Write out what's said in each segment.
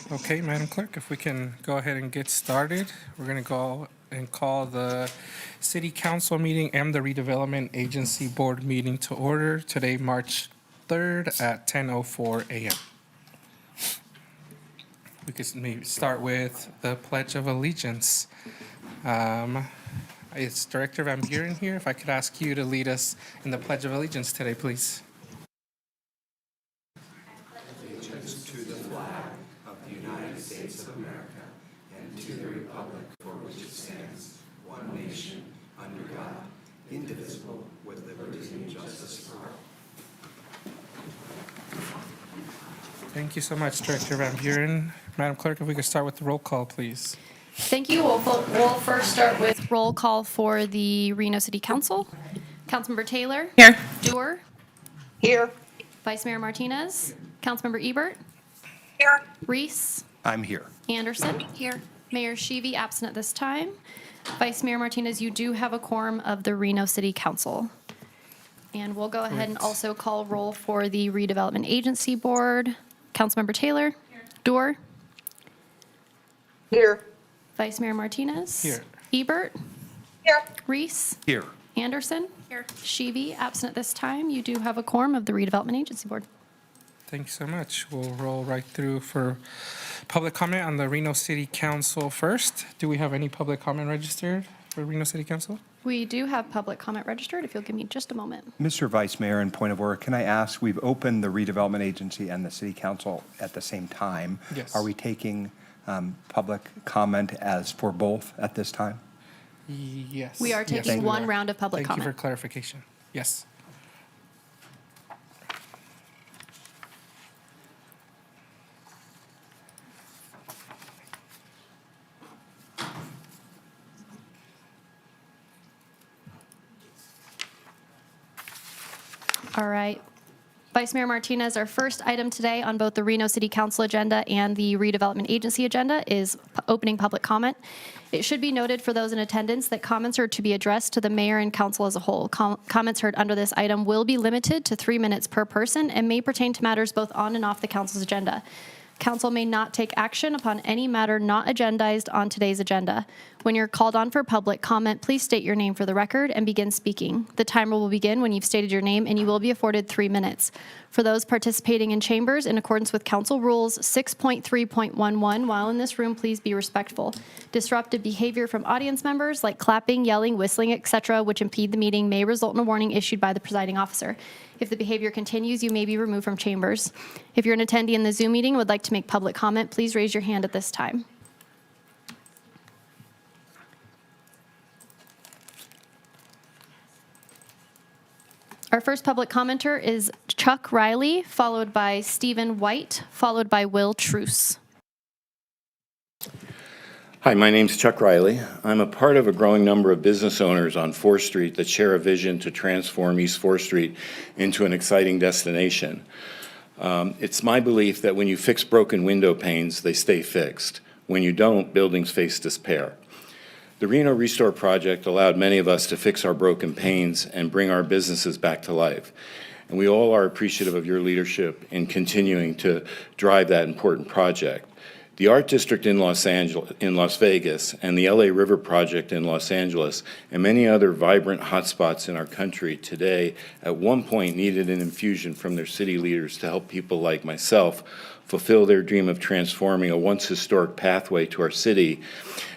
Okay, Madam Clerk, if we can go ahead and get started, we're going to go and call the City Council meeting and the Redevelopment Agency Board meeting to order today, March 3rd at 10:04 a.m. We could maybe start with the Pledge of Allegiance. Is Director Van Buren here? If I could ask you to lead us in the Pledge of Allegiance today, please. Thank you so much, Director Van Buren. Madam Clerk, if we could start with the roll call, please. Thank you. We'll first start with roll call for the Reno City Council. Councilmember Taylor. Here. Dewar. Here. Vice Mayor Martinez. Councilmember Ebert. Here. Reese. I'm here. Anderson. Here. Mayor Sheevy absent at this time. Vice Mayor Martinez, you do have a quorum of the Reno City Council. And we'll go ahead and also call roll for the Redevelopment Agency Board. Councilmember Taylor. Here. Dewar. Here. Vice Mayor Martinez. Here. Ebert. Here. Reese. Here. Anderson. Here. Sheevy absent at this time. You do have a quorum of the Redevelopment Agency Board. Thank you so much. We'll roll right through for public comment on the Reno City Council first. Do we have any public comment registered for Reno City Council? We do have public comment registered, if you'll give me just a moment. Mr. Vice Mayor, in point of order, can I ask, we've opened the redevelopment agency and the city council at the same time. Yes. Are we taking public comment as for both at this time? Yes. We are Yes, taking we one are. round of public Thank you comment. for clarification. Yes. All right. Vice Mayor Martinez, our first item today on both the Reno City Council agenda and the Redevelopment Agency agenda is opening public comment. It should be noted for those in attendance that comments are to be addressed to the mayor and council as a whole. Comments heard under this item will be limited to 3 minutes per person and may pertain to matters both on and off the council's agenda. Council may not take action upon any matter not agendized on today's agenda. When you're called on for public comment, please state your name for the record and begin speaking. The timer will begin when you've stated your name, and you will be afforded 3 minutes. For those participating in chambers, in accordance with Council Rules 6.3.11, while in this room, please be respectful. Disruptive behavior from audience members, like clapping, yelling, whistling, etc., which impede the meeting, may result in a warning issued by the presiding officer. If the behavior continues, you may be removed from chambers. If you're an attendee in the Zoom meeting and would like to make public comment, please raise your hand at this time. Our first public commenter is Chuck Riley, followed by Stephen White, followed by Will Truce. Hi, my name's Chuck Riley. I'm a part of a growing number of business owners on 4th Street that share a vision to transform East 4th Street into an exciting destination. It's my belief that when you fix broken window panes, they stay fixed. When you don't, buildings face despair. The Reno Restore Project allowed many of us to fix our broken panes and bring our businesses back to life. And we all are appreciative of your leadership in continuing to drive that important project. The Art District in Las Vegas, and the LA River Project in Los Angeles, and many other vibrant hotspots in our country today at one point needed an infusion from their city leaders to help people like myself fulfill their dream of transforming a once historic pathway to our city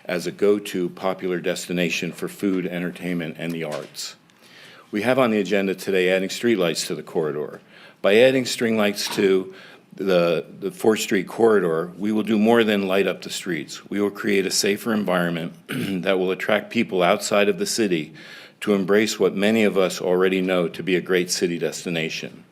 as a go-to popular destination for food, entertainment, and the arts. We have on the agenda today adding streetlights to the corridor. By adding string lights to the 4th Street corridor, we will do more than light up the streets. We will create a safer environment that will attract people outside of the city to embrace what many of us already know to be a great city destination.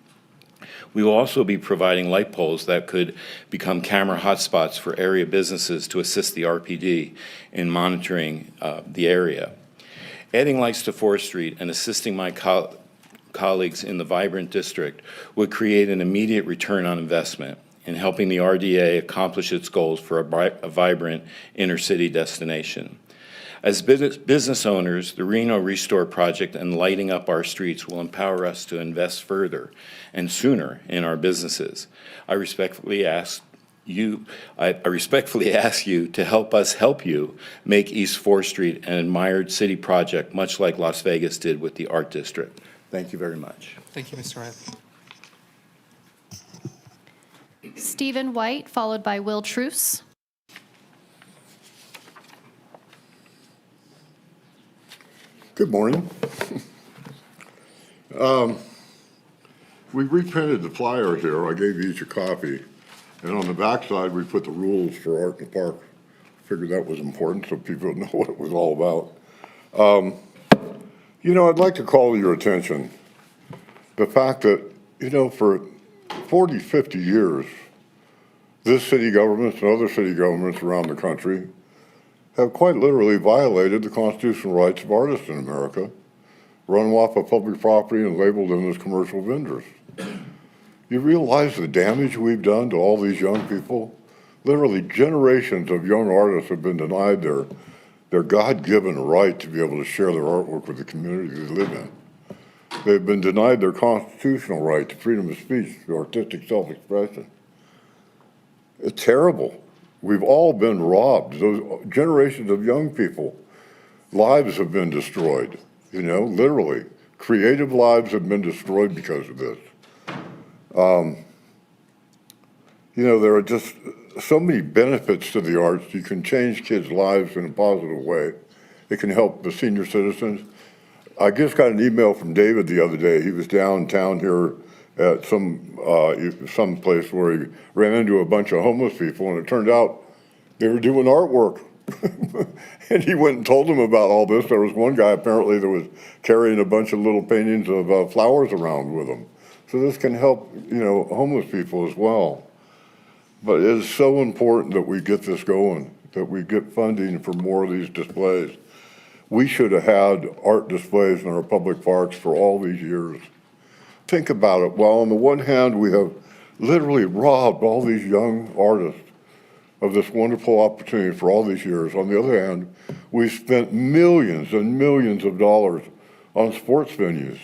We will also be providing light poles that could become camera hotspots for area businesses to assist the RPD in monitoring the area. Adding lights to 4th Street and assisting my colleagues in the vibrant district would create an immediate return on investment in helping the RDA accomplish its goals for a vibrant inner-city destination. As business owners, the Reno Restore Project and lighting up our streets will empower us to invest further and sooner in our businesses. I respectfully ask I respectfully ask you to help us help you make East 4th Street an admired city project, much like Las Vegas did with the Art District. Thank you very much. Thank you, Mr. Riley. Stephen White, followed by Will Truce. Good morning. We reprinted the flyer here. I gave you each a copy. And on the backside, we put the rules for Art in the Park. Figured that was important so people know what it was all about. You know, I'd like to call your attention the fact that, you know, for 40, 50 years, this city governments and other city governments around the country have quite literally violated the constitutional rights of artists in America, run them off of public property and labeled them as commercial vendors. You realize the damage we've done to all these young people? Literally generations of young artists have been denied their God-given right to be able to share their artwork with the community they live in. They've been denied their constitutional right to freedom of speech, to artistic self-expression. It's terrible. We've all been robbed. Those generations of young people, lives have been destroyed, you know, literally. Creative lives have been destroyed because of this. You know, there are just so many benefits to the arts. You can change kids' lives in a positive way. It can help the senior citizens. I just got an email from David the other day. He was downtown here at some place where he ran into a bunch of homeless people, and it turned out they were doing artwork. And he went and told them about all this. There was one guy apparently that was carrying a bunch of little paintings of flowers around with him. So this can help, you know, homeless people as well. But it is so important that we get this going, that we get funding for more of these displays. We should have had art displays in our public parks for all these years. Think about it. While on the one hand, we have literally robbed all these young artists of this wonderful opportunity for all these years. On the other hand, we've spent millions and millions of dollars on sports venues,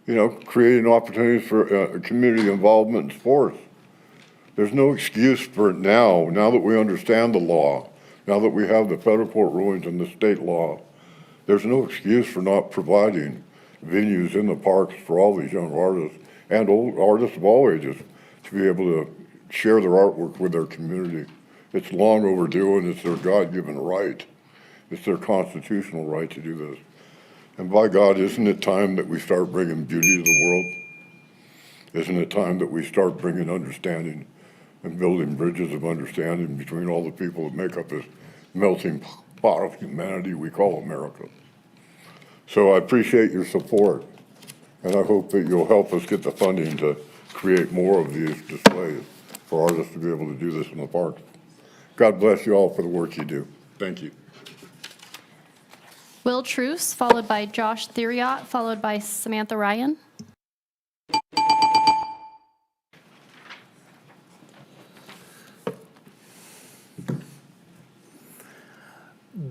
you know, creating opportunities for community involvement in sports. There's no excuse for it now that we understand the law, now that we have the federal court rulings and the state law. There's no excuse for not providing venues in the parks for all these young artists and old artists of all ages to be able to share their artwork with their community. It's long overdue, and it's their God-given right. It's their constitutional right to do this. And by God, isn't it time that we start bringing beauty to the world? Isn't it time that we start bringing understanding and building bridges of understanding between all the people that make up this melting pot of humanity we call America? So I appreciate your support, and I hope that you'll help us get the funding to create more of these displays for artists to be able to do this in the parks. God bless you all for the work you do. Thank you. Will Truce, followed by Josh Theriot, followed by Samantha Ryan.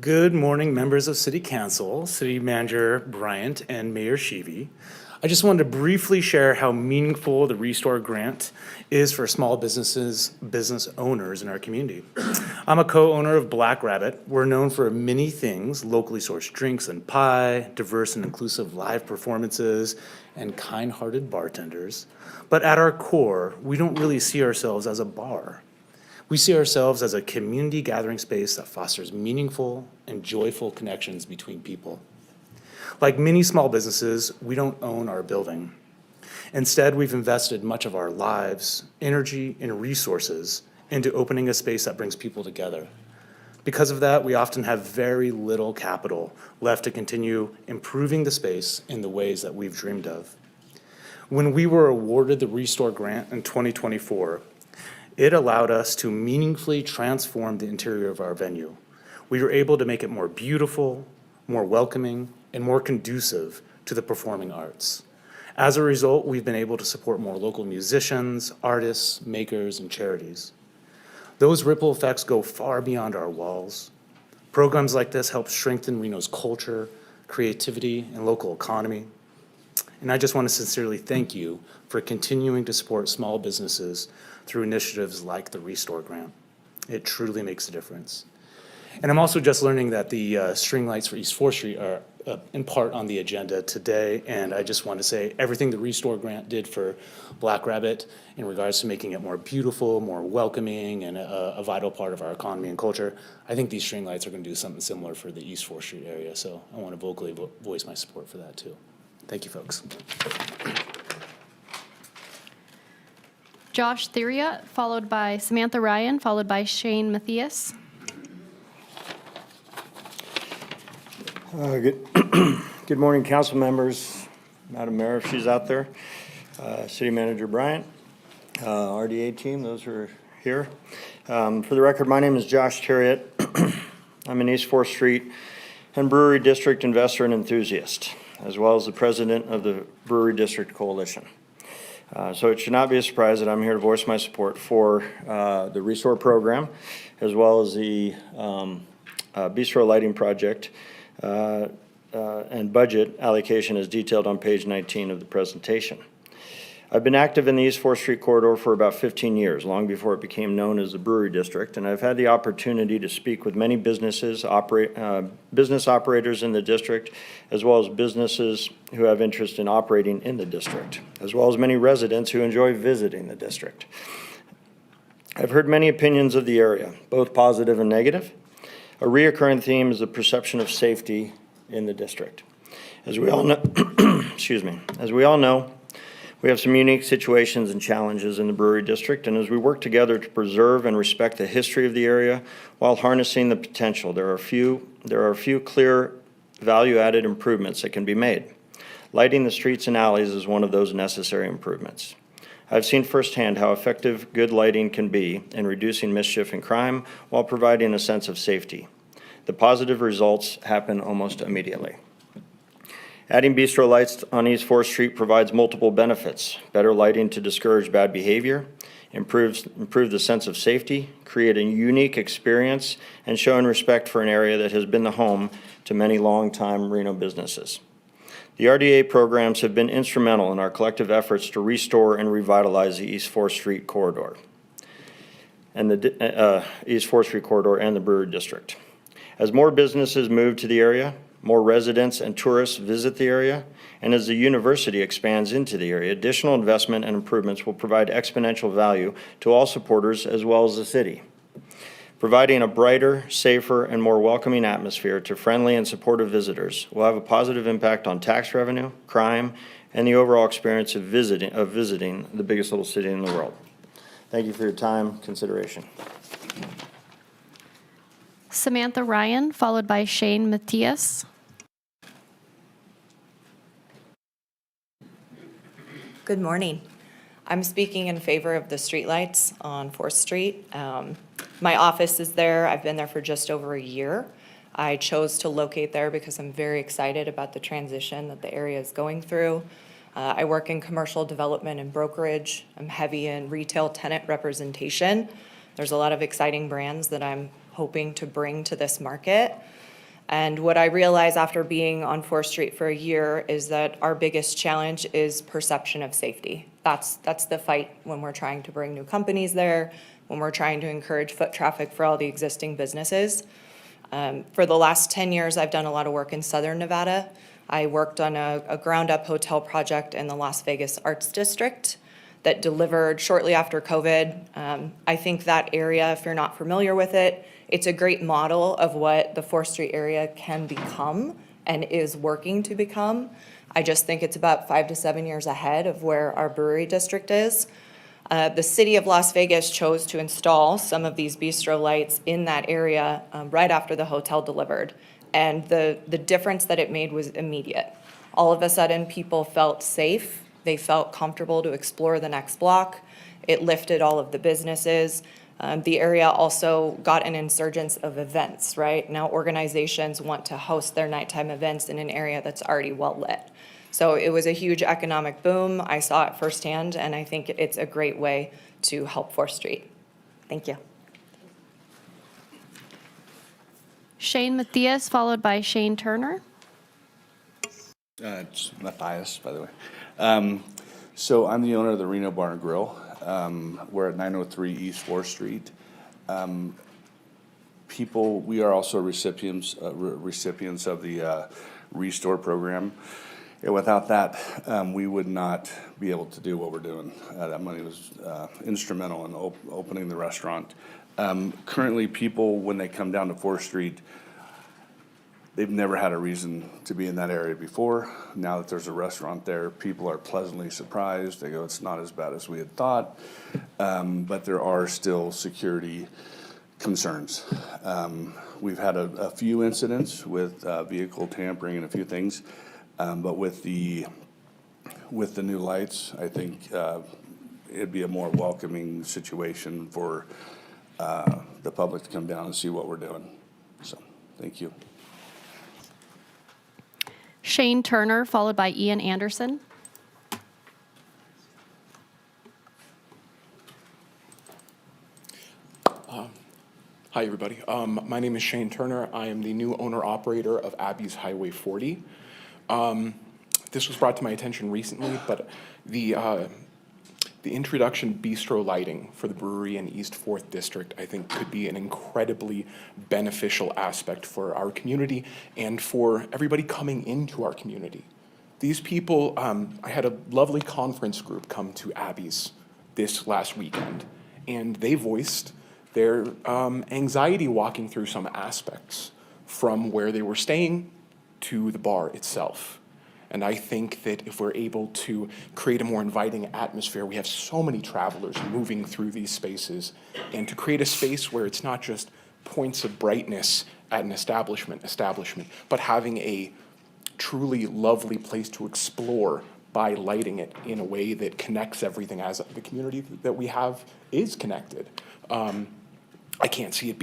Good morning, members of City Council, City Manager Bryant, and Mayor Sheevy. I just wanted to briefly share how meaningful the Restore Grant is for small businesses, business owners in our community. I'm a co-owner of Black Rabbit. We're known for many things: locally sourced drinks and pie, diverse and inclusive live performances, and kind-hearted bartenders. But at our core, we don't really see ourselves as a bar. We see ourselves as a community gathering space that fosters meaningful and joyful connections between people. Like many small businesses, we don't own our building. Instead, we've invested much of our lives, energy, and resources into opening a space that brings people together. Because of that, we often have very little capital left to continue improving the space in the ways that we've dreamed of. When we were awarded the Restore Grant in 2024, it allowed us to meaningfully transform the interior of our venue. We were able to make it more beautiful, more welcoming, and more conducive to the performing arts. As a result, we've been able to support more local musicians, artists, makers, and charities. Those ripple effects go far beyond our walls. Programs like this help strengthen Reno's culture, creativity, and local economy. And I just want to sincerely thank you for continuing to support small businesses through initiatives like the Restore Grant. It truly makes a difference. And I'm also just learning that the string lights for East 4th Street are in part on the agenda today. And I just want to say everything the Restore Grant did for Black Rabbit in regards to making it more beautiful, more welcoming, and a vital part of our economy and culture, I think these string lights are going to do something similar for the East 4th Street area. So I want to vocally voice my support for that too. Thank you, folks. Josh Theria, followed by Samantha Ryan, followed by Shane Matthias. Good morning, council members, Madam Mayor, if she's out there, City Manager Bryant, RDA team, those who are here. For the record, my name is Josh Terriot. I'm an East 4th Street and Brewery District investor and enthusiast, as well as the president of the Brewery District Coalition. So it should not be a surprise that I'm here to voice my support for the Restore program, as well as the Bistro Lighting Project and budget allocation as detailed on page 19 of the presentation. I've been active in the East 4th Street corridor for about 15 years, long before it became known as the Brewery District, and I've had the opportunity to speak with many business operators in the district, as well as businesses who have interest in operating in the district, as well as many residents who enjoy visiting the district. I've heard many opinions of the area, both positive and negative. A reoccurring theme is the perception of safety in the district. As we all know, we have some unique situations and challenges in the Brewery District, and as we work together to preserve and respect the history of the area while harnessing the potential, there are a few clear value-added improvements that can be made. Lighting the streets and alleys is one of those necessary improvements. I've seen firsthand how effective good lighting can be in reducing mischief and crime while providing a sense of safety. The positive results happen almost immediately. Adding bistro lights on East 4th Street provides multiple benefits: better lighting to discourage bad behavior, improve the sense of safety, create a unique experience, and showing respect for an area that has been the home to many longtime Reno businesses. The RDA programs have been instrumental in our collective efforts to restore and revitalize the East 4th Street corridor and the East 4th Street corridor and the Brewery District. As more businesses move to the area, more residents and tourists visit the area, and as the university expands into the area, additional investment and improvements will provide exponential value to all supporters as well as the city. Providing a brighter, safer, and more welcoming atmosphere to friendly and supportive visitors will have a positive impact on tax revenue, crime, and the overall experience of visiting the biggest little city in the world. Thank you for your time, consideration. Samantha Ryan, followed by Shane Matthias. Good morning. I'm speaking in favor of the streetlights on 4th Street. My office is there. I've been there for just over a year. I chose to locate there because I'm very excited about the transition that the area is going through. I work in commercial development and brokerage. I'm heavy in retail tenant representation. There's a lot of exciting brands that I'm hoping to bring to this market. And what I realize after being on 4th Street for a year is that our biggest challenge is perception of safety. That's the fight when we're trying to bring new companies there, when we're trying to encourage foot traffic for all the existing businesses. For the last 10 years, I've done a lot of work in Southern Nevada. I worked on a ground-up hotel project in the Las Vegas Arts District that delivered shortly after COVID. I think that area, if you're not familiar with it, it's a great model of what the 4th Street area can become and is working to become. I just think it's about 5 to 7 years ahead of where our Brewery District is. The city of Las Vegas chose to install some of these bistro lights in that area right after the hotel delivered. And the difference that it made was immediate. All of a sudden, people felt safe. They felt comfortable to explore the next block. It lifted all of the businesses. The area also got an insurgence of events, right? Now organizations want to host their nighttime events in an area that's already well lit. So it was a huge economic boom. I saw it firsthand, and I think it's a great way to help 4th Street. Thank you. Shane Matthias, followed by Shane Turner. It's Matthias, by the way. So I'm the owner of the Reno Bar and Grill. We're at 903 East 4th Street. We are also recipients of the Restore program. And without that, we would not be able to do what we're doing. That money was instrumental in opening the restaurant. Currently, people, when they come down to 4th Street, they've never had a reason to be in that area before. Now that there's a restaurant there, people are pleasantly surprised. They go, it's not as bad as we had thought, but there are still security concerns. We've had a few incidents with vehicle tampering and a few things, but with the new lights, I think it'd be a more welcoming situation for the public to come down and see what we're doing. So, thank you. Shane Turner, followed by Ian Anderson. Hi, everybody. My name is Shane Turner. I am the new owner-operator of Abby's Highway 40. This was brought to my attention recently, but the introduction of bistro lighting for the brewery in East 4th District, I think, could be an incredibly beneficial aspect for our community and for everybody coming into our community. These people, I had a lovely conference group come to Abby's this last weekend, and they voiced their anxiety walking through some aspects from where they were staying to the bar itself. And I think that if we're able to create a more inviting atmosphere, we have so many travelers moving through these spaces, and to create a space where it's not just points of brightness at an establishment, but having a truly lovely place to explore by lighting it in a way that connects everything as the community that we have is connected. I can't see it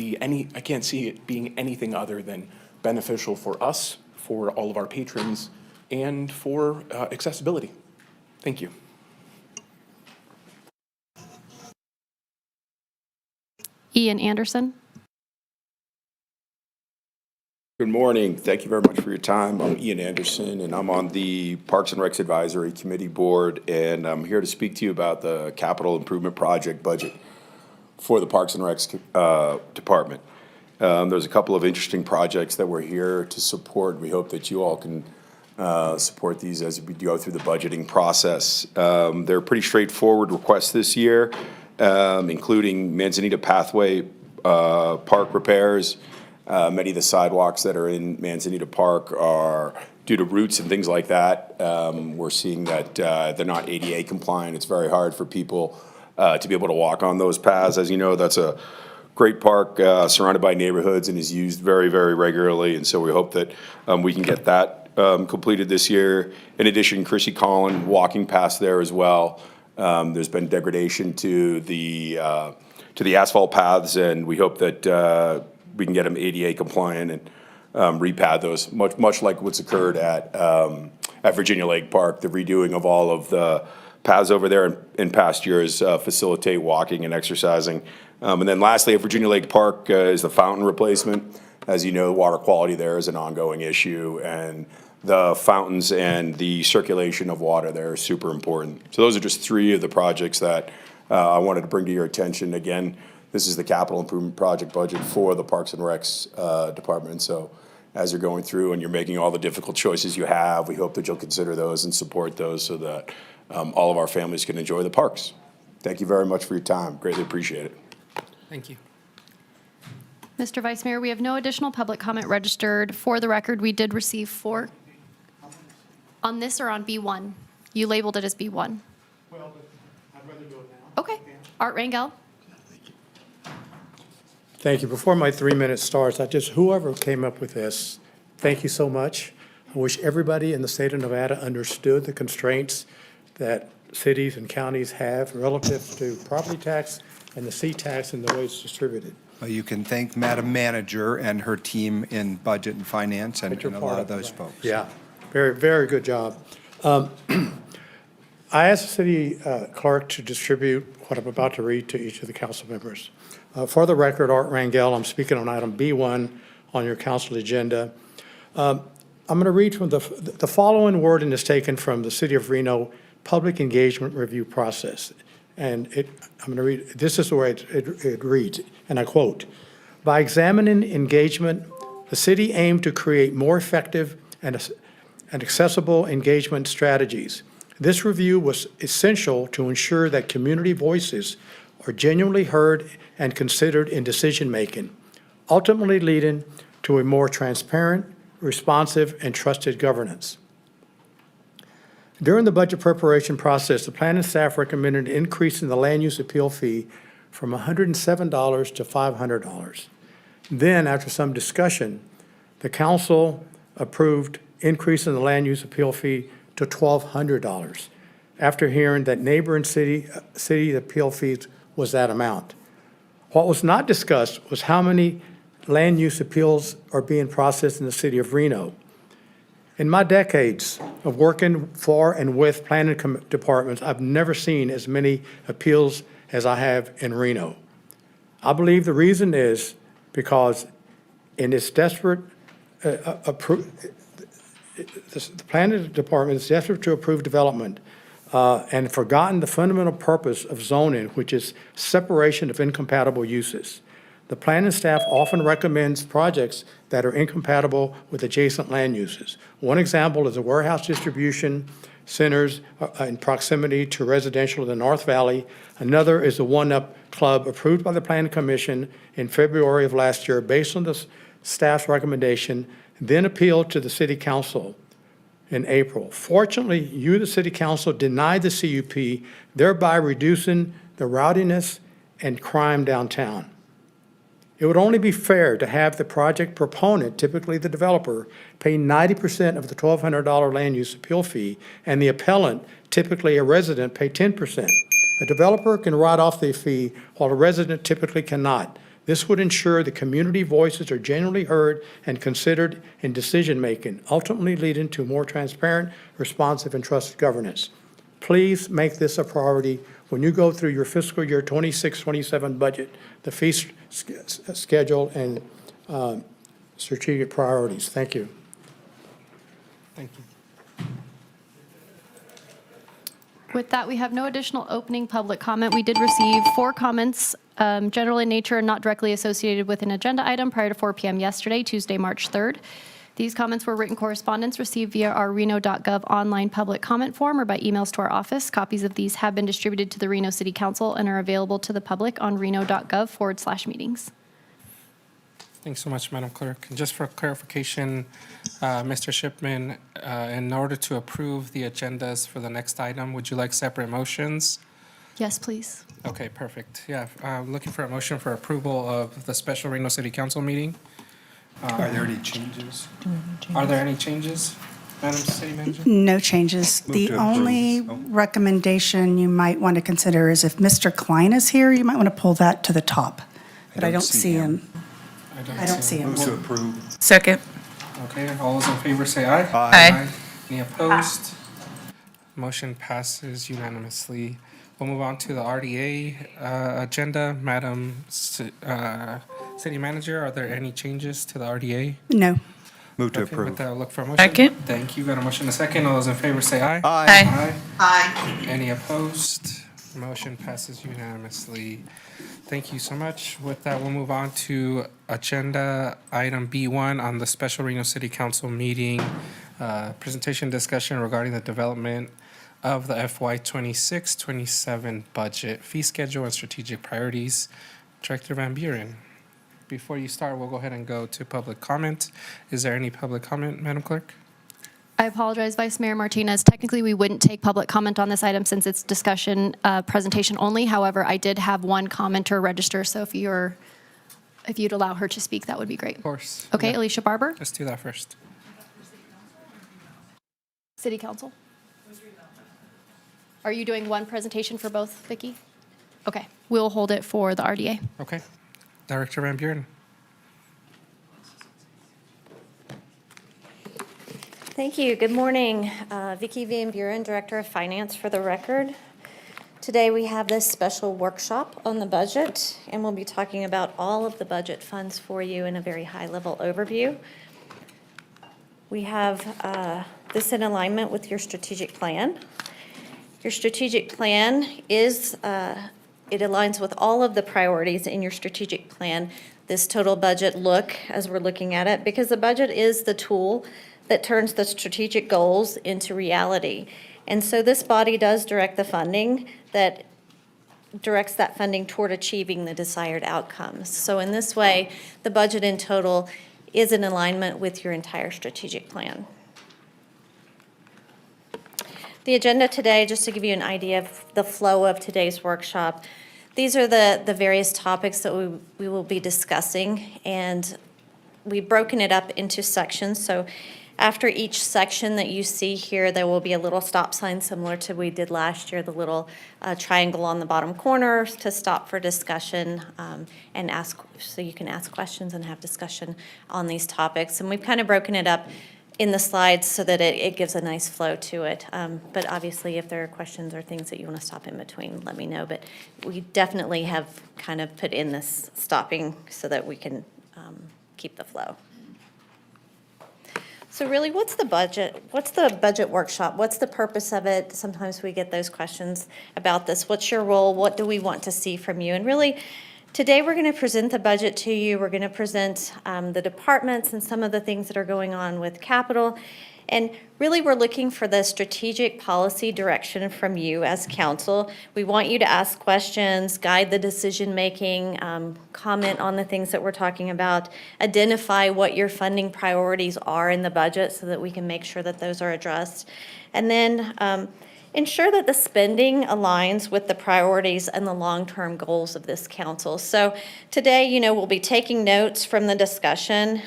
being anything other than beneficial for us, for all of our patrons, and for accessibility. Thank you. Ian Anderson. Good morning. Thank you very much for your time. I'm Ian Anderson, and I'm on the Parks and Recs Advisory Committee Board, and I'm here to speak to you about the capital improvement project budget for the Parks and Recs Department. There's a couple of interesting projects that we're here to support. We hope that you all can support these as we go through the budgeting process. They're pretty straightforward requests this year, including Manzanita Pathway park repairs. Many of the sidewalks that are in Manzanita Park are due to roots and things like that. We're seeing that they're not ADA compliant. It's very hard for people to be able to walk on those paths. As you know, that's a great park surrounded by neighborhoods and is used very, very regularly. And so we hope that we can get that completed this year. In addition, Chrissy Collin walking past there as well. There's been degradation to the asphalt paths, and we hope that we can get them ADA compliant and repad those, much like what's occurred at Virginia Lake Park. The redoing of all of the paths over there in past years facilitate walking and exercising. And then lastly, at Virginia Lake Park is the fountain replacement. As you know, water quality there is an ongoing issue, and the fountains and the circulation of water there is super important. So those are just three of the projects that I wanted to bring to your attention. Again, this is the capital improvement project budget for the Parks and Recs Department. So as you're going through and you're making all the difficult choices you have, we hope that you'll consider those and support those so that all of our families can enjoy the parks. Thank you very much for your time. Greatly appreciate it. Thank you. Mr. Vice Mayor, we have no additional public comment registered. For the record, we did receive 4. On this or on B1? You labeled it as B1. Well, I'd rather do it now. Okay. Art Rangel. Thank you. Before my 3 minutes starts, whoever came up with this, thank you so much. I wish everybody in the state of Nevada understood the constraints that cities and counties have relative to property tax and the seat tax and the way it's distributed. Well, you can thank Madam Manager and her team in budget and finance and You're a part lot of it, those right. folks. Yeah, very, very good job. I asked the city clerk to distribute what I'm about to read to each of the council members. For the record, Art Rangel, I'm speaking on item B1 on your council agenda. I'm going to read from the following wording is taken from the City of Reno Public Engagement Review Process. And I'm going to read, this is the way it reads, and I quote, "By examining engagement, the city aimed to create more effective and accessible engagement strategies. This review was essential to ensure that community voices are genuinely heard and considered in decision-making, ultimately leading to a more transparent, responsive, and trusted governance. During the budget preparation process, the planning staff recommended increasing the land use appeal fee from $107 to $500. Then, after some discussion, the council approved increasing the land use appeal fee to $1,200 after hearing that neighboring city appeal fees was that amount. What was not discussed was how many land use appeals are being processed in the city of Reno. In my decades of working for and with planning departments, I've never seen as many appeals as I have in Reno. I believe the reason is because in its desperate, the planning department is desperate to approve development and forgotten the fundamental purpose of zoning, which is separation of incompatible uses. The planning staff often recommends projects that are incompatible with adjacent land uses. One example is the warehouse distribution centers in proximity to residential in the North Valley. Another is the One-Up Club approved by the Planning Commission in February of last year based on the staff's recommendation, then appealed to the City Council in April. Fortunately, you, the City Council, denied the CUP, thereby reducing the rowdiness and crime downtown. It would only be fair to have the project proponent, typically the developer, pay 90% of the $1,200 land use appeal fee, and the appellant, typically a resident, pay 10%. A developer can write off the fee, while a resident typically cannot. This would ensure the community voices are genuinely heard and considered in decision-making, ultimately leading to more transparent, responsive, and trusted governance. Please make this a priority when you go through your fiscal year 26-27 budget, the fee schedule and strategic priorities. Thank you. Thank you. With that, we have no additional opening public comment. We did receive 4 comments, general in nature and not directly associated with an agenda item prior to 4 p.m. yesterday, Tuesday, March 3rd. These comments were written correspondence received via our reno.gov online public comment form or by emails to our office. Copies of these have been distributed to the Reno City Council and are available to the public on reno.gov/meetings. Thanks so much, Madam Clerk. And just for clarification, Mr. Shipman, in order to approve the agendas for the next item, would you like separate motions? Yes, please. Okay, perfect. Yeah, I'm looking for a motion for approval of the special Reno City Council meeting. Are there any changes? Are there any changes, Madam City Manager? No changes. Move The to approve. only Oh. recommendation you might want to consider is if Mr. Klein is here, you might want to pull that to the top. But I don't see him. I don't see him. Move to approve. Second. Okay, all those in favor say aye. Aye. Any opposed? Motion passes unanimously. We'll move on to the RDA agenda. Madam City Manager, are there any changes to the RDA? No. Move to Okay, with approve. that, I'll look for a motion. Second. Thank you. Got a motion and a second. All those in favor say aye. Aye. Aye. Any opposed? Motion passes unanimously. Thank you so much. With that, we'll move on to agenda item B1 on the special Reno City Council meeting, presentation discussion regarding the development of the FY 26-27 budget, fee schedule, and strategic priorities. Director Van Buren, before you start, we'll go ahead and go to public comment. Is there any public comment, Madam Clerk? I apologize, Vice Mayor Martinez. Technically, we wouldn't take public comment on this item since it's discussion presentation only. However, I did have one commenter register, so if you'd allow her to speak, that would be great. Of course. Okay, Yeah. Alicia Barber, Let's do that first. City Council. Are you doing one presentation for both, Vicki? Okay, we'll hold it for the RDA. Okay. Director Van Buren. Thank you. Good morning. Vicki Van Buren, Director of Finance for the record. Today we have this special workshop on the budget, and we'll be talking about all of the budget funds for you in a very high-level overview. We have this in alignment with your strategic plan. Your strategic plan is, it aligns with all of the priorities in your strategic plan. This total budget look, as we're looking at it, because the budget is the tool that turns the strategic goals into reality. And so this body does direct the funding that directs that funding toward achieving the desired outcomes. So in this way, the budget in total is in alignment with your entire strategic plan. The agenda today, just to give you an idea of the flow of today's workshop, these are the various topics that we will be discussing, and we've broken it up into sections. So after each section that you see here, there will be a little stop sign similar to we did last year, the little triangle on the bottom corner to stop for discussion and ask, so you can ask questions and have discussion on these topics. And we've kind of broken it up in the slides so that it gives a nice flow to it. But obviously, if there are questions or things that you want to stop in between, let me know. But we definitely have kind of put in this stopping so that we can keep the flow. So really, what's the budget? What's the budget workshop? What's the purpose of it? Sometimes we get those questions about this. What's your role? What do we want to see from you? And really, today we're going to present the budget to you. We're going to present the departments and some of the things that are going on with capital. And really, we're looking for the strategic policy direction from you as council. We want you to ask questions, guide the decision-making, comment on the things that we're talking about, identify what your funding priorities are in the budget so that we can make sure that those are addressed. And then ensure that the spending aligns with the priorities and the long-term goals of this council. So today, we'll be taking notes from the discussion.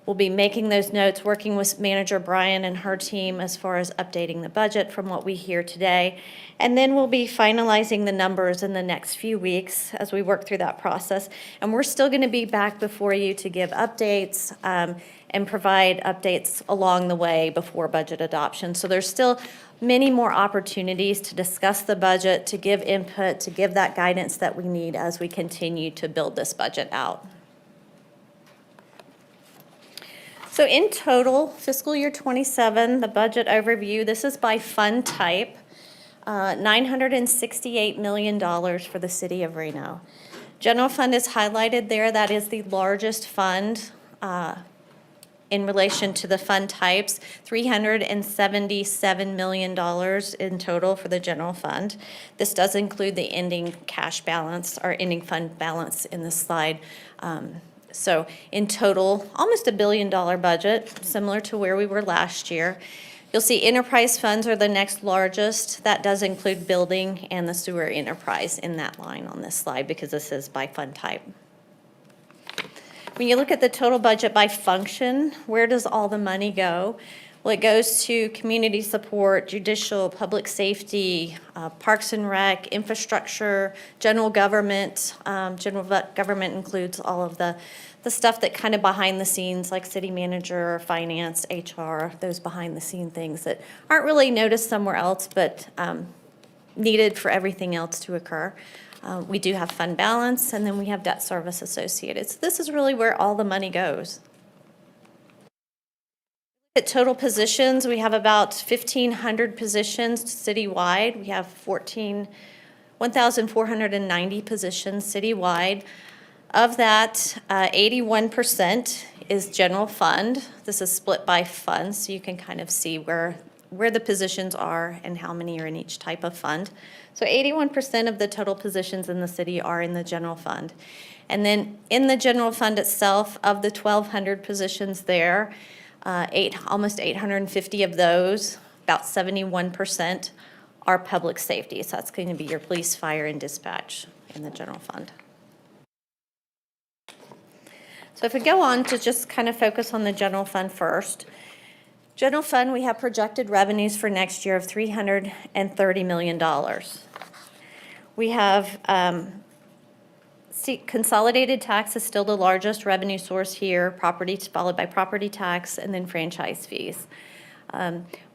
We'll be making those notes, working with Manager Brian and her team as far as updating the budget from what we hear today. And then we'll be finalizing the numbers in the next few weeks as we work through that process. And we're still going to be back before you to give updates and provide updates along the way before budget adoption. So there's still many more opportunities to discuss the budget, to give input, to give that guidance that we need as we continue to build this budget out. So in total, fiscal year 27, the budget overview, this is by fund type, $968 million for the city of Reno. General fund is highlighted there. That is the largest fund in relation to the fund types, $377 million in total for the general fund. This does include the ending cash balance or ending fund balance in this slide. So in total, almost $1 billion budget, similar to where we were last year. You'll see enterprise funds are the next largest. That does include building and the sewer enterprise in that line on this slide because this is by fund type. When you look at the total budget by function, where does all the money go? Well, it goes to community support, judicial, public safety, parks and rec, infrastructure, general government. General government includes all of the stuff that kind of behind the scenes, like city manager, finance, HR, those behind the scene things that aren't really noticed somewhere else, but needed for everything else to occur. We do have fund balance, and then we have debt service associated. So this is really where all the money goes. At total positions, we have about 1,500 positions citywide. We have 1,490 positions citywide. Of that, 81% is general fund. This is split by fund, so you can kind of see where the positions are and how many are in each type of fund. So 81% of the total positions in the city are in the general fund. And then in the general fund itself, of the 1,200 positions there, almost 850 of those, about 71%, are public safety. So that's going to be your police, fire, and dispatch in the general fund. So if we go on to just kind of focus on the general fund first. General fund, we have projected revenues for next year of $330 million. We have consolidated tax is still the largest revenue source here, property followed by property tax, and then franchise fees.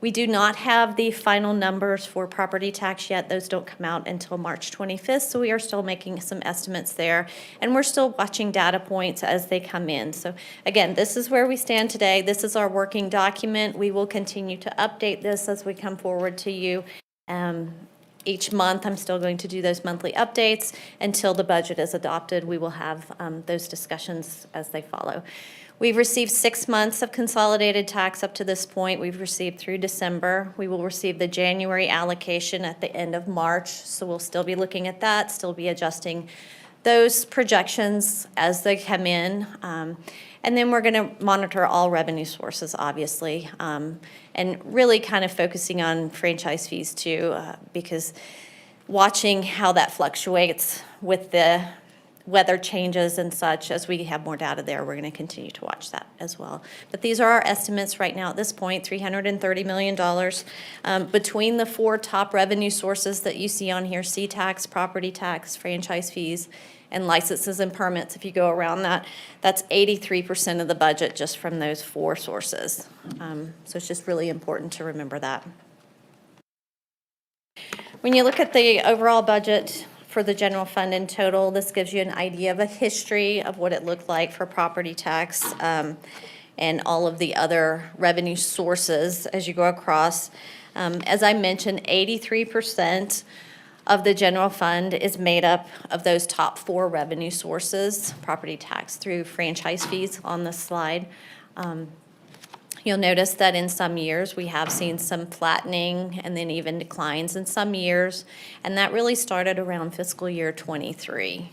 We do not have the final numbers for property tax yet. Those don't come out until March 25th, so we are still making some estimates there. And we're still watching data points as they come in. So again, this is where we stand today. This is our working document. We will continue to update this as we come forward to you. Each month, I'm still going to do those monthly updates until the budget is adopted. We will have those discussions as they follow. We've received 6 months of consolidated tax up to this point. We've received through December. We will receive the January allocation at the end of March, so we'll still be looking at that, still be adjusting those projections as they come in. And then we're going to monitor all revenue sources, obviously, and really kind of focusing on franchise fees too, because watching how that fluctuates with the weather changes and such, as we have more data there, we're going to continue to watch that as well. But these are our estimates right now at this point, $330 million. Between the 4 top revenue sources that you see on here, C-tax, property tax, franchise fees, and licenses and permits, if you go around that, that's 83% of the budget just from those 4 sources. So it's just really important to remember that. When you look at the overall budget for the general fund in total, this gives you an idea of a history of what it looked like for property tax and all of the other revenue sources as you go across. As I mentioned, 83% of the general fund is made up of those top 4 revenue sources, property tax through franchise fees on this slide. You'll notice that in some years we have seen some flattening and then even declines in some years, and that really started around fiscal year 23.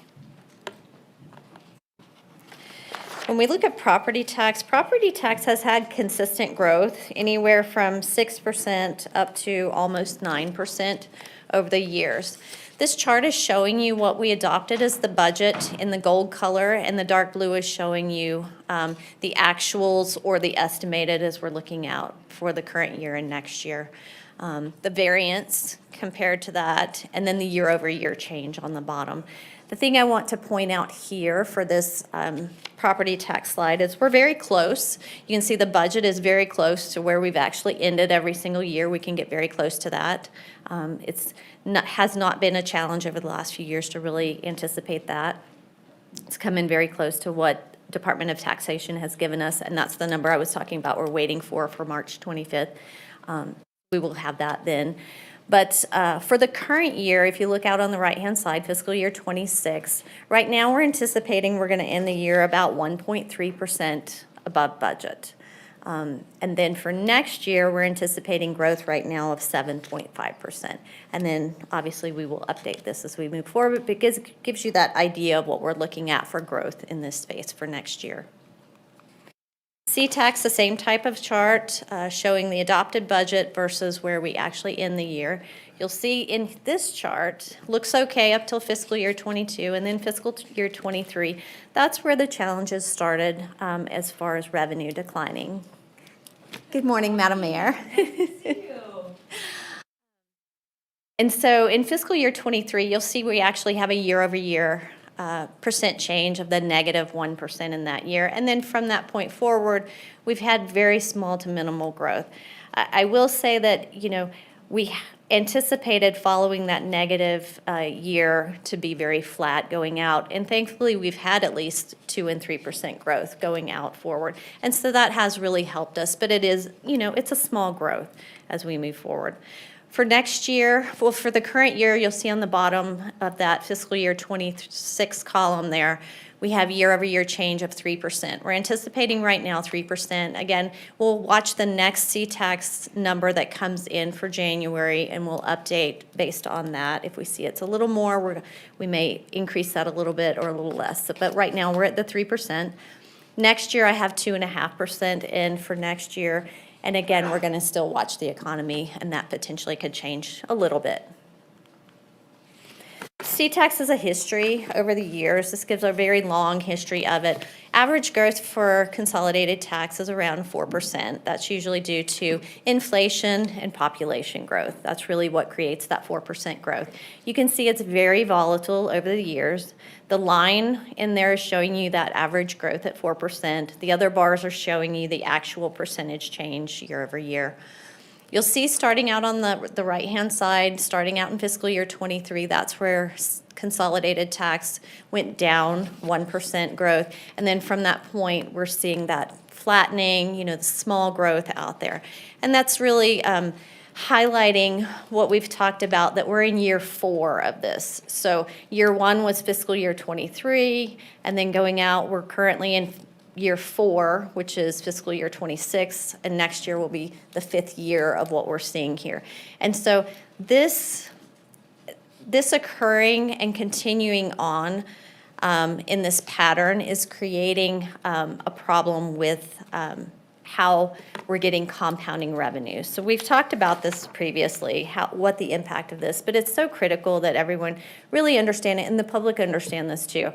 When we look at property tax has had consistent growth, anywhere from 6% up to almost 9% over the years. This chart is showing you what we adopted as the budget in the gold color, and the dark blue is showing you the actuals or the estimated as we're looking out for the current year and next year. The variance compared to that, and then the year-over-year change on the bottom. The thing I want to point out here for this property tax slide is we're very close. You can see the budget is very close to where we've actually ended every single year. We can get very close to that. Has not been a challenge over the last few years to really anticipate that. It's come in very close to what Department of Taxation has given us, and that's the number I was talking about we're waiting for March 25th. We will have that then. But for the current year, if you look out on the right-hand side, fiscal year 26, right now we're anticipating we're going to end the year about 1.3% above budget. And then for next year, we're anticipating growth right now of 7.5%. And then obviously we will update this as we move forward, because it gives you that idea of what we're looking at for growth in this space for next year. C-tax, the same type of chart showing the adopted budget versus where we actually end the year. You'll see in this chart, looks okay up till fiscal year 22, and then fiscal year 23. That's where the challenges started as far as revenue declining. Good morning, Madam Mayor. And so in fiscal year 23, you'll see we actually have a year-over-year percent change of the negative 1% in that year. And then from that point forward, we've had very small to minimal growth. I will say that, we anticipated following that negative year to be very flat going out. And thankfully, we've had at least 2 and 3% growth going out forward. And so that has really helped us. But it is, it's a small growth as we move forward. For next year, well, for the current year, you'll see on the bottom of that fiscal year 26 column there, we have year-over-year change of 3%. We're anticipating right now 3%. Again, we'll watch the next C-tax number that comes in for January, and we'll update based on that. If we see it's a little more, we may increase that a little bit or a little less. But right now, we're at the 3%. Next year, I have 2.5% in for next year. And again, we're going to still watch the economy, and that potentially could change a little bit. C-tax is a history over the years. This gives a very long history of it. Average growth for consolidated tax is around 4%. That's usually due to inflation and population growth. That's really what creates that 4% growth. You can see it's very volatile over the years. The line in there is showing you that average growth at 4%. The other bars are showing you the actual percentage change year over year. You'll see starting out on the right-hand side, starting out in fiscal year 23, that's where consolidated tax went down 1% growth. And then from that point, we're seeing that flattening, the small growth out there. And that's really highlighting what we've talked about, that we're in year 4 of this. So year 1 was fiscal year 23, and then going out, we're currently in year 4, which is fiscal year 26, and next year will be the 5th year of what we're seeing here. And so this occurring and continuing on in this pattern is creating a problem with how we're getting compounding revenue. So we've talked about this previously, what the impact of this, but it's so critical that everyone really understand it, and the public understand this too.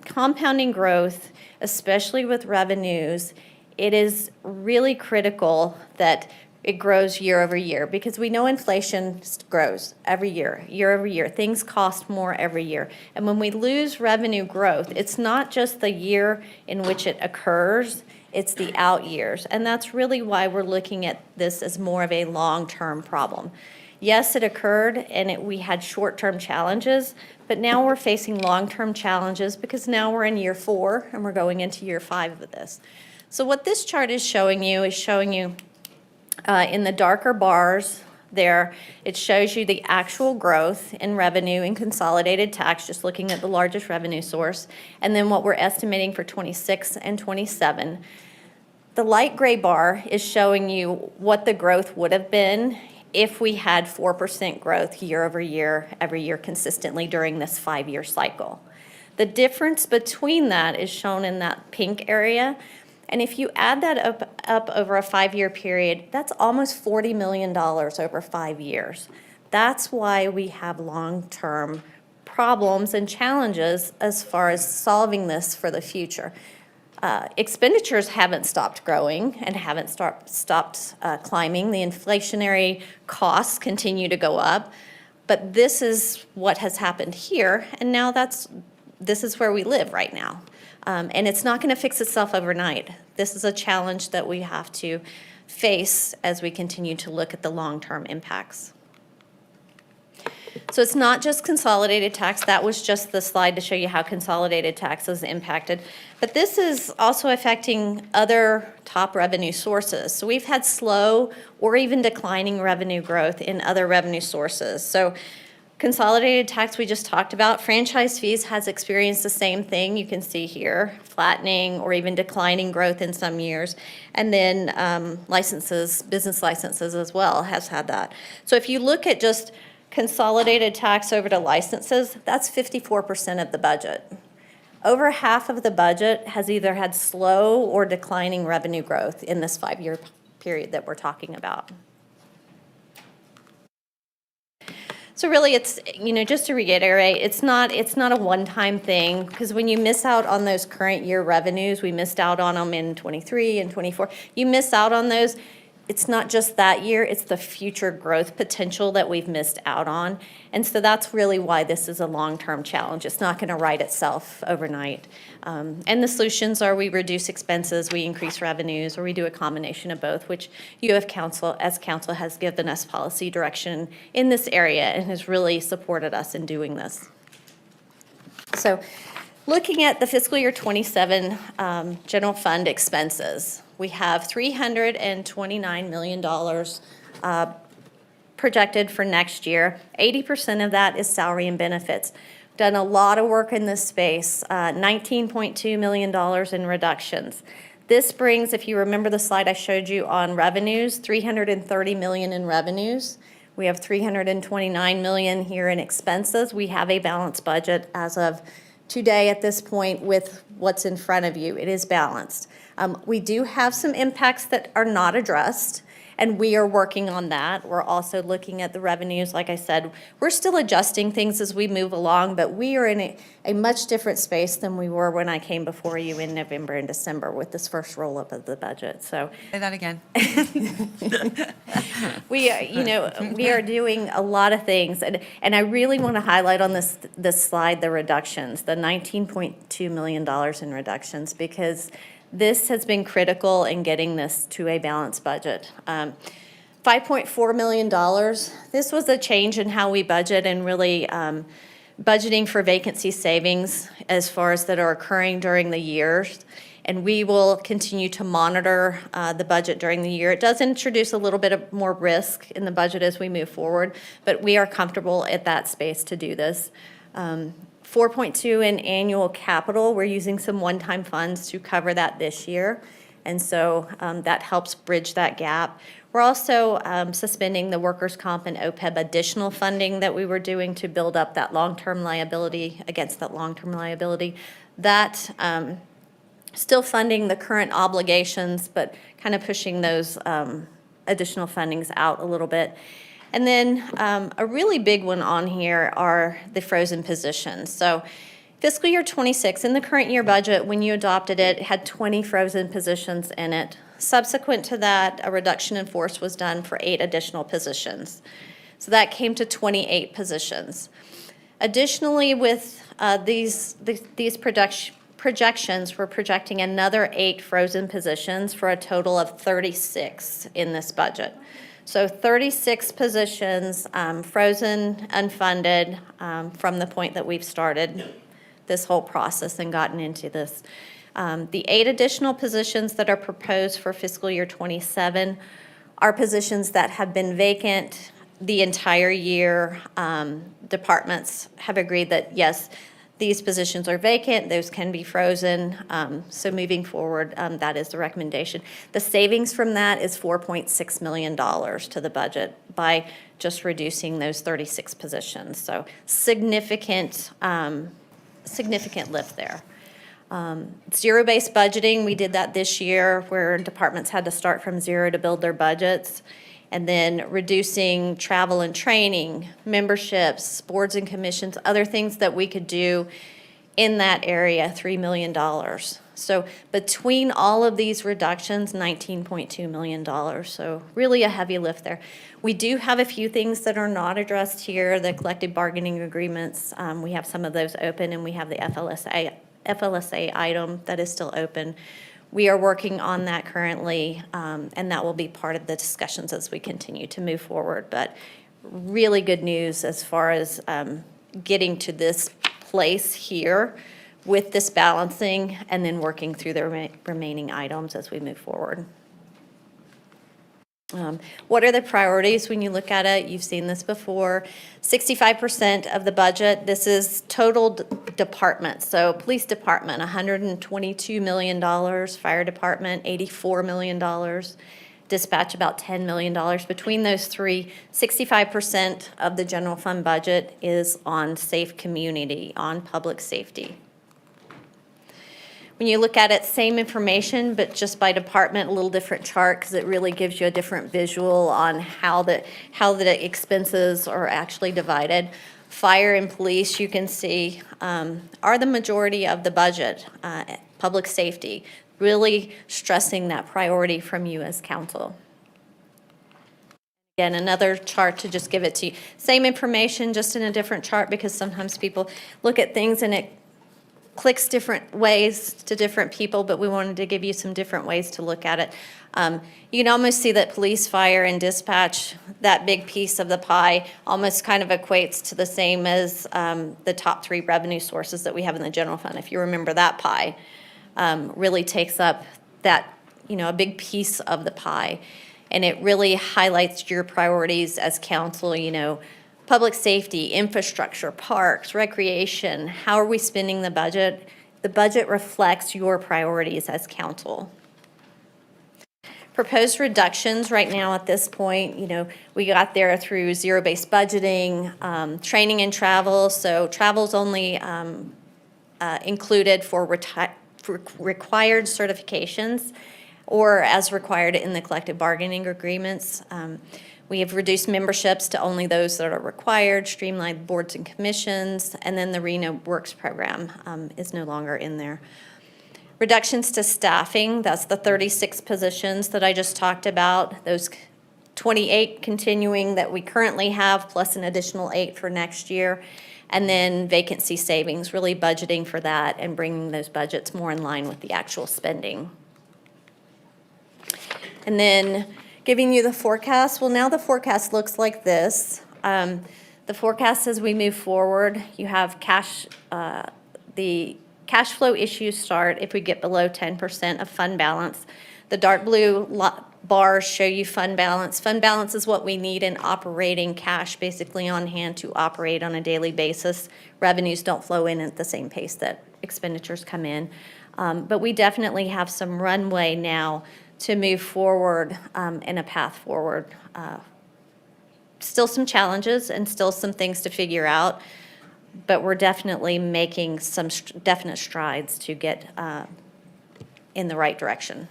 Compounding growth, especially with revenues, it is really critical that it grows year over year, because we know inflation grows every year, year over year. Things cost more every year. And when we lose revenue growth, it's not just the year in which it occurs, it's the out years. And that's really why we're looking at this as more of a long-term problem. Yes, it occurred and we had short-term challenges, but now we're facing long-term challenges because now we're in year 4 and we're going into year 5 of this. So what this chart is showing you in the darker bars there, it shows you the actual growth in revenue and consolidated tax, just looking at the largest revenue source, and then what we're estimating for 26 and 27. The light gray bar is showing you what the growth would have been if we had 4% growth year over year, every year consistently during this 5-year cycle. The difference between that is shown in that pink area. And if you add that up over a 5-year period, that's almost $40 million over 5 years. That's why we have long-term problems and challenges as far as solving this for the future. Expenditures haven't stopped growing and haven't stopped climbing. The inflationary costs continue to go up. But this is what has happened here, and now this is where we live right now. And it's not going to fix itself overnight. This is a challenge that we have to face as we continue to look at the long-term impacts. So it's not just consolidated tax. That was just the slide to show you how consolidated tax is impacted. But this is also affecting other top revenue sources. So we've had slow or even declining revenue growth in other revenue sources. So consolidated tax we just talked about. Franchise fees has experienced the same thing. You can see here, flattening or even declining growth in some years. And then licenses, business licenses as well, has had that. So if you look at just consolidated tax over to licenses, that's 54% of the budget. Over half of the budget has either had slow or declining revenue growth in this 5-year period that we're talking about. So really, it's, just to reiterate, it's not a one-time thing, because when you miss out on those current year revenues, we missed out on them in 23 and 24, you miss out on those, it's not just that year, it's the future growth potential that we've missed out on. And so that's really why this is a long-term challenge. It's not going to right itself overnight. And the solutions are we reduce expenses, we increase revenues, or we do a combination of both, which you as council has given us policy direction in this area and has really supported us in doing this. So looking at the fiscal year 27 general fund expenses, we have $329 million projected for next year. 80% of that is salary and benefits. Done a lot of work in this space, $19.2 million in reductions. This brings, if you remember the slide I showed you on revenues, $330 million in revenues. We have $329 million here in expenses. We have a balanced budget as of today at this point with what's in front of you. It is balanced. We do have some impacts that are not addressed, And we are working on that. We're also looking at the revenues. Like I said, we're still adjusting things as we move along, but we are in a much different space than we were when I came before you in November and December with this first roll-up of the budget. So Say that again. we are doing a lot of things, and I really want to highlight on this slide the reductions, the $19.2 million in reductions, because this has been critical in getting this to a balanced budget. $5.4 million, this was a change in how we budget and really budgeting for vacancy savings as far as that are occurring during the years. And we will continue to monitor the budget during the year. It does introduce a little bit of more risk in the budget as we move forward, but we are comfortable at that space to do this. 4.2 in annual capital. We're using some one-time funds to cover that this year, and so that helps bridge that gap. We're also suspending the workers' comp and OPEB additional funding that we were doing to build up that long-term liability against that long-term liability. That still funding the current obligations, but kind of pushing those additional fundings out a little bit. And then a really big one on here are the frozen positions. So fiscal year 26, in the current year budget, when you adopted it, it had 20 frozen positions in it. Subsequent to that, a reduction in force was done for 8 additional positions. So that came to 28 positions. Additionally, with these projections, we're projecting another 8 frozen positions for a total of 36 in this budget. So 36 positions frozen, unfunded from the point that we've started this whole process and gotten into this. The 8 additional positions that are proposed for fiscal year 27 are positions that have been vacant the entire year. Departments have agreed that, yes, these positions are vacant, those can be frozen. So moving forward, that is the recommendation. The savings from that is $4.6 million to the budget by just reducing those 36 positions. So significant lift there. Zero-based budgeting, we did that this year where departments had to start from zero to build their budgets. And then reducing travel and training, memberships, boards and commissions, other things that we could do in that area, $3 million. So between all of these reductions, $19.2 million. So really a heavy lift there. We do have a few things that are not addressed here, the collective bargaining agreements. We have some of those open, and we have the FLSA item that is still open. We are working on that currently, and that will be part of the discussions as we continue to move forward. But really good news as far as getting to this place here with this balancing and then working through the remaining items as we move forward. What are the priorities when you look at it? You've seen this before. 65% of the budget, this is total departments. So police department, $122 million. Fire department, $84 million. Dispatch, about $10 million. Between those three, 65% of the general fund budget is on safe community, on public safety. When you look at it, same information, but just by department, a little different chart because it really gives you a different visual on how the expenses are actually divided. Fire and police, you can see, are the majority of the budget. Public safety, really stressing that priority from you as council. Again, another chart to just give it to you. Same information, just in a different chart because sometimes people look at things and it clicks different ways to different people, but we wanted to give you some different ways to look at it. You can almost see that police, fire, and dispatch, that big piece of the pie, almost kind of equates to the same as the top 3 revenue sources that we have in the general fund. If you remember that pie, really takes up that, a big piece of the pie. And it really highlights your priorities as council, public safety, infrastructure, parks, recreation. How are we spending the budget? The budget reflects your priorities as council. Proposed reductions right now at this point, we got there through zero-based budgeting, training and travel. So travel's only included for required certifications or as required in the collective bargaining agreements. We have reduced memberships to only those that are required, streamlined boards and commissions, and then the Reno Works program is no longer in there. Reductions to staffing, that's the 36 positions that I just talked about, those 28 continuing that we currently have, plus an additional 8 for next year. And then vacancy savings, really budgeting for that and bringing those budgets more in line with the actual spending. And then giving you the forecast. Well, now the forecast looks like this. The forecast as we move forward, you have the cash flow issues start if we get below 10% of fund balance. The dark blue bars show you fund balance. Fund balance is what we need in operating cash, basically on hand to operate on a daily basis. Revenues don't flow in at the same pace that expenditures come in. But we definitely have some runway now to move forward in a path forward. Still some challenges and still some things to figure out, but we're definitely making some definite strides to get in the right direction.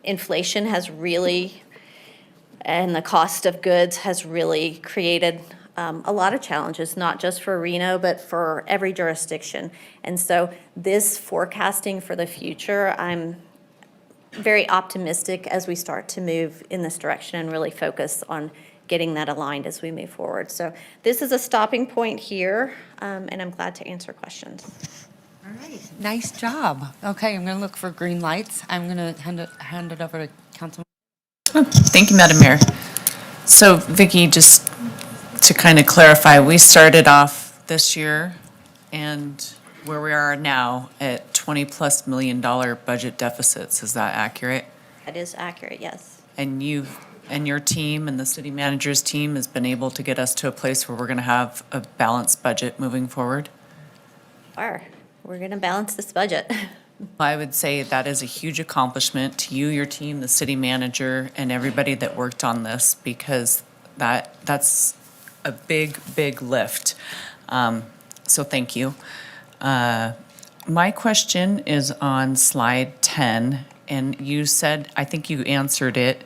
Inflation has really, and the cost of goods has really created a lot of challenges, not just for Reno, but for every jurisdiction. And so this forecasting for the future, I'm very optimistic as we start to move in this direction and really focus on getting that aligned as we move forward. So this is a stopping point here, and I'm glad to answer questions. All right, nice job. Okay, I'm going to look for green lights. I'm going to hand it over to Councilman. Thank you, Madam Mayor. So Vicki, just to kind of clarify, we started off this year and where we are now at $20+ million budget deficits. Is that accurate? That is accurate, yes. And you and your team and the city manager's team has been able to get us to a place where we're going to have a balanced budget moving forward? We're going to balance this budget. I would say that is a huge accomplishment to you, your team, the city manager, and everybody that worked on this, because that's a big, big lift. So thank you. My question is on slide 10, and you said, I think you answered it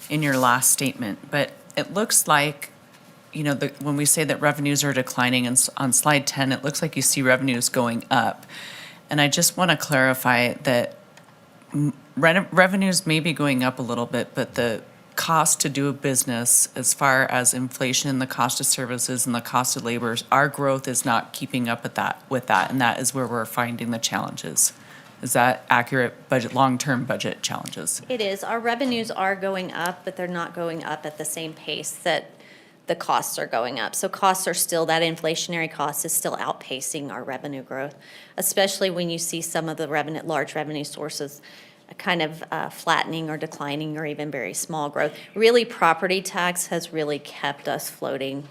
in your last statement, but it looks like, you know, when we say that revenues are declining, and on slide 10, it looks like you see revenues going up. And I just want to clarify that revenues may be going up a little bit, but the cost to do a business, as far as inflation, the cost of services and the cost of labor, our growth is not keeping up with that, and that is where we're finding the challenges. Is that accurate? Long-term budget challenges? It is. Our revenues are going up, but they're not going up at the same pace that the costs are going up. So costs are still, that inflationary cost is still outpacing our revenue growth, especially when you see some of the large revenue sources kind of flattening or declining or even very small growth. Really, property tax has really kept us floating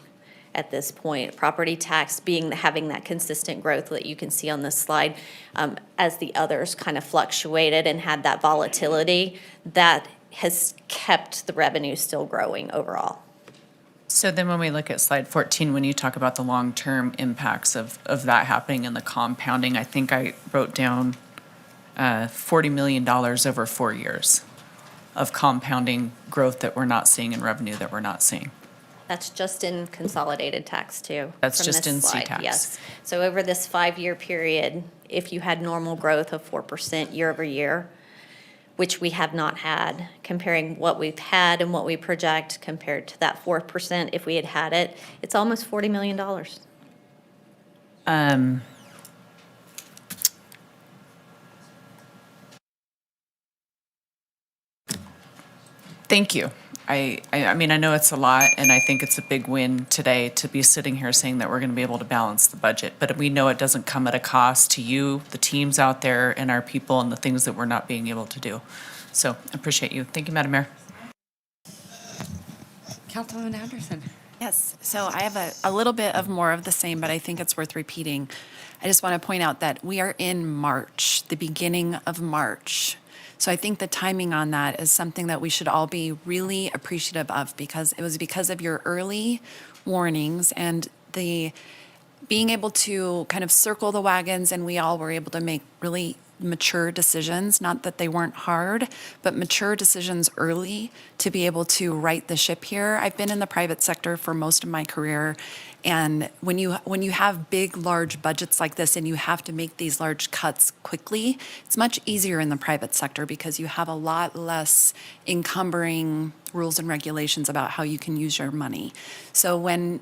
at this point. Property tax having that consistent growth that you can see on this slide, as the others kind of fluctuated and had that volatility, that has kept the revenue still growing overall. So then when we look at slide 14, when you talk about the long-term impacts of that happening and the compounding, I think I wrote down $40 million over 4 years of compounding growth that we're not seeing and revenue that we're not seeing. That's just in consolidated tax too. That's from just this in slide, C-tax. Yes. So over this 5-year period, if you had normal growth of 4% year over year, which we have not had, comparing what we've had and what we project compared to that 4%, if we had it, it's almost $40 million. Thank you. I mean, I know it's a lot, and I think it's a big win today to be sitting here saying that we're going to be able to balance the budget. But we know it doesn't come at a cost to you, the teams out there, and our people, and the things that we're not being able to do. So I appreciate you. Thank you, Madam Mayor. Councilwoman Anderson. Yes, so I have a little bit of more of the same, but I think it's worth repeating. I just want to point out that we are in March, the beginning of March. So I think the timing on that is something that we should all be really appreciative of, because it was because of your early warnings and the being able to kind of circle the wagons, and we all were able to make really mature decisions, not that they weren't hard, but mature decisions early to be able to right the ship here. I've been in the private sector for most of my career, and when you have big, large budgets like this and you have to make these large cuts quickly, it's much easier in the private sector because you have a lot less encumbering rules and regulations about how you can use your money. So when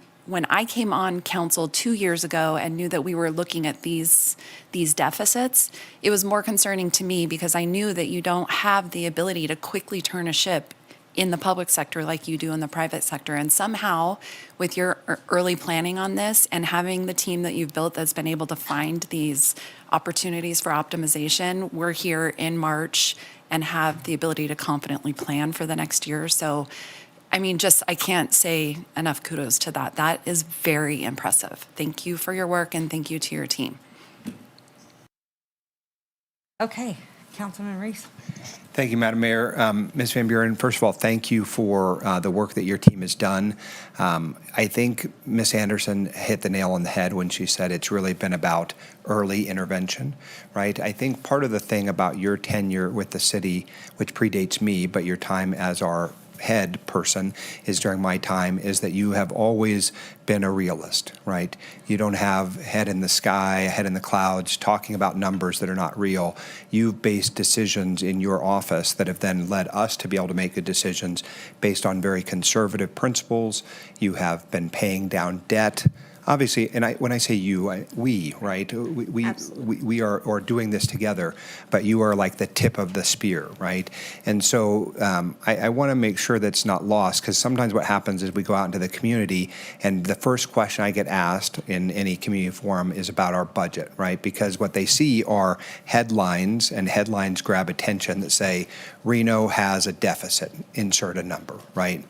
I came on council 2 years ago and knew that we were looking at these deficits, it was more concerning to me because I knew that you don't have the ability to quickly turn a ship in the public sector like you do in the private sector. And somehow, with your early planning on this and having the team that you've built that's been able to find these opportunities for optimization, we're here in March and have the ability to confidently plan for the next year. So, I mean, I can't say enough kudos to that. That is very impressive. Thank you for your work and thank you to your team. Okay, Councilman Reese. Thank you, Madam Mayor. Ms. Van Buren, first of all, thank you for the work that your team has done. I think Ms. Anderson hit the nail on the head when she said it's really been about early intervention, right? I think part of the thing about your tenure with the city, which predates me, but your time as our head person is during my time, is that you have always been a realist, right? You don't have head in the sky, head in the clouds, talking about numbers that are not real. You've based decisions in your office that have then led us to be able to make good decisions based on very conservative principles. You have been paying down debt. Obviously, and when I say you, we, right? We are doing this together, but you are like the tip of the spear, right? And so I want to make sure that's not lost, because sometimes what happens is we go out into the community, and the first question I get asked in any community forum is about our budget, right? Because what they see are headlines, and headlines grab attention that say, Reno has a deficit, insert a number, right?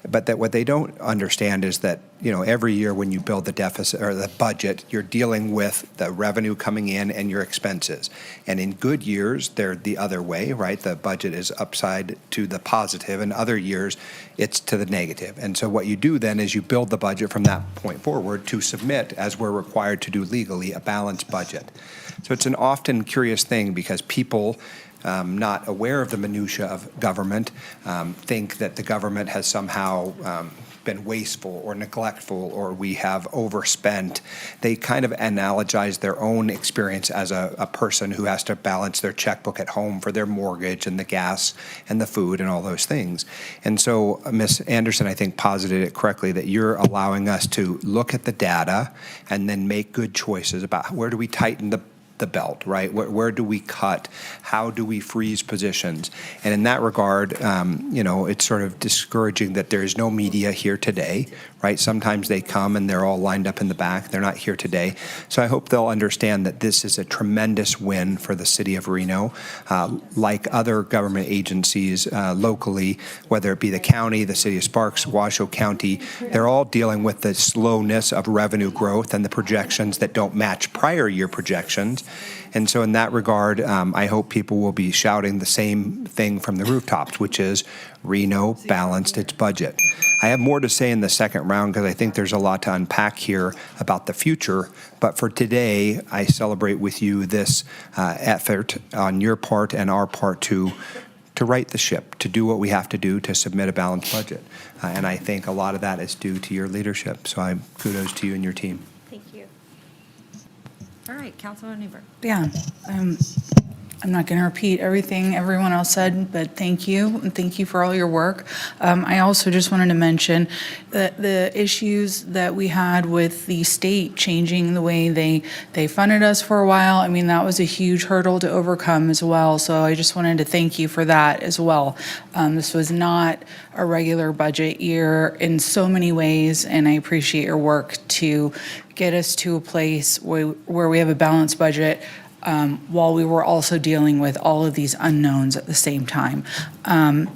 But that what they don't understand is that, you know, every year when you build the deficit or the budget, you're dealing with the revenue coming in and your expenses. And in good years, they're the other way, right? The budget is upside to the positive, and other years, it's to the negative. And so what you do then is you build the budget from that point forward to submit, as we're required to do legally, a balanced budget. So it's an often curious thing because people not aware of the minutia of government, think that the government has somehow been wasteful or neglectful, or we have overspent. They kind of analogize their own experience as a person who has to balance their checkbook at home for their mortgage and the gas and the food and all those things. And so Ms. Anderson, I think, posited it correctly that you're allowing us to look at the data and then make good choices about where do we tighten the belt, right? Where do we cut? How do we freeze positions? And in that regard, you know, it's sort of discouraging that there is no media here today, right? Sometimes they come and they're all lined up in the back. They're not here today. So I hope they'll understand that this is a tremendous win for the city of Reno. Like other government agencies locally, whether it be the county, the city of Sparks, Washoe County, they're all dealing with the slowness of revenue growth and the projections that don't match prior year projections. And so in that regard, I hope people will be shouting the same thing from the rooftops, which is Reno balanced its budget. I have more to say in the second round because I think there's a lot to unpack here about the future. But for today, I celebrate with you this effort on your part and our part to right the ship, to do what we have to do to submit a balanced budget. And I think a lot of that is due to your leadership. So kudos to you and your team. Thank you. All right, Councilman Newberg. Yeah, I'm not going to repeat everything everyone else said, but thank you, and thank you for all your work. I also just wanted to mention that the issues that we had with the state changing the way they funded us for a while, I mean, that was a huge hurdle to overcome as well, so I just wanted to thank you for that as well. This was not a regular budget year in so many ways, and I appreciate your work to get us to a place where we have a balanced budget while we were also dealing with all of these unknowns at the same time.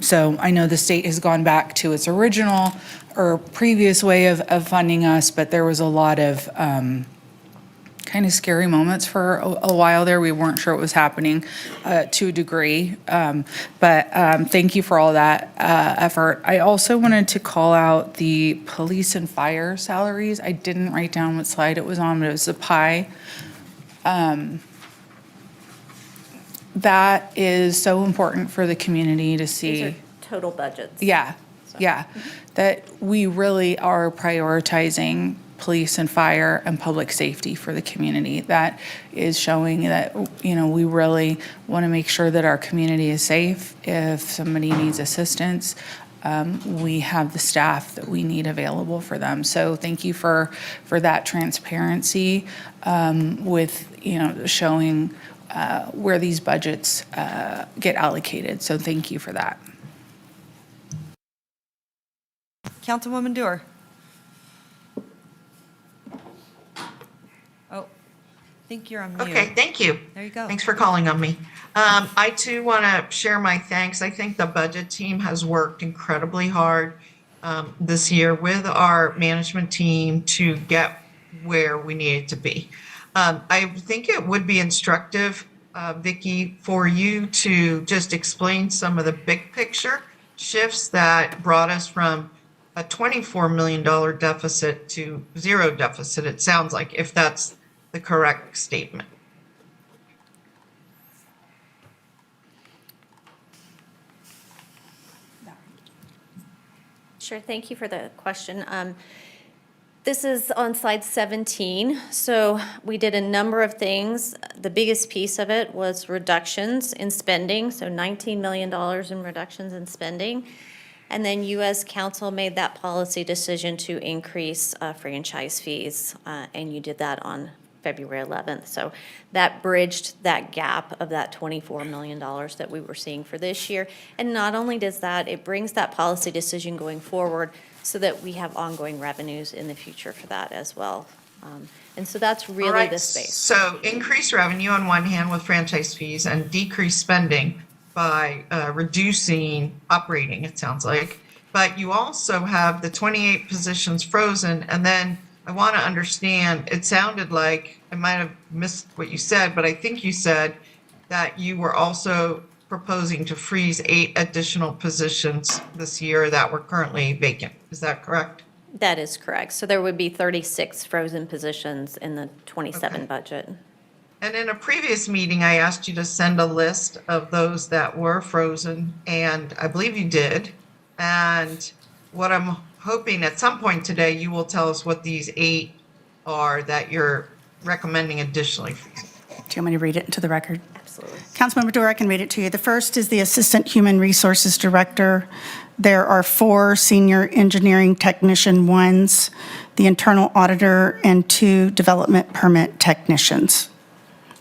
So I know the state has gone back to its original or previous way of funding us, but there was a lot of kind of scary moments for a while there. We weren't sure what was happening to a degree. But thank you for all that effort. I also wanted to call out the police and fire salaries. I didn't write down what slide it was on, but it was the pie. that is so important for the community to These see. are total budgets. Yeah, yeah, that we really are prioritizing police and fire and public safety for the community. That is showing that, we really want to make sure that our community is safe. If somebody needs assistance, we have the staff that we need available for them. So thank you for that transparency with, showing where these budgets get allocated. So thank you for that. Councilwoman Dewar. Oh, I think you're on mute. Okay, thank you. There you go. Thanks for calling on me. I too want to share my thanks. I think the budget team has worked incredibly hard this year with our management team to get where we needed to be. I think it would be instructive, Vicki, for you to just explain some of the big picture shifts that brought us from a $24 million deficit to zero deficit, it sounds like, if that's the correct statement. Sure, thank you for the question. This is on slide 17. So we did a number of things. The biggest piece of it was reductions in spending, so $19 million in reductions in spending. And then you as council made that policy decision to increase franchise fees, and you did that on February 11th. So that bridged that gap of that $24 million that we were seeing for this year. And not only does that, it brings that policy decision going forward so that we have ongoing revenues in the future for that as well. And so that's really All right, the space. So increase revenue on one hand with franchise fees and decrease spending by reducing operating, it sounds like. But you also have the 28 positions frozen. And then I want to understand, it sounded like, I might have missed what you said, but I think you said that you were also proposing to freeze 8 additional positions this year that were currently vacant. Is that correct? That is correct. So there would be 36 frozen positions in the 27 budget. And in a previous meeting, I asked you to send a list of those that were frozen, and I believe you did. And what I'm hoping at some point today, you will tell us what these 8 are that you're recommending additionally. Do you want me to read it into the record? Absolutely. Councilmember Dewar, I can read it to you. The first is the Assistant Human Resources Director. There are 4 Senior Engineering Technician 1s, the Internal Auditor, and 2 Development Permit Technicians.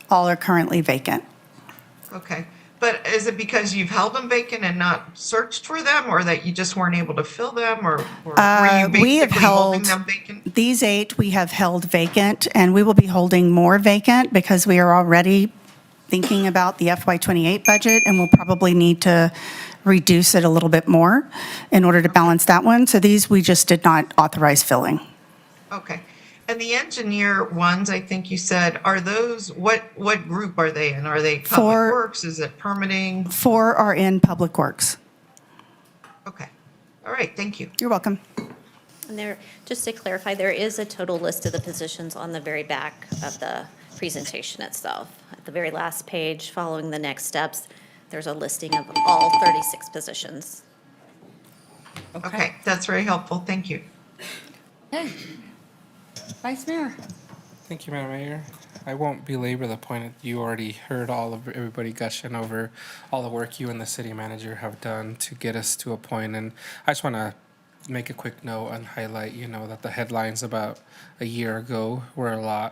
All are currently vacant. Okay. But is it because you've held them vacant and not searched for them, or that you just weren't able to fill them, or were you We have basically holding held, them vacant? these 8 we have held vacant, and we will be holding more vacant because we are already thinking about the FY28 budget, and we'll probably need to reduce it a little bit more in order to balance that one. So these we just did not authorize filling. Okay. And the engineer ones, I think you said, are those, what group are they in? Are they public works? Is it permitting? 4 are in Public Works. Okay. All right, thank you. You're welcome. And there, just to clarify, there is a total list of the positions on the very back of the presentation itself. At the very last page, following the next steps, there's a listing of all 36 positions. Okay, that's very helpful. Thank you. Hey, Vice Mayor. Thank you, Madam Mayor. I won't belabor the point. You already heard all of everybody gushing over all the work you and the city manager have done to get us to a point. And I just want to make a quick note and highlight, that the headlines about a year ago were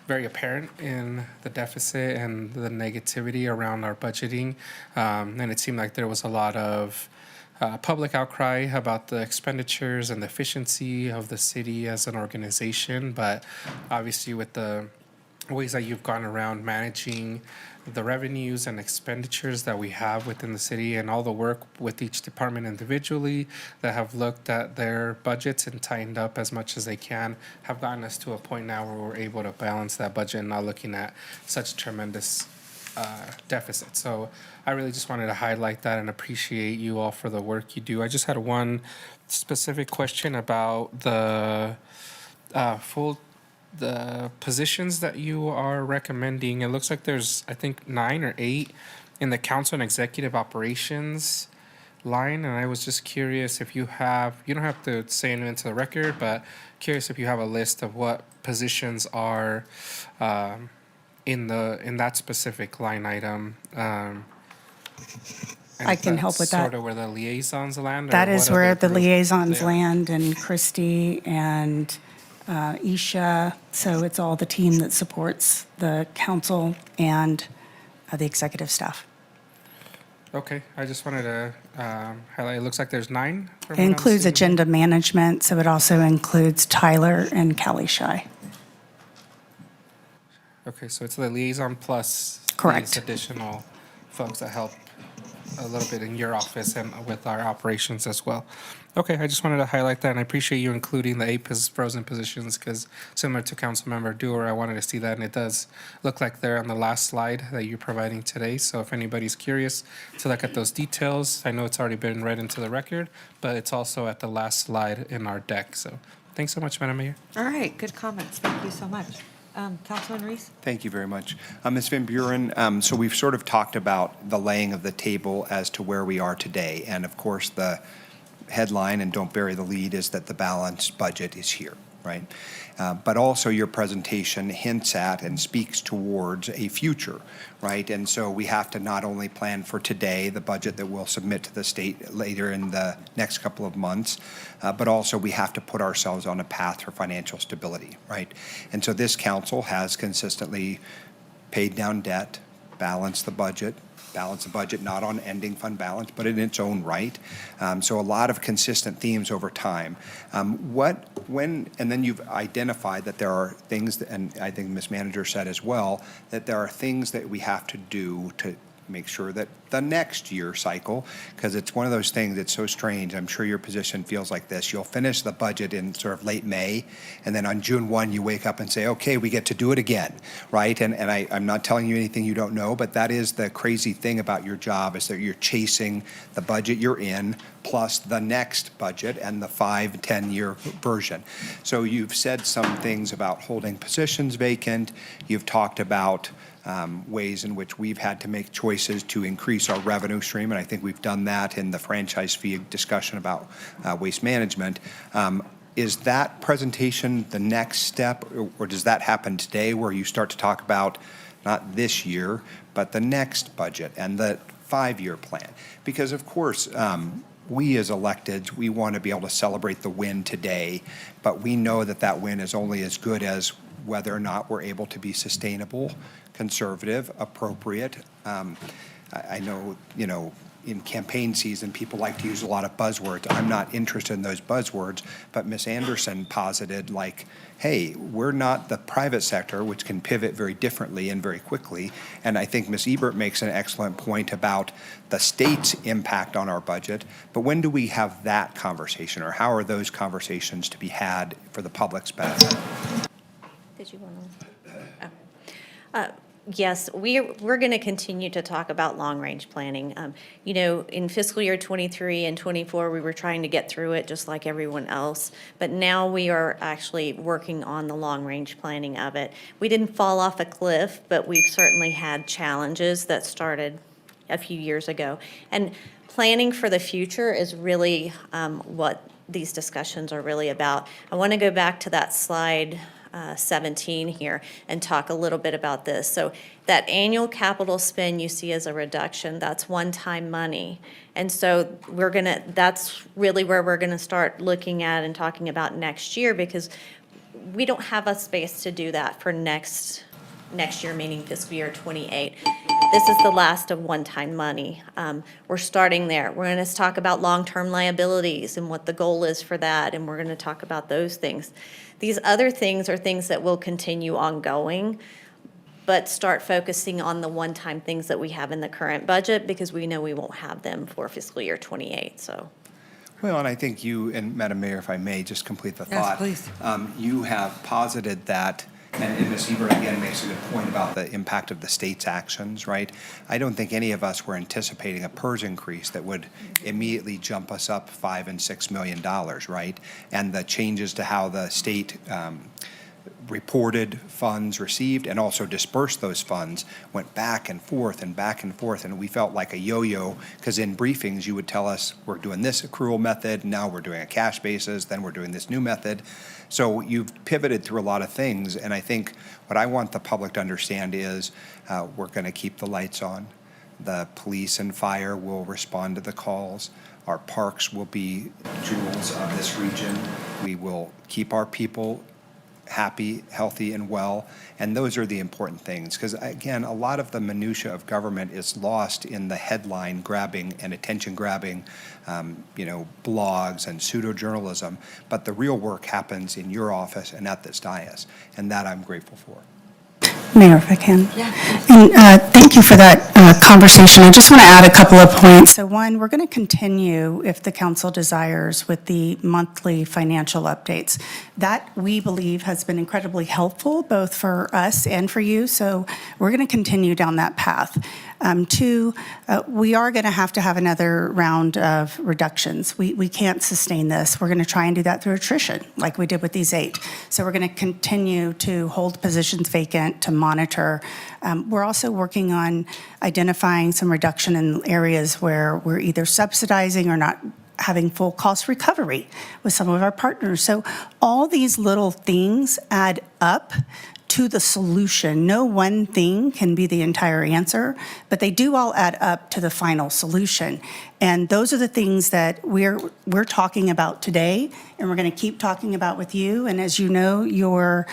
very apparent in the deficit and the negativity around our budgeting. And it seemed like there was a lot of public outcry about the expenditures and the efficiency of the city as an organization. But obviously with the ways that you've gone around managing the revenues and expenditures that we have within the city and all the work with each department individually that have looked at their budgets and tightened up as much as they can have gotten us to a point now where we're able to balance that budget and not looking at such tremendous deficit. So I really just wanted to highlight that and appreciate you all for the work you do. I just had one specific question about the the positions that you are recommending. It looks like there's, I think, 9 or 8 in the council and executive operations line, and I was just curious if you have, you don't have to say it into the record, but curious if you have a list of what positions are in that specific line item. And I if can help that's with that. Sort of where the liaisons land? Or That is what where other the groups liaisons they are? land, and Christy and Isha. So it's all the team that supports the council and the executive staff. Okay, I just wanted to highlight, it looks like there's 9. from It what I'm includes seeing here. agenda management, so it also includes Tyler and Kelly Shy. Okay, so it's the liaison plus Correct. these additional folks that help a little bit in your office and with our operations as well. Okay, I just wanted to highlight that, and I appreciate you including the 8 frozen positions, because similar to Councilmember Dewar, I wanted to see that, and it does look like they're on the last slide that you're providing today. So if anybody's curious to look at those details, I know it's already been read into the record, but it's also at the last slide in our deck. So thanks so much, Madam Mayor. All right, good comments. Thank you so much. Councilman Reese? Thank you very much. Ms. Van Buren, so we've sort of talked about the laying of the table as to where we are today. And of course, the headline, and don't bury the lead, is that the balanced budget is here, right? But also your presentation hints at and speaks towards a future, right? And so we have to not only plan for today, the budget that we'll submit to the state later in the next couple of months, but also we have to put ourselves on a path for financial stability, right? And so this council has consistently paid down debt, balanced the budget not on ending fund balance, but in its own right. So a lot of consistent themes over time. And then you've identified that there are things, and I think Ms. Manager said as well, that there are things that we have to do to make sure that the next year cycle, because it's one of those things that's so strange. I'm sure your position feels like this. You'll finish the budget in sort of late May, and then on June 1, you wake up and say, okay, we get to do it again, right? And I'm not telling you anything you don't know, but that is the crazy thing about your job, is that you're chasing the budget you're in plus the next budget and the 5-10-year version. So you've said some things about holding positions vacant. You've talked about ways in which we've had to make choices to increase our revenue stream, and I think we've done that in the franchise fee discussion about waste management. Is that presentation the next step, or does that happen today, where you start to talk about not this year, but the next budget and the 5-year plan? Because of course, we as electeds, we want to be able to celebrate the win today, but we know that that win is only as good as whether or not we're able to be sustainable, conservative, appropriate. I know, in campaign season, people like to use a lot of buzzwords. I'm not interested in those buzzwords, but Ms. Anderson posited like, hey, we're not the private sector, which can pivot very differently and very quickly. And I think Ms. Ebert makes an excellent point about the state's impact on our budget. But when do we have that conversation, or how are those conversations to be had for the public's benefit? Did you want to? Yes, we're going to continue to talk about long-range planning. In fiscal year 23 and 24, we were trying to get through it just like everyone else, but now we are actually working on the long-range planning of it. We didn't fall off a cliff, but we've certainly had challenges that started a few years ago. And planning for the future is really what these discussions are really about. I want to go back to that slide 17 here and talk a little bit about this. So that annual capital spend you see as a reduction, that's one-time money. And so that's really where we're gonna start looking at and talking about next year, because we don't have a space to do that for next year, meaning fiscal year 28. This is the last of one-time money. We're starting there. We're going to talk about long-term liabilities and what the goal is for that, and we're going to talk about those things. These other things are things that will continue ongoing, but start focusing on the one-time things that we have in the current budget, because we know we won't have them for fiscal year 28, so. Well, and I think you, and Madam Mayor, if I may, just complete the thought. Yes, please. You have posited that, and Ms. Ebert again makes a good point about the impact of the state's actions, right? I don't think any of us were anticipating a PERS increase that would immediately jump us up $5 and $6 million, right? And the changes to how the state reported funds received and also dispersed those funds went back and forth and back and forth, and we felt like a yo-yo, because in briefings you would tell us we're doing this accrual method, now we're doing a cash basis, then we're doing this new method. So you've pivoted through a lot of things, and I think what I want the public to understand is we're going to keep the lights on. The police and fire will respond to the calls. Our parks will be jewels of this region. We will keep our people happy, healthy, and well. And those are the important things. Because, again, a lot of the minutia of government is lost in the headline grabbing and attention grabbing, blogs and pseudo-journalism. But the real work happens in your office and at this dais. And that I'm grateful for. Mayor, if I can. Yeah. And thank you for that conversation. I just want to add a couple of points. So one, we're going to continue, if the council desires, with the monthly financial updates. That, we believe, has been incredibly helpful, both for us and for you. So we're going to continue down that path. Two, we are going to have another round of reductions. We can't sustain this. We're going to try and do that through attrition, like we did with these 8. So we're going to continue to hold positions vacant, to monitor. We're also working on identifying some reduction in areas where we're either subsidizing or not having full cost recovery with some of our partners. So all these little things add up to the solution. No one thing can be the entire answer, but they do all add up to the final solution. And those are the things that we're talking about today, and we're going to keep talking about with you. And as you know, your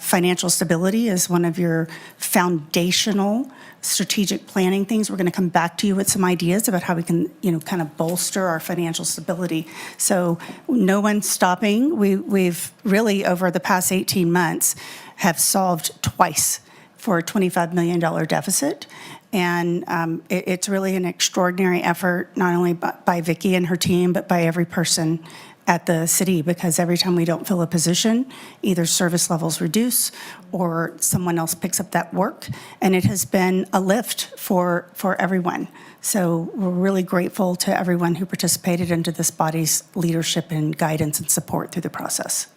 financial stability is one of your foundational strategic planning things. We're going to come back to you with some ideas about how we can, kind of bolster our financial stability. So no one's stopping. We've really, over the past 18 months, have solved twice for a $25 million deficit. And it's really an extraordinary effort, not only by Vicki and her team, but by every person at the city, because every time we don't fill a position, either service levels reduce or someone else picks up that work. And it has been a lift for everyone. So we're really grateful to everyone who participated into this body's leadership and guidance and support through the process.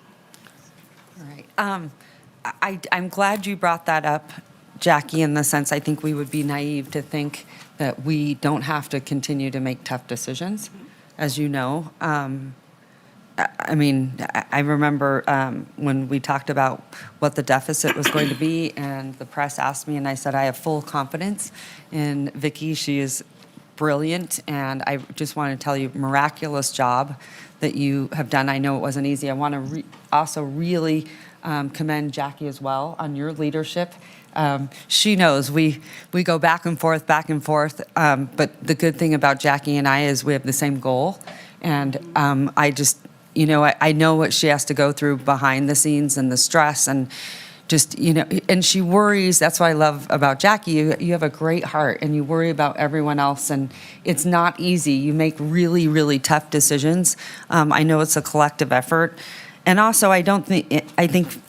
All right. I'm glad you brought that up, Jackie, in the sense I think we would be naive to think that we don't have to continue to make tough decisions, as you know. I remember when we talked about what the deficit was going to be, and the press asked me, and I said I have full confidence in Vicki. She is brilliant, and I just want to tell you, miraculous job that you have done. I know it wasn't easy. I want to also really commend Jackie as well on your leadership. She knows we go back and forth, but the good thing about Jackie and I is we have the same goal. And I just, I know what she has to go through behind the scenes and the stress and just, and she worries. That's what I love about Jackie. You have a great heart and you worry about everyone else, and it's not easy. You make really, really tough decisions. I know it's a collective effort. And also, I think,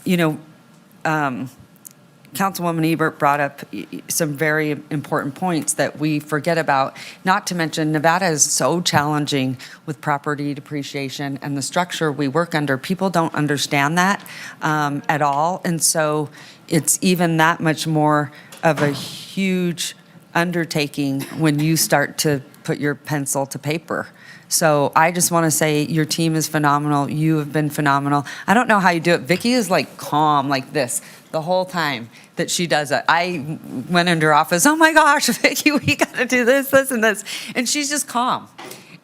Councilwoman Ebert brought up some very important points that we forget about. Not to mention, Nevada is so challenging with property depreciation and the structure we work under. People don't understand that at all. And so it's even that much more of a huge undertaking when you start to put your pencil to paper. So I just want to say your team is phenomenal. You have been phenomenal. I don't know how you do it. Vicki is like calm like this the whole time that she does it. I went into her office, oh my gosh, Vicki, we got to do this, and this. And she's just calm.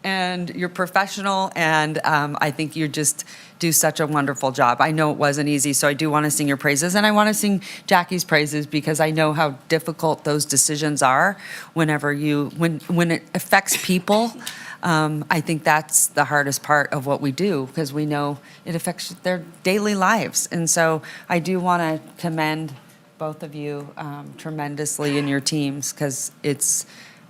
And you're professional, and I think you just do such a wonderful job. I know it wasn't easy, so I do want to sing your praises, and I want to sing Jackie's praises because I know how difficult those decisions are when it affects people. I think that's the hardest part of what we do, because we know it affects their daily lives. And so I do want to commend both of you tremendously in your teams, because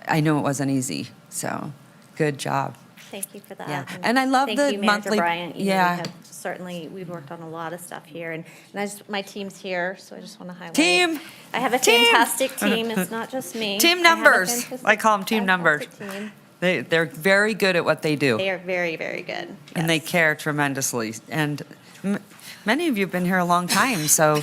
I know it wasn't easy. So good job. Thank you for that. Yeah. And I love Thank the you, Manager monthly. Bryant. Yeah. We've worked on a lot of stuff here, and my team's here, so I just want to highlight. Team. I have a fantastic team. It's not just me. Team numbers. I call them team numbers. Team. They're very good at what they do. They are very, very good. And they care tremendously. And many of you have been here a long time, so,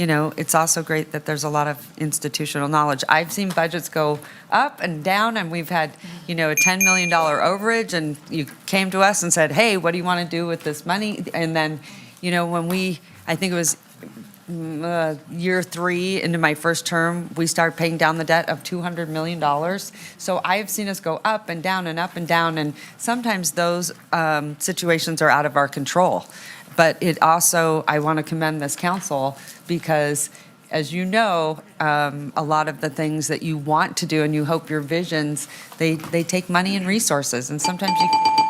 it's also great that there's a lot of institutional knowledge. I've seen budgets go up and down, and we've had, a $10 million overage, and you came to us and said, hey, what do you want to do with this money? And then, when I think it was year 3 into my first term, we started paying down the debt of $200 million. So I have seen us go up and down and up and down, and sometimes those situations are out of our control. But it also, I want to commend this council because, as you know, a lot of the things that you want to do and you hope your visions, they take money and resources, and sometimes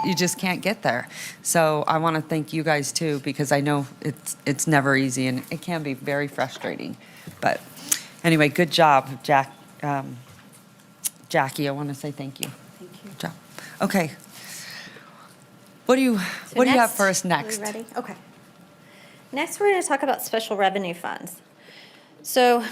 you just can't get there. So I want to thank you guys too, because I know it's never easy and it can be very frustrating. But anyway, good job, Jackie. I want to say thank you. Thank you. Good job. Okay. What do you have for us next? Are we ready? Okay. Next, we're going to talk about special revenue funds. So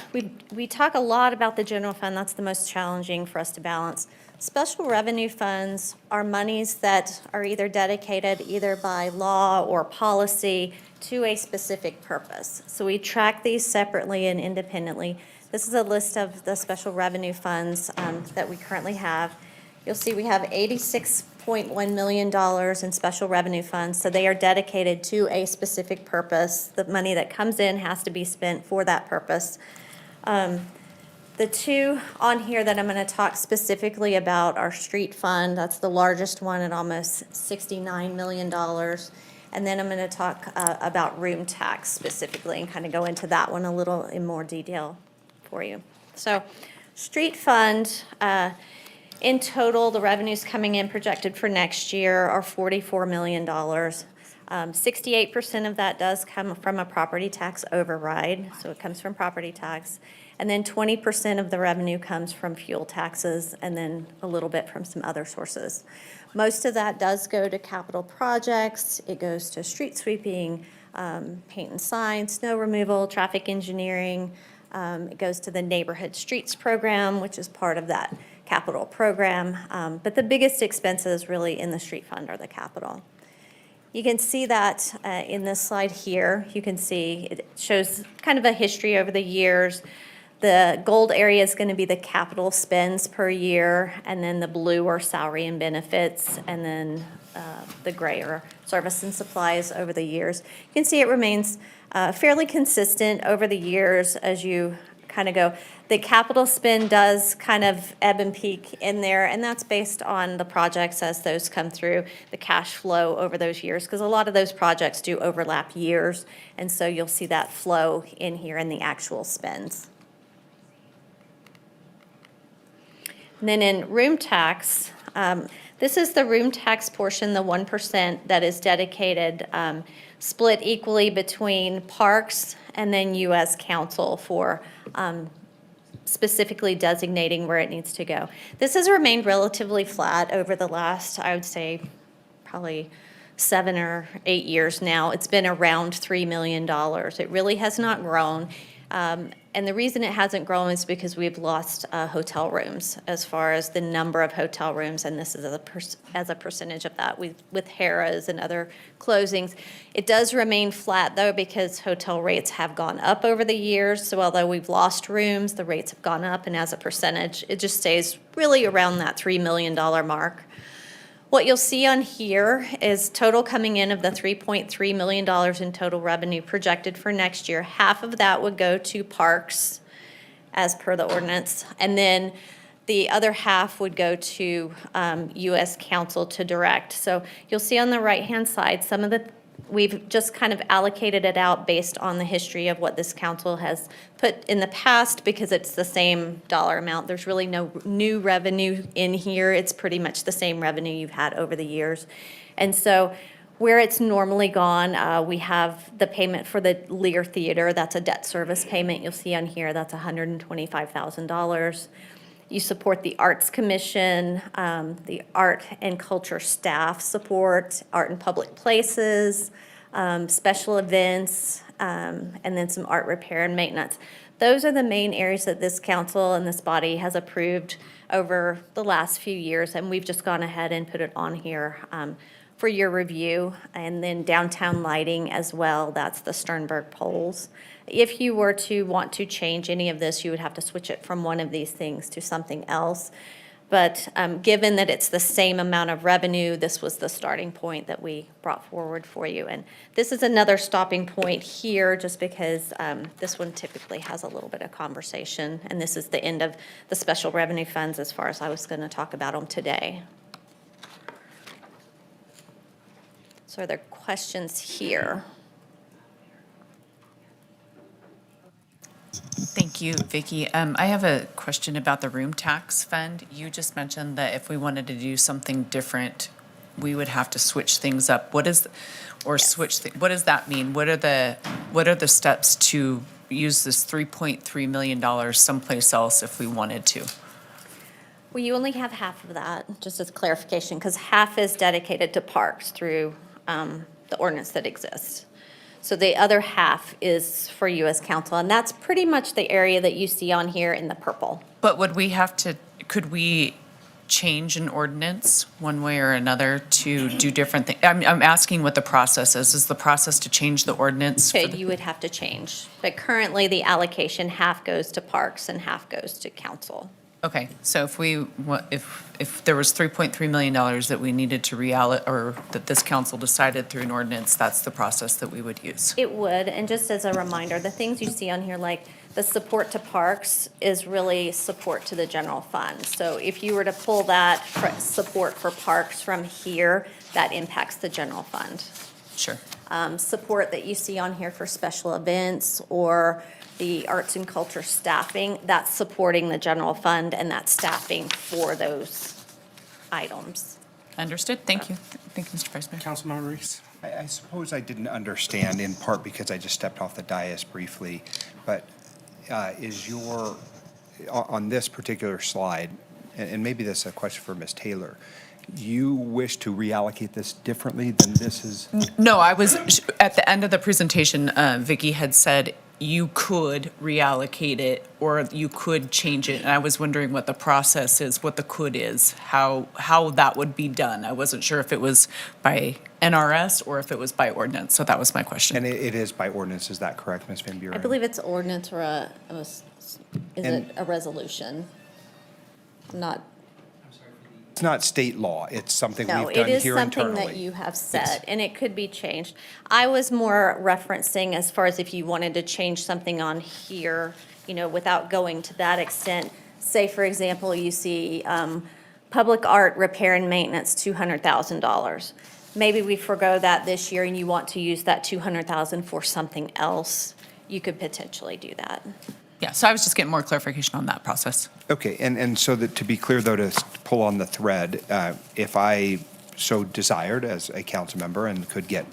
we talk a lot about the general fund. That's the most challenging for us to balance. Special revenue funds are monies that are either dedicated either by law or policy to a specific purpose. So we track these separately and independently. This is a list of the special revenue funds that we currently have. You'll see we have $86.1 million in special revenue funds, so they are dedicated to a specific purpose. The money that comes in has to be spent for that purpose. The two on here that I'm going to talk specifically about are street fund. That's the largest one at almost $69 million. And then I'm going to talk about room tax specifically and kind of go into that one a little in more detail for you. So street fund, in total, the revenues coming in projected for next year are $44 million. 68% of that does come from a property tax override, so it comes from property tax. And then 20% of the revenue comes from fuel taxes, and then a little bit from some other sources. Most of that does go to capital projects. It goes to street sweeping, paint and sign, snow removal, traffic engineering. It goes to the neighborhood streets program, which is part of that capital program. But the biggest expenses really in the street fund are the capital. You can see that in this slide here. You can see it shows kind of a history over the years. The gold area is going to be the capital spends per year, and then the blue are salary and benefits, and then the gray are service and supplies over the years. You can see it remains fairly consistent over the years as you kind of go. The capital spend does kind of ebb and peak in there, and that's based on the projects as those come through, the cash flow over those years, because a lot of those projects do overlap years, and so you'll see that flow in here in the actual spends. And then in room tax, this is the room tax portion, the 1% that is dedicated, split equally between parks and then U.S. Council for specifically designating where it needs to go. This has remained relatively flat over the last, I would say, probably 7 or 8 years now. It's been around $3 million. It really has not grown. And the reason it hasn't grown is because we've lost hotel rooms as far as the number of hotel rooms, and this is as a percentage of that with Harrah's and other closings. It does remain flat, though, because hotel rates have gone up over the years. So although we've lost rooms, the rates have gone up, and as a percentage, it just stays really around that $3 million mark. What you'll see on here is total coming in of the $3.3 million in total revenue projected for next year. Half of that would go to parks as per the ordinance. And then the other half would go to U.S. Council to direct. So you'll see on the right-hand side, some of the we've just kind of allocated it out based on the history of what this council has put in the past because it's the same dollar amount. There's really no new revenue in here. It's pretty much the same revenue you've had over the years. And so where it's normally gone, we have the payment for the Lear Theater. That's a debt service payment. You'll see on here that's $125,000. You support the Arts Commission, the art and culture staff support, art in public places, special events, and then some art repair and maintenance. Those are the main areas that this council and this body has approved over the last few years, and we've just gone ahead and put it on here for your review. And then downtown lighting as well, that's the Sternberg poles. If you were to want to change any of this, you would have to switch it from one of these things to something else. But given that it's the same amount of revenue, this was the starting point that we brought forward for you. And this is another stopping point here, just because this one typically has a little bit of conversation. And this is the end of the special revenue funds as far as I was going to talk about them today. So are there questions here? Thank you, Vicki. I have a question about the room tax fund. You just mentioned that if we wanted to do something different, we would have to switch things up. What does that mean? What are the steps to use this $3.3 million someplace else if we wanted to? Well, you only have half of that, just as clarification, because half is dedicated to parks through the ordinance that exists. So the other half is for you as council, and that's pretty much the area that you see on here in the purple. But could we change an ordinance one way or another to do different things? I'm asking what the process is. Is the process to change the ordinance? Okay, you would have to change. But currently, the allocation, half goes to parks and half goes to council. Okay, so if there was $3.3 million that we needed to or that this council decided through an ordinance, that's the process that we would use? It would, and just as a reminder, the things you see on here, like the support to parks, is really support to the general fund. So if you were to pull that support for parks from here, that impacts the general fund. Sure. Support that you see on here for special events or the arts and culture staffing, that's supporting the general fund and that's staffing for those items. Understood. Thank you. Thank you, Mr. Vice Mayor. Councilmember Reese. I suppose I didn't understand, in part because I just stepped off the dais briefly, but on this particular slide, and maybe this is a question for Ms. Taylor, you wish to reallocate this differently than this is? No, I was, at the end of the presentation, Vicki had said you could reallocate it or you could change it. And I was wondering what the process is, what the could is, how that would be done. I wasn't sure if it was by NRS or if it was by ordinance. So that was my question. And it is by ordinance, is that correct, Ms. Van Buren? I believe it's ordinance or it a resolution? Not. It's not state law, it's something No, we've done it is here internally. something that you have said, and it could be changed. I was more referencing as far as if you wanted to change something on here, without going to that extent. Say, for example, you see public art repair and maintenance, $200,000. Maybe we forgo that this year and you want to use that $200,000 for something else. You could potentially do that. Yeah, so I was just getting more clarification on that process. Okay, and so that, to be clear though, to pull on the thread, if I so desired as a council member and could get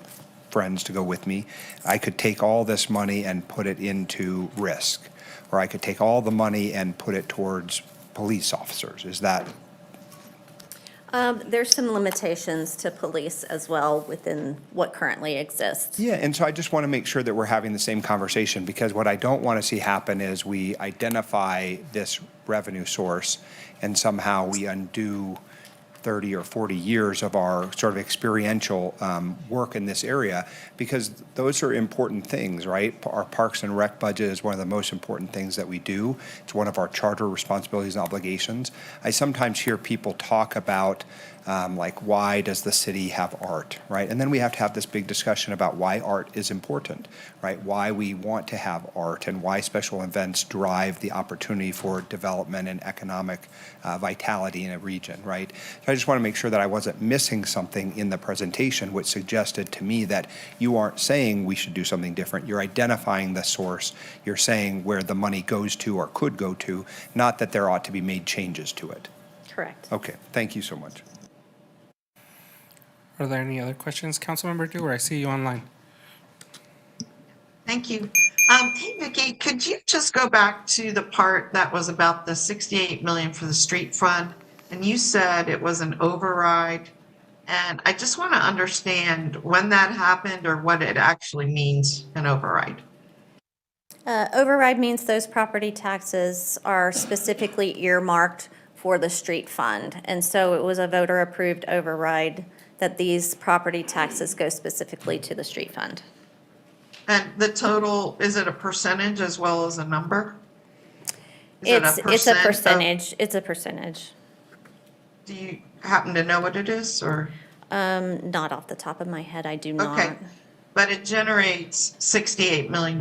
friends to go with me, I could take all this money and put it into risk, or I could take all the money and put it towards police officers. Is that? There's some limitations to police as well within what currently exists. Yeah, and so I just want to make sure that we're having the same conversation, because what I don't want to see happen is we identify this revenue source and somehow we undo 30 or 40 years of our sort of experiential work in this area, because those are important things, right? Our Parks and Rec budget is one of the most important things that we do. It's one of our charter responsibilities and obligations. I sometimes hear people talk about like, why does the city have art, right? And then we have to have this big discussion about why art is important, right? Why we want to have art and why special events drive the opportunity for development and economic vitality in a region, right? So I just want to make sure that I wasn't missing something in the presentation, which suggested to me that you aren't saying we should do something different. You're identifying the source. You're saying where the money goes to or could go to, not that there ought to be made changes to it. Correct. Okay, thank you so much. Are there any other questions? Councilmember Dewar, I see you online. Thank you. Hey, Vicki, could you just go back to the part that was about the 68 million for the street fund? And you said it was an override. And I just want to understand when that happened or what it actually means, an override. Override means those property taxes are specifically earmarked for the street fund. And so it was a voter-approved override that these property taxes go specifically to the street fund. And the total, is it a percentage as well as a number? Is it It's a percent of- percentage, it's a percentage. Do you happen to know what it is, or? Not off the top of my head, I do not. Okay, but it generates $68 million.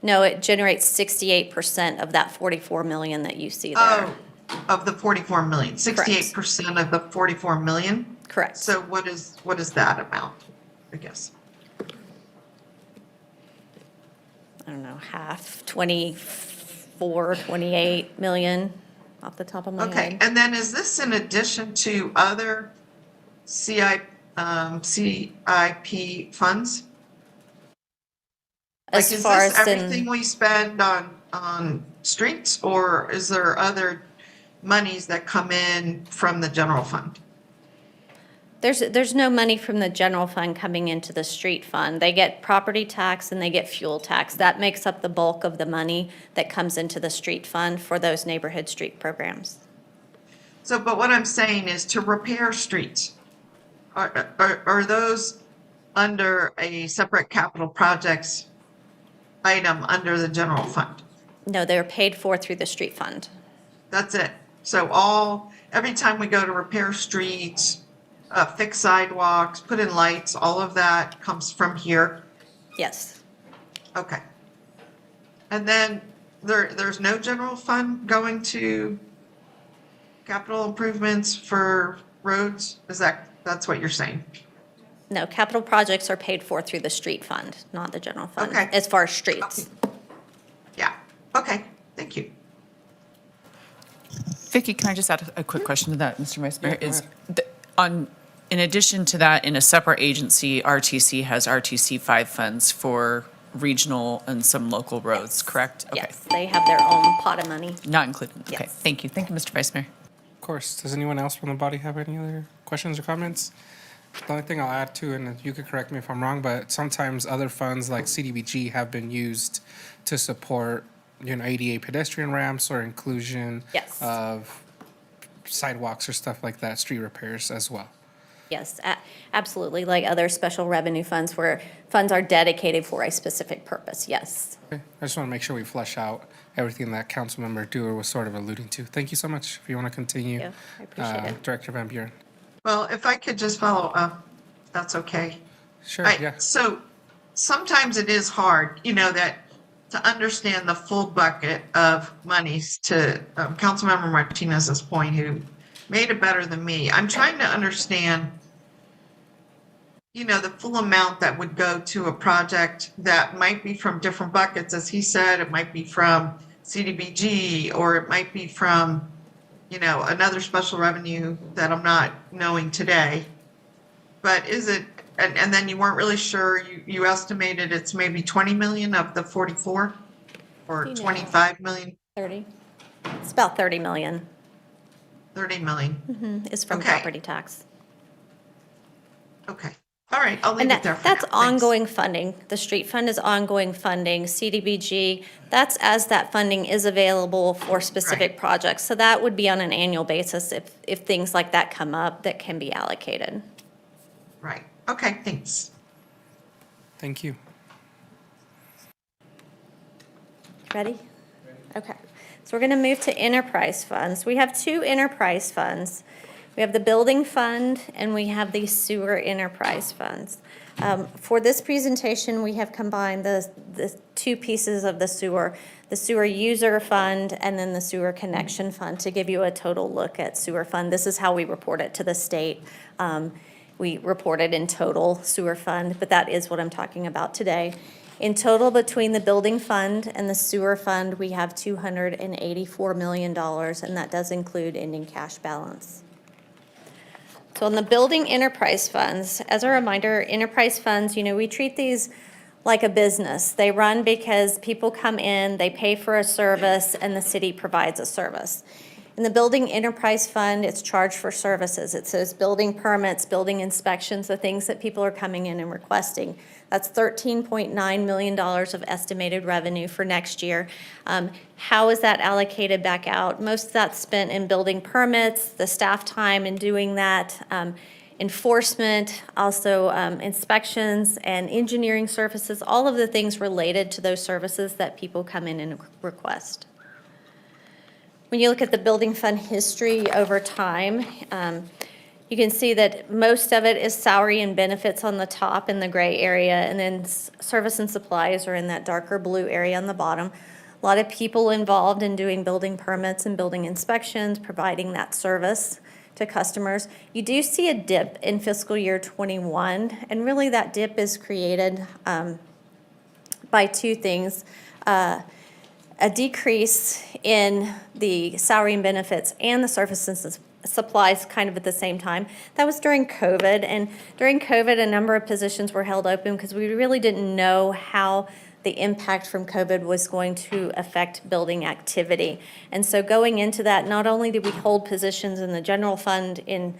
No, it generates 68% of that 44 million that you see there. Oh, of the 44 million, 68% of the 44 million? Correct. So what is that amount, I guess? I don't know, half, 24, 28 million off the top of my Okay, head. and then is this in addition to other CIP funds? As Like, is far this as everything in, we spend on streets, or is there other monies that come in from the general fund? there's no money from the general fund coming into the street fund. They get property tax and they get fuel tax. That makes up the bulk of the money that comes into the street fund for those neighborhood street programs. So, but what I'm saying is to repair streets, are those under a separate capital projects item under the general fund? No, they're paid for through the street fund. That's it. So every time we go to repair streets, fix sidewalks, put in lights, all of that comes from here? Yes. Okay. And then there's no general fund going to capital improvements for roads? That's what you're saying? No, capital projects are paid for through the street fund, not the general fund, Okay. as far as streets. Yeah. Okay. Thank you. Vicki, can I just add a quick question to that, Mr. Vice Mayor? go Is in addition to that, in a separate agency, RTC has RTC 5 funds for regional and some local roads, correct? Okay. Yes, they have their own pot of money. Not included. Okay, Yes. thank you. Thank you, Mr. Vice Mayor. Of course. Does anyone else from the body have any other questions or comments? The only thing I'll add to, and you could correct me if I'm wrong, but sometimes other funds like CDBG have been used to support, ADA pedestrian ramps or inclusion Yes. of sidewalks or stuff like that, street repairs as well. Yes, absolutely, like other special revenue funds where funds are dedicated for a specific purpose, yes. Okay. I just want to make sure we flesh out everything that Councilmember Dewar was sort of alluding to. Thank you so much. If you want to continue, Yeah, I appreciate it. Director Van Buren. Well, if I could just follow up, that's okay. Sure, Right, yeah. so sometimes it is hard, that to understand the full bucket of monies, to Councilmember Martinez's point, who made it better than me. I'm trying to understand, the full amount that would go to a project that might be from different buckets. As he said, it might be from CDBG, or it might be from, another special revenue that I'm not knowing today. But is it, and then you weren't really sure, you estimated it's maybe 20 million of the 44 or 25 million, 30. It's about 30 million 30 million. is from Okay. property tax. Okay. All right. I'll leave And it there for that's now. Thanks. ongoing funding. The street fund is ongoing funding. CDBG, that's as that funding is available for specific projects. So that would be on an annual basis if things like that come up that can be allocated. Right. Okay. Thanks. Thank you. Ready? Okay. So we're going to move to enterprise funds. We have two enterprise funds. We have the building fund and we have the sewer enterprise funds. For this presentation, we have combined the two pieces of the sewer user fund and then the sewer connection fund to give you a total look at sewer fund. This is how we report it to the state. We report it in total sewer fund, but that is what I'm talking about today. In total, between the building fund and the sewer fund, we have $284 million, and that does include ending cash balance. So on the building enterprise funds, as a reminder, enterprise funds, we treat these like a business. They run because people come in, they pay for a service, and the city provides a service. In the building enterprise fund, it's charged for services. It says building permits, building inspections, the things that people are coming in and requesting. That's $13.9 million of estimated revenue for next year. How is that allocated back out? Most of that's spent in building permits, the staff time in doing that, enforcement, also inspections and engineering services, all of the things related to those services that people come in and request. When you look at the building fund history over time, you can see that most of it is salary and benefits on the top in the gray area, and then service and supplies are in that darker blue area on the bottom. A lot of people involved in doing building permits and building inspections, providing that service to customers. You do see a dip in fiscal year 21, and really that dip is created by two things. A decrease in the salary and benefits and the service and supplies kind of at the same time. That was during COVID, and during COVID, a number of positions were held open because we really didn't know how the impact from COVID was going to affect building activity. And so going into that, not only did we hold positions in the general fund, in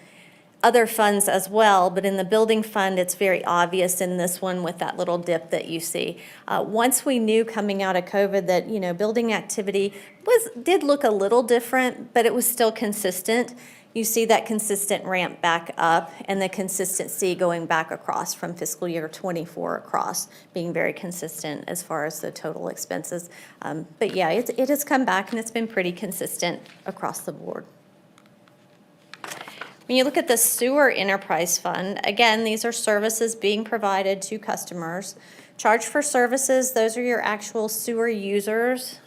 other funds as well, but in the building fund, it's very obvious in this one with that little dip that you see. Once we knew coming out of COVID that, you know, building activity did look a little different, but it was still consistent. You see that consistent ramp back up and the consistency going back across from fiscal year 24 across, being very consistent as far as the total expenses. But yeah, it has come back and it's been pretty consistent across the board. When you look at the sewer enterprise fund, again, these are services being provided to customers. Charge for services, those are your actual sewer users,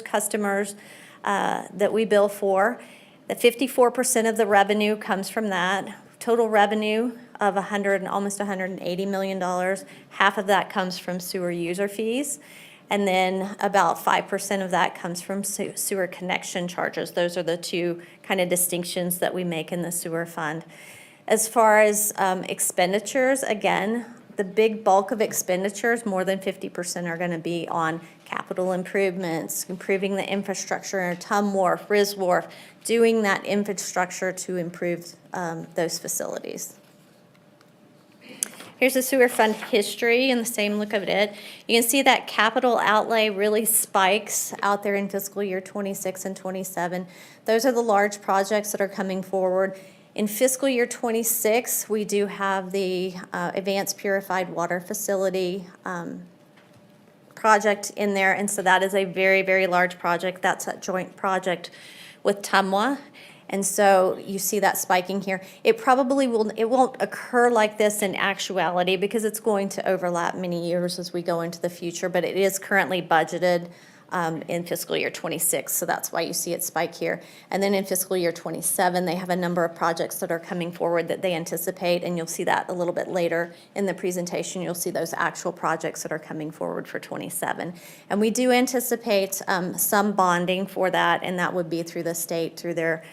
customers that we bill for. The 54% of the revenue comes from that. Total revenue of almost $180 million. Half of that comes from sewer user fees. And then about 5% of that comes from sewer connection charges. Those are the two kind of distinctions that we make in the sewer fund. As far as expenditures, again, the big bulk of expenditures, more than 50%, are going to be on capital improvements, improving the infrastructure, Tum Wharf, Riz Wharf, doing that infrastructure to improve those facilities. Here's the sewer fund history and the same look of it. You can see that capital outlay really spikes out there in fiscal year 26 and 27. Those are the large projects that are coming forward. In fiscal year 26, we do have the Advanced Purified Water Facility project in there, and so that is a very, very large project. That's a joint project with TUMWA. And so you see that spiking here. It probably won't occur like this in actuality because it's going to overlap many years as we go into the future, but it is currently budgeted in fiscal year 26, so that's why you see it spike here. And then in fiscal year 27, they have a number of projects that are coming forward that they anticipate, and you'll see that a little bit later in the presentation. You'll see those actual projects that are coming forward for 27. And we do anticipate some bonding for that, and that would be through the state, through their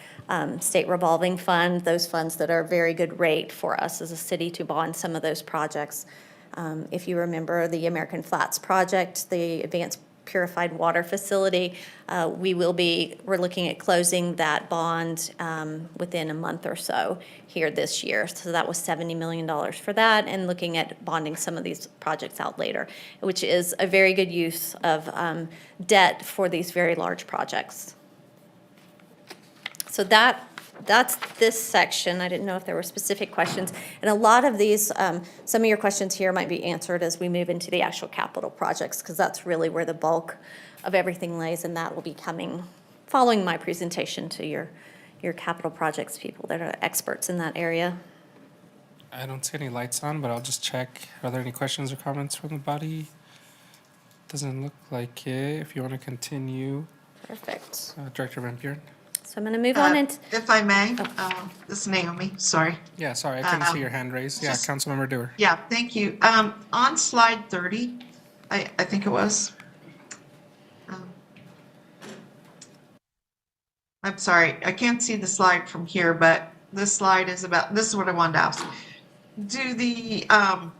state revolving fund, those funds that are a very good rate for us as a city to bond some of those projects. If you remember the American Flats project, the Advanced Purified Water Facility, we're looking at closing that bond within a month or so here this year. So that was $70 million for that, and looking at bonding some of these projects out later, which is a very good use of debt for these very large projects. So that's this section. I didn't know if there were specific questions. And a lot of these, some of your questions here might be answered as we move into the actual capital projects, because that's really where the bulk of everything lays, and that will be coming following my presentation to your capital projects people that are experts in that area. I don't see any lights on, but I'll just check. Are there any questions or comments from the body? Doesn't look like it. If you want to continue. Perfect. Director Van Buren. So I'm going to move on into... If I may, this is Naomi, sorry. Yeah, sorry, I couldn't see your hand raised. Yeah, Councilmember Dewar. Yeah, thank you. On slide 30, I think it was. I'm sorry, I can't see the slide from here, but this slide is about, this is what I wanted to ask. Do the, I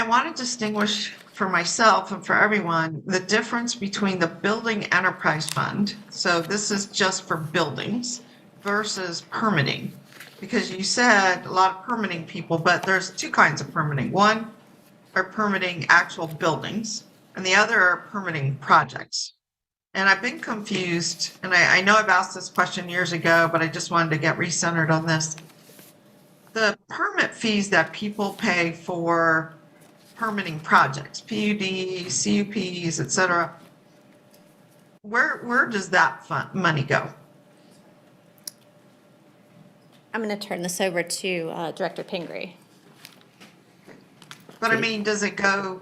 want to distinguish for myself and for everyone, the difference between the building enterprise fund, so this is just for buildings, versus permitting. Because you said a lot of permitting people, but there's two kinds of permitting. One are permitting actual buildings, and the other are permitting projects. and I've been confused, and I know I've asked this question years ago, but I just wanted to get recentered on this. The permit fees that people pay for permitting projects, PUDs, CUPs, et cetera, where does that money go? I'm going to turn this over to Director Pingree. But I mean, does it go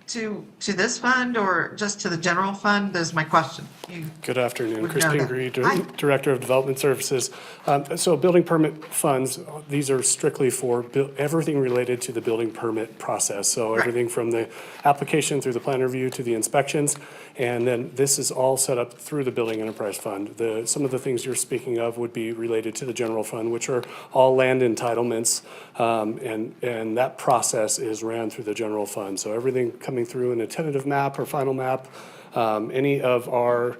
to this fund or just to the general fund? Is my question. Good afternoon, would Chris know that. Pingree, Hi. Director of Development Services. So building permit funds, these are strictly for everything related to the building permit process. So Right. everything from the application through the plan review to the inspections. And then this is all set up through the Building Enterprise Fund. Some of the things you're speaking of would be related to the general fund, which are all land entitlements. And that process is ran through the general fund. So everything coming through in a tentative map or final map, any of our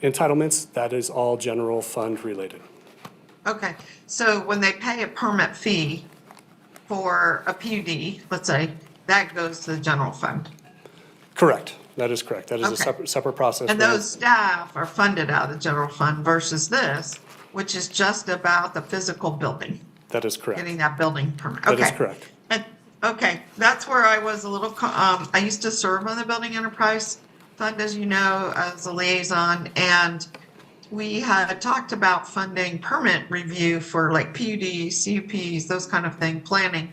entitlements, that is all general fund related. Okay, so when they pay a permit fee for a PUD, let's say, that goes to the general fund. Correct. That is correct. That is a Okay. separate process. And those staff are funded out of the general fund versus this, which is just about the physical building, That is correct. getting that building permit. That is Okay. correct. Okay, that's where I was a little, I used to serve on the Building Enterprise Fund, as you know, as a liaison, and we had talked about funding permit review for like PUDs, CUPs, those kind of thing, planning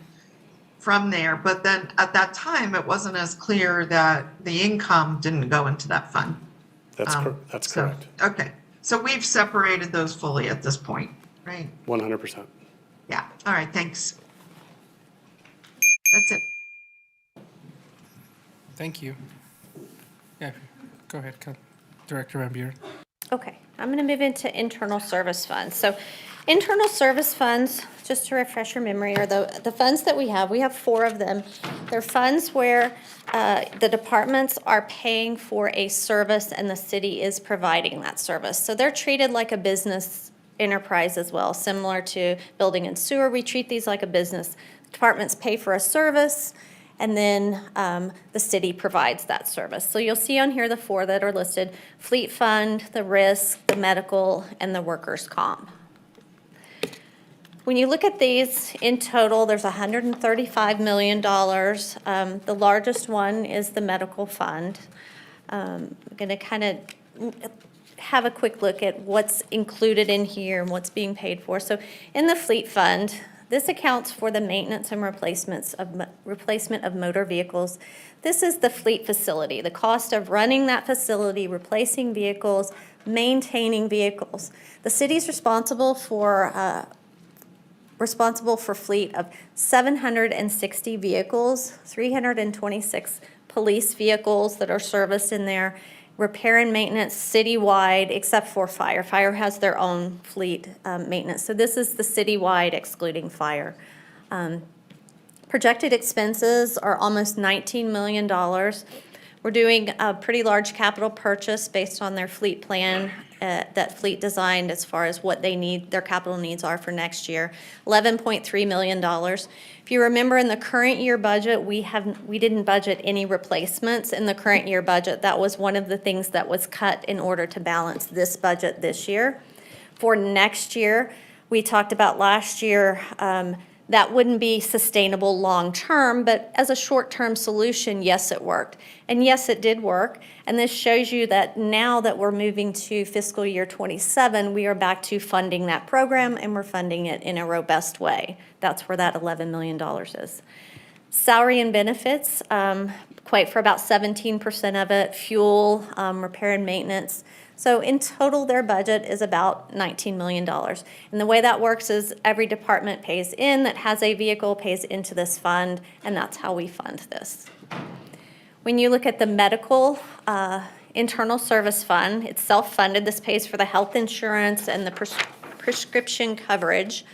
from there. But then at that time, it wasn't as clear that the income didn't go into that fund. That's So- correct. Okay, so we've separated those fully at this point, right? 100%. Yeah, all right, thanks. That's it. Thank you. Yeah, go ahead, Director Van Buren. Okay, I'm going to move into internal service funds. So internal service funds, just to refresh your memory, are the funds that we have 4 of them. They're funds where the departments are paying for a service and the city is providing that service. So they're treated like a business enterprise as well, similar to building and sewer. We treat these like a business. Departments pay for a service, and then the city provides that service. So you'll see on here the 4 that are listed: fleet fund, the risk, the medical, and the workers' comp. When you look at these in total, there's $135 million. The largest one is the medical fund. I'm going to kind of have a quick look at what's included in here and what's being paid for. So in the fleet fund, this accounts for the maintenance and replacement of motor vehicles. This is the fleet facility, the cost of running that facility, replacing vehicles, maintaining vehicles. The city's responsible for fleet of 760 vehicles, 326 police vehicles that are serviced in there, repair and maintenance citywide, except for fire. Fire has their own fleet maintenance. So this is the citywide excluding fire. Projected expenses are almost $19 million. We're doing a pretty large capital purchase based on their fleet plan, that fleet designed as far as what they need, their capital needs are for next year, $11.3 million. If you remember in the current year budget, we didn't budget any replacements in the current year budget. That was one of the things that was cut in order to balance this budget this year. For next year, we talked about last year, that wouldn't be sustainable long-term, but as a short-term solution, yes, it worked. And yes, it did work. And this shows you that now that we're moving to fiscal year 27, we are back to funding that program, and we're funding it in a robust way. That's where that $11 million is. Salary and benefits, quite for about 17% of it, fuel, repair and maintenance. So in total, their budget is about $19 million. And the way that works is every department pays in that has a vehicle, pays into this fund, and that's how we fund this. When you look at the medical internal service fund, it's self-funded. This pays for the health insurance and the prescription coverage.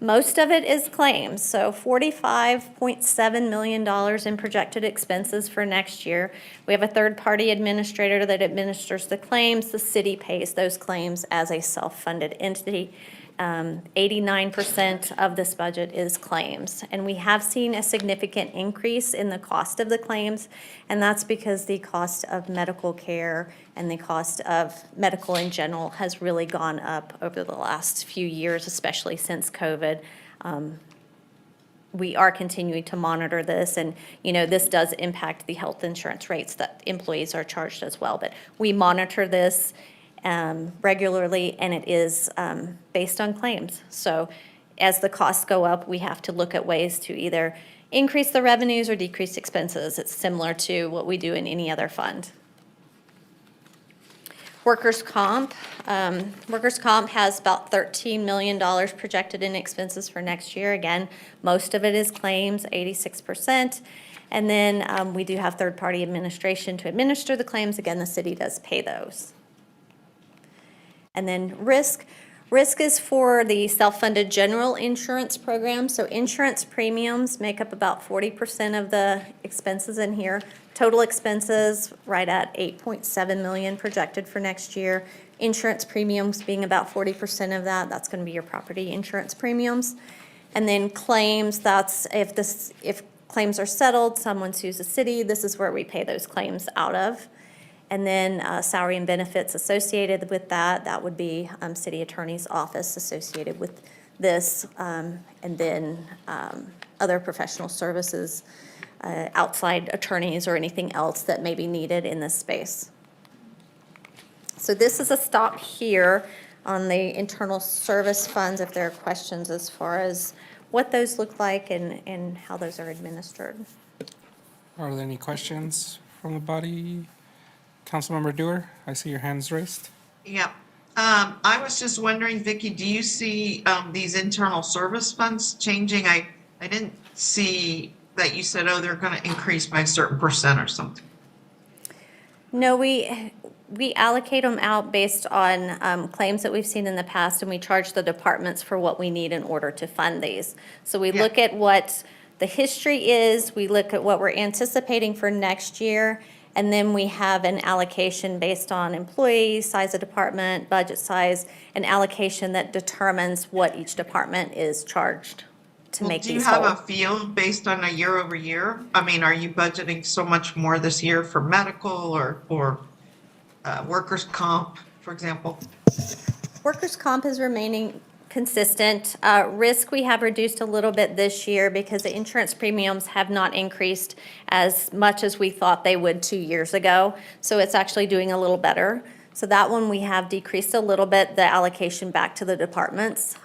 Most of it is claims, so $45.7 million in projected expenses for next year. We have a third-party administrator that administers the claims. The city pays those claims as a self-funded entity. 89% of this budget is claims. And we have seen a significant increase in the cost of the claims, and that's because the cost of medical care and the cost of medical in general has really gone up over the last few years, especially since COVID. We are continuing to monitor this, and, you know, this does impact the health insurance rates that employees are charged as well. But we monitor this regularly, and it is based on claims. So as the costs go up, we have to look at ways to either increase the revenues or decrease expenses. It's similar to what we do in any other fund. Workers' comp. Workers' comp has about $13 million projected in expenses for next year. Again, most of it is claims, 86%. And then we do have third-party administration to administer the claims. Again, the city does pay those. And then risk. Risk is for the self-funded general insurance program. So insurance premiums make up about 40% of the expenses in here. Total expenses right at $8.7 million projected for next year. Insurance premiums being about 40% of that. That's going to be your property insurance premiums. And then claims, that's if claims are settled, someone sues the city, this is where we pay those claims out of. And then salary and benefits associated with that, that would be city attorney's office associated with this, and then other professional services, outside attorneys or anything else that may be needed in this space. So this is a stop here on the internal service funds if there are questions as far as what those look like and how those are administered. Are there any questions from the body? Councilmember Dewar, I see your hands raised. Yeah. I was just wondering, Vicki, do you see these internal service funds changing? I didn't see that you said, oh, they're going to increase by a certain percent or something. No, we allocate them out based on claims that we've seen in the past, and we charge the departments for what we need in order to fund these. So we look at what the history is, we look at what we're anticipating for next year, and then we have an allocation based on employee size of department, budget size, an allocation that determines what each department is charged to make these whole. Do you have a feel based on a year over year? I mean, are you budgeting so much more this year for medical or workers' comp, for example? Workers' comp is remaining consistent. Risk we have reduced a little bit this year because the insurance premiums have not increased as much as we thought they would 2 years ago. So it's actually doing a little better. So that one we have decreased a little bit, the allocation back to the departments.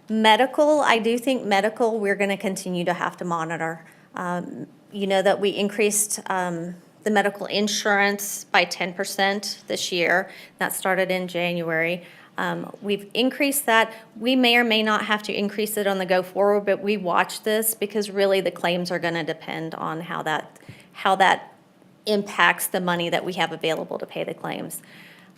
Medical, I do think medical we're going to continue to have to monitor. You know that we increased the medical insurance by 10% this year. That started in January. We've increased that. We may or may not have to increase it on the go forward, but we watch this because really the claims are going to depend on how that impacts the money that we have available to pay the claims.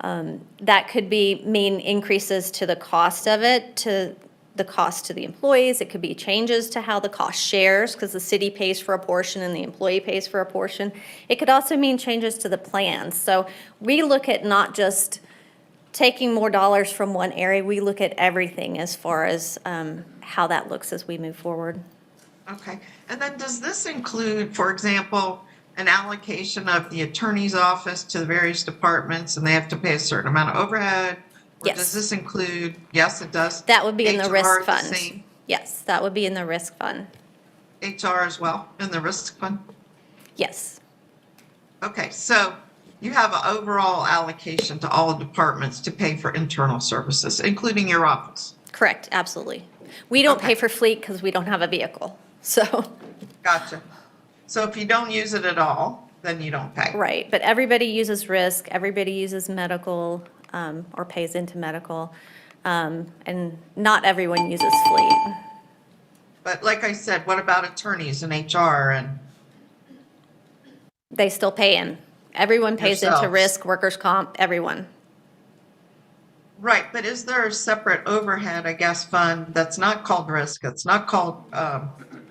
That could mean increases to the cost of it, to the cost to the employees. It could be changes to how the cost shares because the city pays for a portion and the employee pays for a portion. It could also mean changes to the plans. So we look at not just taking more dollars from one area, we look at everything as far as how that looks as we move forward. Okay. And then does this include, for example, an allocation of the attorney's office to the various departments and they have to pay a certain amount of overhead? Or Yes. does this include, yes, it does. That would be in the risk HR fund. same? Yes, that would be in the risk fund. HR as well in the risk fund? Yes. Okay, so you have an overall allocation to all departments to pay for internal services, including your office? Correct, absolutely. We don't pay for fleet because we don't have a vehicle, so. Gotcha. So if you don't use it at all, then you don't pay? Right, but everybody uses risk, everybody uses medical, or pays into medical, and not everyone uses fleet. But like I said, what about attorneys and HR and? They still pay in. Everyone pays into Yourselves. risk, workers' comp, everyone. Right, but is there a separate overhead, I guess, fund that's not called risk, it's not called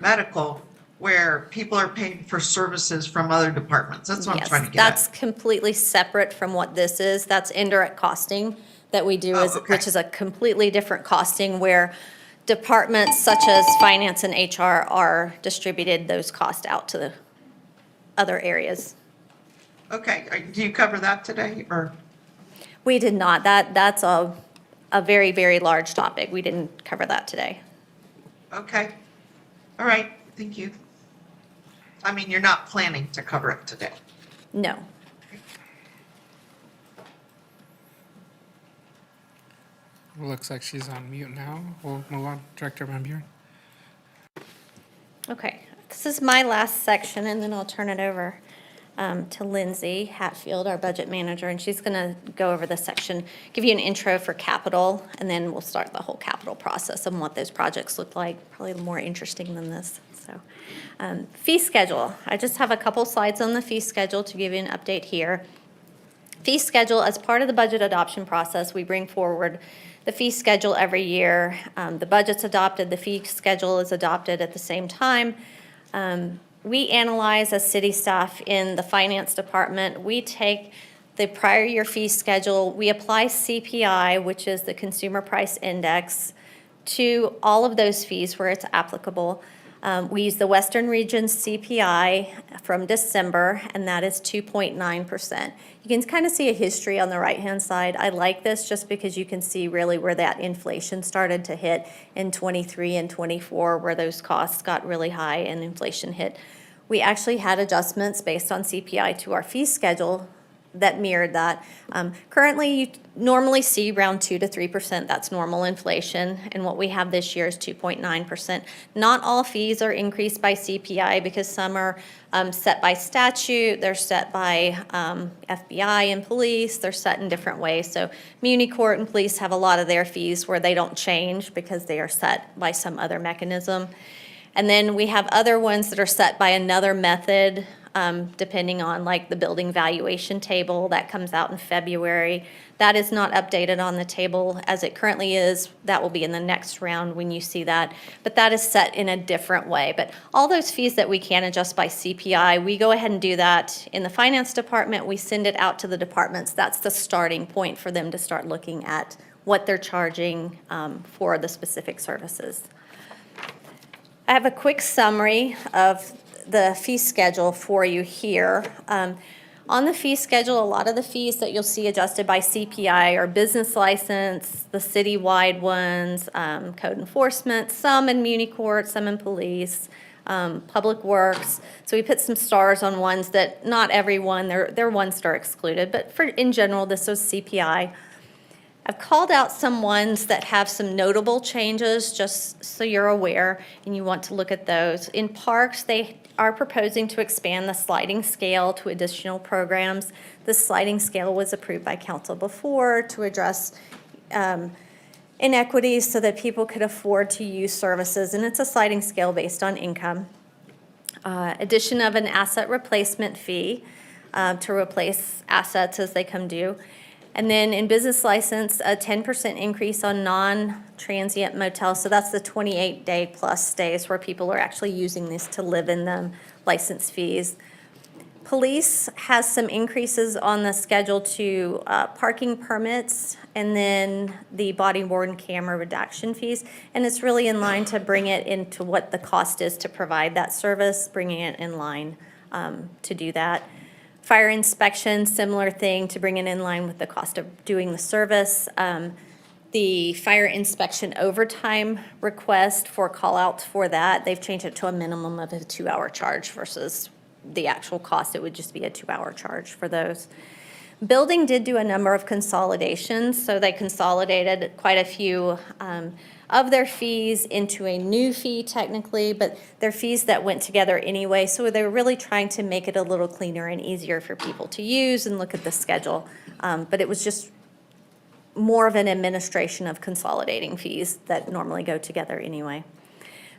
medical, where people are paying for services from other departments? That's what I'm trying to get That's at. completely separate from what this is. That's indirect costing. that we do, Oh, okay. which is a completely different costing where departments such as finance and HR are distributed those costs out to the other areas. Okay, do you cover that today, or? We did not. That's a very, very large topic. We didn't cover that today. Okay, all right, thank you. I mean, you're not planning to cover it today? No. Looks like she's on mute now. We'll move on. Director Van Buren. Okay, this is my last section, and then I'll turn it over to Lindsay Hatfield, our budget manager, and she's going to go over this section, give you an intro for capital, and then we'll start the whole capital process and what those projects look like, probably more interesting than this. So, fee schedule. I just have a couple slides on the fee schedule to give you an update here. Fee schedule, as part of the budget adoption process, we bring forward the fee schedule every year. The budget's adopted, the fee schedule is adopted at the same time. We analyze as city staff in the finance department. We take the prior year fee schedule, we apply CPI, which is the Consumer Price Index, to all of those fees where it's applicable. We use the Western Region's CPI from December, and that is 2.9%. You can kind of see a history on the right-hand side. I like this just because you can see really where that inflation started to hit in 23 and 24, where those costs got really high and inflation hit. We actually had adjustments based on CPI to our fee schedule that mirrored that. Currently, you normally see around 2 to 3%. That's normal inflation, and what we have this year is 2.9%. Not all fees are increased by CPI because some are set by statute. They're set by FBI and police. They're set in different ways. So Muni Court and police have a lot of their fees where they don't change because they are set by some other mechanism. And then we have other ones that are set by another method, depending on like the building valuation table that comes out in February. That is not updated on the table as it currently is. That will be in the next round when you see that. But that is set in a different way. But all those fees that we can adjust by CPI, we go ahead and do that in the finance department. We send it out to the departments. That's the starting point for them to start looking at what they're charging for the specific services. I have a quick summary of the fee schedule for you here. On the fee schedule, a lot of the fees that you'll see adjusted by CPI are business license, the citywide ones, code enforcement, some in Muni Court, some in police, public works. So we put some stars on ones that not everyone, they're ones that are excluded, but in general, this was CPI. I've called out some ones that have some notable changes, just so you're aware, and you want to look at those. In parks, they are proposing to expand the sliding scale to additional programs. The sliding scale was approved by council before to address inequities so that people could afford to use services, and it's a sliding scale based on income. Addition of an asset replacement fee to replace assets as they come due. And then in business license, a 10% increase on non-transient motels. So that's the 28-day plus stays where people are actually using this to live in them, license fees. Police has some increases on the schedule to parking permits and then the body worn camera redaction fees. And it's really in line to bring it into what the cost is to provide that service, bringing it in line to do that. Fire inspection, similar thing to bring it in line with the cost of doing the service. The fire inspection overtime request for call-outs for that, they've changed it to a minimum of a 2-hour charge versus the actual cost. It would just be a 2-hour charge for those. Building did do a number of consolidations, so they consolidated quite a few of their fees into a new fee technically, but they're fees that went together anyway, so they're really trying to make it a little cleaner and easier for people to use and look at the schedule. But it was just more of an administration of consolidating fees that normally go together anyway.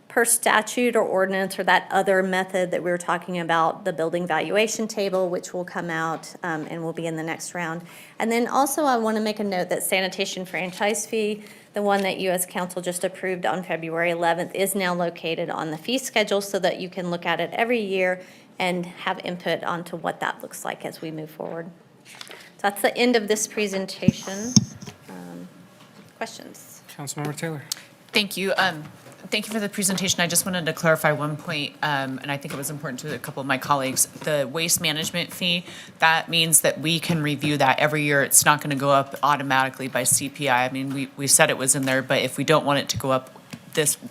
Per statute or ordinance or that other method that we were talking about, the building valuation table, which will come out and will be in the next round. And then also I want to make a note that sanitation franchise fee, the one that you as council just approved on February 11th, is now located on the fee schedule so that you can look at it every year and have input onto what that looks like as we move forward. So that's the end of this presentation. Questions? Councilmember Taylor. Thank you. Thank you for the presentation. I just wanted to clarify one point, and I think it was important to a couple of my colleagues. The waste management fee, that means that we can review that every year. It's not going to go up automatically by CPI. I mean, we said it was in there, but if we don't want it to go up,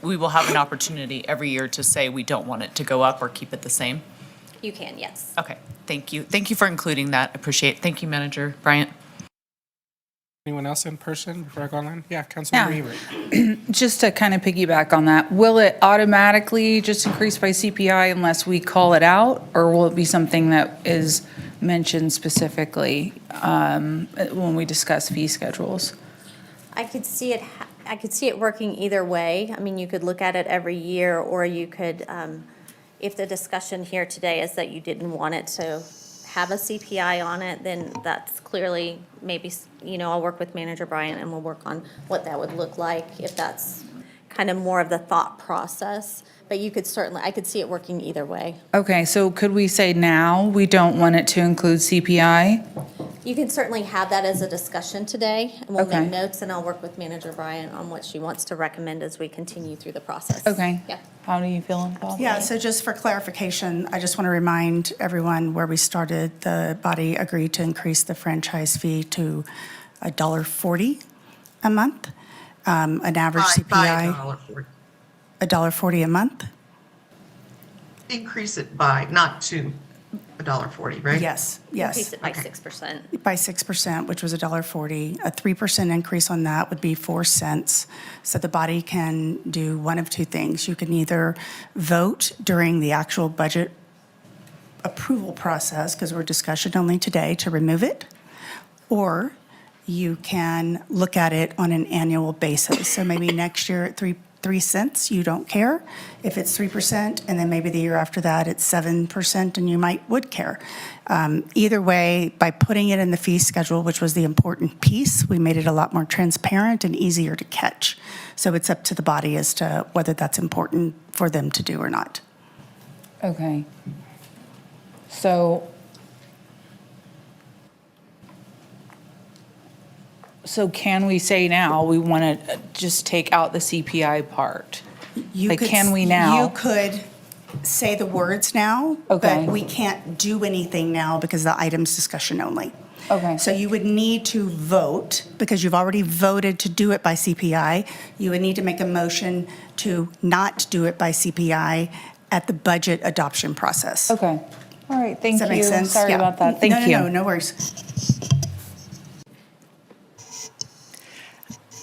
we will have an opportunity every year to say we don't want it to go up or keep it the same. You can, yes. Okay, thank you. Thank you for including that. Appreciate it. Thank you, Manager Bryant. Anyone else in person before I go online? Yeah, Councilmember Hebert. Just to kind of piggyback on that, will it automatically just increase by CPI unless we call it out? Or will it be something that is mentioned specifically when we discuss fee schedules? I could see it working either way. I mean, you could look at it every year, or you could, if the discussion here today is that you didn't want it to have a CPI on it, then that's clearly maybe, I'll work with Manager Bryant and we'll work on what that would look like if that's kind of more of the thought process. But you could certainly, I could see it working either way. Okay, so could we say now we don't want it to include CPI? You can certainly have that as a discussion today, and we'll Okay. make notes, and I'll work with Manager Bryant on what she wants to recommend as we continue through the process. Okay. Yeah. How do you feel about that? Yeah, so just for clarification, I just want to remind everyone where we started. The body agreed to increase the franchise fee to $1.40 a month, an average CPI. $1.40 a month? Increase it by, not to $1.40, right? Yes, yes. Increase it by 6%. By 6%, which was $1.40. A 3% increase on that would be 4 cents. So the body can do one of two things. You can either vote during the actual budget approval process, because we're discussion only today, to remove it, or you can look at it on an annual basis. So maybe next year at 3 cents, you don't care if it's 3%, and then maybe the year after that it's 7%, and you would care. Either way, by putting it in the fee schedule, which was the important piece, we made it a lot more transparent and easier to catch. So it's up to the body as to whether that's important for them to do or not. Okay. So can we say now we want to just take out the CPI part? Can we now? You could say the words now, Okay. but we can't do anything now because the item's discussion only. Okay. So you would need to vote, because you've already voted to do it by CPI. You would need to make a motion to not do it by CPI at the budget adoption process. Okay. All right, thank you. Does that make sense? Sorry Yeah. about that. Thank you. No worries.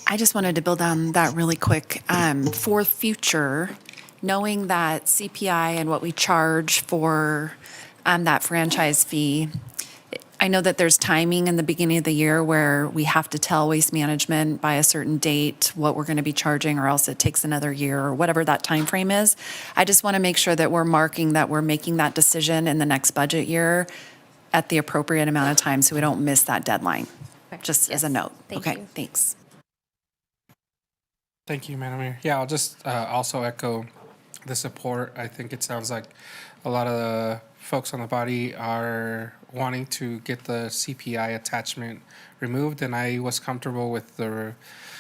I just wanted to build on that really quick. For future, knowing that CPI and what we charge for that franchise fee, I know that there's timing in the beginning of the year where we have to tell Waste Management by a certain date what we're going to be charging, or else it takes another year, or whatever that time frame is. I just want to make sure that we're marking that we're making that decision in the next budget year at the appropriate amount of time so we don't miss that deadline, just as a note. Thank Okay, you. thanks. Thank you, Madam Mayor. Yeah, I'll just also echo the support. I think it sounds like a lot of the folks on the body are wanting to get the CPI attachment removed, and I was comfortable with the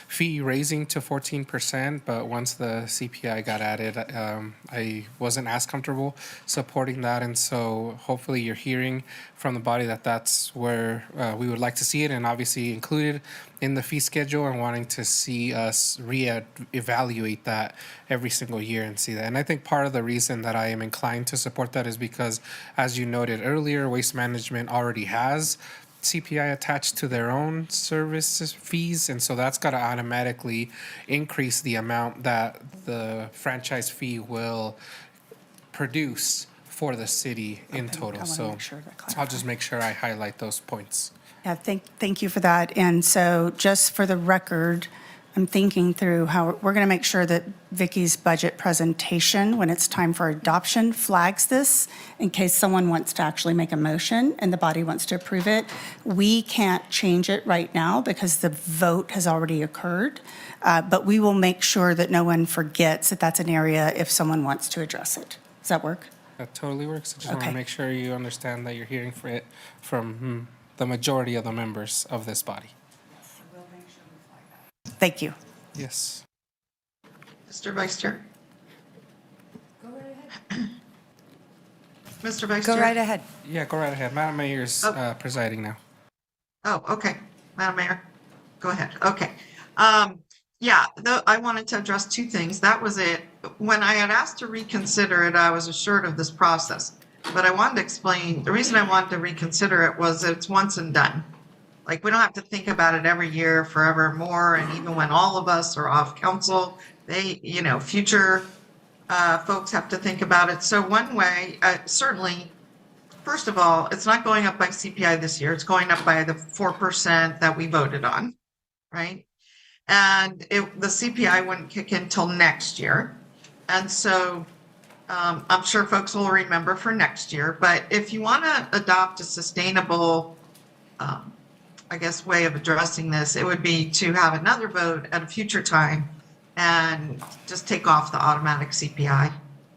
fee raising to 14%, but once the CPI got added, I wasn't as comfortable supporting that, and so hopefully you're hearing from the body that that's where we would like to see it, and obviously included in the fee schedule, and wanting to see us reevaluate that every single year and see that. And I think part of the reason that I am inclined to support that is because, as you noted earlier, Waste Management already has CPI attached to their own services fees, and so that's got to automatically increase the amount that the franchise fee will produce for the city in total. So I'll just make sure I highlight those points. Yeah, thank you for that. And so just for the record, I'm thinking through how we're going to make sure that Vicky's budget presentation, when it's time for adoption, flags this in case someone wants to actually make a motion and the body wants to approve it. We can't change it right now because the vote has already occurred, but we will make sure that no one forgets that that's an area if someone wants to address it. Does that work? That totally works. I just want Okay. to make sure you understand that you're hearing from the majority of the members of this body. Thank you. Yes. Mr. Vice Chair? Mr. Vice Chair? Go right ahead. Yeah, go right ahead. Madam Mayor is presiding now. Oh, okay. Madam Mayor, go ahead. Okay. I wanted to address two things. That was it. When I had asked to reconsider it, I was assured of this process. But I wanted to explain, the reason I wanted to reconsider it was it's once and done. Like, we don't have to think about it every year forevermore. And even when all of us are off council, future folks have to think about it. So one way, certainly, first of all, it's not going up by CPI this year. It's going up by the 4% that we voted on, right? And the CPI wouldn't kick in till next year. And so I'm sure folks will remember for next year. But if you want to adopt a sustainable, way of addressing this, it would be to have another vote at a future time and just take off the automatic CPI.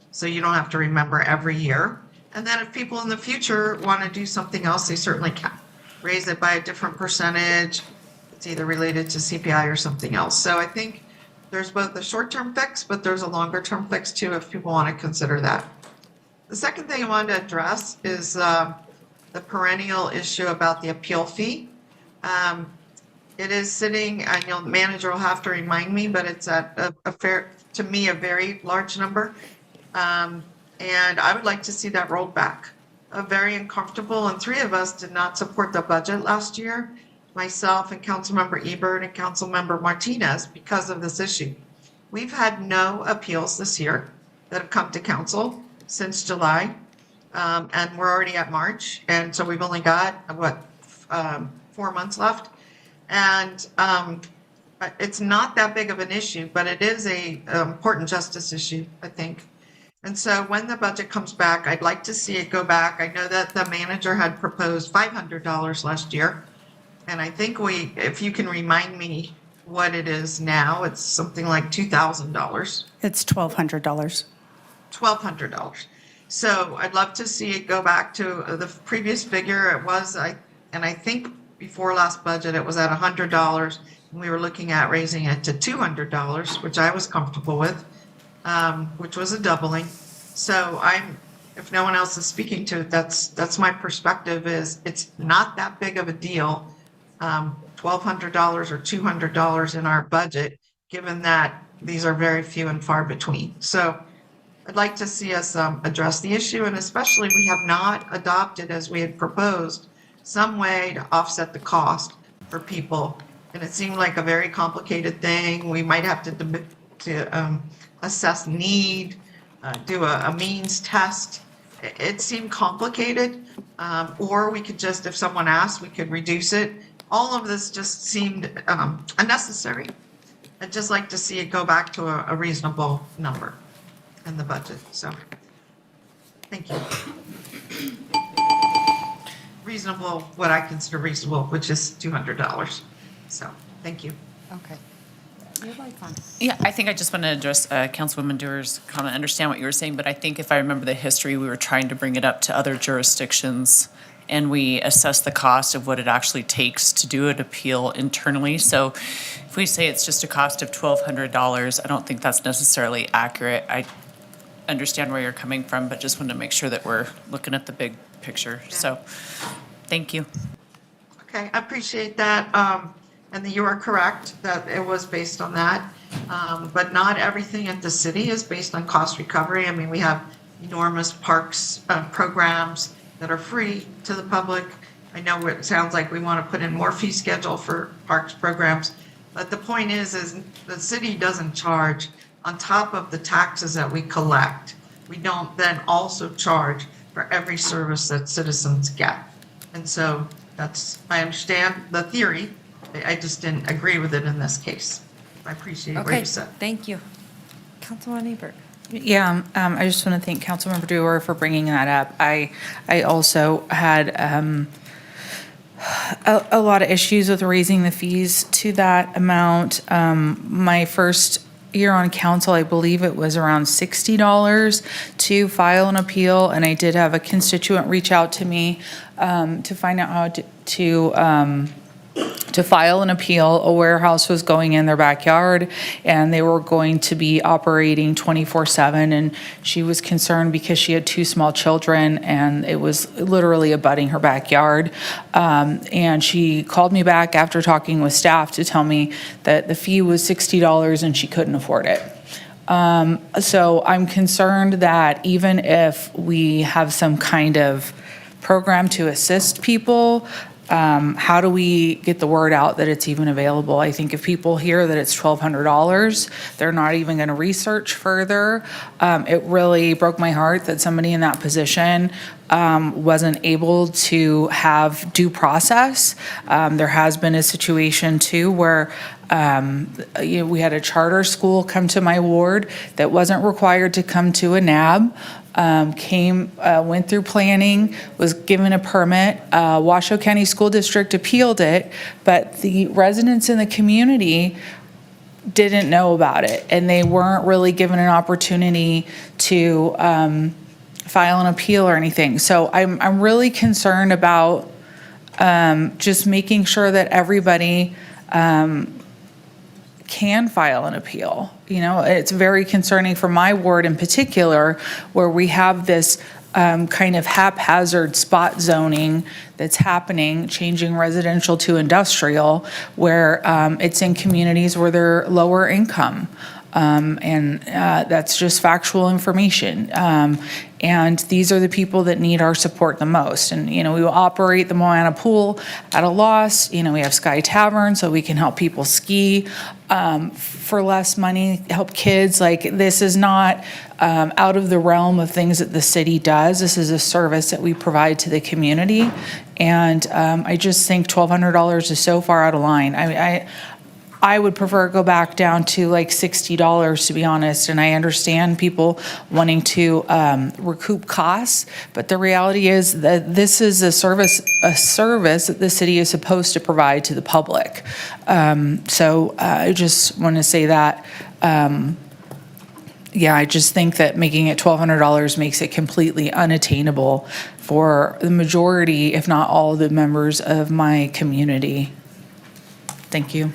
So you don't have to remember every year. And then if people in the future want to do something else, they certainly can. Raise it by a different percentage. It's either related to CPI or something else. So I think there's both a short-term fix, but there's a longer-term fix too if people want to consider that. The second thing I wanted to address is the perennial issue about the appeal fee. It is sitting, and the manager will have to remind me, but it's at a very large number. And I would like to see that rolled back. Very uncomfortable, and three of us did not support the budget last year, myself and Councilmember Ebert and Councilmember Martinez, because of this issue. We've had no appeals this year that have come to council since July, and we're already at March, and so we've only got, 4 months left. And it's not that big of an issue, but it is a important justice issue, I think. And so when the budget comes back, I'd like to see it go back. I know that the manager had proposed $500 last year. And I think if you can remind me what it is now, it's something like $2,000. It's $1,200. $1,200. So I'd love to see it go back to the previous figure. It was, I think before last budget, it was at $100. And we were looking at raising it to $200, which I was comfortable with, which was a doubling. So if no one else is speaking to it, that's my perspective, is it's not that big of a deal. $1,200 or $200 in our budget, given that these are very few and far between. So I'd like to see us address the issue, and especially we have not adopted, as we had proposed, some way to offset the cost for people. And it seemed like a very complicated thing. We might have to assess need, do a means test. It seemed complicated, or we could just, if someone asked, we could reduce it. All of this just seemed unnecessary. I'd just like to see it go back to a reasonable number in the budget. So, thank you. Reasonable, what I consider reasonable, which is $200. So, thank you. Okay. Yeah, I think I just want to address Councilwoman Dewar's comment. I understand what you were saying, but I think if I remember the history, we were trying to bring it up to other jurisdictions, and we assess the cost of what it actually takes to do an appeal internally. So if we say it's just a cost of $1,200, I don't think that's necessarily accurate. I understand where you're coming from, but just wanted to make sure that we're looking at the big picture. Yeah. So thank you. Okay, I appreciate that. And you are correct that it was based on that. But not everything at the city is based on cost recovery. I mean, we have enormous parks programs that are free to the public. I know it sounds like we want to put in more fee schedule for parks programs, but the point is the city doesn't charge on top of the taxes that we collect. We don't then also charge for every service that citizens get. And so I understand the theory. I just didn't agree with it in this case. I appreciate what you said. Thank you. Councilwoman Ebert. Yeah, I just want to thank Councilmember Dewar for bringing that up. I also had a lot of issues with raising the fees to that amount. My first year on council, I believe it was around $60 to file an appeal, and I did have a constituent reach out to me to find out how to to file an appeal. A warehouse was going in their backyard, and they were going to be operating 24/7. And she was concerned because she had two small children, and it was literally abutting her backyard. And she called me back after talking with staff to tell me that the fee was $60 and she couldn't afford it. So I'm concerned that even if we have some kind of program to assist people, how do we get the word out that it's even available? I think if people hear that it's $1,200, they're not even going to research further. It really broke my heart that somebody in that position wasn't able to have due process. There has been a situation too where we had a charter school come to my ward that wasn't required to come to a NAB. Went through planning, was given a permit. Washoe County School District appealed it, but the residents in the community didn't know about it, and they weren't really given an opportunity to file an appeal or anything. So I'm really concerned about just making sure that everybody can file an appeal. You know, it's very concerning for my ward in particular, where we have this kind of haphazard spot zoning that's happening, changing residential to industrial, where it's in communities where they're lower income. And that's just factual information. And these are the people that need our support the most. And, you know, we will operate the Moana Pool at a loss. You know, we have Sky Tavern, so we can help people ski for less money, help kids. Like, this is not out of the realm of things that the city does. This is a service that we provide to the community. And I just think $1,200 is so far out of line. I would prefer go back down to like $60, to be honest. And I understand people wanting to recoup costs, but the reality is that this is a service that the city is supposed to provide to the public. So I just want to say that. Yeah, I just think that making it $1,200 makes it completely unattainable for the majority, if not all, of the members of my community. Thank you.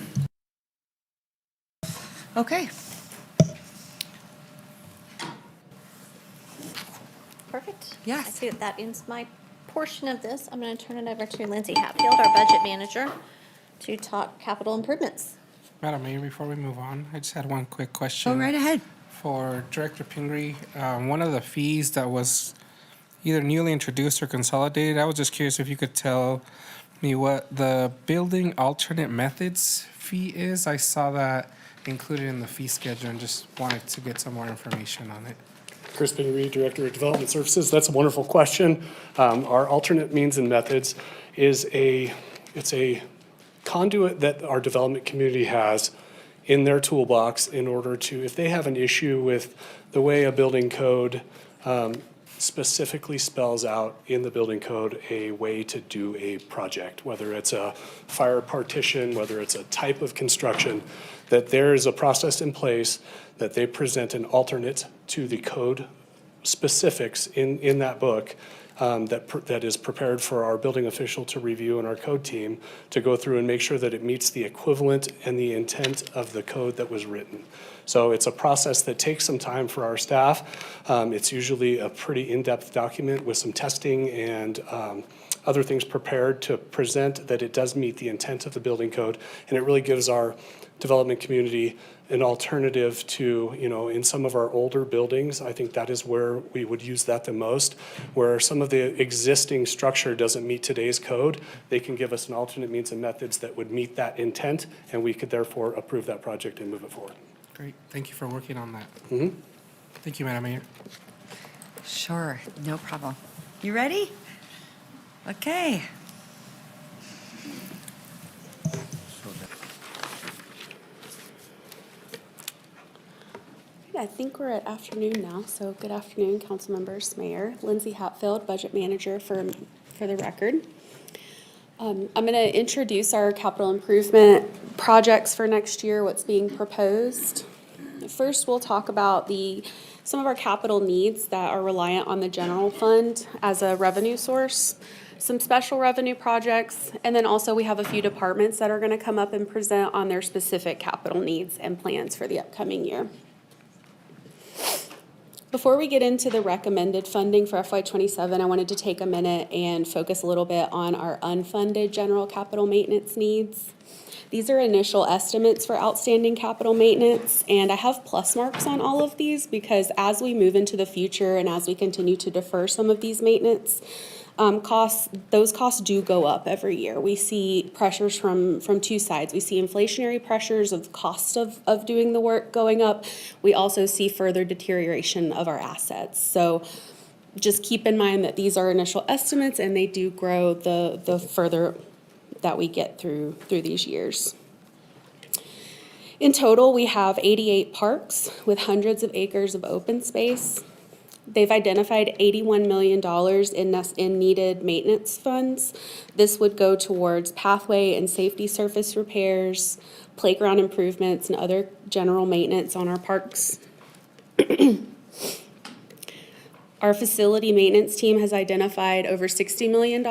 Okay. Perfect. Yes. I see that ends my portion of this. I'm going to turn it over to Lindsay Hatfield, our budget manager, to talk capital improvements. Madam Mayor, before we move on, I just had one quick question. Go right ahead. For Director Pingree, one of the fees that was either newly introduced or consolidated, I was just curious if you could tell me what the building alternate methods fee is. I saw that included in the fee schedule and just wanted to get some more information on it. Chris Pingree, Director of Development Services. That's a wonderful question. Our alternate means and methods is it's a conduit that our development community has in their toolbox in order to, if they have an issue with the way a building code specifically spells out in the building code a way to do a project, whether it's a fire partition, whether it's a type of construction, that there is a process in place that they present an alternate to the code specifics in that book that is prepared for our building official to review and our code team to go through and make sure that it meets the equivalent and the intent of the code that was written. So it's a process that takes some time for our staff. It's usually a pretty in-depth document with some testing and other things prepared to present that it does meet the intent of the building code. And it really gives our development community an alternative to, you know, in some of our older buildings, I think that is where we would use that the most, where some of the existing structure doesn't meet today's code. They can give us an alternate means and methods that would meet that intent, and we could therefore approve that project and move it forward. Great. Thank you for working on that. Mm-hmm. Thank you, Madam Mayor. Sure, no problem. You ready? Okay. I think we're at afternoon now, so good afternoon, council members, mayor. Lindsay Hatfield, budget manager for the record. I'm going to introduce our capital improvement projects for next year, what's being proposed. First, we'll talk about some of our capital needs that are reliant on the general fund as a revenue source. some special revenue projects, and then also we have a few departments that are going to come up and present on their specific capital needs and plans for the upcoming year. Before we get into the recommended funding for FY27, I wanted to take a minute and focus a little bit on our unfunded general capital maintenance needs. These are initial estimates for outstanding capital maintenance, and I have plus marks on all of these because as we move into the future and as we continue to defer some of these maintenance costs, those costs do go up every year. We see pressures from two sides. We see inflationary pressures of cost of doing the work going up. We also see further deterioration of our assets. So just keep in mind that these are initial estimates and they do grow the further that we get through these years. In total, we have 88 parks with hundreds of acres of open space. They've identified $81 million in needed maintenance funds. This would go towards pathway and safety surface repairs, playground improvements, and other general maintenance on our parks. Our facility maintenance team has identified over $60 million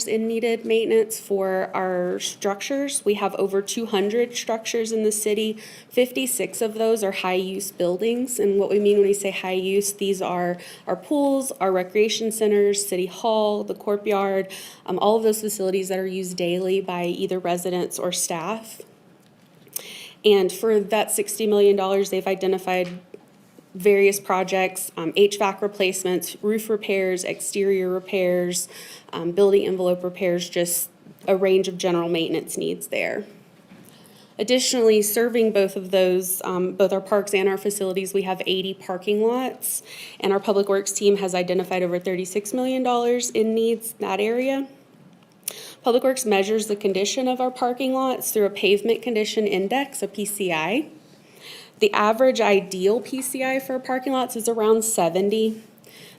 in needed maintenance for our structures. We have over 200 structures in the city. 56 of those are high-use buildings. And what we mean when we say high-use, these are our pools, our recreation centers, City Hall, the courtyard, all of those facilities that are used daily by either residents or staff. And for that $60 million, they've identified various projects, HVAC replacements, roof repairs, exterior repairs, building envelope repairs, just a range of general maintenance needs there. Additionally, serving both of those, both our parks and our facilities, we have 80 parking lots, and our Public Works team has identified over $36 million in needs in that area. Public Works measures the condition of our parking lots through a pavement condition index, a PCI. The average ideal PCI for parking lots is around 70.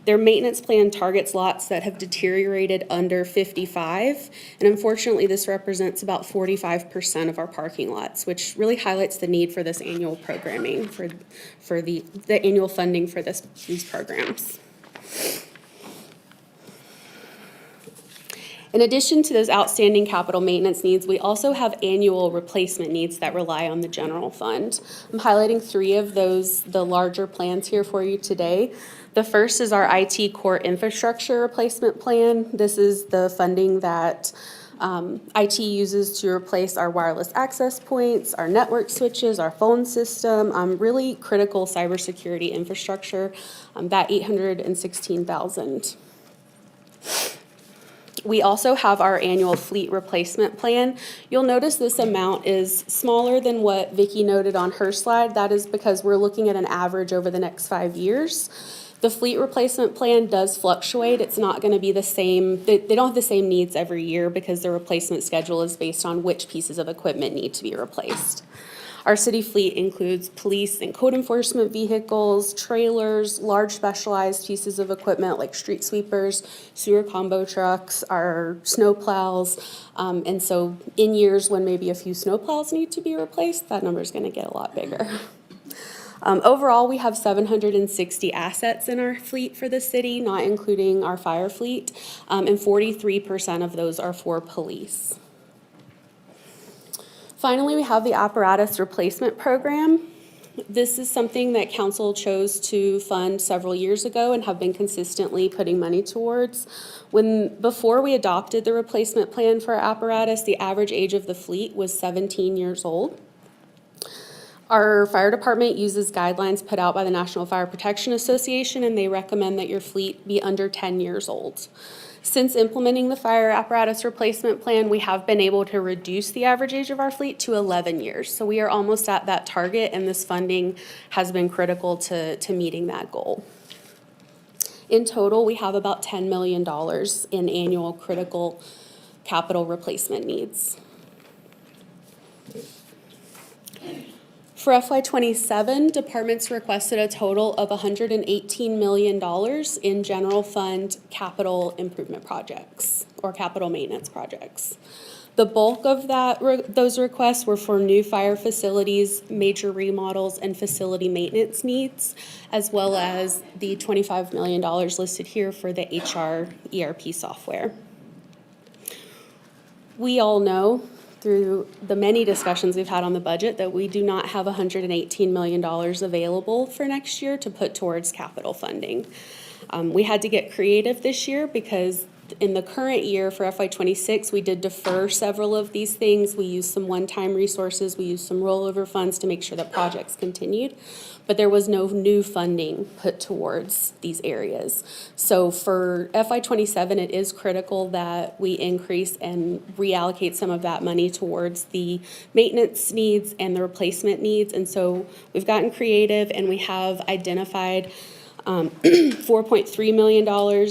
Their maintenance plan targets lots that have deteriorated under 55, and unfortunately this represents about 45% of our parking lots, which really highlights the need for this annual programming, for the annual funding for these programs. In addition to those outstanding capital maintenance needs, we also have annual replacement needs that rely on the general fund. I'm highlighting 3 of those, the larger plans here for you today. The first is our IT core infrastructure replacement plan. This is the funding that IT uses to replace our wireless access points, our network switches, our phone system, really critical cybersecurity infrastructure, that $816,000. We also have our annual fleet replacement plan. You'll notice this amount is smaller than what Vicki noted on her slide. That is because we're looking at an average over the next 5 years. The fleet replacement plan does fluctuate. It's not going to be the same. They don't have the same needs every year because the replacement schedule is based on which pieces of equipment need to be replaced. Our city fleet includes police and code enforcement vehicles, trailers, large specialized pieces of equipment like street sweepers, sewer combo trucks, our snow plows. And so in years when maybe a few snow plows need to be replaced, that number is going to get a lot bigger. Overall, we have 760 assets in our fleet for the city, not including our fire fleet, and 43% of those are for police. Finally, we have the apparatus replacement program. This is something that council chose to fund several years ago and have been consistently putting money towards. Before we adopted the replacement plan for our apparatus, the average age of the fleet was 17 years old. Our fire department uses guidelines put out by the National Fire Protection Association, and they recommend that your fleet be under 10 years old. Since implementing the fire apparatus replacement plan, we have been able to reduce the average age of our fleet to 11 years. So we are almost at that target, and this funding has been critical to meeting that goal. In total, we have about $10 million in annual critical capital replacement needs. For FY27, departments requested a total of $118 million in general fund capital improvement projects or capital maintenance projects. The bulk of those requests were for new fire facilities, major remodels, and facility maintenance needs, as well as the $25 million listed here for the HR ERP software. We all know through the many discussions we've had on the budget that we do not have $118 million available for next year to put towards capital funding. We had to get creative this year because in the current year for FY26, we did defer several of these things. We used some one-time resources. We used some rollover funds to make sure that projects continued. But there was no new funding put towards these areas. So for FY27, it is critical that we increase and reallocate some of that money towards the maintenance needs and the replacement needs. And so we've gotten creative and we have identified $4.3 million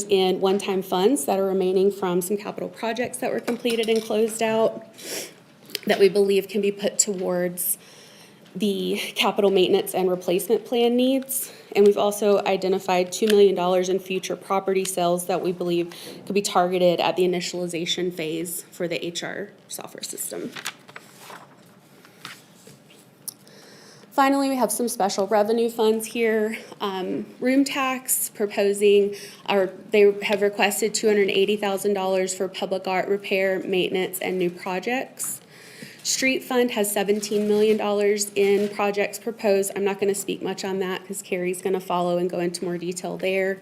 in one-time funds that are remaining from some capital projects that were completed and closed out that we believe can be put towards the capital maintenance and replacement plan needs. And we've also identified $2 million in future property sales that we believe could be targeted at the initialization phase for the HR software system. Finally, we have some special revenue funds here. Room tax proposing, they have requested $280,000 for public art repair, maintenance, and new projects. Street fund has $17 million in projects proposed. I'm not going to speak much on that because Carrie's going to follow and go into more detail there.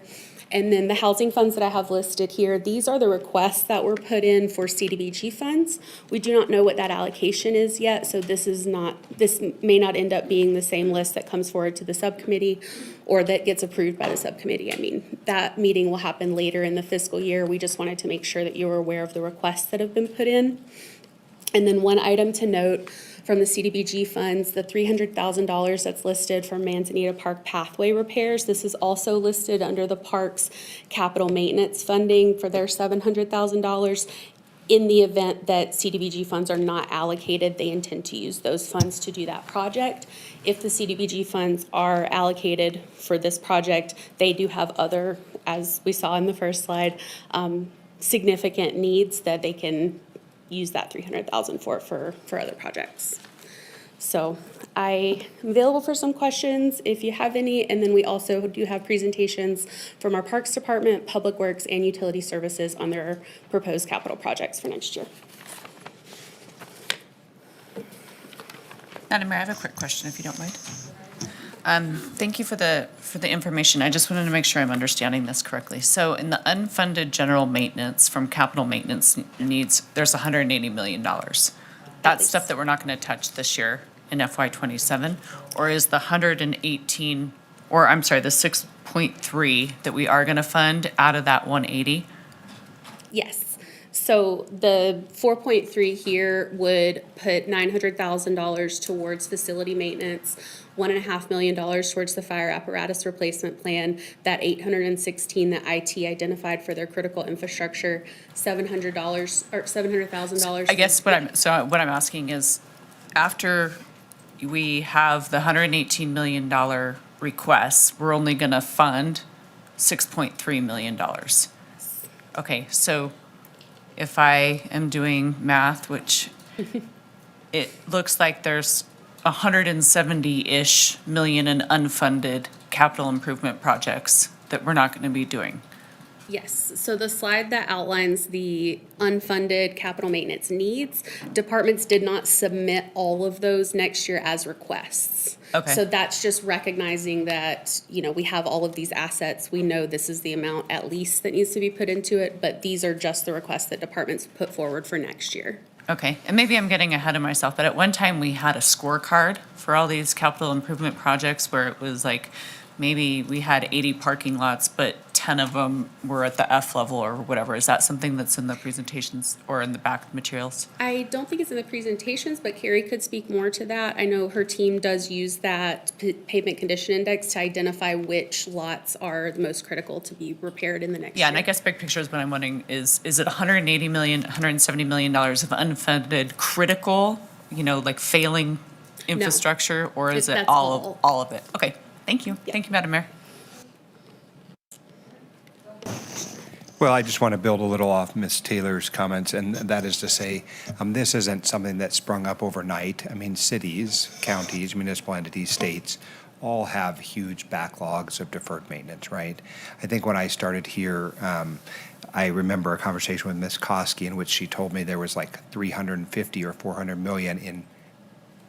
And then the housing funds that I have listed here, these are the requests that were put in for CDBG funds. We do not know what that allocation is yet, so this may not end up being the same list that comes forward to the subcommittee or that gets approved by the subcommittee. I mean, that meeting will happen later in the fiscal year. We just wanted to make sure that you were aware of the requests that have been put in. And then one item to note from the CDBG funds, the $300,000 that's listed for Manzanita Park pathway repairs. This is also listed under the park's capital maintenance funding for their $700,000. In the event that CDBG funds are not allocated, they intend to use those funds to do that project. If the CDBG funds are allocated for this project, they do have other, as we saw in the first slide, significant needs that they can use that $300,000 for other projects. So I am available for some questions if you have any, and then we also do have presentations from our Parks Department, Public Works, and Utility Services on their proposed capital projects for next year. Madam Mayor, I have a quick question, if you don't mind. Thank you for the information. I just wanted to make sure I'm understanding this correctly. So in the unfunded general maintenance from capital maintenance needs, there's $180 million. That's stuff that we're not going to touch this year in FY27, or is the 118, or I'm sorry, the 6.3 that we are going to fund out of that 180? Yes. So the 4.3 here would put $900,000 towards facility maintenance, $1.5 million towards the fire apparatus replacement plan, that $816 that IT identified for their critical infrastructure, $700 or $700,000. I guess what I'm asking is, after we have the $118 million requests, we're only going to fund $6.3 million. Okay, so if I am doing math, which it looks like there's 170-ish million in unfunded capital improvement projects that we're not going to be doing. Yes, so the slide that outlines the unfunded capital maintenance needs, departments did not submit all of those next year as requests. Okay. So that's just recognizing that, we have all of these assets. We know this is the amount at least that needs to be put into it, but these are just the requests that departments put forward for next year. Okay, and maybe I'm getting ahead of myself, but at one time we had a scorecard for all these capital improvement projects where it was like, maybe we had 80 parking lots, but 10 of them were at the F level or whatever. Is that something that's in the presentations or in the back materials? I don't think it's in the presentations, but Carrie could speak more to that. I know her team does use that pavement condition index to identify which lots are the most critical to be repaired in the next year. Yeah, and I guess big picture is what I'm wondering is it $180 million, $170 million of unfunded critical, like failing infrastructure, or is it That's all of it? Okay, thank you. Yeah. Thank you, Madam Mayor. Well, I just want to build a little off Ms. Taylor's comments, and that is to say, this isn't something that sprung up overnight. I mean, cities, counties, municipal entities, states all have huge backlogs of deferred maintenance, right? I think when I started here, I remember a conversation with Ms. Koski in which she told me there was like 350 or 400 million in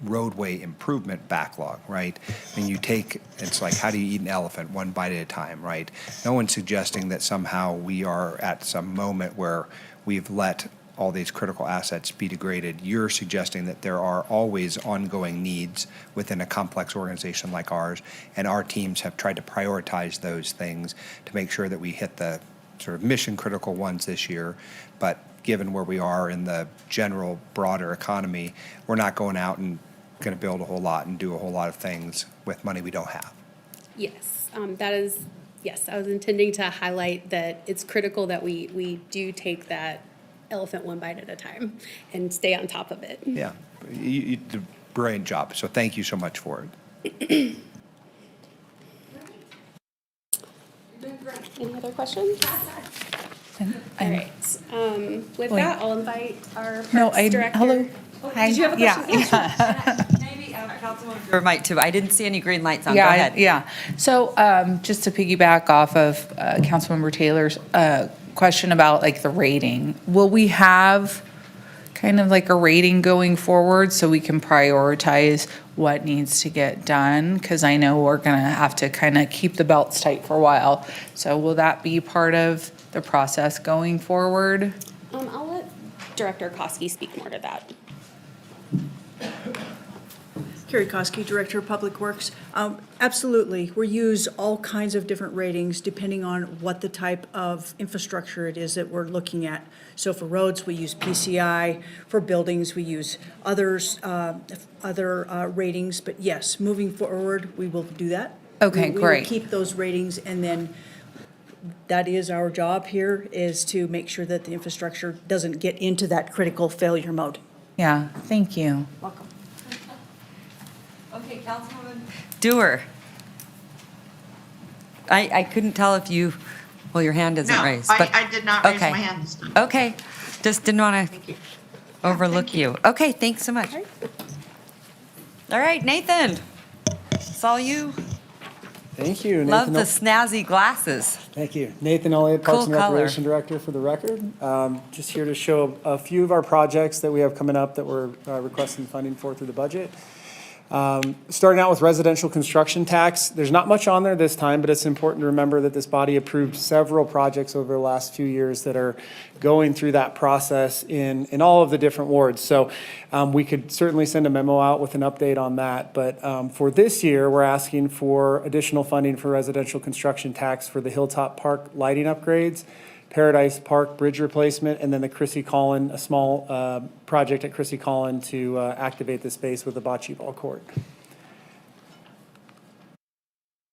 roadway improvement backlog, right? I mean, it's like, how do you eat an elephant one bite at a time, right? No one's suggesting that somehow we are at some moment where we've let all these critical assets be degraded. You're suggesting that there are always ongoing needs within a complex organization like ours, and our teams have tried to prioritize those things to make sure that we hit the sort of mission critical ones this year. But given where we are in the general broader economy, we're not going out and going to build a whole lot and do a whole lot of things with money we don't have. Yes, yes, I was intending to highlight that it's critical that we do take that elephant one bite at a time and stay on top of it. Yeah, you did a brilliant job, so thank you so much for it. Any other questions? All right, with that, I'll invite our Parks Director. Hello. Oh, Hi. did you have a question? Yeah. Maybe Councilmember might too. I didn't see any green lights on. Go Yeah, ahead. yeah. So just to piggyback off of Councilmember Taylor's question about like the rating, will we have kind of like a rating going forward so we can prioritize what needs to get done? Because I know we're going to have to kind of keep the belts tight for a while. So will that be part of the process going forward? I'll let Director Koski speak more to that. Carrie Koski, Director of Public Works. Absolutely. We use all kinds of different ratings depending on what the type of infrastructure it is that we're looking at. So for roads, we use PCI. For buildings, we use other ratings. But yes, moving forward, we will do that. Okay, We great. will keep those ratings, and then that is our job here, is to make sure that the infrastructure doesn't get into that critical failure mode. Yeah, thank you. Welcome. Okay, Councilwoman Dewar. I couldn't tell if you, well, your hand isn't No, raised. But I did not raise okay. my hand this time. Okay, just didn't want to overlook you. Okay, thanks so much. All right, Nathan, it's all you. Thank you. Love Nathan the snazzy glasses. Thank you. Nathan Elliott, Cool Parks and color. Recreation Director for the record. Just here to show a few of our projects that we have coming up that we're requesting funding for through the budget. Starting out with residential construction tax, there's not much on there this time, but it's important to remember that this body approved several projects over the last few years that are going through that process in all of the different wards. So we could certainly send a memo out with an update on that. But for this year, we're asking for additional funding for residential construction tax for the Hilltop Park lighting upgrades, Paradise Park bridge replacement, and then the Chrissy Collin, a small project at Chrissy Collin to activate the space with the bocce ball court.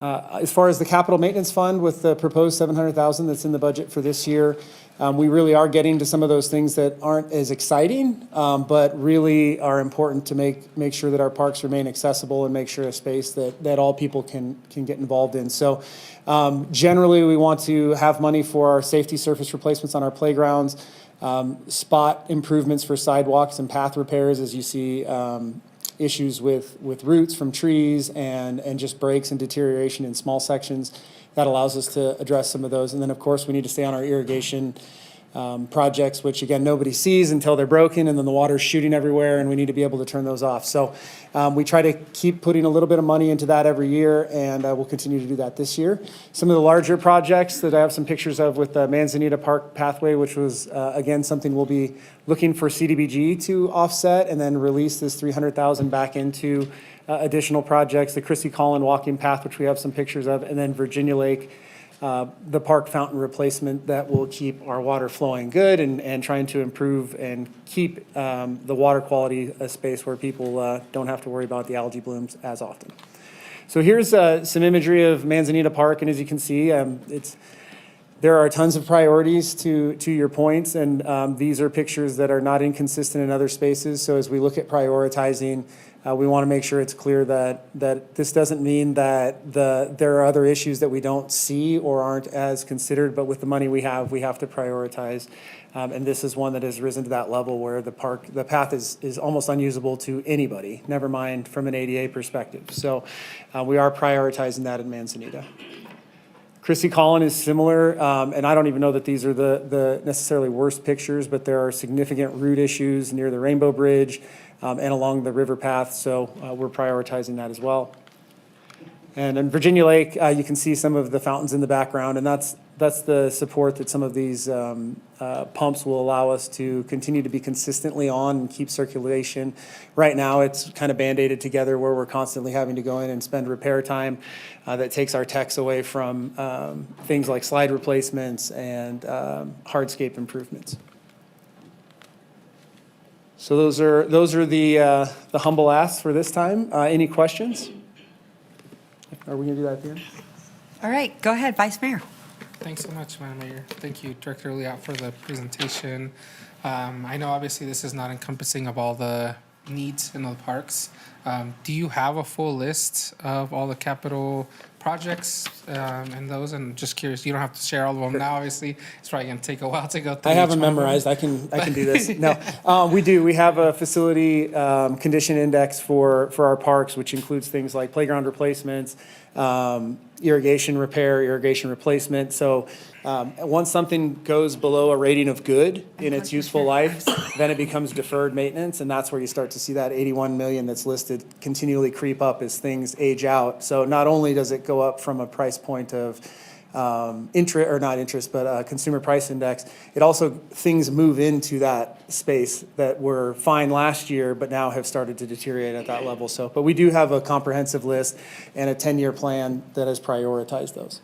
As far as the capital maintenance fund with the proposed $700,000 that's in the budget for this year, we really are getting to some of those things that aren't as exciting, but really are important to make sure that our parks remain accessible and make sure a space that all people can get involved in. So generally, we want to have money for our safety surface replacements on our playgrounds, spot improvements for sidewalks and path repairs, as you see issues with roots from trees and just breaks and deterioration in small sections. That allows us to address some of those. And then, of course, we need to stay on our irrigation projects, which, again, nobody sees until they're broken, and then the water's shooting everywhere, and we need to be able to turn those off. So we try to keep putting a little bit of money into that every year, and we'll continue to do that this year. Some of the larger projects that I have some pictures of with the Manzanita Park Pathway, which was, again, something we'll be looking for CDBG to offset and then release this $300,000 back into additional projects, the Chrissy Collin walking path, which we have some pictures of, and then Virginia Lake, the park fountain replacement that will keep our water flowing good and trying to improve and keep the water quality a space where people don't have to worry about the algae blooms as often. So here's some imagery of Manzanita Park, and as you can see, there are tons of priorities to your points, and these are pictures that are not inconsistent in other spaces. So as we look at prioritizing We want to make sure it's clear that this doesn't mean that there are other issues that we don't see or aren't as considered, but with the money we have to prioritize. And this is one that has risen to that level where the path is almost unusable to anybody, never mind from an ADA perspective. So we are prioritizing that in Manzanita. Chrissy Collin is similar, and I don't even know that these are the necessarily worst pictures, but there are significant root issues near the Rainbow Bridge and along the river path, so we're prioritizing that as well. And in Virginia Lake, you can see some of the fountains in the background, and that's the support that some of these pumps will allow us to continue to be consistently on and keep circulation. Right now, it's kind of band-aided together where we're constantly having to go in and spend repair time that takes our techs away from things like slide replacements and hardscape improvements. So those are the humble asks for this time. Any questions? Are we going to do that at the end? All right, go ahead, Vice Mayor. Thanks so much, Madam Mayor. Thank you, Director Liat, for the presentation. I know obviously this is not encompassing of all the needs in the parks. Do you have a full list of all the capital projects and those? And just curious, you don't have to share all of them now, obviously. It's probably going to take a while to go through. I have them memorized. I can do this. No, we do. We have a facility condition index for our parks, which includes things like playground replacements, irrigation repair, irrigation replacement. So once something goes below a rating of good in its useful life, then it becomes deferred maintenance, and that's where you start to see that 81 million that's listed continually creep up as things age out. So not only does it go up from a price point of consumer price index, it also, things move into that space that were fine last year, but now have started to deteriorate at that level. So, but we do have a comprehensive list and a 10-year plan that has prioritized those.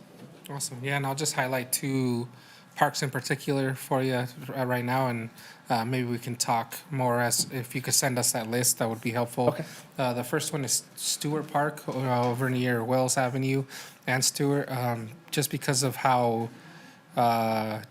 Awesome. Yeah, and I'll just highlight 2 parks in particular for you right now, and maybe we can talk more as if you could send us that list, that would be helpful. Okay. The first one is Stewart Park over near Wells Avenue and Stewart, just because of how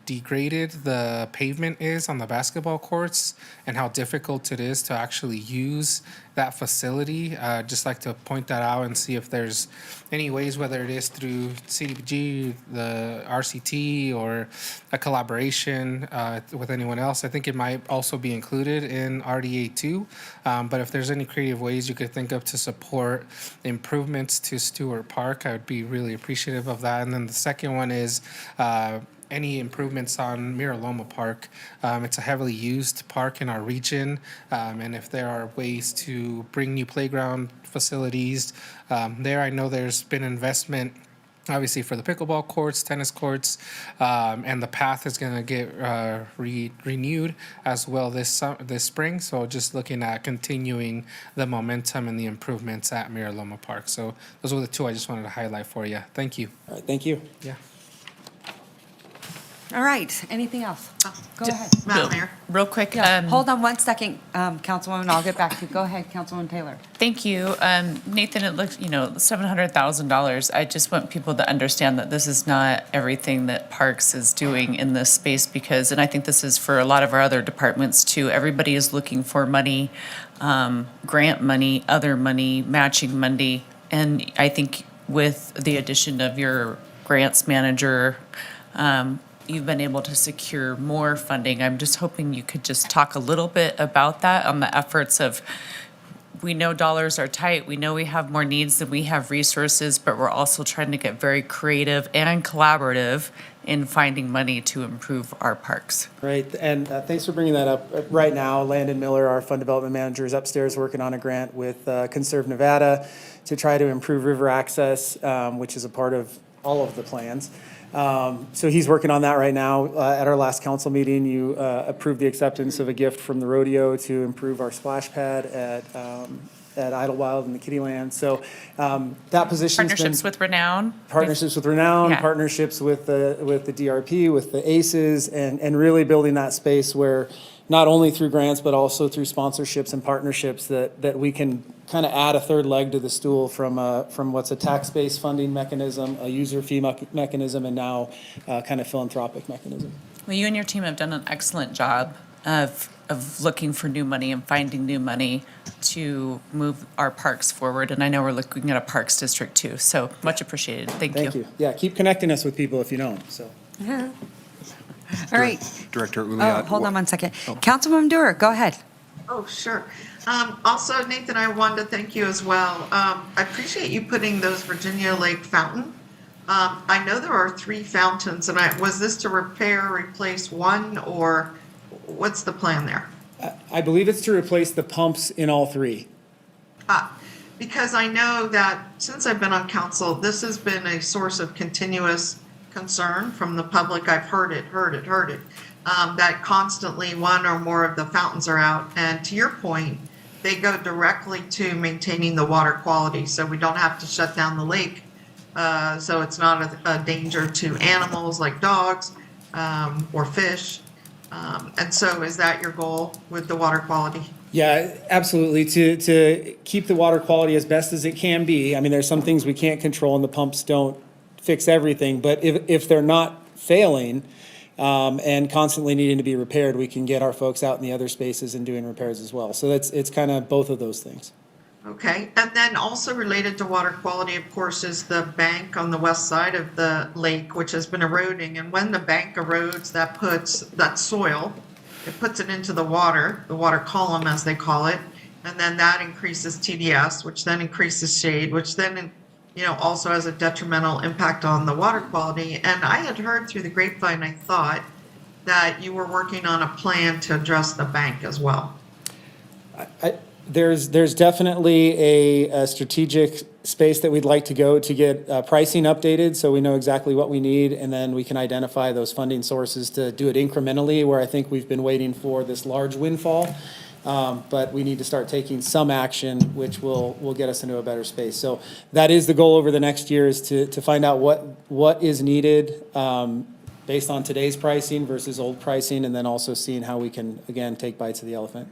degraded the pavement is on the basketball courts and how difficult it is to actually use that facility. Just like to point that out and see if there's any ways, whether it is through CDBG, the RCT, or a collaboration with anyone else. I think it might also be included in RDA 2, but if there's any creative ways you could think of to support improvements to Stewart Park, I would be really appreciative of that. And then the second one is any improvements on Miraloma Park. It's a heavily used park in our region, and if there are ways to bring new playground facilities there, I know there's been investment obviously for the pickleball courts, tennis courts, and the path is going to get renewed as well this spring. So just looking at continuing the momentum and the improvements at Miraloma Park. So those were the 2 I just wanted to highlight for you. Thank you. All right, thank you. Yeah. All right, anything else? Go ahead. Madam Mayor. Real quick. Hold on one second, Councilwoman, I'll get back to you. Go ahead, Councilwoman Taylor. Thank you. Nathan, it looks, $700,000. I just want people to understand that this is not everything that Parks is doing in this space because, and I think this is for a lot of our other departments too, everybody is looking for money, grant money, other money, matching money. And I think with the addition of your grants manager, you've been able to secure more funding. I'm just hoping you could just talk a little bit about that on the efforts of, we know dollars are tight, we know we have more needs than we have resources, but we're also trying to get very creative and collaborative in finding money to improve our parks. Great, and thanks for bringing that up. Right now, Landon Miller, our fund development manager, is upstairs working on a grant with Conserve Nevada to try to improve river access, which is a part of all of the plans. So he's working on that right now. At our last council meeting, you approved the acceptance of a gift from the rodeo to improve our splash pad at Idlewild and the Kittyland. So that position Partnerships with Renown. Partnerships with Renown, Yeah. partnerships with the DRP, with the ACEs, and really building that space where not only through grants, but also through sponsorships and partnerships that we can kind of add a third leg to the stool from what's a tax-based funding mechanism, a user fee mechanism, and now kind of philanthropic mechanism. Well, you and your team have done an excellent job of looking for new money and finding new money to move our parks forward. And I know we're looking at a parks district too, so much appreciated. Thank you. Thank you. Yeah, keep connecting us with people if you know them, so. All right. Director Oh, Uliat. hold on one second. Councilwoman Dewar, go ahead. Oh, sure. Also, Nathan, I wanted to thank you as well. I appreciate you putting those Virginia Lake fountain. I know there are 3 fountains, and was this to repair, replace one, or what's the plan there? I believe it's to replace the pumps in all 3. Because I know that since I've been on council, this has been a source of continuous concern from the public. I've heard it, that constantly one or more of the fountains are out. And to your point, they go directly to maintaining the water quality, so we don't have to shut down the lake. So it's not a danger to animals like dogs or fish. And so is that your goal with the water quality? Yeah, absolutely. To keep the water quality as best as it can be. I mean, there's some things we can't control and the pumps don't fix everything. But if they're not failing and constantly needing to be repaired, we can get our folks out in the other spaces and doing repairs as well. So it's kind of both of those things. Okay, and then also related to water quality, of course, is the bank on the west side of the lake, which has been eroding. And when the bank erodes, that puts that soil, it puts it into the water column, as they call it. And then that increases TDS, which then increases shade, which then, also has a detrimental impact on the water quality. And I had heard through the grapevine, I thought, that you were working on a plan to address the bank as well. There's definitely a strategic space that we'd like to go to get pricing updated so we know exactly what we need, and then we can identify those funding sources to do it incrementally, where I think we've been waiting for this large windfall. But we need to start taking some action, which will get us into a better space. So that is the goal over the next year, is to find out what is needed based on today's pricing versus old pricing, and then also seeing how we can, again, take bites of the elephant.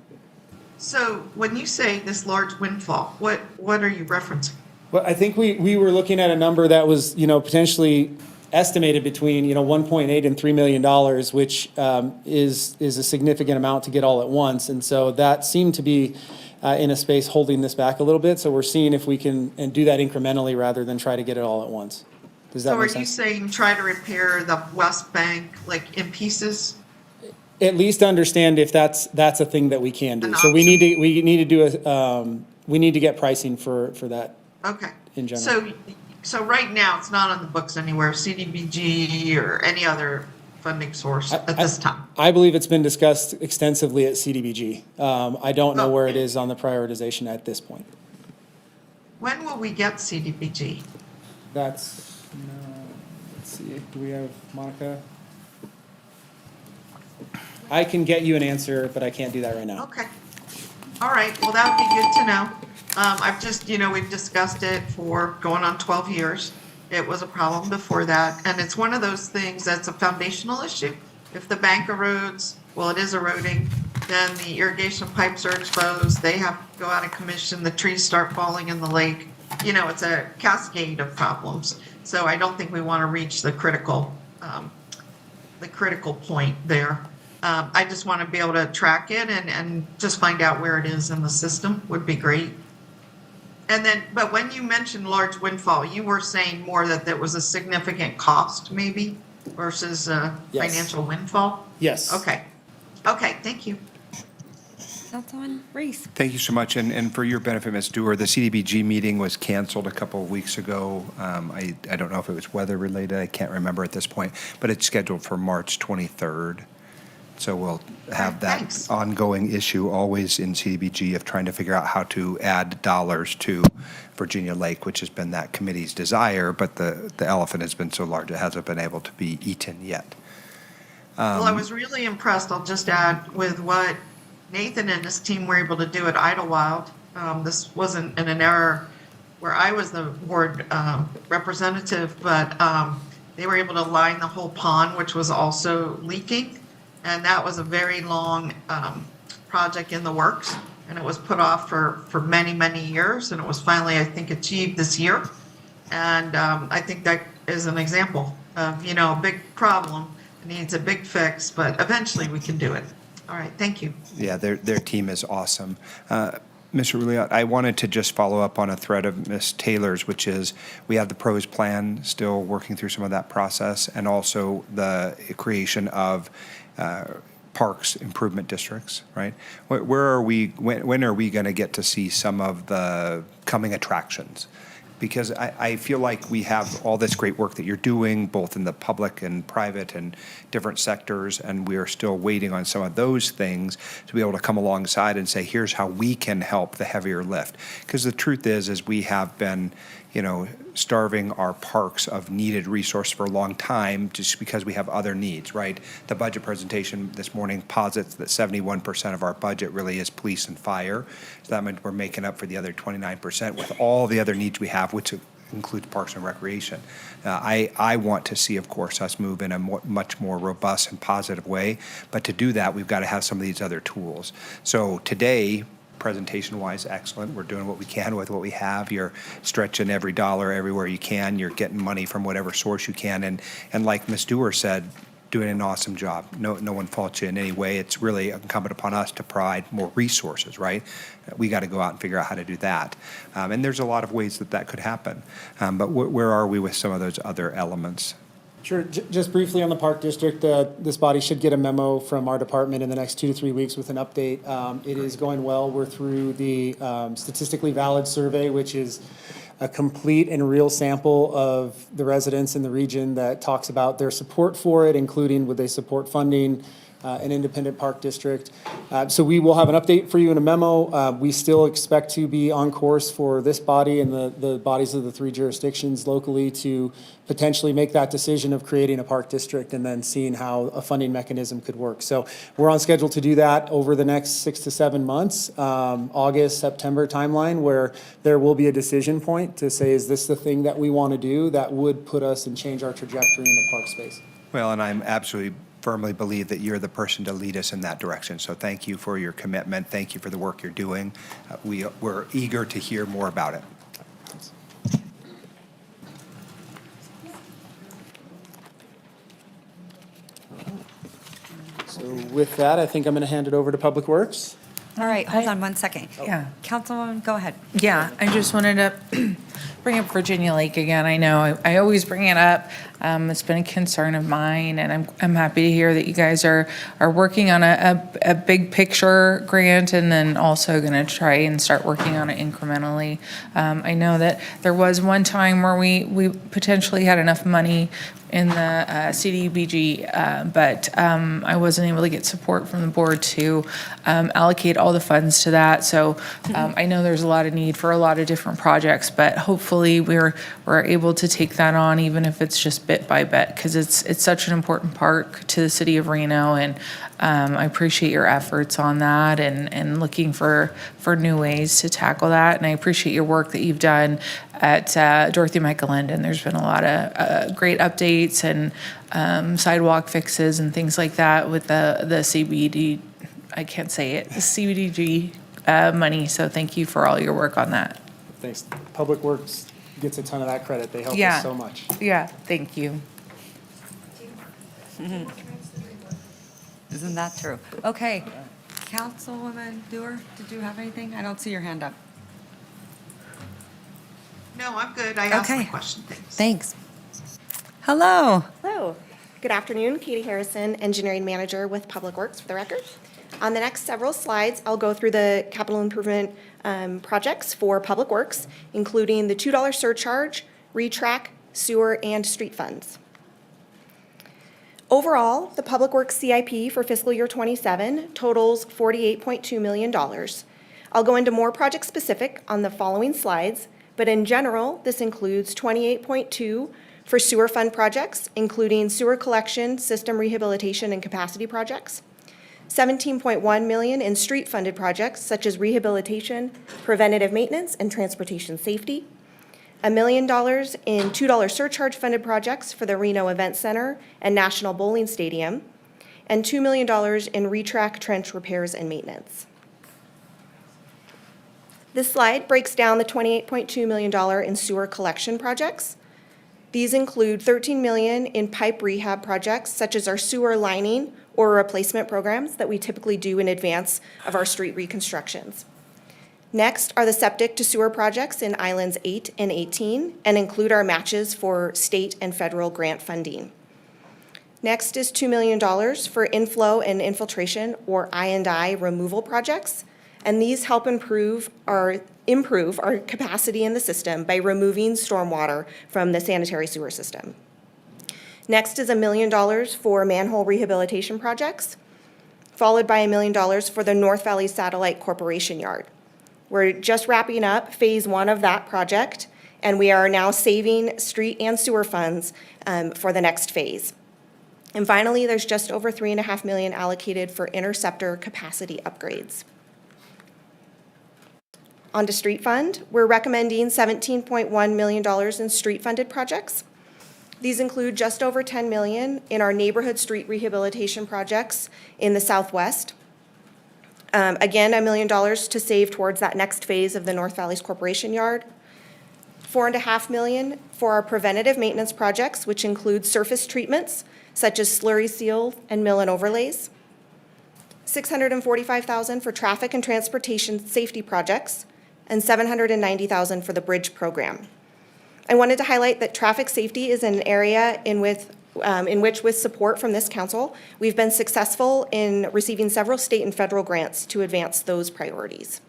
So when you say this large windfall, what are you referencing? Well, I think we were looking at a number that was, potentially estimated between, $1.8 and $3 million, which is a significant amount to get all at once. And so that seemed to be in a space holding this back a little bit. So we're seeing if we can and do that incrementally rather than try to get it all at once. Does that make sense? So are you saying try to repair the west bank like in pieces? At least understand if that's a thing that we can do. So we need to get pricing for that. Okay. In general. So right now, it's not on the books anywhere, CDBG or any other funding source at this time? I believe it's been discussed extensively at CDBG. I don't know where it is on the prioritization at this point. When will we get CDBG? Let's see, do we have Monica? I can get you an answer, but I can't do that right now. Okay. All right, well, that would be good to know. I've just, we've discussed it for going on 12 years. It was a problem before that, and it's one of those things that's a foundational issue. If the bank erodes, well, it is eroding, then the irrigation pipes are exposed, they have to go out of commission, the trees start falling in the lake. It's a cascade of problems. So I don't think we want to reach the critical point there. I just want to be able to track it and just find out where it is in the system would be great. And then, but when you mentioned large windfall, you were saying more that there was a significant cost maybe versus a financial windfall? Yes. Okay, thank you. Councilman Reese. Thank you so much. And for your benefit, Ms. Dewar, the CDBG meeting was canceled a couple of weeks ago. I don't know if it was weather related. I can't remember at this point, but it's scheduled for March 23rd. So we'll have that ongoing issue always in CDBG of trying to figure out how to add dollars to Virginia Lake, which has been that committee's desire, but the elephant has been so large it hasn't been able to be eaten yet. Well, I was really impressed, I'll just add, with what Nathan and his team were able to do at Idlewild. This wasn't in an era where I was the ward representative, but they were able to line the whole pond, which was also leaking. And that was a very long project in the works, and it was put off for many, many years, and it was finally, I think, achieved this year. And I think that is an example of, a big problem. It needs a big fix, but eventually we can do it. All right, thank you. Yeah, their team is awesome. Mr. Rouliot, I wanted to just follow up on a thread of Ms. Taylor's, which is we have the pros plan, still working through some of that process, and also the creation of parks improvement districts, right? Where are we, when are we going to get to see some of the coming attractions? Because I feel like we have all this great work that you're doing, both in the public and private and different sectors, and we are still waiting on some of those things to be able to come alongside and say, here's how we can help the heavier lift. Because the truth is we have been, starving our parks of needed resource for a long time just because we have other needs, right? The budget presentation this morning posits that 71% of our budget really is police and fire. So that means we're making up for the other 29% with all the other needs we have, which includes parks and recreation. I want to see, of course, us move in a much more robust and positive way, but to do that, we've got to have some of these other tools. So today, presentation-wise, excellent. We're doing what we can with what we have. You're stretching every dollar everywhere you can. You're getting money from whatever source you can. And like Ms. Dewar said, doing an awesome job. No one faults you in any way. It's really incumbent upon us to provide more resources, right? We got to go out and figure out how to do that. And there's a lot of ways that could happen. But where are we with some of those other elements? Sure. Just briefly on the Park District, this body should get a memo from our department in the next 2 to 3 weeks with an update. It is going well. We're through the statistically valid survey, which is a complete and real sample of the residents in the region that talks about their support for it, including would they support funding an independent park district. So we will have an update for you in a memo. We still expect to be on course for this body and the bodies of the 3 jurisdictions locally to potentially make that decision of creating a park district and then seeing how a funding mechanism could work. So we're on schedule to do that over the next 6 to 7 months, August, September timeline, where there will be a decision point to say, is this the thing that we want to do that would put us and change our trajectory in the park space? Well, and I'm absolutely firmly believe that you're the person to lead us in that direction. So thank you for your commitment. Thank you for the work you're doing. We're eager to hear more about it. So with that, I think I'm going to hand it over to Public Works. All right, hold on one second. Yeah. Councilwoman, go ahead. Yeah, I just wanted to bring up Virginia Lake again. I know I always bring it up. It's been a concern of mine, and I'm happy to hear that you guys are working on a big picture grant and then also going to try and start working on it incrementally. I know that there was one time where we potentially had enough money in the CDBG, but I wasn't able to get support from the board to allocate all the funds to that. So I know there's a lot of need for a lot of different projects, but hopefully we're able to take that on, even if it's just bit by bit, because it's such an important park to the city of Reno, and I appreciate your efforts on that and looking for new ways to tackle that. And I appreciate your work that you've done at Dorothy Michael Linden. There's been a lot of great updates and sidewalk fixes and things like that with the CBD, I can't say it, the CBDG money. So thank you for all your work on that. Thanks. Public Works gets a ton of that credit. They help Yeah. us so much. Yeah, thank you. Isn't that true? Okay, Councilwoman Dewar, did you have anything? I don't see your hand up. No, I'm good. I asked my Okay. question. Thanks. Thanks. Hello. Hello. Good afternoon. Katie Harrison, Engineering Manager with Public Works, for the record. On the next several slides, I'll go through the capital improvement projects for Public Works, including the $2 surcharge, retrack, sewer, and street funds. Overall, the Public Works CIP for fiscal year '27 totals $48.2 million. I'll go into more project specific on the following slides, but in general, this includes $28.2 for sewer fund projects, including sewer collection, system rehabilitation, and capacity projects, $17.1 million in street-funded projects such as rehabilitation, preventative maintenance, and transportation safety, $1 million in $2 surcharge-funded projects for the Reno Event Center and National Bowling Stadium, and $2 million in retrack trench repairs and maintenance. This slide breaks down the $28.2 million in sewer collection projects. These include $13 million in pipe rehab projects such as our sewer lining or replacement programs that we typically do in advance of our street reconstructions. Next are the septic to sewer projects in Islands 8 and 18 and include our matches for state and federal grant funding. Next is $2 million for inflow and infiltration or I&I removal projects, and these help improve our capacity in the system by removing stormwater from the sanitary sewer system. Next is $1 million for manhole rehabilitation projects, followed by $1 million for the North Valley Satellite Corporation Yard. We're just wrapping up phase 1 of that project, and we are now saving street and sewer funds for the next phase. And finally, there's just over $3.5 million allocated for interceptor capacity upgrades. On to street fund, we're recommending $17.1 million in street funded projects. These include just over $10 million in our neighborhood street rehabilitation projects in the Southwest. Again, $1 million to save towards that next phase of the North Valley's Corporation Yard. $4.5 million for our preventative maintenance projects, which include surface treatments such as slurry seal and mill and overlays. $645,000 for traffic and transportation safety projects, and $790,000 for the bridge program. I wanted to highlight that traffic safety is an area in which, with support from this council, we've been successful in receiving several state and federal grants to advance those priorities.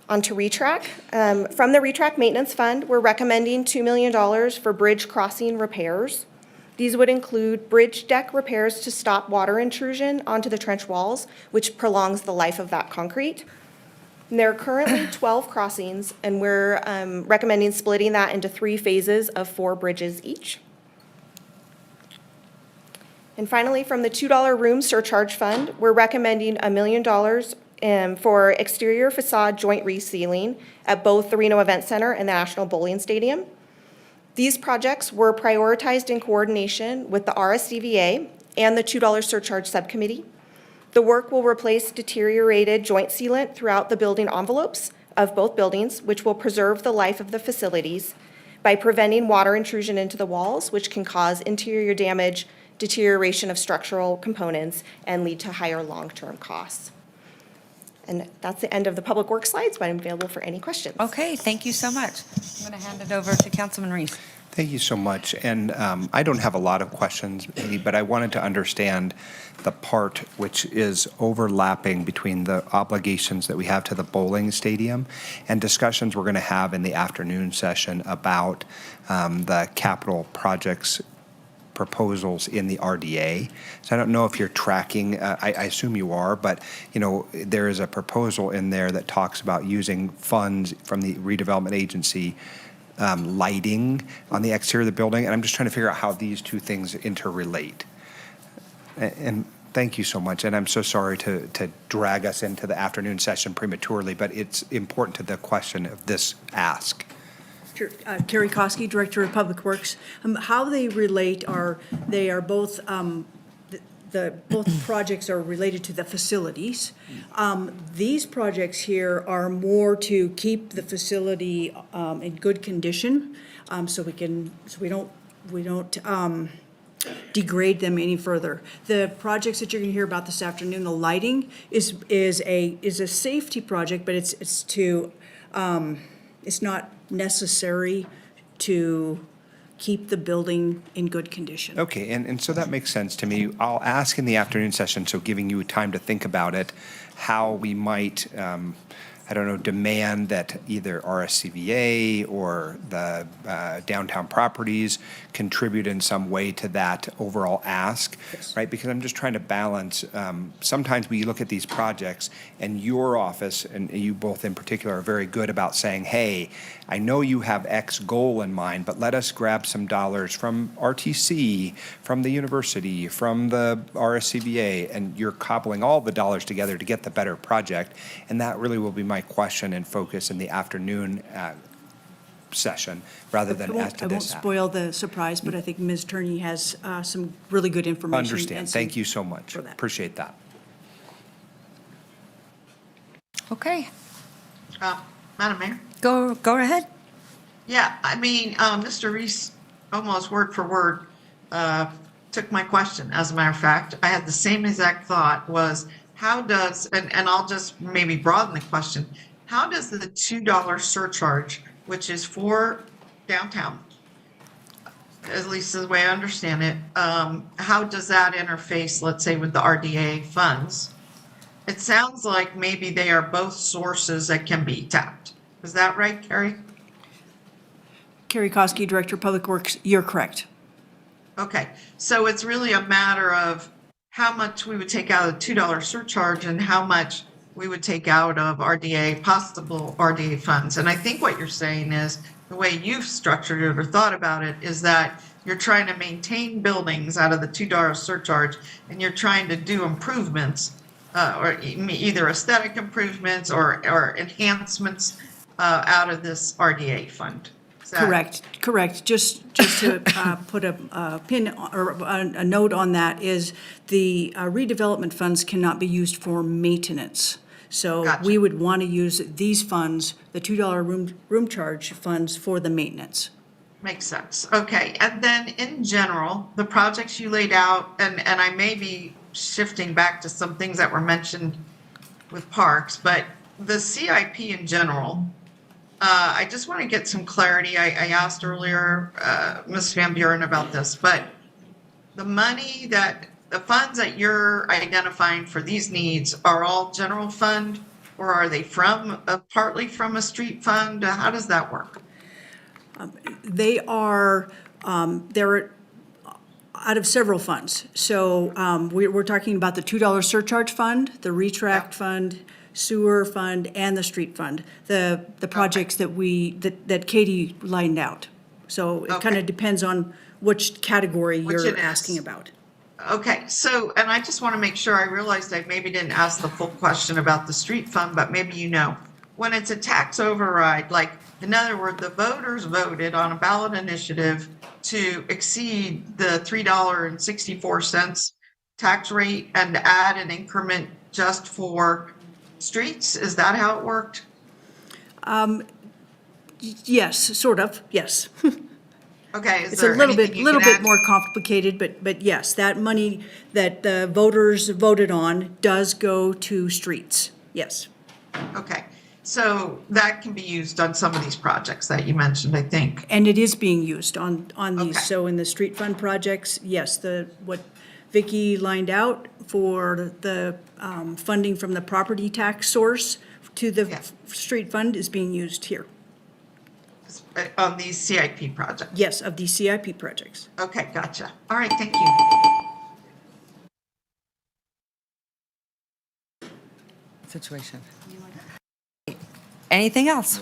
On to retrack. From the retrack maintenance fund, we're recommending $2 million for bridge crossing repairs. These would include bridge deck repairs to stop water intrusion onto the trench walls, which prolongs the life of that concrete. And there are currently 12 crossings, and we're recommending splitting that into 3 phases of 4 bridges each. And finally, from the $2 room surcharge fund, we're recommending $1 million for exterior facade joint resealing at both the Reno Event Center and the National Bowling Stadium. These projects were prioritized in coordination with the RSCVA and the $2 surcharge subcommittee. The work will replace deteriorated joint sealant throughout the building envelopes of both buildings, which will preserve the life of the facilities by preventing water intrusion into the walls, which can cause interior damage, deterioration of structural components, and lead to higher long-term costs. And that's the end of the public works slides, but I'm available for any questions. Okay, thank you so much. I'm going to hand it over to Councilman Reese. Thank you so much. And I don't have a lot of questions, maybe, but I wanted to understand the part which is overlapping between the obligations that we have to the bowling stadium and discussions we're going to have in the afternoon session about the capital projects proposals in the RDA. So I don't know if you're tracking, I assume you are, but you know, there is a proposal in there that talks about using funds from the redevelopment agency lighting on the exterior of the building, and I'm just trying to figure out how these two things interrelate. And thank you so much, and I'm so sorry to drag us into the afternoon session prematurely, but it's important to the question of this ask. Sure. Carrie Koski, Director of Public Works. How they relate are, they are both, both projects are related to the facilities. These projects here are more to keep the facility in good condition, so we don't degrade them any further. The projects that you're going to hear about this afternoon, the lighting is a safety project, but it's not necessary to keep the building in good condition. Okay, and so that makes sense to me. I'll ask in the afternoon session, so giving you time to think about it, how we might, I don't know, demand that either RSCVA or the downtown properties contribute in some way to that overall ask, right? Because I'm just trying to balance, sometimes we look at these projects and your office, and you both in particular, are very good about saying, hey, I know you have X goal in mind, but let us grab some dollars from RTC, from the university, from the RSCVA, and you're cobbling all the dollars together to get the better project. And that really will be my question and focus in the afternoon session, rather than as to this. I won't spoil the surprise, but I think Ms. Turney has some really good information. Understand. Thank you so much. Appreciate that. Okay. Madam Mayor? Go ahead. Yeah, I mean, Mr. Reese, almost word for word, took my question. As a matter of fact, I had the same exact thought was, how does, and I'll just maybe broaden the question, how does the $2 surcharge, which is for downtown, at least the way I understand it, how does that interface, let's say, with the RDA funds? It sounds like maybe they are both sources that can be tapped. Is that right, Carrie? Carrie Koski, Director of Public Works, you're correct. Okay, so it's really a matter of how much we would take out of the $2 surcharge and how much we would take out of RDA, possible RDA funds. And I think what you're saying is, the way you've structured it or thought about it, is that you're trying to maintain buildings out of the $2 surcharge, and you're trying to do improvements, or either aesthetic improvements or enhancements out of this RDA fund. Correct. Just to put a pin or a note on that is the redevelopment funds cannot be used for maintenance. So we would want to use these funds, the $2 room charge funds, for the maintenance. Makes sense. Okay, and then in general, the projects you laid out, and I may be shifting back to some things that were mentioned with parks, but the CIP in general, I just want to get some clarity. I asked earlier Ms. Van Buren about this, but the funds that you're identifying for these needs are all general fund, or are they partly from a street fund? How does that work? They are, they're out of several funds. So we're talking about the $2 surcharge fund, the retract fund, sewer fund, and the street fund, the projects that Katie lined out. So it kind of depends on which category you're asking about. Okay, so, and I just want to make sure, I realized I maybe didn't ask the full question about the street fund, but maybe you know. When it's a tax override, like, in other words, the voters voted on a ballot initiative to exceed the $3.64 tax rate and add an increment just for streets? Is that how it worked? Yes, sort of, yes. Okay, it's a little bit more complicated, but yes, that money that the voters voted on does go to streets, yes. Okay, so that can be used on some of these projects that you mentioned, I think. And it is being used on these. So in the street fund projects, yes, what Vicki lined out for the funding from the property tax source to the street fund is being used here. On these CIP projects? Yes, of these CIP projects. Okay, gotcha. All right, thank you. Situation. Anything else?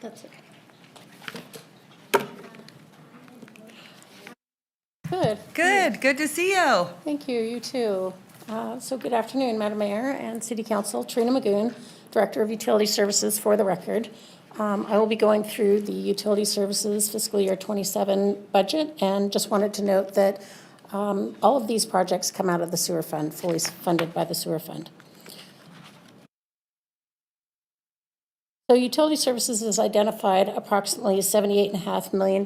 That's okay. Good to see you. Thank you, you too. So good afternoon, Madam Mayor and City Council. Trina Magoon, Director of Utility Services, for the record. I will be going through the Utility Services fiscal year 27 budget, and just wanted to note that all of these projects come out of the sewer fund, fully funded by the sewer fund. So Utility Services has identified approximately $78.5 million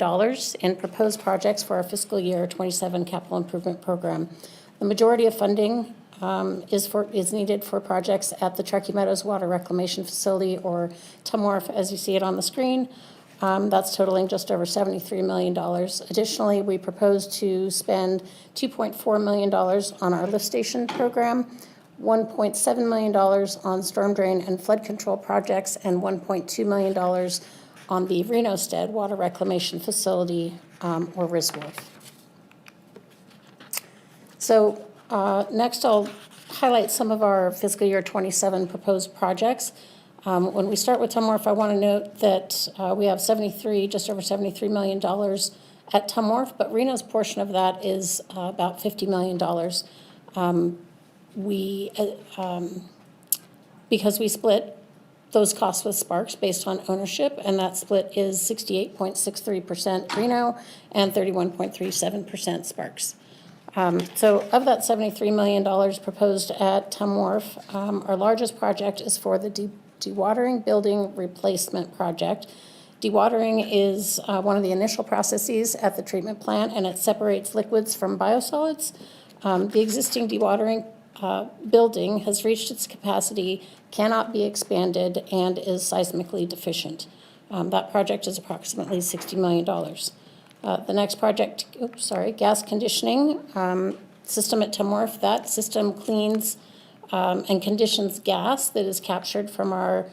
in proposed projects for our fiscal year 27 capital improvement program. The majority of funding is needed for projects at the Truckee Meadows Water Reclamation Facility, or TMWRF, as you see it on the screen. That's totaling just over $73 million. Additionally, we propose to spend $2.4 million on our lift station program, $1.7 million on storm drain and flood control projects, and $1.2 million on the Reno Water Reclamation Facility, or RISWORF. So next I'll highlight some of our fiscal year 27 proposed projects. When we start with TMWRF, I want to note that we have just over $73 million at TMWRF, but Reno's portion of that is about $50 million. Because we split those costs with Sparks based on ownership, and that split is 68.63% Reno and 31.37% Sparks. So of that $73 million proposed at TMWRF, our largest project is for the dewatering building replacement project. Dewatering is one of the initial processes at the treatment plant, and it separates liquids from biosolids. The existing dewatering building has reached its capacity, cannot be expanded, and is seismically deficient. That project is approximately $60 million. The next project, gas conditioning system at Tamworth. That system cleans and conditions gas that is captured from our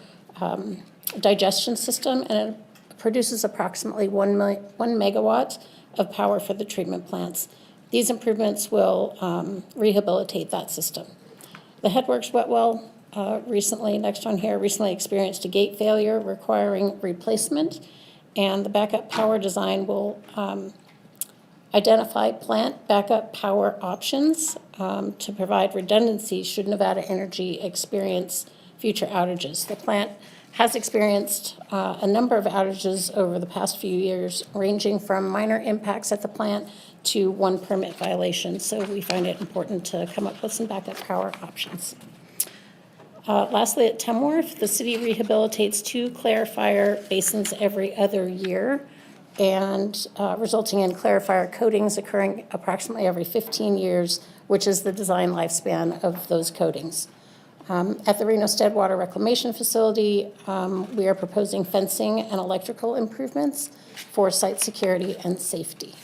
digestion system, and it produces approximately 1 megawatt of power for the treatment plants. These improvements will rehabilitate that system. The Headworks wet well recently experienced a gate failure requiring replacement, and the backup power design will identify plant backup power options to provide redundancy should Nevada Energy experience future outages. The plant has experienced a number of outages over the past few years, ranging from minor impacts at the plant to one permit violation. So we find it important to come up with some backup power options. Lastly, at Tamworth, the city rehabilitates 2 clarifier basins every other year, and resulting in clarifier coatings occurring approximately every 15 years, which is the design lifespan of those coatings. At the Reno Water Reclamation Facility, we are proposing fencing and electrical improvements for site security and safety.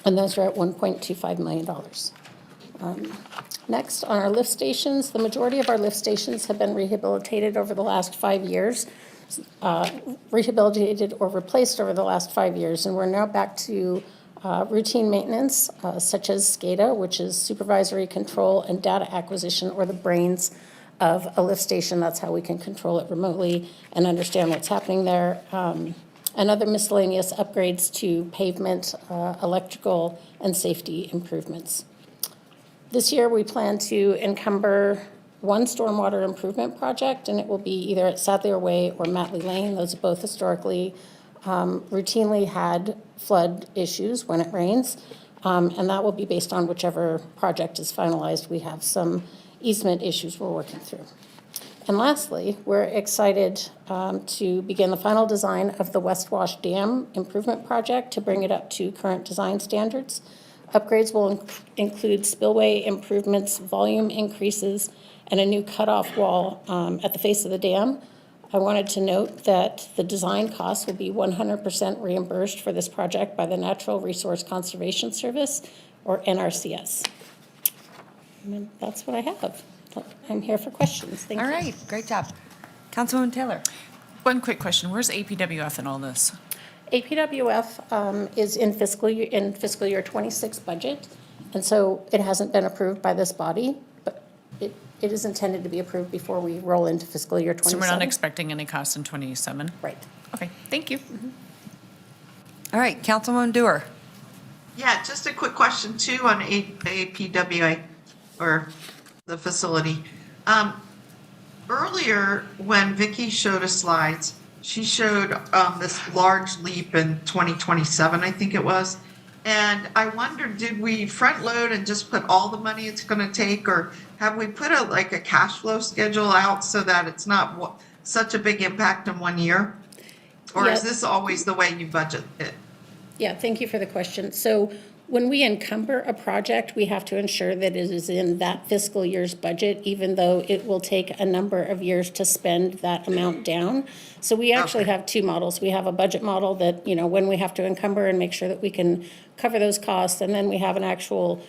And those are at $1.25 million. Next, on our lift stations, the majority of our lift stations have been rehabilitated over the last 5 years, rehabilitated or replaced over the last 5 years, and we're now back to routine maintenance, such as SCADA, which is supervisory control and data acquisition, or the brains of a lift station. That's how we can control it remotely and understand what's happening there. And other miscellaneous upgrades to pavement, electrical, and safety improvements. This year, we plan to encumber 1 stormwater improvement project, and it will be either at Sadler Way or Matley Lane. Those have both historically routinely had flood issues when it rains, and that will be based on whichever project is finalized. We have some easement issues we're working through. And lastly, we're excited to begin the final design of the West Wash Dam improvement project to bring it up to current design standards. Upgrades will include spillway improvements, volume increases, and a new cutoff wall at the face of the dam. I wanted to note that the design costs will be 100% reimbursed for this project by the Natural Resource Conservation Service, or NRCS. And that's what I have. I'm here for questions. Thank you. All right, great job. Councilwoman Taylor. One quick question. Where's APWF in all this? APWF is in fiscal year 26 budget, and so it hasn't been approved by this body, but it is intended to be approved before we roll into fiscal year 27. So we're not expecting any costs in 27? Right. Okay, thank you. All right, Councilwoman Dewar. Yeah, just a quick question too on APWA, or the facility. Earlier, when Vicki showed us slides, she showed this large leap in 2027, I think it was. And I wondered, did we front load and just put all the money it's going to take, or have we put a cash flow schedule out so that it's not such a big impact in 1 year? Or is this always the way you budget it? Yeah, thank you for the question. So when we encumber a project, we have to ensure that it is in that fiscal year's budget, even though it will take a number of years to spend that amount down. So we actually have 2 models. We have a budget model that, when we have to encumber and make sure that we can cover those costs, and then we have an actual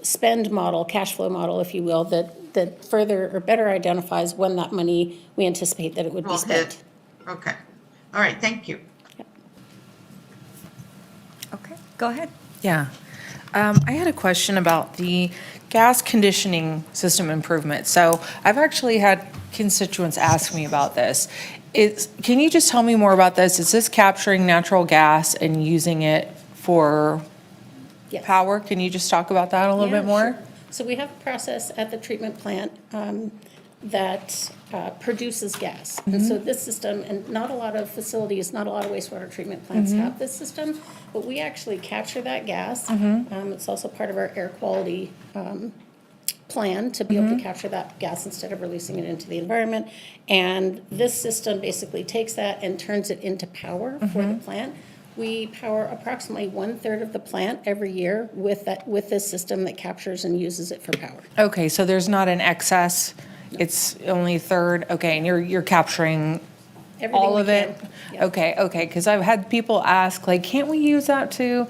spend model, cash flow model, if you will, that further or better identifies when that money, we anticipate that it would be spent. Okay. All right, thank you. Okay, go ahead. Yeah. I had a question about the gas conditioning system improvement. So I've actually had constituents ask me about this. Can you just tell me more about this? Is this capturing natural gas and using it for power? Can you just talk about that a little bit more? Sure. So we have a process at the treatment plant that produces gas. And so this system, and not a lot of facilities, not a lot of wastewater treatment plants have this system, but we actually capture that gas. It's also part of our air quality plan to be able to capture that gas instead of releasing it into the environment. And this system basically takes that and turns it into power for the plant. We power approximately 1/3 of the plant every year with this system that captures and uses it for power. Okay, so there's not an excess, it's only a third, okay, and you're capturing all of it? Okay, because I've had people ask, like, can't we use that to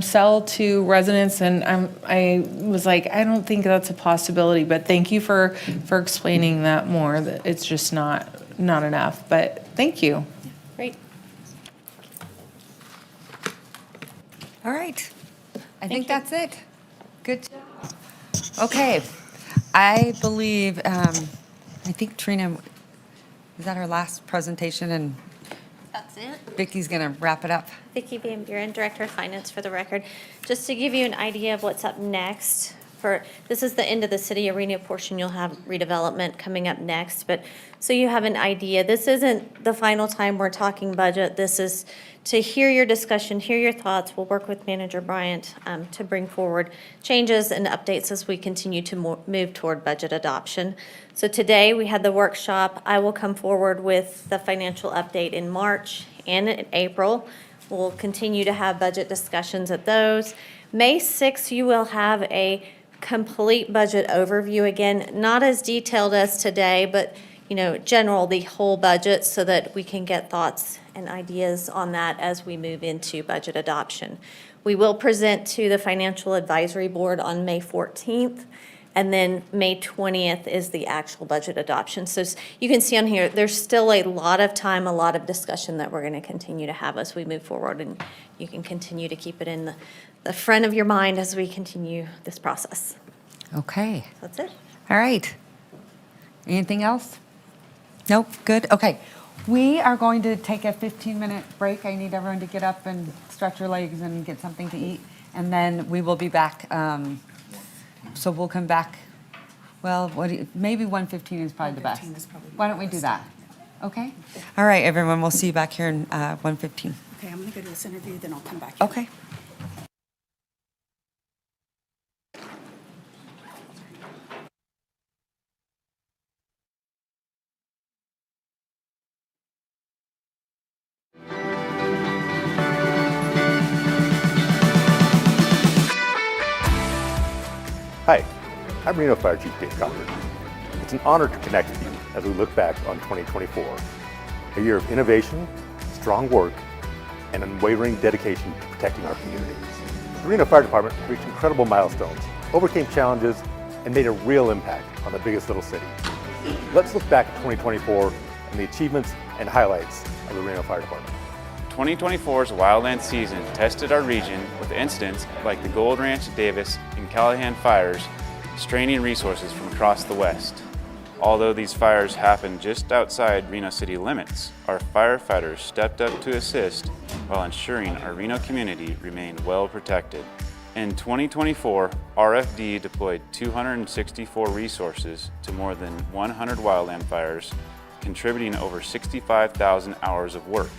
sell to residents? And I was like, I don't think that's a possibility, but thank you for explaining that more, that it's just not enough, but thank you. Great. All right. I think that's it. Good job. Okay. I believe, I think Trina, is that our last presentation? And That's it. Vicky's going to wrap it up. Vicki Van Buren, Director of Finance for the record. Just to give you an idea of what's up next, this is the end of the City of Reno portion, you'll have redevelopment coming up next, but so you have an idea, this isn't the final time we're talking budget, this is to hear your discussion, hear your thoughts. We'll work with Manager Bryant to bring forward changes and updates as we continue to move toward budget adoption. So today we had the workshop. I will come forward with the financial update in March and in April. We'll continue to have budget discussions at those. May 6th, you will have a complete budget overview again, not as detailed as today, but general, the whole budget, so that we can get thoughts and ideas on that as we move into budget adoption. We will present to the Financial Advisory Board on May 14th, and then May 20th is the actual budget adoption. So you can see on here, there's still a lot of time, a lot of discussion that we're going to continue to have as we move forward, and you can continue to keep it in the front of your mind as we continue this process. Okay. That's it. All right. Anything else? Nope, good, okay. We are going to take a 15-minute break. I need everyone to get up and stretch your legs and get something to eat, and then we will be back. So we'll come back, well, maybe 1:15 is probably the best. Why don't we do that? Okay? All right, everyone, we'll see you back here in 1:15. Okay, I'm going to go to this interview, then I'll come back. Okay. Hi, I'm Reno Fire Chief Dave Cochran. It's an honor to connect with you as we look back on 2024, a year of innovation, strong work, and unwavering dedication to protecting our community. The Reno Fire Department reached incredible milestones, overcame challenges, and made a real impact on the biggest little city. Let's look back at 2024 and the achievements and highlights of the Reno Fire Department. 2024's wildland season tested our region with incidents like the Gold Ranch, Davis, and Callahan fires, straining resources from across the West. Although these fires happened just outside Reno city limits, our firefighters stepped up to assist while ensuring our Reno community remained well protected. In 2024, RFD deployed 264 resources to more than 100 wildland fires, contributing over 65,000 hours of work.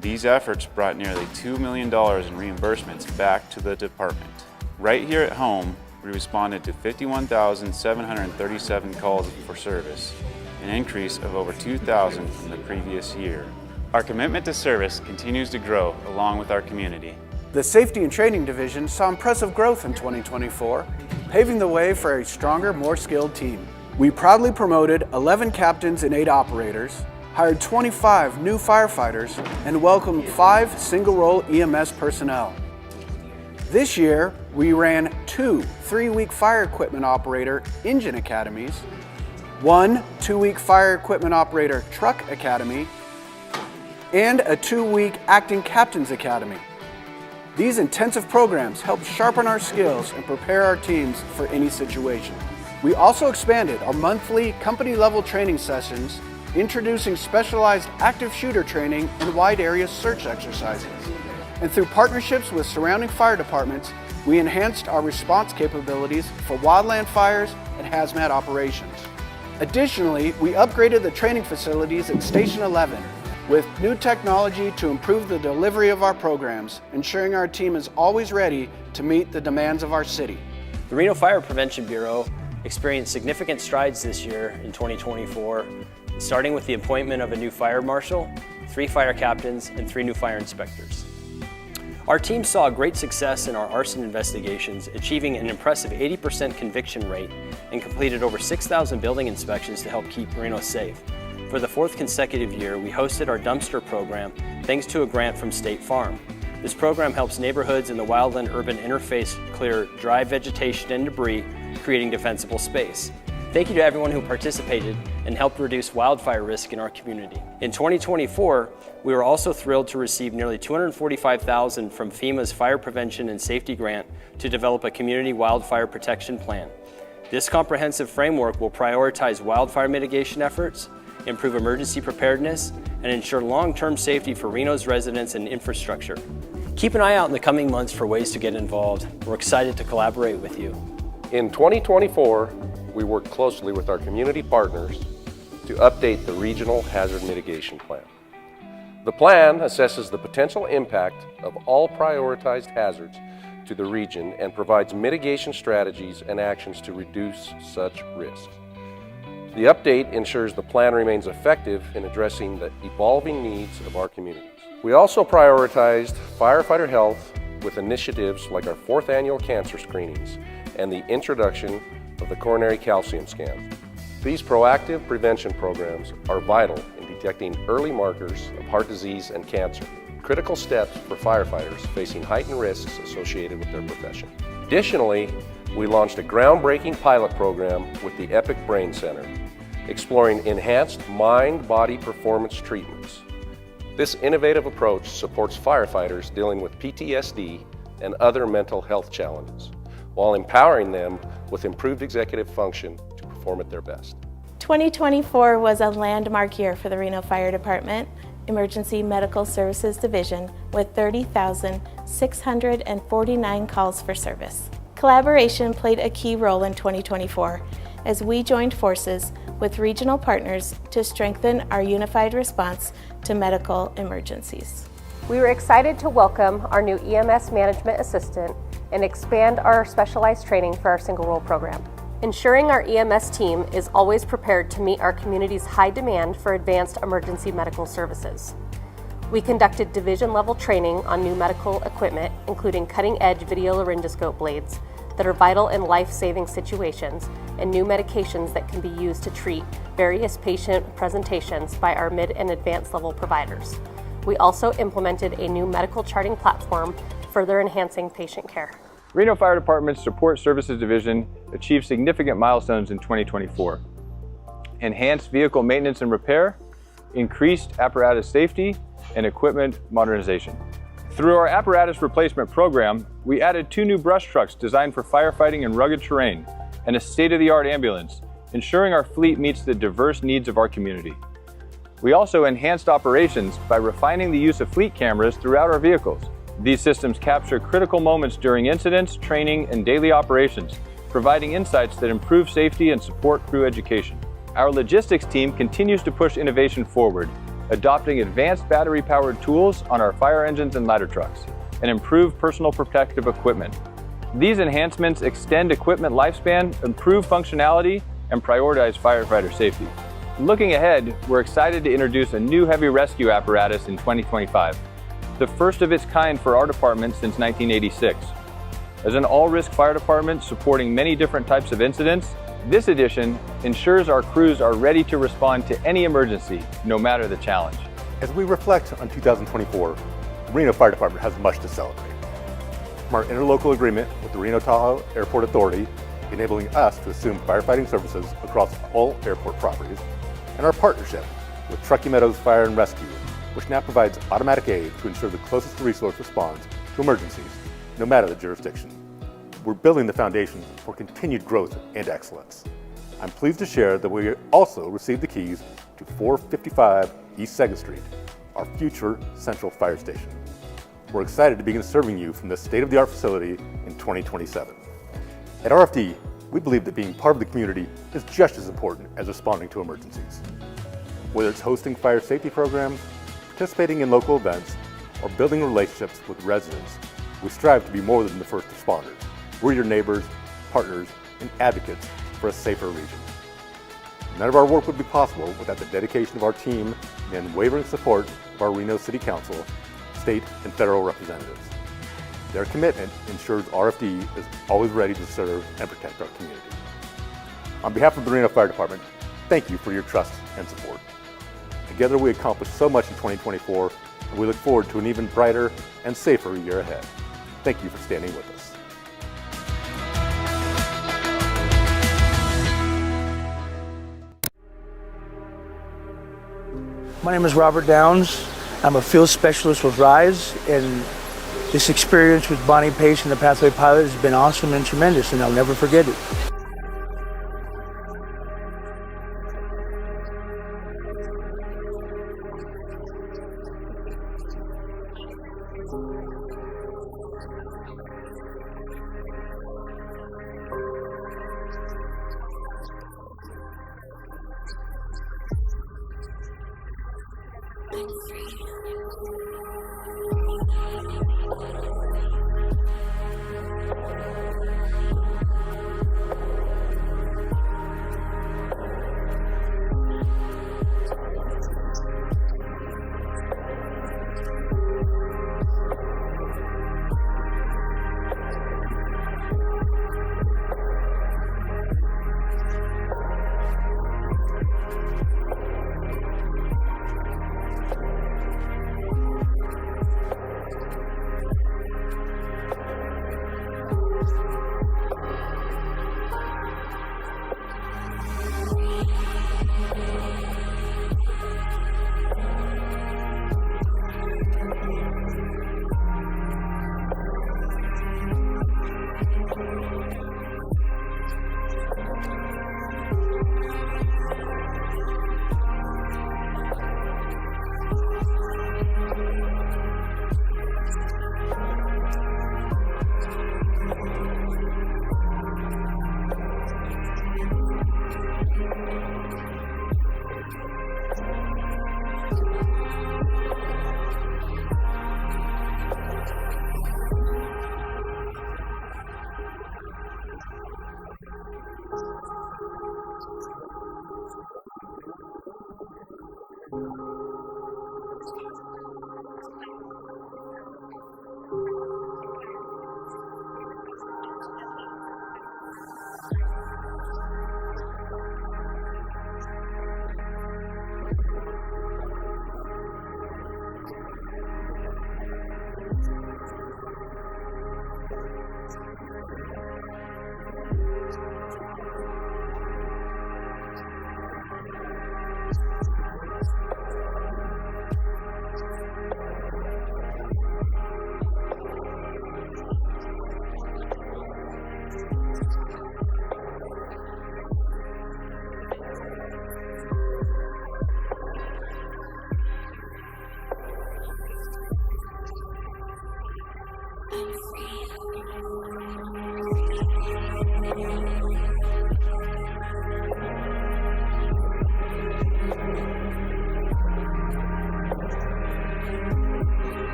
These efforts brought nearly $2 million in reimbursements back to the department. Right here at home, we responded to 51,737 calls for service, an increase of over 2,000 from the previous year. Our commitment to service continues to grow along with our community. The Safety and Training Division saw impressive growth in 2024, paving the way for a stronger, more skilled team. We proudly promoted 11 captains and 8 operators, hired 25 new firefighters, and welcomed 5 single-role EMS personnel. This year, we ran 2 3-week fire equipment operator engine academies, 1 2-week fire equipment operator truck academy, and a 2-week acting captain's academy. These intensive programs help sharpen our skills and prepare our teams for any situation. We also expanded our monthly company-level training sessions, introducing specialized active shooter training and wide area search exercises. And through partnerships with surrounding fire departments, we enhanced our response capabilities for wildland fires and hazmat operations. Additionally, we upgraded the training facilities at Station 11 with new technology to improve the delivery of our programs, ensuring our team is always ready to meet the demands of our city. The Reno Fire Prevention Bureau experienced significant strides this year in 2024, starting with the appointment of a new fire marshal, 3 fire captains, and 3 new fire inspectors. Our team saw great success in our arson investigations, achieving an impressive 80% conviction rate and completed over 6,000 building inspections to help keep Reno safe. For the 4th consecutive year, we hosted our dumpster program thanks to a grant from State Farm. This program helps neighborhoods in the wildland-urban interface clear dry vegetation and debris, creating defensible space. Thank you to everyone who participated and helped reduce wildfire risk in our community. In 2024, we were also thrilled to receive nearly $245,000 from FEMA's Fire Prevention and Safety Grant to develop a community wildfire protection plan. This comprehensive framework will prioritize wildfire mitigation efforts, improve emergency preparedness, and ensure long-term safety for Reno's residents and infrastructure. Keep an eye out in the coming months for ways to get involved. We're excited to collaborate with you. In 2024, we worked closely with our community partners to update the Regional Hazard Mitigation Plan. The plan assesses the potential impact of all prioritized hazards to the region and provides mitigation strategies and actions to reduce such risks. The update ensures the plan remains effective in addressing the evolving needs of our communities. We also prioritized firefighter health with initiatives like our 4th annual cancer screenings and the introduction of the coronary calcium scan. These proactive prevention programs are vital in detecting early markers of heart disease and cancer, critical steps for firefighters facing heightened risks associated with their profession. Additionally, we launched a groundbreaking pilot program with the Epic Brain Center, exploring enhanced mind-body performance treatments. This innovative approach supports firefighters dealing with PTSD and other mental health challenges, while empowering them with improved executive function to perform at their best. 2024 was a landmark year for the Reno Fire Department Emergency Medical Services Division with 30,649 calls for service. Collaboration played a key role in 2024 as we joined forces with regional partners to strengthen our unified response to medical emergencies. We were excited to welcome our new EMS management assistant and expand our specialized training for our single role program. Ensuring our EMS team is always prepared to meet our community's high demand for advanced emergency medical services. We conducted division-level training on new medical equipment, including cutting-edge video laryngoscope blades that are vital in life-saving situations and new medications that can be used to treat various patient presentations by our mid and advanced level providers. We also implemented a new medical charting platform, further enhancing patient care. Reno Fire Department's Support Services Division achieved significant milestones in 2024. Enhanced vehicle maintenance and repair, increased apparatus safety, and equipment modernization. Through our apparatus replacement program, we added 2 new brush trucks designed for firefighting in rugged terrain and a state-of-the-art ambulance, ensuring our fleet meets the diverse needs of our community. We also enhanced operations by refining the use of fleet cameras throughout our vehicles. These systems capture critical moments during incidents, training, and daily operations, providing insights that improve safety and support crew education. Our logistics team continues to push innovation forward, adopting advanced battery-powered tools on our fire engines and ladder trucks, and improved personal protective equipment. These enhancements extend equipment lifespan, improve functionality, and prioritize firefighter safety. Looking ahead, we're excited to introduce a new heavy rescue apparatus in 2025, the first of its kind for our department since 1986. As an all-risk fire department supporting many different types of incidents, this edition ensures our crews are ready to respond to any emergency, no matter the challenge. As we reflect on 2024, the Reno Fire Department has much to celebrate. From our interlocal agreement with the Reno-Tahoe Airport Authority, enabling us to assume firefighting services across all airport properties, and our partnership with Truckee Meadows Fire and Rescue, which now provides automatic aid to ensure the closest resource responds to emergencies, no matter the jurisdiction. We're building the foundation for continued growth and excellence. I'm pleased to share that we also received the keys to 455 East 2nd Street, our future central fire station. We're excited to begin serving you from this state-of-the-art facility in 2027. At RFD, we believe that being part of the community is just as important as responding to emergencies. Whether it's hosting fire safety programs, participating in local events, or building relationships with residents, we strive to be more than the first responders. We're your neighbors, partners, and advocates for a safer region. None of our work would be possible without the dedication of our team and the unwavering support of our Reno City Council, state and federal representatives. Their commitment ensures RFD is always ready to serve and protect our community. On behalf of the Reno Fire Department, thank you for your trust and support. Together we accomplished so much in 2024, and we look forward to an even brighter and safer year ahead. Thank you for standing with us. My name is Robert Downs. I'm a field specialist with RISE, and this experience with Bonnie Pace and the Pathway Pilot has been awesome and tremendous, and I'll never forget it.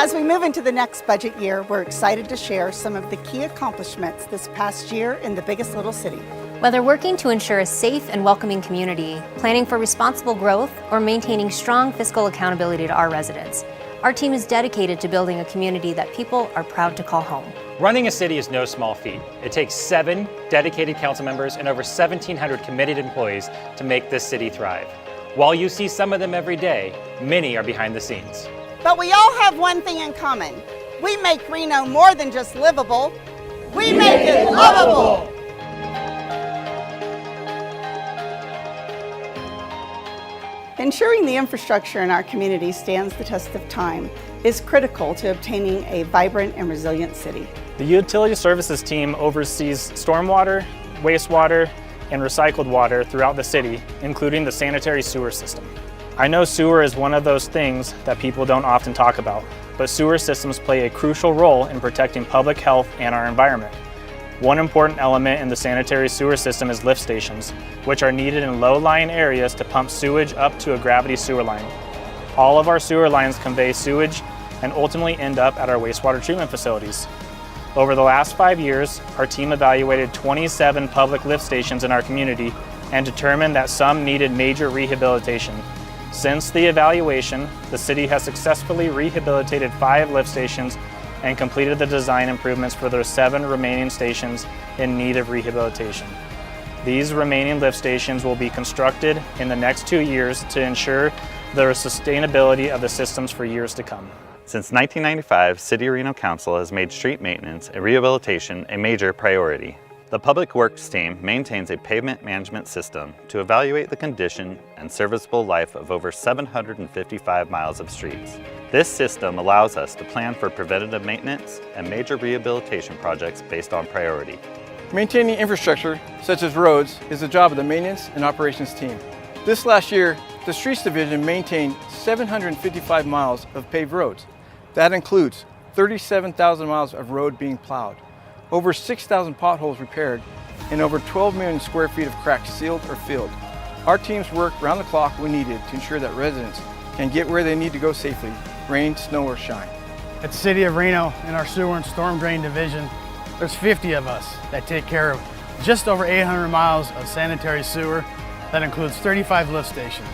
As we move into the next budget year, we're excited to share some of the key accomplishments this past year in the biggest little city. Whether working to ensure a safe and welcoming community, planning for responsible growth, or maintaining strong fiscal accountability to our residents, our team is dedicated to building a community that people are proud to call home. Running a city is no small feat. It takes 7 dedicated council members and over 1,700 committed employees to make this city thrive. While you see some of them every day, many are behind the scenes. But we all have one thing in common. We make Reno more than just livable. We make it lovable. Ensuring the infrastructure in our community stands the test of time is critical to obtaining a vibrant and resilient city. The Utility Services team oversees stormwater, wastewater, and recycled water throughout the city, including the sanitary sewer system. I know sewer is one of those things that people don't often talk about, but sewer systems play a crucial role in protecting public health and our environment. One important element in the sanitary sewer system is lift stations, which are needed in low-lying areas to pump sewage up to a gravity sewer line. All of our sewer lines convey sewage and ultimately end up at our wastewater treatment facilities. Over the last 5 years, our team evaluated 27 public lift stations in our community and determined that some needed major rehabilitation. Since the evaluation, the city has successfully rehabilitated 5 lift stations and completed the design improvements for those 7 remaining stations in need of rehabilitation. These remaining lift stations will be constructed in the next 2 years to ensure the sustainability of the systems for years to come. Since 1995, City of Reno Council has made street maintenance and rehabilitation a major priority. The Public Works team maintains a pavement management system to evaluate the condition and serviceable life of over 755 miles of streets. This system allows us to plan for preventative maintenance and major rehabilitation projects based on priority. Maintaining infrastructure, such as roads, is the job of the maintenance and operations team. This last year, the Streets Division maintained 755 miles of paved roads. That includes 37,000 miles of road being plowed, over 6,000 potholes repaired, and over 12 million square feet of cracks sealed or filled. Our teams work round the clock when needed to ensure that residents can get where they need to go safely, rain, snow, or shine. At the City of Reno, in our sewer and storm drain division, there's 50 of us that take care of just over 800 miles of sanitary sewer. That includes 35 lift stations.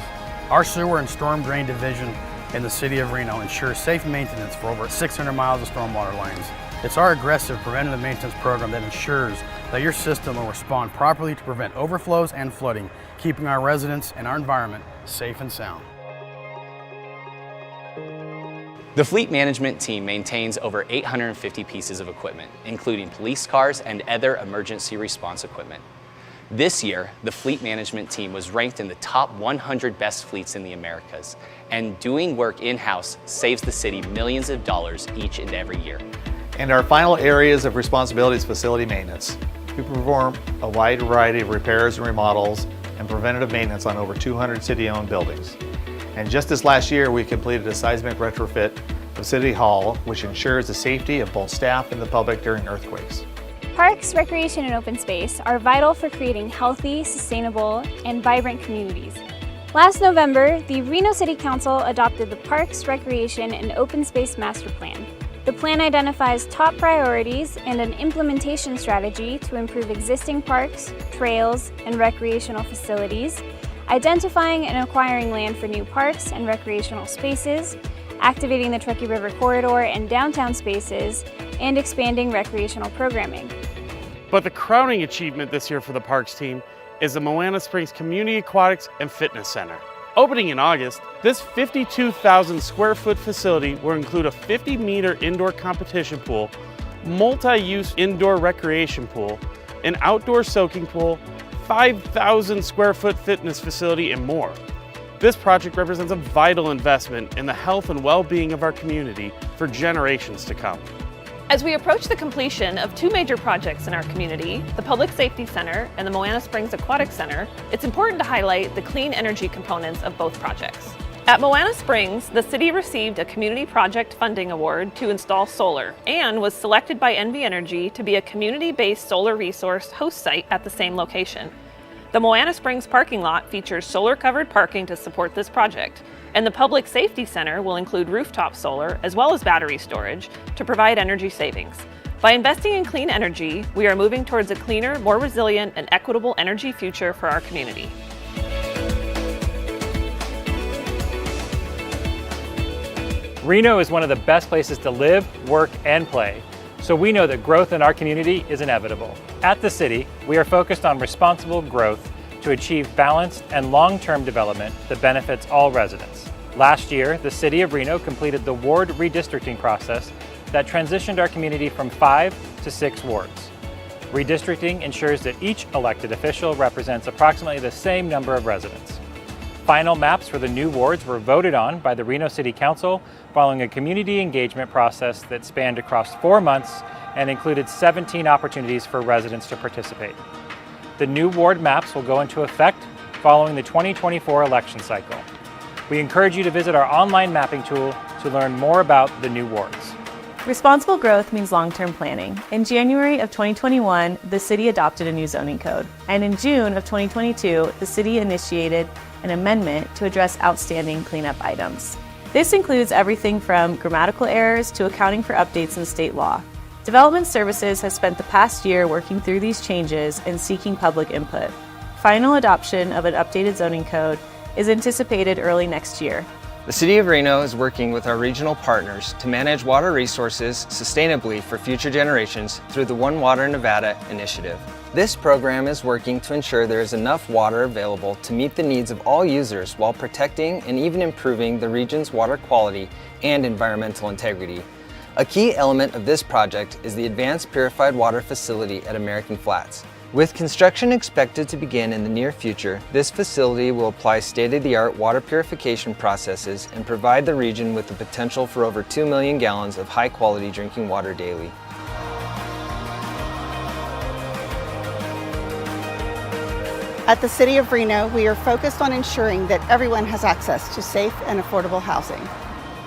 Our sewer and storm drain division in the City of Reno ensures safe maintenance for over 600 miles of stormwater lines. It's our aggressive preventative maintenance program that ensures that your system will respond properly to prevent overflows and flooding, keeping our residents and our environment safe and sound. The fleet management team maintains over 850 pieces of equipment, including police cars and other emergency response equipment. This year, the fleet management team was ranked in the top 100 best fleets in the Americas, and doing work in-house saves the city millions of dollars each and every year. And our final areas of responsibility is facility maintenance. We perform a wide variety of repairs and remodels and preventative maintenance on over 200 city-owned buildings. And just this last year, we completed a seismic retrofit of City Hall, which ensures the safety of both staff and the public during earthquakes. Parks, recreation, and open space are vital for creating healthy, sustainable, and vibrant communities. Last November, the Reno City Council adopted the Parks, Recreation, and Open Space Master Plan. The plan identifies top priorities and an implementation strategy to improve existing parks, trails, and recreational facilities, identifying and acquiring land for new parks and recreational spaces, activating the Truckee River Corridor and downtown spaces, and expanding recreational programming. But the crowning achievement this year for the Parks team is the Moana Springs Community Aquatics and Fitness Center. Opening in August, this 52,000 square foot facility will include a 50-meter indoor competition pool, multi-use indoor recreation pool, an outdoor soaking pool, 5,000 square foot fitness facility, and more. This project represents a vital investment in the health and well-being of our community for generations to come. As we approach the completion of two major projects in our community, the Public Safety Center and the Moana Springs Aquatic Center, it's important to highlight the clean energy components of both projects. At Moana Springs, the city received a Community Project Funding Award to install solar and was selected by NV Energy to be a community-based solar resource host site at the same location. The Moana Springs parking lot features solar-covered parking to support this project, and the Public Safety Center will include rooftop solar as well as battery storage to provide energy savings. By investing in clean energy, we are moving towards a cleaner, more resilient, and equitable energy future for our community. Reno is one of the best places to live, work, and play, so we know that growth in our community is inevitable. At the city, we are focused on responsible growth to achieve balanced and long-term development that benefits all residents. Last year, the City of Reno completed the ward redistricting process that transitioned our community from 5 to 6 wards. Redistricting ensures that each elected official represents approximately the same number of residents. Final maps for the new wards were voted on by the Reno City Council following a community engagement process that spanned across 4 months and included 17 opportunities for residents to participate. The new ward maps will go into effect following the 2024 election cycle. We encourage you to visit our online mapping tool to learn more about the new wards. Responsible growth means long-term planning. In January of 2021, the city adopted a new zoning code. And in June of 2022, the city initiated an amendment to address outstanding cleanup items. This includes everything from grammatical errors to accounting for updates in state law. Development Services has spent the past year working through these changes and seeking public input. Final adoption of an updated zoning code is anticipated early next year. The City of Reno is working with our regional partners to manage water resources sustainably for future generations through the One Water Nevada initiative. This program is working to ensure there is enough water available to meet the needs of all users while protecting and even improving the region's water quality and environmental integrity. A key element of this project is the Advanced Purified Water Facility at American Flats. With construction expected to begin in the near future, this facility will apply state-of-the-art water purification processes and provide the region with the potential for over 2 million gallons of high-quality drinking water daily. At the City of Reno, we are focused on ensuring that everyone has access to safe and affordable housing.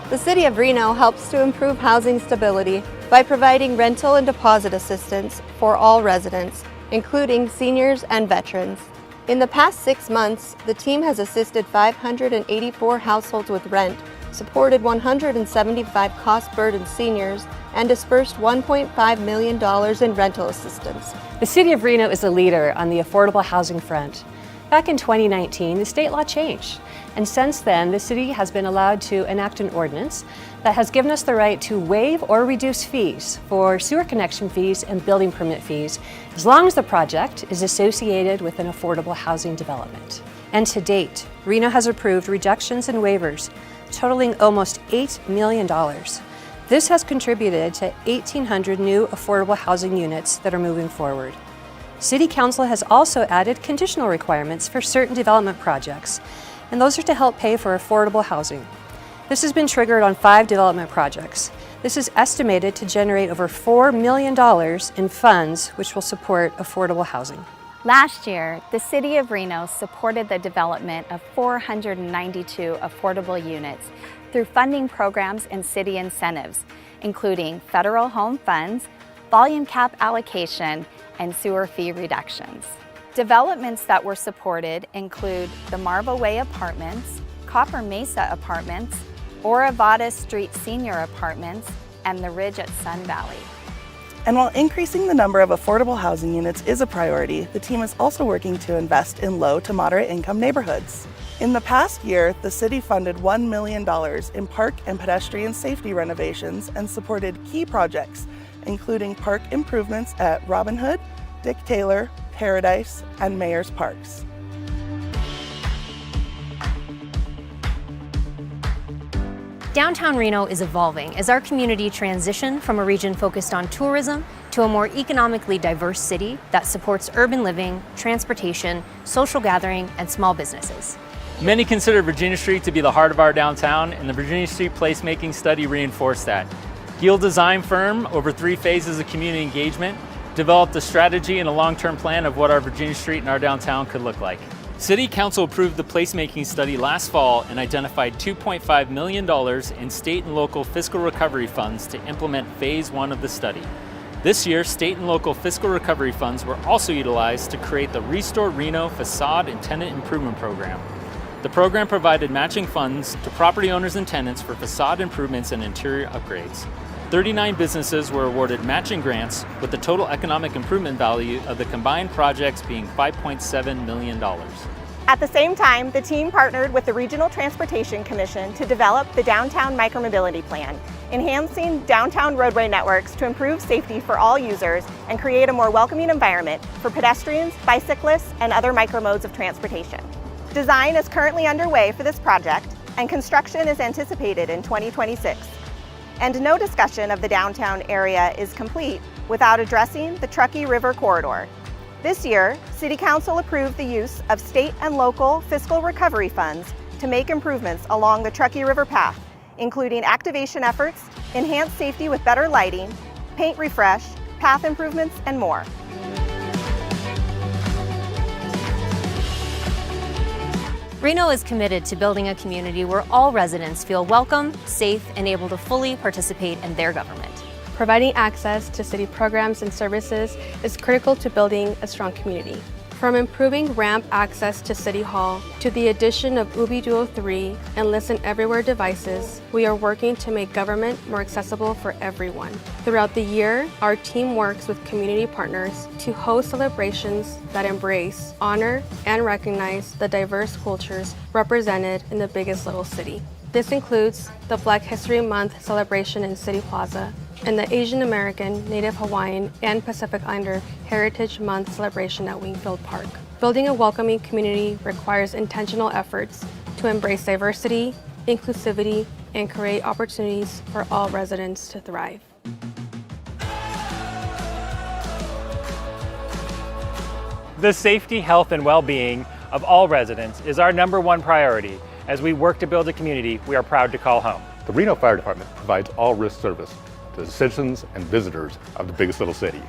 The City of Reno helps to improve housing stability by providing rental and deposit assistance for all residents, including seniors and veterans. In the past 6 months, the team has assisted 584 households with rent, supported 175 cost-burdened seniors, and dispersed $1.5 million in rental assistance. The City of Reno is a leader on the affordable housing front. Back in 2019, the state law changed, and since then, the city has been allowed to enact an ordinance that has given us the right to waive or reduce fees for sewer connection fees and building permit fees, as long as the project is associated with an affordable housing development. And to date, Reno has approved reductions and waivers totaling almost $8 million. This has contributed to 1,800 new affordable housing units that are moving forward. City Council has also added conditional requirements for certain development projects, and those are to help pay for affordable housing. This has been triggered on 5 development projects. This is estimated to generate over $4 million in funds which will support affordable housing. Last year, the City of Reno supported the development of 492 affordable units through funding programs and city incentives, including federal home funds, volume cap allocation, and sewer fee reductions. Developments that were supported include the Marva Way Apartments, Copper Mesa Apartments, Oravada Street Senior Apartments, and the Ridge at Sun Valley. And while increasing the number of affordable housing units is a priority, the team is also working to invest in low to moderate income neighborhoods. In the past year, the city funded $1 million in park and pedestrian safety renovations and supported key projects, including park improvements at Robin Hood, Dick Taylor, Paradise, and Mayor's Parks. Downtown Reno is evolving as our community transitions from a region focused on tourism to a more economically diverse city that supports urban living, transportation, social gathering, and small businesses. Many consider Virginia Street to be the heart of our downtown, and the Virginia Street Placemaking Study reinforced that. Gill design firm, over 3 phases of community engagement, developed a strategy and a long-term plan of what our Virginia Street and our downtown could look like. City Council approved the placemaking study last fall and identified $2.5 million in state and local fiscal recovery funds to implement phase 1 of the study. This year, state and local fiscal recovery funds were also utilized to create the Restore Reno Facade and Tenant Improvement Program. The program provided matching funds to property owners and tenants for facade improvements and interior upgrades. 39 businesses were awarded matching grants, with the total economic improvement value of the combined projects being $5.7 million. At the same time, the team partnered with the Regional Transportation Commission to develop the Downtown Micromobility Plan, enhancing downtown roadway networks to improve safety for all users and create a more welcoming environment for pedestrians, bicyclists, and other micromodes of transportation. Design is currently underway for this project, and construction is anticipated in 2026. And no discussion of the downtown area is complete without addressing the Truckee River corridor. This year, City Council approved the use of state and local fiscal recovery funds to make improvements along the Truckee River path, including activation efforts, enhanced safety with better lighting, paint refresh, path improvements, and more. Reno is committed to building a community where all residents feel welcome, safe, and able to fully participate in their government. Providing access to city programs and services is critical to building a strong community. From improving ramp access to City Hall to the addition of Ubi Duo 3 and Listen Everywhere devices, we are working to make government more accessible for everyone. Throughout the year, our team works with community partners to host celebrations that embrace, honor, and recognize the diverse cultures represented in the biggest little city. This includes the Black History Month celebration in City Plaza, and the Asian American, Native Hawaiian, and Pacific Islander Heritage Month celebration at Wingfield Park. Building a welcoming community requires intentional efforts to embrace diversity, inclusivity, and create opportunities for all residents to thrive. The safety, health, and well-being of all residents is our #1 priority as we work to build a community we are proud to call home. The Reno Fire Department provides all-risk service to the citizens and visitors of the biggest little city.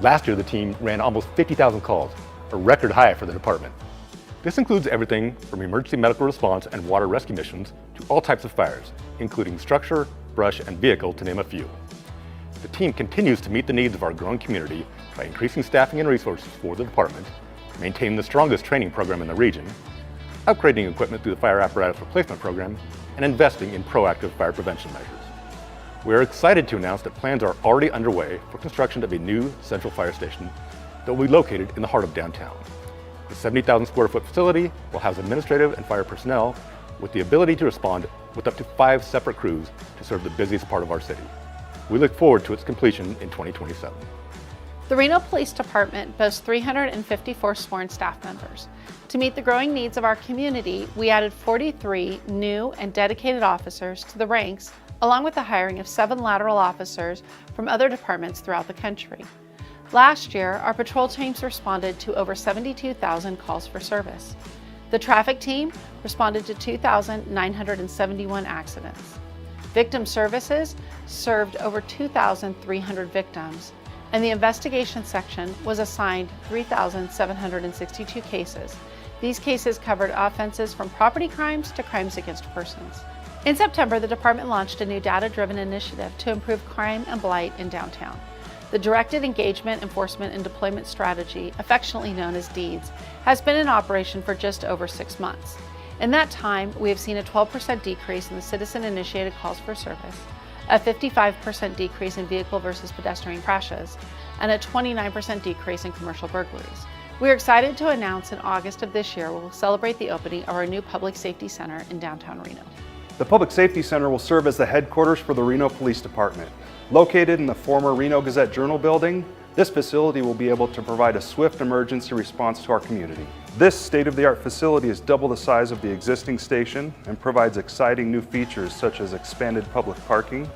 Last year, the team ran almost 50,000 calls, a record high for the department. This includes everything from emergency medical response and water rescue missions to all types of fires, including structure, brush, and vehicle, to name a few. The team continues to meet the needs of our growing community by increasing staffing and resources for the department, maintaining the strongest training program in the region, upgrading equipment through the fire apparatus replacement program, and investing in proactive fire prevention measures. We are excited to announce that plans are already underway for construction of a new central fire station that will be located in the heart of downtown. The 70,000 square foot facility will house administrative and fire personnel with the ability to respond with up to 5 separate crews to serve the busiest part of our city. We look forward to its completion in 2027. The Reno Police Department boasts 354 sworn staff members. To meet the growing needs of our community, we added 43 new and dedicated officers to the ranks, along with the hiring of 7 lateral officers from other departments throughout the country. Last year, our patrol teams responded to over 72,000 calls for service. The traffic team responded to 2,971 accidents. Victim services served over 2,300 victims, and the investigation section was assigned 3,762 cases. These cases covered offenses from property crimes to crimes against persons. In September, the department launched a new data-driven initiative to improve crime and blight in downtown. The Directed Engagement, Enforcement, and Deployment Strategy, affectionately known as DEEDS, has been in operation for just over 6 months. In that time, we have seen a 12% decrease in the citizen-initiated calls for service, a 55% decrease in vehicle versus pedestrian crashes, and a 29% decrease in commercial burglaries. We are excited to announce in August of this year we will celebrate the opening of our new Public Safety Center in downtown Reno. The Public Safety Center will serve as the headquarters for the Reno Police Department. Located in the former Reno Gazette-Journal building, this facility will be able to provide a swift emergency response to our community. This state-of-the-art facility is double the size of the existing station and provides exciting new features such as expanded public parking,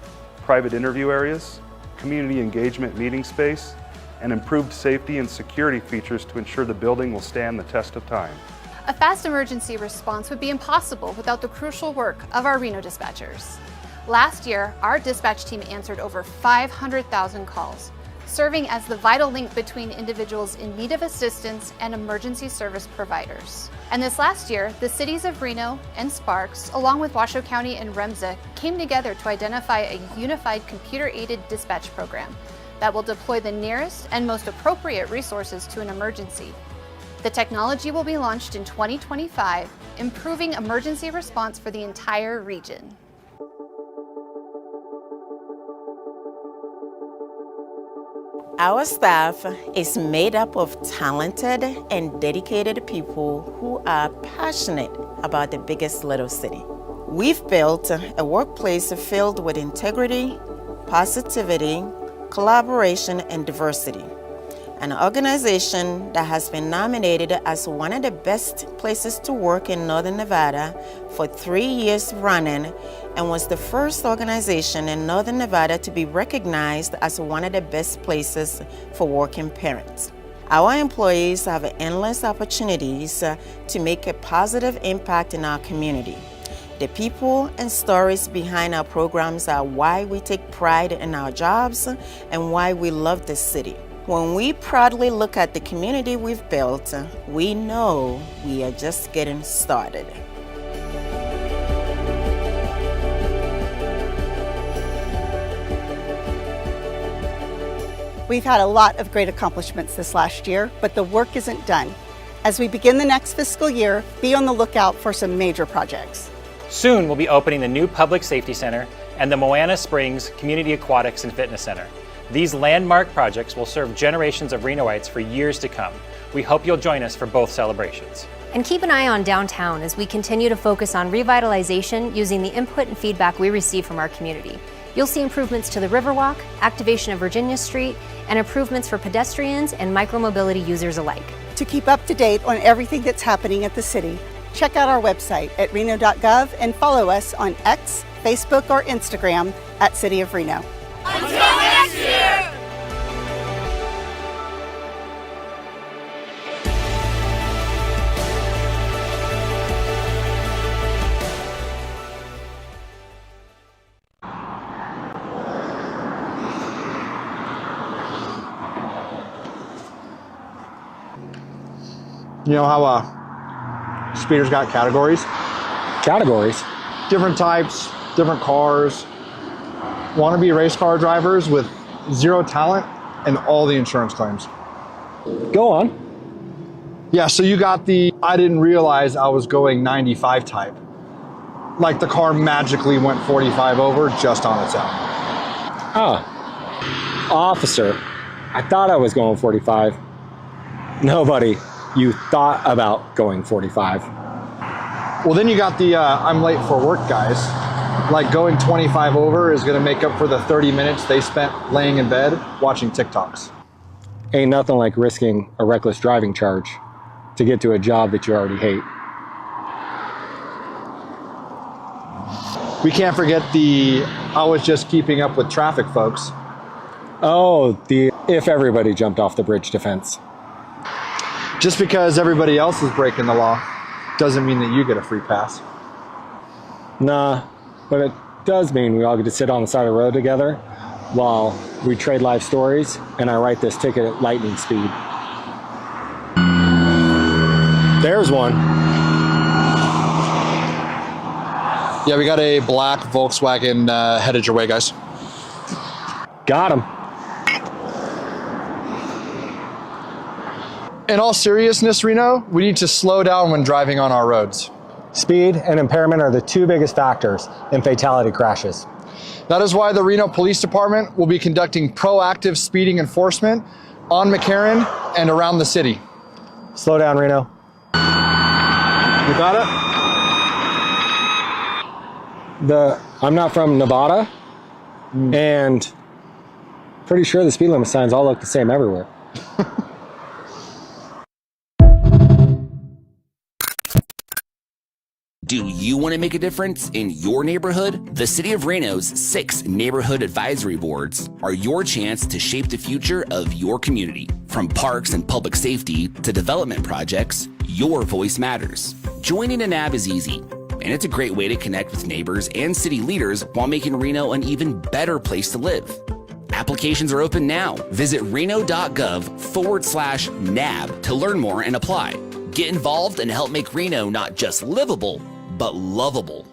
private interview areas, community engagement meeting space, and improved safety and security features to ensure the building will stand the test of time. A fast emergency response would be impossible without the crucial work of our Reno dispatchers. Last year, our dispatch team answered over 500,000 calls, serving as the vital link between individuals in need of assistance and emergency service providers. And this last year, the cities of Reno and Sparks, along with Washoe County and Remsa, came together to identify a unified computer-aided dispatch program that will deploy the nearest and most appropriate resources to an emergency. The technology will be launched in 2025, improving emergency response for the entire region. Our staff is made up of talented and dedicated people who are passionate about the biggest little city. We've built a workplace filled with integrity, positivity, collaboration, and diversity. An organization that has been nominated as one of the best places to work in Northern Nevada for 3 years running, and was the first organization in Northern Nevada to be recognized as one of the best places for working parents. Our employees have endless opportunities to make a positive impact in our community. The people and stories behind our programs are why we take pride in our jobs and why we love this city. When we proudly look at the community we've built, we know we are just getting started. We've had a lot of great accomplishments this last year, but the work isn't done. As we begin the next fiscal year, be on the lookout for some major projects. Soon we'll be opening the new Public Safety Center and the Moana Springs Community Aquatics and Fitness Center. These landmark projects will serve generations of Renoites for years to come. We hope you'll join us for both celebrations. And keep an eye on downtown as we continue to focus on revitalization using the input and feedback we receive from our community. You'll see improvements to the Riverwalk, activation of Virginia Street, and improvements for pedestrians and micromobility users alike. To keep up to date on everything that's happening at the city, check out our website at reno.gov and follow us on X, Facebook, or Instagram at City of Reno. Until next year! You know how speeders got categories? Categories? Different types, different cars. Wannabe race car drivers with zero talent and all the insurance claims. Go on. Yeah, so you got the I didn't realize I was going 95 type. Like the car magically went 45 over just on its own. Ah, officer, I thought I was going 45. No, buddy, you thought about going 45. Well, then you got the I'm late for work guys. Like going 25 over is gonna make up for the 30 minutes they spent laying in bed watching TikToks. Ain't nothing like risking a reckless driving charge to get to a job that you already hate. We can't forget the I was just keeping up with traffic folks. Oh, the if everybody jumped off the bridge defense. Just because everybody else is breaking the law doesn't mean that you get a free pass. Nah, but it does mean we all get to sit on the side of the road together while we trade life stories and I write this ticket at lightning speed. There's one. Yeah, we got a black Volkswagen headed your way, guys. Got him. In all seriousness, Reno, we need to slow down when driving on our roads. Speed and impairment are the two biggest factors in fatality crashes. That is why the Reno Police Department will be conducting proactive speeding enforcement on McCarran and around the city. Slow down, Reno. You got it? I'm not from Nevada, and pretty sure the speed limit signs all look the same everywhere. Do you want to make a difference in your neighborhood? The City of Reno's 6 neighborhood advisory boards are your chance to shape the future of your community. From parks and public safety to development projects, your voice matters. Joining a NAB is easy, and it's a great way to connect with neighbors and city leaders while making Reno an even better place to live. Applications are open now. Visit reno.gov/NAB to learn more and apply. Get involved and help make Reno not just livable, but lovable.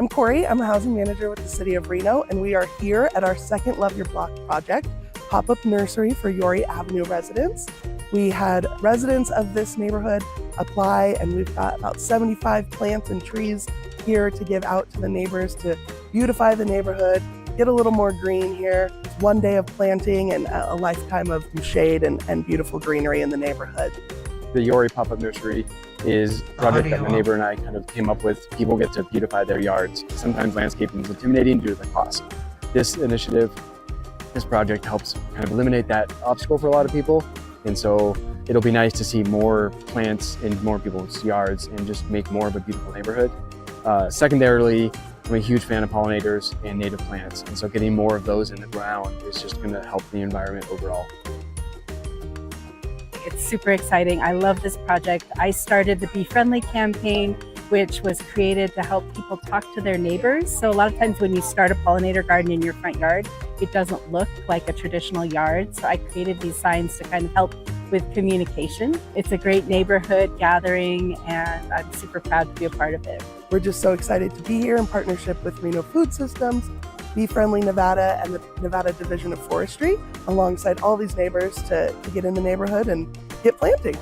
I'm Corey. I'm a housing manager with the City of Reno, and we are here at our second Love Your Block project, pop-up nursery for Yory Avenue residents. We had residents of this neighborhood apply, and we've got about 75 plants and trees here to give out to the neighbors to beautify the neighborhood, get a little more green here. One day of planting and a lifetime of shade and beautiful greenery in the neighborhood. The Yory pop-up nursery is a project that my neighbor and I kind of came up with. People get to beautify their yards. Sometimes landscaping is intimidating due to the cost. This initiative, this project helps kind of eliminate that obstacle for a lot of people. And so it'll be nice to see more plants in more people's yards and just make more of a beautiful neighborhood. Secondarily, I'm a huge fan of pollinators and native plants. And so getting more of those in the ground is just going to help the environment overall. It's super exciting. I love this project. I started the Be Friendly campaign, which was created to help people talk to their neighbors. So a lot of times when you start a pollinator garden in your front yard, it doesn't look like a traditional yard. So I created these signs to kind of help with communication. It's a great neighborhood gathering, and I'm super proud to be a part of it. We're just so excited to be here in partnership with Reno Food Systems, Be Friendly Nevada, and the Nevada Division of Forestry, alongside all these neighbors to get in the neighborhood and get planting.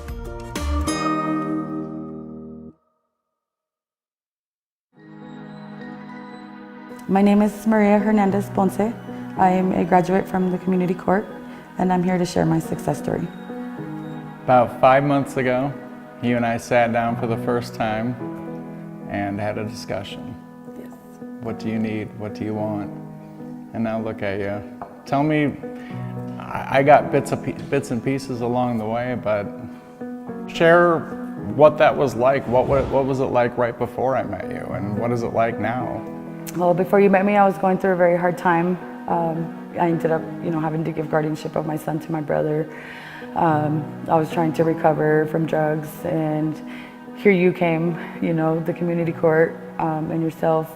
My name is Maria Hernandez Ponce. I am a graduate from the community court, and I'm here to share my success story. About 5 months ago, you and I sat down for the first time and had a discussion. Yes. What do you need? What do you want? And now look at you. Tell me, I got bits and pieces along the way, but share what that was like. What was it like right before I met you, and what is it like now? Well, before you met me, I was going through a very hard time. I ended up, having to give guardianship of my son to my brother. I was trying to recover from drugs, and here you came, the community court, and yourself.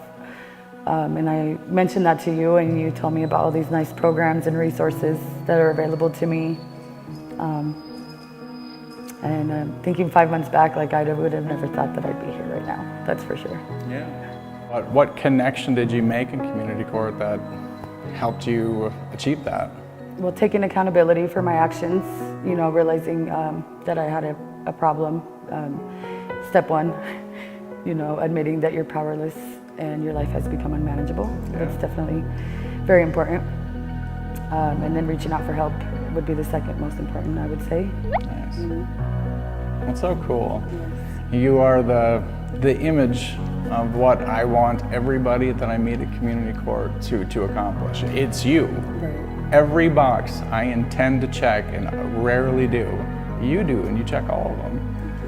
And I mentioned that to you, and you told me about all these nice programs and resources that are available to me. And thinking 5 months back, I would have never thought that I'd be here right now, that's for sure. Yeah. What connection did you make in community court that helped you achieve that? Well, taking accountability for my actions, realizing that I had a problem. Step one, admitting that you're powerless and your life has become unmanageable. Yeah. That's definitely very important. And then reaching out for help would be the second most important, I would say. Nice. That's so cool. Yes. You are the image of what I want everybody that I meet at community court to accomplish. It's you. Right. Every box I intend to check and rarely do, you do, and you check all of them.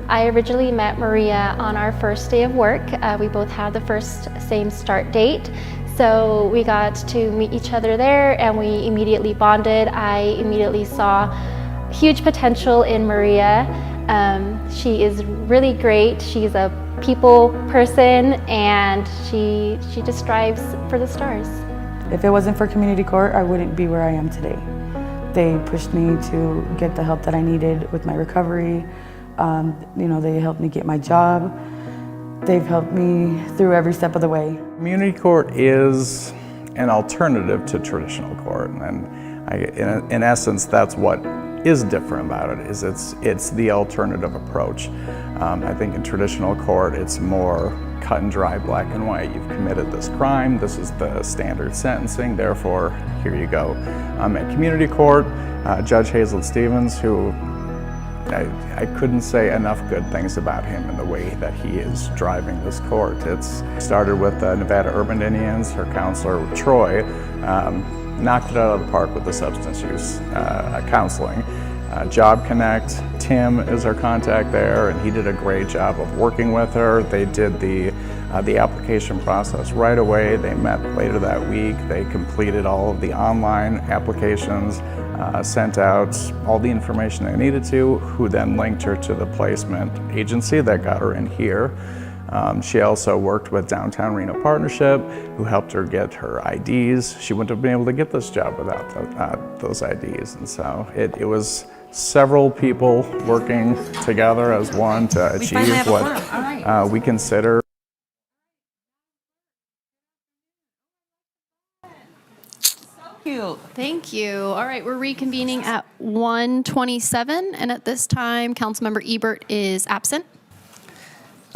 I originally met Maria on our first day of work. We both had the same start date. So we got to meet each other there, and we immediately bonded. I immediately saw huge potential in Maria. She is really great. She's a people person, and she just strives for the stars. If it wasn't for community court, I wouldn't be where I am today. They pushed me to get the help that I needed with my recovery. They helped me get my job. They've helped me through every step of the way. Community court is an alternative to traditional court, and in essence, that's what is different about it. Is it's the alternative approach. I think in traditional court, it's more cut and dry, black and white. You've committed this crime. This is the standard sentencing. Therefore, here you go. At community court, Judge Hazel Stevens, who I couldn't say enough good things about him and the way that he is driving this court. It's started with Nevada Urban Indians. Her counselor, Troy, knocked it out of the park with the substance use counseling. Job Connect, Tim is our contact there, and he did a great job of working with her. They did the application process right away. They met later that week. They completed all of the online applications, sent out all the information they needed to, who then linked her to the placement agency that got her in here. She also worked with Downtown Reno Partnership, who helped her get her IDs. She wouldn't have been able to get this job without those IDs. And so it was several people working together as one to achieve what we consider. Thank you. All right, we're reconvening at 1:27, and at this time, Councilmember Ebert is absent.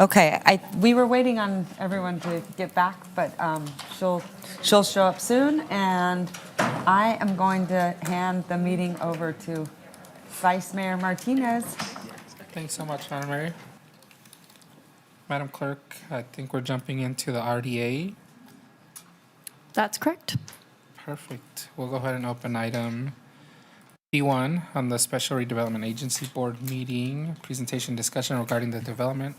Okay, we were waiting on everyone to get back, but she'll show up soon, and I am going to hand the meeting over to Vice Mayor Martinez. Thanks so much, Madam Mayor. Madam Clerk, I think we're jumping into the RDA. That's correct. Perfect. We'll go ahead and open item P1 on the Special Redevelopment Agency Board meeting, presentation discussion regarding the development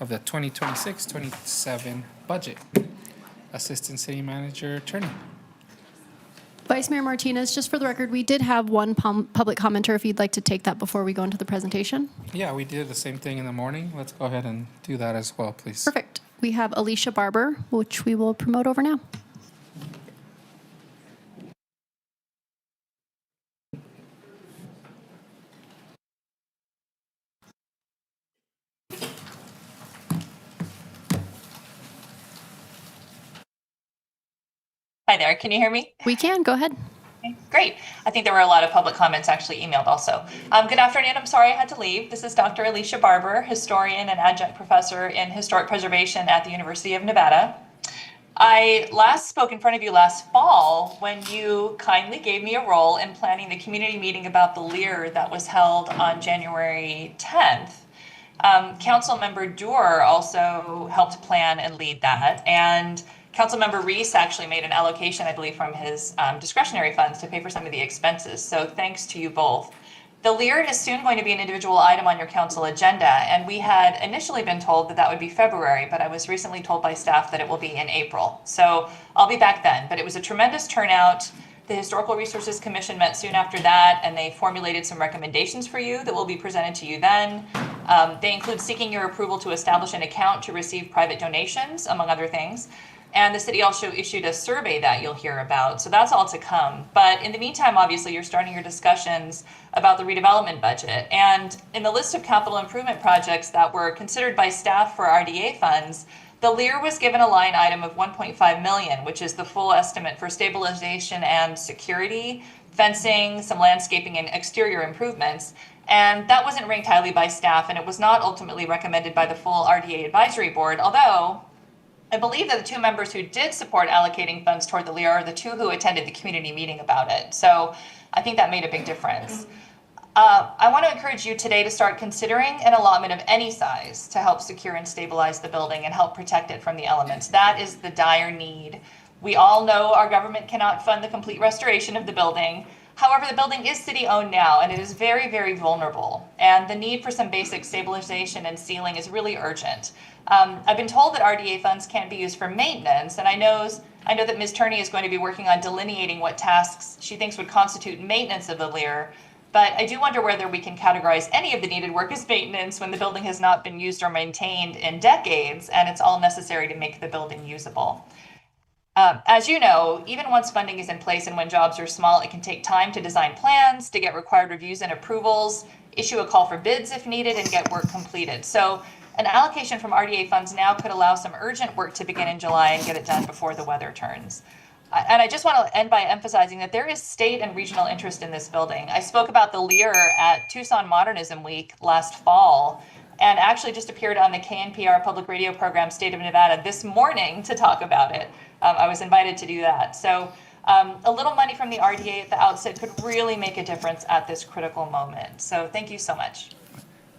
of the 2026-27 budget. Assistant City Manager Attorney. Vice Mayor Martinez, just for the record, we did have one public commenter if you'd like to take that before we go into the presentation. Yeah, we did the same thing in the morning. Let's go ahead and do that as well, please. Perfect. We have Alicia Barber, which we will promote over now. Hi there, can you hear me? We can, go ahead. Okay, great. I think there were a lot of public comments actually emailed also. Good afternoon, I'm sorry I had to leave. This is Dr. Alicia Barber, historian and adjunct professor in historic preservation at the University of Nevada. I last spoke in front of you last fall when you kindly gave me a role in planning the community meeting about the Lear that was held on January 10th. Councilmember Doer also helped plan and lead that, and Councilmember Reese actually made an allocation, I believe, from his discretionary funds to pay for some of the expenses. So thanks to you both. The Lear is soon going to be an individual item on your council agenda, and we had initially been told that that would be February, but I was recently told by staff that it will be in April. So I'll be back then, but it was a tremendous turnout. The Historical Resources Commission met soon after that, and they formulated some recommendations for you that will be presented to you then. They include seeking your approval to establish an account to receive private donations, among other things. And the city also issued a survey that you'll hear about. So that's all to come. But in the meantime, obviously, you're starting your discussions about the redevelopment budget. And in the list of capital improvement projects that were considered by staff for RDA funds, the Lear was given a line item of $1.5 million, which is the full estimate for stabilization and security, fencing, some landscaping and exterior improvements. And that wasn't ranked highly by staff, and it was not ultimately recommended by the full RDA advisory board, although I believe that the two members who did support allocating funds toward the Lear are the two who attended the community meeting about it. So I think that made a big difference. I want to encourage you today to start considering an allotment of any size to help secure and stabilize the building and help protect it from the elements. That is the dire need. We all know our government cannot fund the complete restoration of the building. However, the building is city-owned now, and it is very, very vulnerable. And the need for some basic stabilization and sealing is really urgent. I've been told that RDA funds can't be used for maintenance, and I know that Ms. Turney is going to be working on delineating what tasks she thinks would constitute maintenance of the Lear. But I do wonder whether we can categorize any of the needed work as maintenance when the building has not been used or maintained in decades, and it's all necessary to make the building usable. As you know, even once funding is in place and when jobs are small, it can take time to design plans, to get required reviews and approvals, issue a call for bids if needed, and get work completed. So an allocation from RDA funds now could allow some urgent work to begin in July and get it done before the weather turns. And I just want to end by emphasizing that there is state and regional interest in this building. I spoke about the Lear at Tucson Modernism Week last fall, and actually just appeared on the KNPR public radio program State of Nevada this morning to talk about it. I was invited to do that. So a little money from the RDA at the outset could really make a difference at this critical moment. So thank you so much.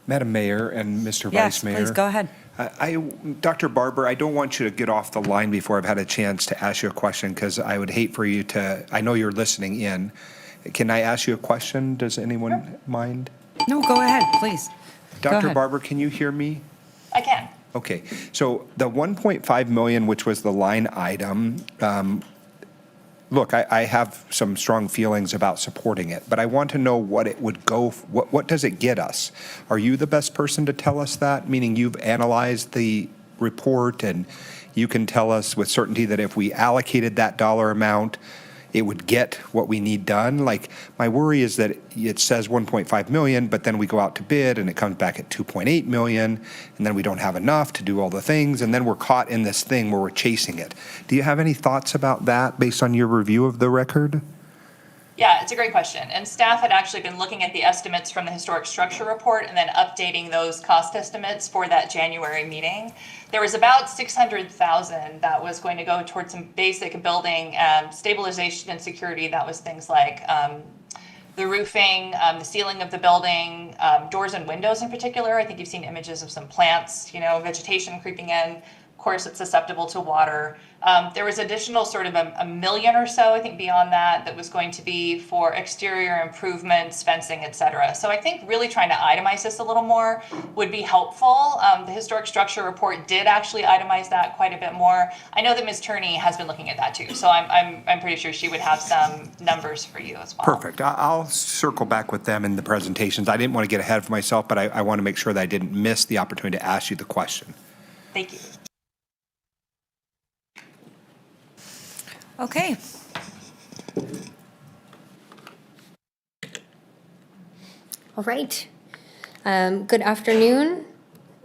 Madam Mayor and Mr. Yes, Vice Mayor. please go ahead. Dr. Barber, I don't want you to get off the line before I've had a chance to ask you a question, because I would hate for you to, I know you're listening in. Can I ask you a question? Does anyone mind? No, go ahead, please. Dr. Barber, can you hear me? I can. Okay, so the 1.5 million, which was the line item, look, I have some strong feelings about supporting it, but I want to know what it would go, what does it get us? Are you the best person to tell us that? Meaning you've analyzed the report and you can tell us with certainty that if we allocated that dollar amount, it would get what we need done. Like, my worry is that it says 1.5 million, but then we go out to bid and it comes back at 2.8 million, and then we don't have enough to do all the things, and then we're caught in this thing where we're chasing it. Do you have any thoughts about that based on your review of the record? Yeah, it's a great question. And staff had actually been looking at the estimates from the historic structure report and then updating those cost estimates for that January meeting. There was about 600,000 that was going to go towards some basic building stabilization and security. That was things like the roofing, the ceiling of the building, doors and windows in particular. I think you've seen images of some plants, vegetation creeping in. Of course, it's susceptible to water. There was additional sort of a million or so, I think, beyond that was going to be for exterior improvements, fencing, et cetera. So I think really trying to itemize this a little more would be helpful. The historic structure report did actually itemize that quite a bit more. I know that Ms. Turney has been looking at that too, so I'm pretty sure she would have some numbers for you as well. Perfect. I'll circle back with them in the presentations. I didn't want to get ahead of myself, but I want to make sure that I didn't miss the opportunity to ask you the question. Thank you. Okay. All right. Good afternoon,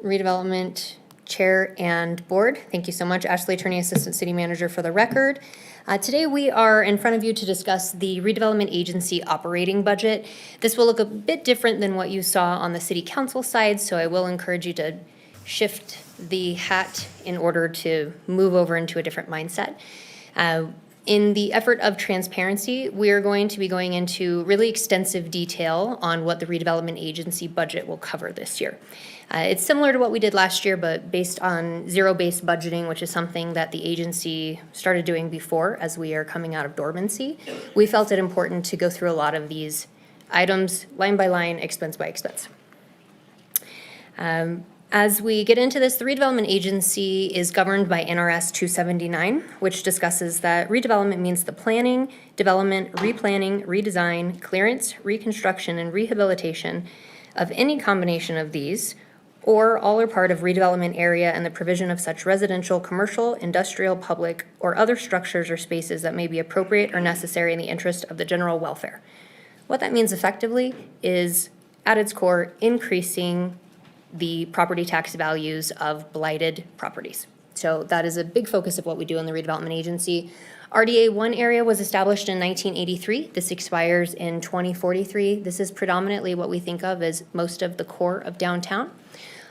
Redevelopment Chair and Board. Thank you so much, Ashley Turney, Assistant City Manager, for the record. Today we are in front of you to discuss the Redevelopment Agency operating budget. This will look a bit different than what you saw on the City Council side, so I will encourage you to shift the hat in order to move over into a different mindset. In the effort of transparency, we are going to be going into really extensive detail on what the redevelopment agency budget will cover this year. It's similar to what we did last year, but based on zero-based budgeting, which is something that the agency started doing before as we are coming out of dormancy. We felt it important to go through a lot of these items line by line, expense by expense. As we get into this, the redevelopment agency is governed by NRS 279, which discusses that redevelopment means the planning, development, replanning, redesign, clearance, reconstruction, and rehabilitation of any combination of these, or all or part of redevelopment area and the provision of such residential, commercial, industrial, public, or other structures or spaces that may be appropriate or necessary in the interest of the general welfare. What that means effectively is, at its core, increasing the property tax values of blighted properties. So that is a big focus of what we do in the redevelopment agency. RDA 1 area was established in 1983. This expires in 2043. This is predominantly what we think of as most of the core of downtown.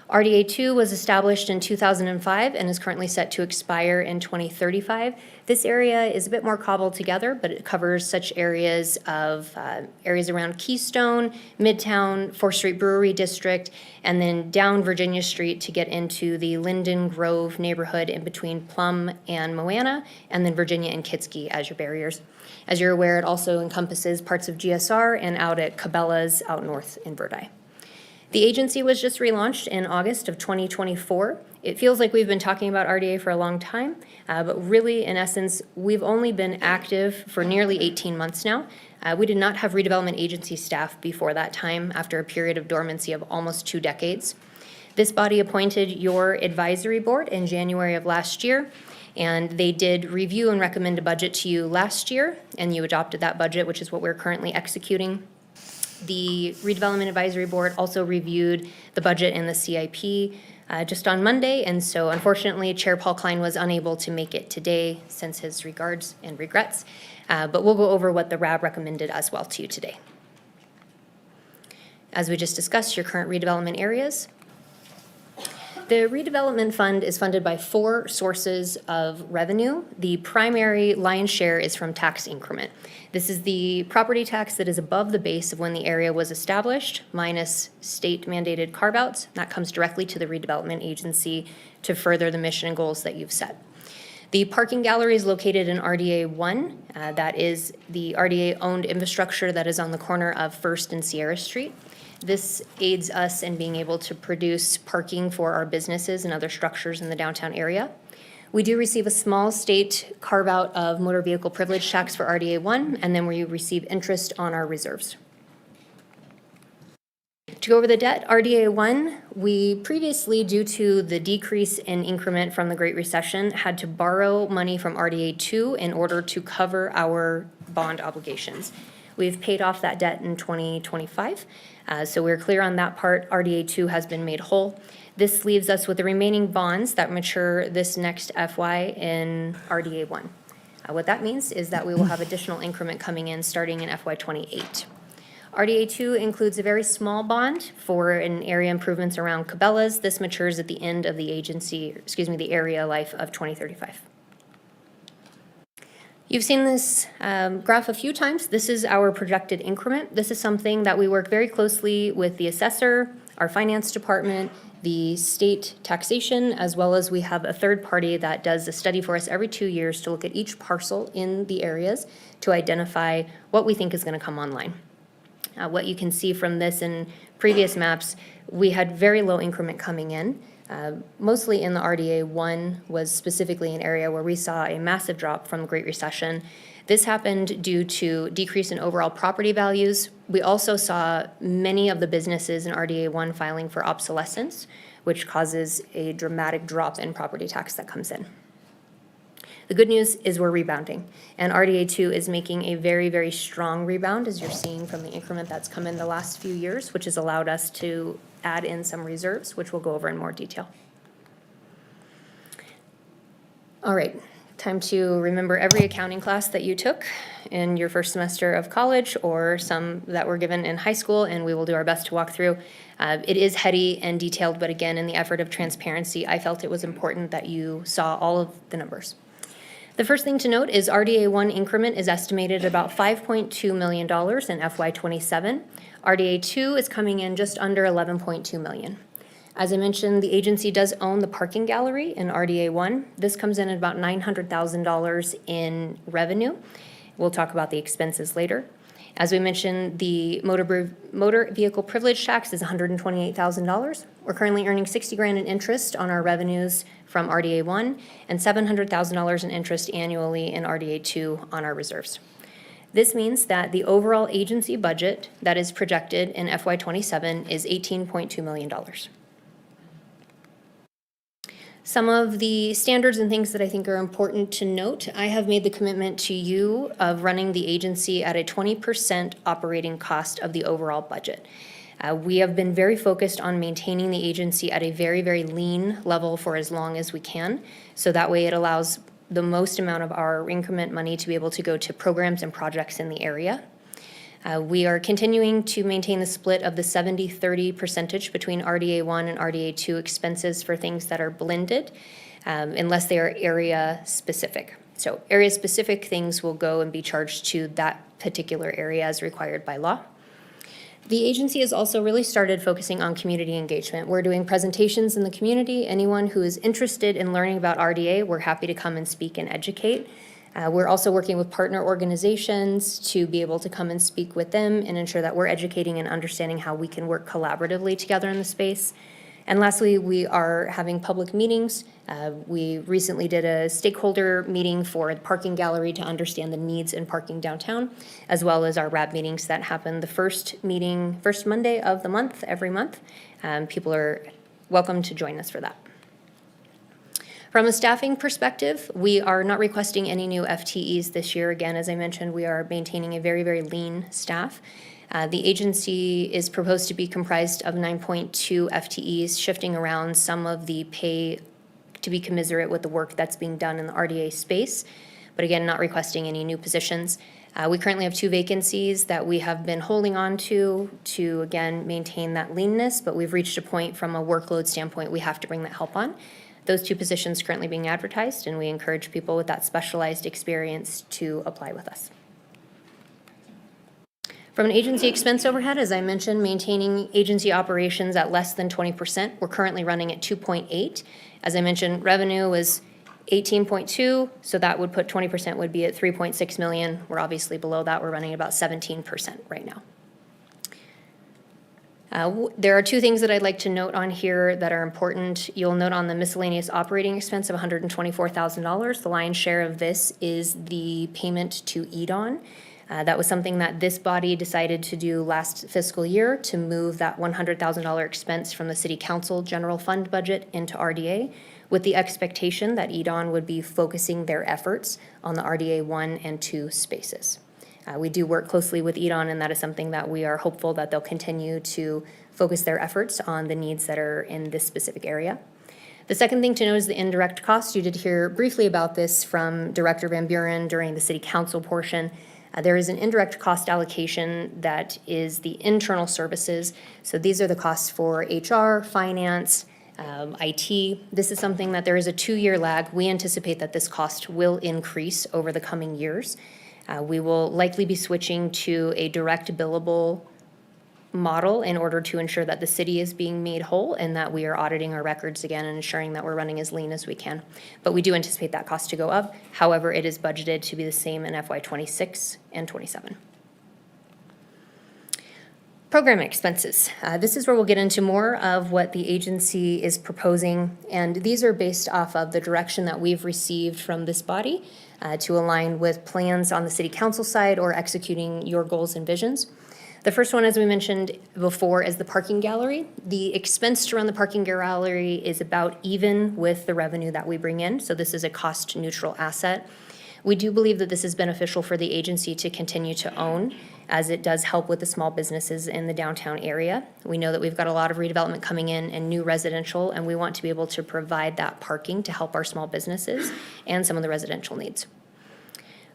RDA 2 was established in 2005 and is currently set to expire in 2035. This area is a bit more cobbled together, but it covers such areas of areas around Keystone, Midtown, 4th Street Brewery District, and then down Virginia Street to get into the Linden Grove neighborhood in between Plum and Moana, and then Virginia and Kitsky as your barriers. As you're aware, it also encompasses parts of GSR and out at Cabela's out north in Verdi. The agency was just relaunched in August of 2024. It feels like we've been talking about RDA for a long time, but really, in essence, we've only been active for nearly 18 months now. We did not have redevelopment agency staff before that time, after a period of dormancy of almost 2 decades. This body appointed your advisory board in January of last year, and they did review and recommend a budget to you last year, and you adopted that budget, which is what we're currently executing. The Redevelopment Advisory Board also reviewed the budget and the CIP just on Monday, and so unfortunately Chair Paul Klein was unable to make it today, sends his regards and regrets, but we'll go over what the RAB recommended as well to you today. As we just discussed, your current redevelopment areas. The redevelopment fund is funded by 4 sources of revenue. The primary lion's share is from tax increment. This is the property tax that is above the base of when the area was established, minus state-mandated carve-outs. That comes directly to the redevelopment agency to further the mission and goals that you've set. The parking gallery is located in RDA 1. That is the RDA-owned infrastructure that is on the corner of 1st and Sierra Street. This aids us in being able to produce parking for our businesses and other structures in the downtown area. We do receive a small state carve-out of motor vehicle privilege tax for RDA 1, and then we receive interest on our reserves. To go over the debt, RDA 1, we previously, due to the decrease in increment from the Great Recession, had to borrow money from RDA 2 in order to cover our bond obligations. We've paid off that debt in 2025, so we're clear on that part. RDA 2 has been made whole. This leaves us with the remaining bonds that mature this next FY in RDA 1. What that means is that we will have additional increment coming in starting in FY 28. RDA 2 includes a very small bond for an area improvements around Cabela's. This matures at the end of the the area life of 2035. You've seen this graph a few times. This is our projected increment. This is something that we work very closely with the assessor, our finance department, the state taxation, as well as we have a third party that does a study for us every 2 years to look at each parcel in the areas to identify what we think is going to come online. What you can see from this in previous maps, we had very low increment coming in. Mostly in the RDA 1 was specifically an area where we saw a massive drop from the Great Recession. This happened due to decrease in overall property values. We also saw many of the businesses in RDA 1 filing for obsolescence, which causes a dramatic drop in property tax that comes in. The good news is we're rebounding, and RDA 2 is making a very, very strong rebound, as you're seeing from the increment that's come in the last few years, which has allowed us to add in some reserves, which we'll go over in more detail. All right, time to remember every accounting class that you took in your first semester of college or some that were given in high school, and we will do our best to walk through. It is heady and detailed, but again, in the effort of transparency, I felt it was important that you saw all of the numbers. The first thing to note is RDA 1 increment is estimated at about $5.2 million in FY 27. RDA 2 is coming in just under $11.2 million. As I mentioned, the agency does own the parking gallery in RDA 1. This comes in at about $900,000 in revenue. We'll talk about the expenses later. As we mentioned, the motor vehicle privilege tax is $128,000. We're currently earning $60,000 in interest on our revenues from RDA 1 and $700,000 in interest annually in RDA 2 on our reserves. This means that the overall agency budget that is projected in FY 27 is $18.2 million. Some of the standards and things that I think are important to note, I have made the commitment to you of running the agency at a 20% operating cost of the overall budget. We have been very focused on maintaining the agency at a very, very lean level for as long as we can. So that way it allows the most amount of our increment money to be able to go to programs and projects in the area. We are continuing to maintain the split of the 70-30 percentage between RDA 1 and RDA 2 expenses for things that are blended, unless they are area specific. So area specific things will go and be charged to that particular area as required by law. The agency has also really started focusing on community engagement. We're doing presentations in the community. Anyone who is interested in learning about RDA, we're happy to come and speak and educate. We're also working with partner organizations to be able to come and speak with them and ensure that we're educating and understanding how we can work collaboratively together in the space. And lastly, we are having public meetings. We recently did a stakeholder meeting for the parking gallery to understand the needs in parking downtown, as well as our RAB meetings that happen the first Monday of the month, every month. People are welcome to join us for that. From a staffing perspective, we are not requesting any new FTEs this year. Again, as I mentioned, we are maintaining a very, very lean staff. The agency is proposed to be comprised of 9.2 FTEs, shifting around some of the pay to be commensurate with the work that's being done in the RDA space, but again, not requesting any new positions. We currently have 2 vacancies that we have been holding on to again, maintain that leanness, but we've reached a point from a workload standpoint, we have to bring that help on. Those 2 positions currently being advertised, and we encourage people with that specialized experience to apply with us. From an agency expense overhead, as I mentioned, maintaining agency operations at less than 20%. We're currently running at 2.8. As I mentioned, revenue was 18.2, so that would put 20% would be at 3.6 million. We're obviously below that. We're running about 17% right now. There are 2 things that I'd like to note on here that are important. You'll note on the miscellaneous operating expense of $124,000. The lion's share of this is the payment to EDON. That was something that this body decided to do last fiscal year to move that $100,000 expense from the City Council general fund budget into RDA, with the expectation that EDON would be focusing their efforts on the RDA 1 and 2 spaces. We do work closely with EDON, and that is something that we are hopeful that they'll continue to focus their efforts on the needs that are in this specific area. The second thing to note is the indirect cost. You did hear briefly about this from Director Van Buren during the City Council portion. There is an indirect cost allocation that is the internal services. So these are the costs for HR, finance, IT. This is something that there is a 2-year lag. We anticipate that this cost will increase over the coming years. We will likely be switching to a direct billable model in order to ensure that the city is being made whole and that we are auditing our records again and ensuring that we're running as lean as we can. But we do anticipate that cost to go up. However, it is budgeted to be the same in FY26 and 27. Program expenses. This is where we'll get into more of what the agency is proposing, and these are based off of the direction that we've received from this body to align with plans on the City Council side or executing your goals and visions. The first one, as we mentioned before, is the parking gallery. The expense to run the parking gallery is about even with the revenue that we bring in, so this is a cost-neutral asset. We do believe that this is beneficial for the agency to continue to own, as it does help with the small businesses in the downtown area. We know that we've got a lot of redevelopment coming in and new residential, and we want to be able to provide that parking to help our small businesses and some of the residential needs.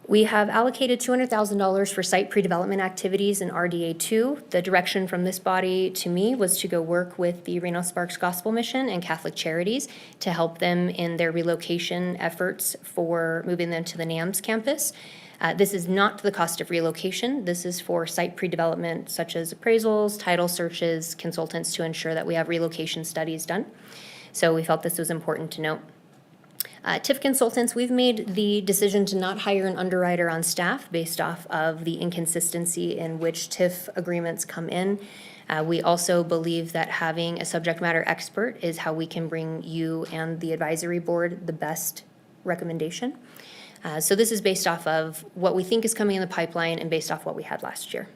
We have allocated $200,000 for site pre-development activities in RDA 2. The direction from this body to me was to go work with the Reno Sparks Gospel Mission and Catholic Charities to help them in their relocation efforts for moving them to the NAMS campus. This is not the cost of relocation. This is for site pre-development such as appraisals, title searches, consultants to ensure that we have relocation studies done. So we felt this was important to note. TIF consultants, we've made the decision to not hire an underwriter on staff based off of the inconsistency in which TIF agreements come in. We also believe that having a subject matter expert is how we can bring you and the advisory board the best recommendation. So this is based off of what we think is coming in the pipeline and based off what we had last year.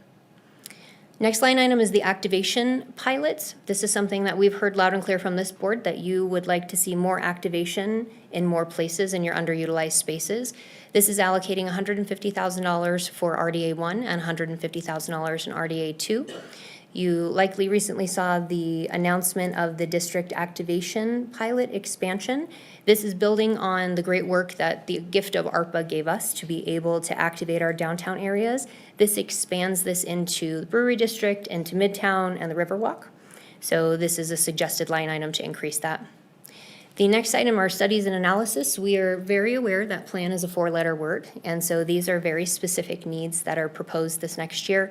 Next line item is the activation pilots. This is something that we've heard loud and clear from this board that you would like to see more activation in more places in your underutilized spaces. This is allocating $150,000 for RDA 1 and $150,000 in RDA 2. You likely recently saw the announcement of the district activation pilot expansion. This is building on the great work that the gift of ARPA gave us to be able to activate our downtown areas. This expands this into the Brewery District, into Midtown, and the Riverwalk. So this is a suggested line item to increase that. The next item are studies and analysis. We are very aware that plan is a 4-letter word, and so these are very specific needs that are proposed this next year.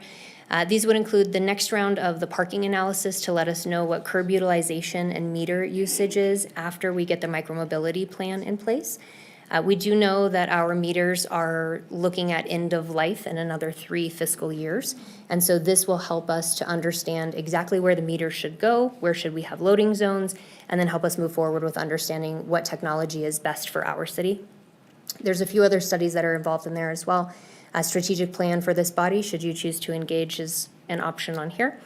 These would include the next round of the parking analysis to let us know what curb utilization and meter usage is after we get the micromobility plan in place. We do know that our meters are looking at end of life in another 3 fiscal years. And so this will help us to understand exactly where the meters should go, where should we have loading zones, and then help us move forward with understanding what technology is best for our city. There's a few other studies that are involved in there as well. A strategic plan for this body, should you choose to engage, is an option on here.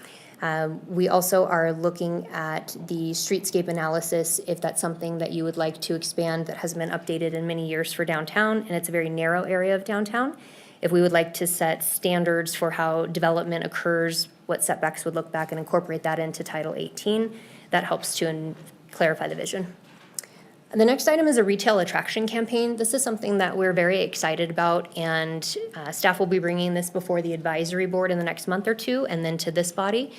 We also are looking at the streetscape analysis, if that's something that you would like to expand that has been updated in many years for downtown, and it's a very narrow area of downtown. If we would like to set standards for how development occurs, what setbacks would look back, and incorporate that into Title 18, that helps to clarify the vision. The next item is a retail attraction campaign. This is something that we're very excited about, and staff will be bringing this before the advisory board in the next month or two, and then to this body.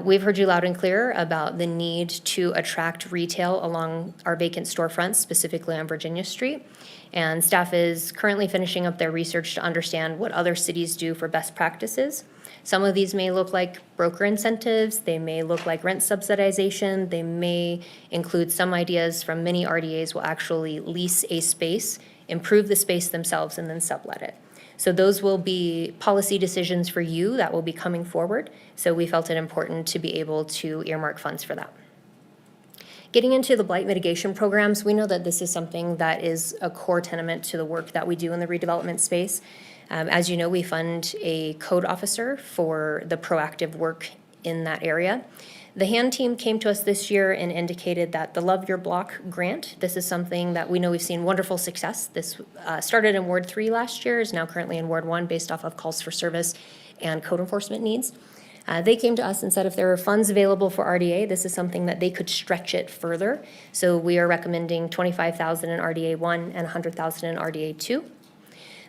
We've heard you loud and clear about the need to attract retail along our vacant storefronts, specifically on Virginia Street. And staff is currently finishing up their research to understand what other cities do for best practices. Some of these may look like broker incentives, they may look like rent subsidization, they may include some ideas from many RDAs will actually lease a space, improve the space themselves, and then sublet it. So those will be policy decisions for you that will be coming forward. So we felt it important to be able to earmark funds for that. Getting into the blight mitigation programs, we know that this is something that is a core tenement to the work that we do in the redevelopment space. As you know, we fund a code officer for the proactive work in that area. The hand team came to us this year and indicated that the Love Your Block grant, this is something that we know we've seen wonderful success. This started in Ward 3 last year, is now currently in Ward 1 based off of calls for service and code enforcement needs. They came to us and said if there are funds available for RDA, this is something that they could stretch it further. So we are recommending $25,000 in RDA 1 and $100,000 in RDA 2.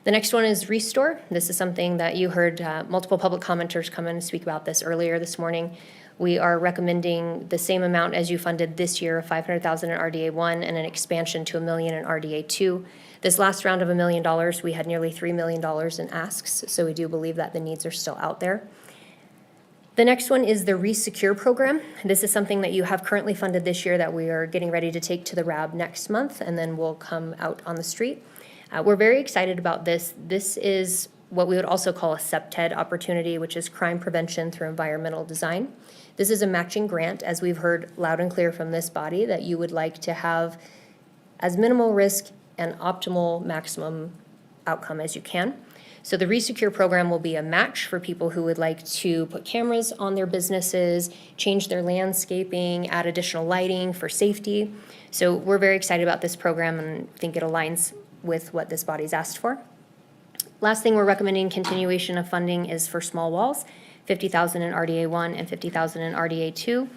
The next one is Restore. This is something that you heard multiple public commenters come in and speak about this earlier this morning. We are recommending the same amount as you funded this year, $500,000 in RDA 1 and an expansion to $1 million in RDA 2. This last round of $1 million, we had nearly $3 million in asks, so we do believe that the needs are still out there. The next one is the Resecure program. This is something that you have currently funded this year that we are getting ready to take to the RAB next month, and then will come out on the street. We're very excited about this. This is what we would also call a CEPTED opportunity, which is crime prevention through environmental design. This is a matching grant, as we've heard loud and clear from this body, that you would like to have as minimal risk and optimal maximum outcome as you can. So the Resecure program will be a match for people who would like to put cameras on their businesses, change their landscaping, add additional lighting for safety. So we're very excited about this program and think it aligns with what this body's asked for. Last thing we're recommending continuation of funding is for small walls, $50,000 in RDA 1 and $50,000 in RDA 2.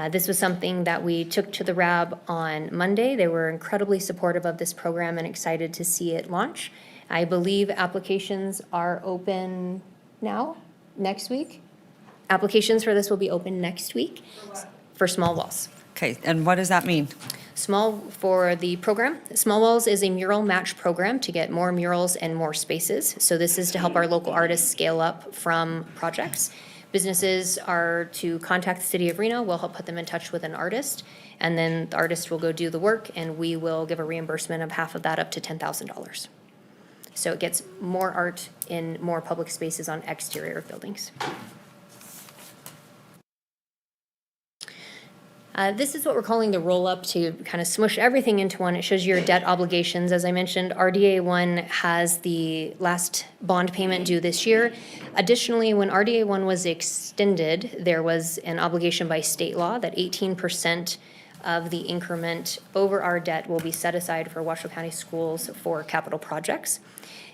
This was something that we took to the RAB on Monday. They were incredibly supportive of this program and excited to see it launch. I believe applications are open now, next week. Applications for this will be open next week for small walls. Okay, and what does that mean? For the program, Small Walls is a mural match program to get more murals and more spaces. So this is to help our local artists scale up from projects. Businesses are to contact the City of Reno. We'll help put them in touch with an artist, and then the artist will go do the work, and we will give a reimbursement of half of that up to $10,000. So it gets more art in more public spaces on exterior of buildings. This is what we're calling the roll-up to kind of smush everything into one. It shows your debt obligations. As I mentioned, RDA 1 has the last bond payment due this year. Additionally, when RDA 1 was extended, there was an obligation by state law that 18% of the increment over our debt will be set aside for Washoe County Schools for capital projects.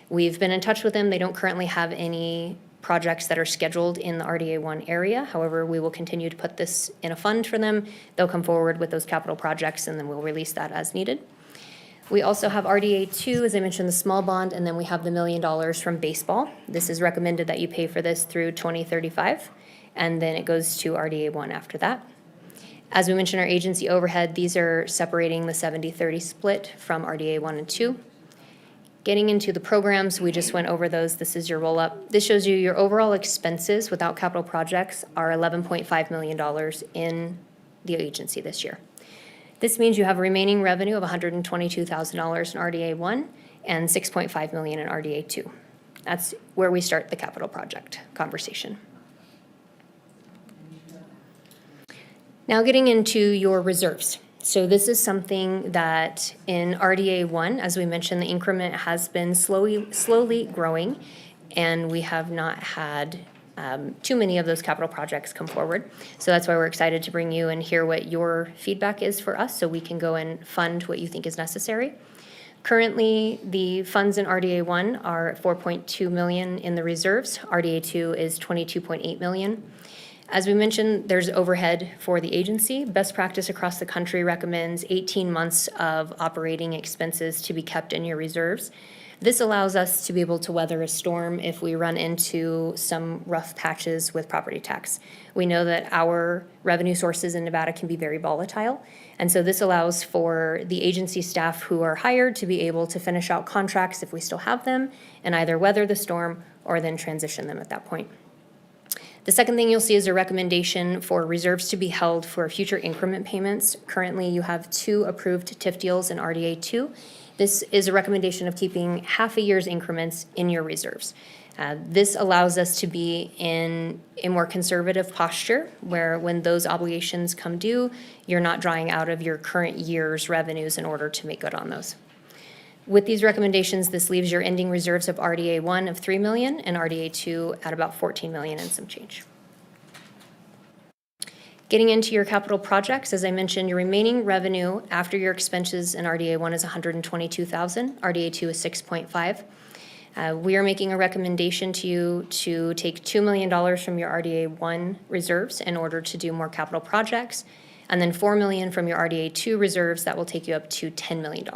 We've been in touch with them. They don't currently have any projects that are scheduled in the RDA 1 area. However, we will continue to put this in a fund for them. They'll come forward with those capital projects, and then we'll release that as needed. We also have RDA 2, as I mentioned, the small bond, and then we have the $1 million from baseball. This is recommended that you pay for this through 2035, and then it goes to RDA 1 after that. As we mentioned, our agency overhead, these are separating the 70-30 split from RDA 1 and 2. Getting into the programs, we just went over those. This is your roll-up. This shows you your overall expenses without capital projects are $11.5 million in the agency this year. This means you have remaining revenue of $122,000 in RDA 1 and $6.5 million in RDA 2. That's where we start the capital project conversation. Now getting into your reserves. So this is something that in RDA 1, as we mentioned, the increment has been slowly growing, and we have not had too many of those capital projects come forward. So that's why we're excited to bring you and hear what your feedback is for us so we can go and fund what you think is necessary. Currently, the funds in RDA 1 are $4.2 million in the reserves. RDA 2 is $22.8 million. As we mentioned, there's overhead for the agency. Best practice across the country recommends 18 months of operating expenses to be kept in your reserves. This allows us to be able to weather a storm if we run into some rough patches with property tax. We know that our revenue sources in Nevada can be very volatile, and so this allows for the agency staff who are hired to be able to finish out contracts if we still have them and either weather the storm or then transition them at that point. The second thing you'll see is a recommendation for reserves to be held for future increment payments. Currently, you have 2 approved TIF deals in RDA 2. This is a recommendation of keeping half a year's increments in your reserves. This allows us to be in a more conservative posture where when those obligations come due, you're not drawing out of your current year's revenues in order to make good on those. With these recommendations, this leaves your ending reserves of RDA 1 of $3 million and RDA 2 at about $14 million and some change. Getting into your capital projects, as I mentioned, your remaining revenue after your expenses in RDA 1 is $122,000, RDA 2 is $6.5. We are making a recommendation to you to take $2 million from your RDA 1 reserves in order to do more capital projects, and then $4 million from your RDA 2 reserves. That will take you up to $10 million.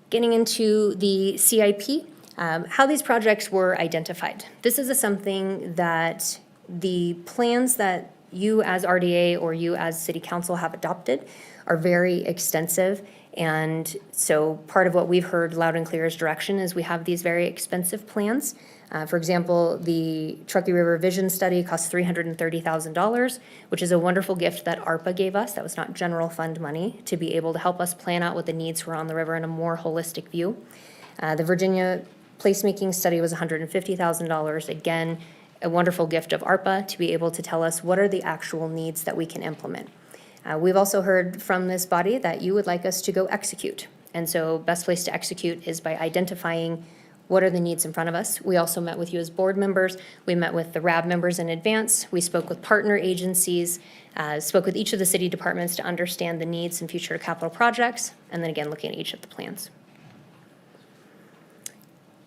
Getting into the CIP, how these projects were identified. This is something that the plans that you as RDA or you as City Council have adopted are very extensive. And so part of what we've heard loud and clear as direction is we have these very expensive plans. For example, the Truckee River Vision Study costs $330,000, which is a wonderful gift that ARPA gave us. That was not general fund money, to be able to help us plan out what the needs were on the river in a more holistic view. The Virginia Placemaking Study was $150,000. Again, a wonderful gift of ARPA to be able to tell us what are the actual needs that we can implement. We've also heard from this body that you would like us to go execute. And so best place to execute is by identifying what are the needs in front of us. We also met with you as board members. We met with the RAB members in advance. We spoke with partner agencies, spoke with each of the city departments to understand the needs and future capital projects, and then again, looking at each of the plans.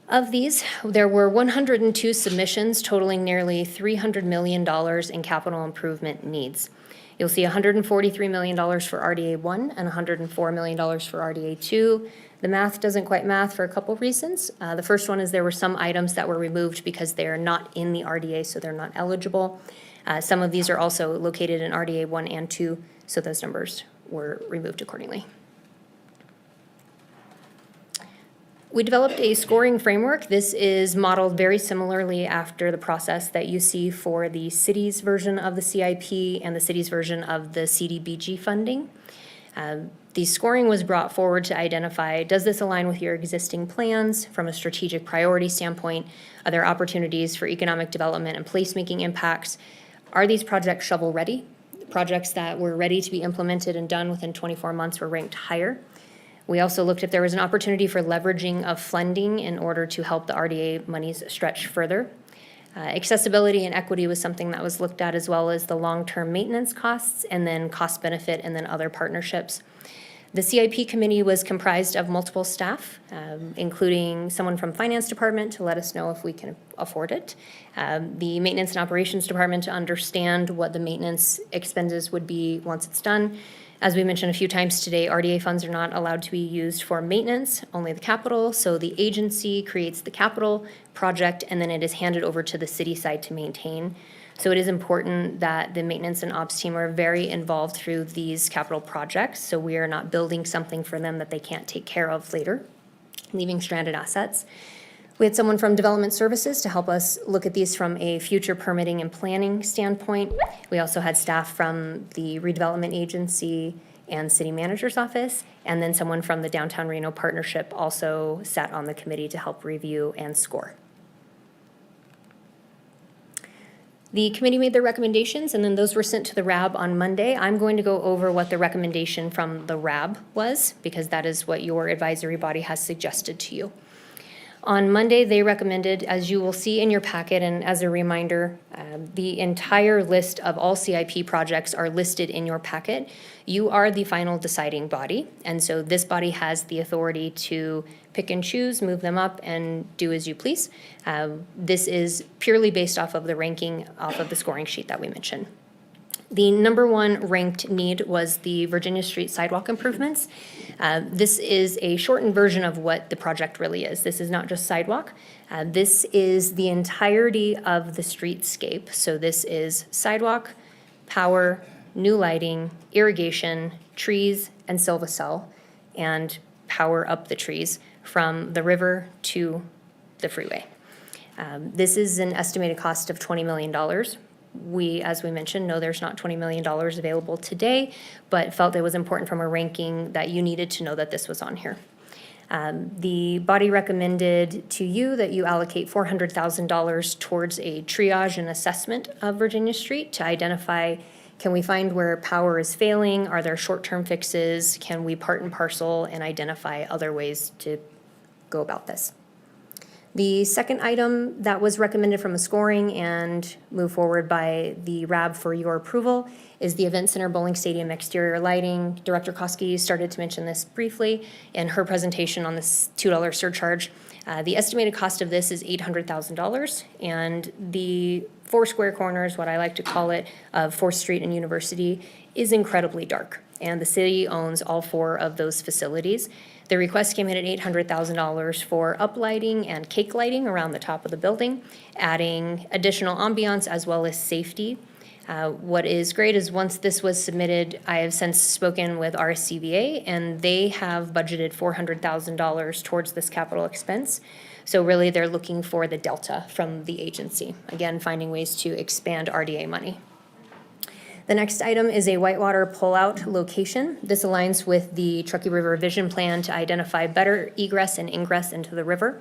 Of these, there were 102 submissions totaling nearly $300 million in capital improvement needs. You'll see $143 million for RDA 1 and $104 million for RDA 2. The math doesn't quite math for a couple reasons. The first one is there were some items that were removed because they are not in the RDA, so they're not eligible. Some of these are also located in RDA 1 and 2, so those numbers were removed accordingly. We developed a scoring framework. This is modeled very similarly after the process that you see for the city's version of the CIP and the city's version of the CDBG funding. The scoring was brought forward to identify, does this align with your existing plans from a strategic priority standpoint? Are there opportunities for economic development and placemaking impacts? Are these projects shovel ready? Projects that were ready to be implemented and done within 24 months were ranked higher. We also looked if there was an opportunity for leveraging of funding in order to help the RDA monies stretch further. Accessibility and equity was something that was looked at, as well as the long-term maintenance costs and then cost benefit and then other partnerships. The CIP committee was comprised of multiple staff, including someone from finance department to let us know if we can afford it. The maintenance and operations department to understand what the maintenance expenses would be once it's done. As we mentioned a few times today, RDA funds are not allowed to be used for maintenance, only the capital. So the agency creates the capital project and then it is handed over to the city side to maintain. So it is important that the maintenance and ops team are very involved through these capital projects. So we are not building something for them that they can't take care of later, leaving stranded assets. We had someone from Development Services to help us look at these from a future permitting and planning standpoint. We also had staff from the Redevelopment Agency and City Manager's Office, and then someone from the Downtown Reno Partnership also sat on the committee to help review and score. The committee made their recommendations, and then those were sent to the RAB on Monday. I'm going to go over what the recommendation from the RAB was, because that is what your advisory body has suggested to you. On Monday, they recommended, as you will see in your packet, and as a reminder, the entire list of all CIP projects are listed in your packet. You are the final deciding body, and so this body has the authority to pick and choose, move them up, and do as you please. This is purely based off of the ranking off of the scoring sheet that we mentioned. The number one ranked need was the Virginia Street sidewalk improvements. This is a shortened version of what the project really is. This is not just sidewalk. This is the entirety of the streetscape. So this is sidewalk, power, new lighting, irrigation, trees, and Silvacell, and power up the trees from the river to the freeway. This is an estimated cost of $20 million. We, as we mentioned, know there's not $20 million available today, but felt it was important from a ranking that you needed to know that this was on here. The body recommended to you that you allocate $400,000 towards a triage and assessment of Virginia Street to identify Can we find where power is failing? Are there short-term fixes? Can we part and parcel and identify other ways to go about this? The second item that was recommended from a scoring and moved forward by the RAB for your approval is the Event Center Bowling Stadium exterior lighting. Director Koski started to mention this briefly in her presentation on this $2 surcharge. The estimated cost of this is $800,000, and the four square corners, what I like to call it, of 4th Street and University is incredibly dark, and the city owns all 4 of those facilities. The request came in at $800,000 for uplighting and cake lighting around the top of the building, adding additional ambiance as well as safety. What is great is once this was submitted, I have since spoken with RSCVA, and they have budgeted $400,000 towards this capital expense. So really they're looking for the delta from the agency. Again, finding ways to expand RDA money. The next item is a whitewater pullout location. This aligns with the Truckee River Vision Plan to identify better egress and ingress into the river.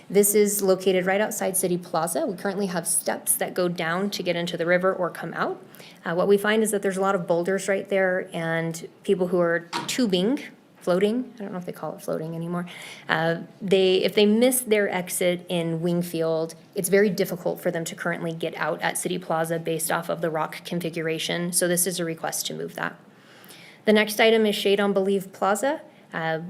This is located right outside City Plaza. We currently have steps that go down to get into the river or come out. What we find is that there's a lot of boulders right there, and people who are floating, I don't know if they call it floating anymore, if they miss their exit in Wingfield, it's very difficult for them to currently get out at City Plaza based off of the rock configuration, so this is a request to move that. The next item is Shade on Believe Plaza.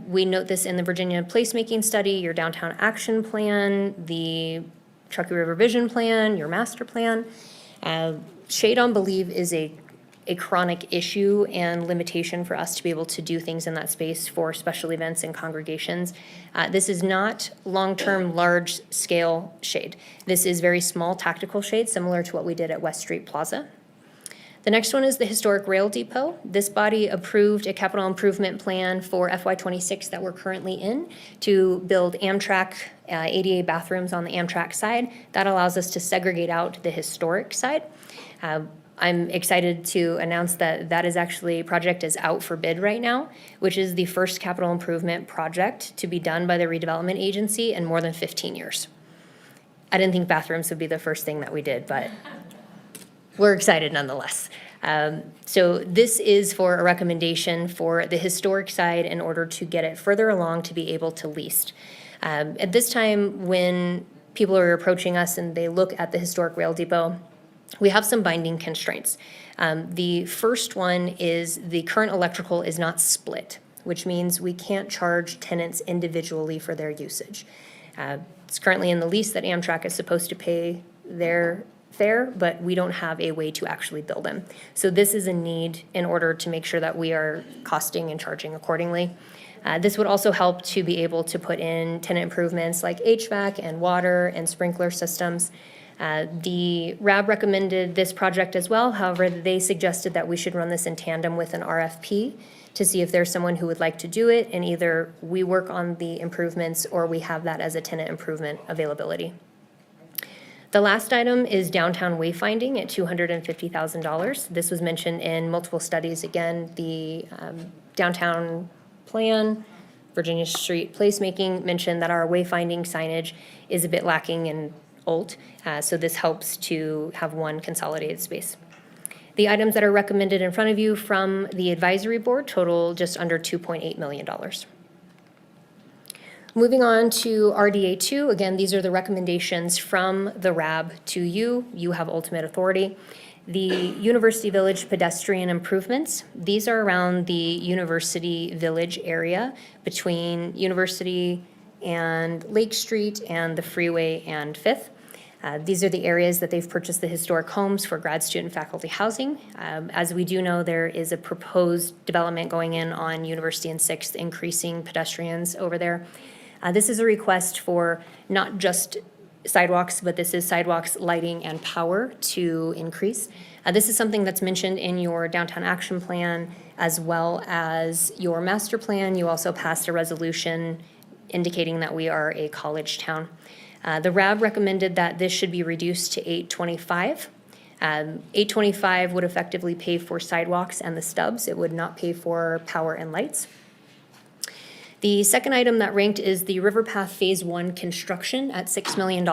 We note this in the Virginia Placemaking Study, your Downtown Action Plan, the Truckee River Vision Plan, your Master Plan. Shade on Believe is a chronic issue and limitation for us to be able to do things in that space for special events and congregations. This is not long-term, large-scale shade. This is very small tactical shade, similar to what we did at West Street Plaza. The next one is the Historic Rail Depot. This body approved a capital improvement plan for FY26 that we're currently in to build Amtrak ADA bathrooms on the Amtrak side. That allows us to segregate out the historic side. I'm excited to announce that that is actually, project is out for bid right now, which is the first capital improvement project to be done by the Redevelopment Agency in more than 15 years. I didn't think bathrooms would be the first thing that we did, but we're excited nonetheless. So this is for a recommendation for the historic side in order to get it further along to be able to lease. At this time, when people are approaching us and they look at the Historic Rail Depot, we have some binding constraints. The first one is the current electrical is not split, which means we can't charge tenants individually for their usage. It's currently in the lease that Amtrak is supposed to pay their fare, but we don't have a way to actually bill them. So this is a need in order to make sure that we are costing and charging accordingly. This would also help to be able to put in tenant improvements like HVAC and water and sprinkler systems. The RAB recommended this project as well. However, they suggested that we should run this in tandem with an RFP to see if there's someone who would like to do it, and either we work on the improvements or we have that as a tenant improvement availability. The last item is downtown wayfinding at $250,000. This was mentioned in multiple studies. Again, the downtown plan, Virginia Street placemaking mentioned that our wayfinding signage is a bit lacking and old, so this helps to have one consolidated space. The items that are recommended in front of you from the advisory board total just under $2.8 million. Moving on to RDA2, again, these are the recommendations from the RAB to you. You have ultimate authority. The University Village pedestrian improvements, these are around the University Village area between University and Lake Street and the freeway and 5th. These are the areas that they've purchased the historic homes for grad student faculty housing. As we do know, there is a proposed development going in on University and 6th, increasing pedestrians over there. This is a request for not just sidewalks, but this is sidewalks, lighting, and power to increase. This is something that's mentioned in your downtown action plan as well as your master plan. You also passed a resolution indicating that we are a college town. The RAB recommended that this should be reduced to $825. $825 would effectively pay for sidewalks and the stubs. It would not pay for power and lights. The second item that ranked is the River Path Phase 1 construction at $6 million.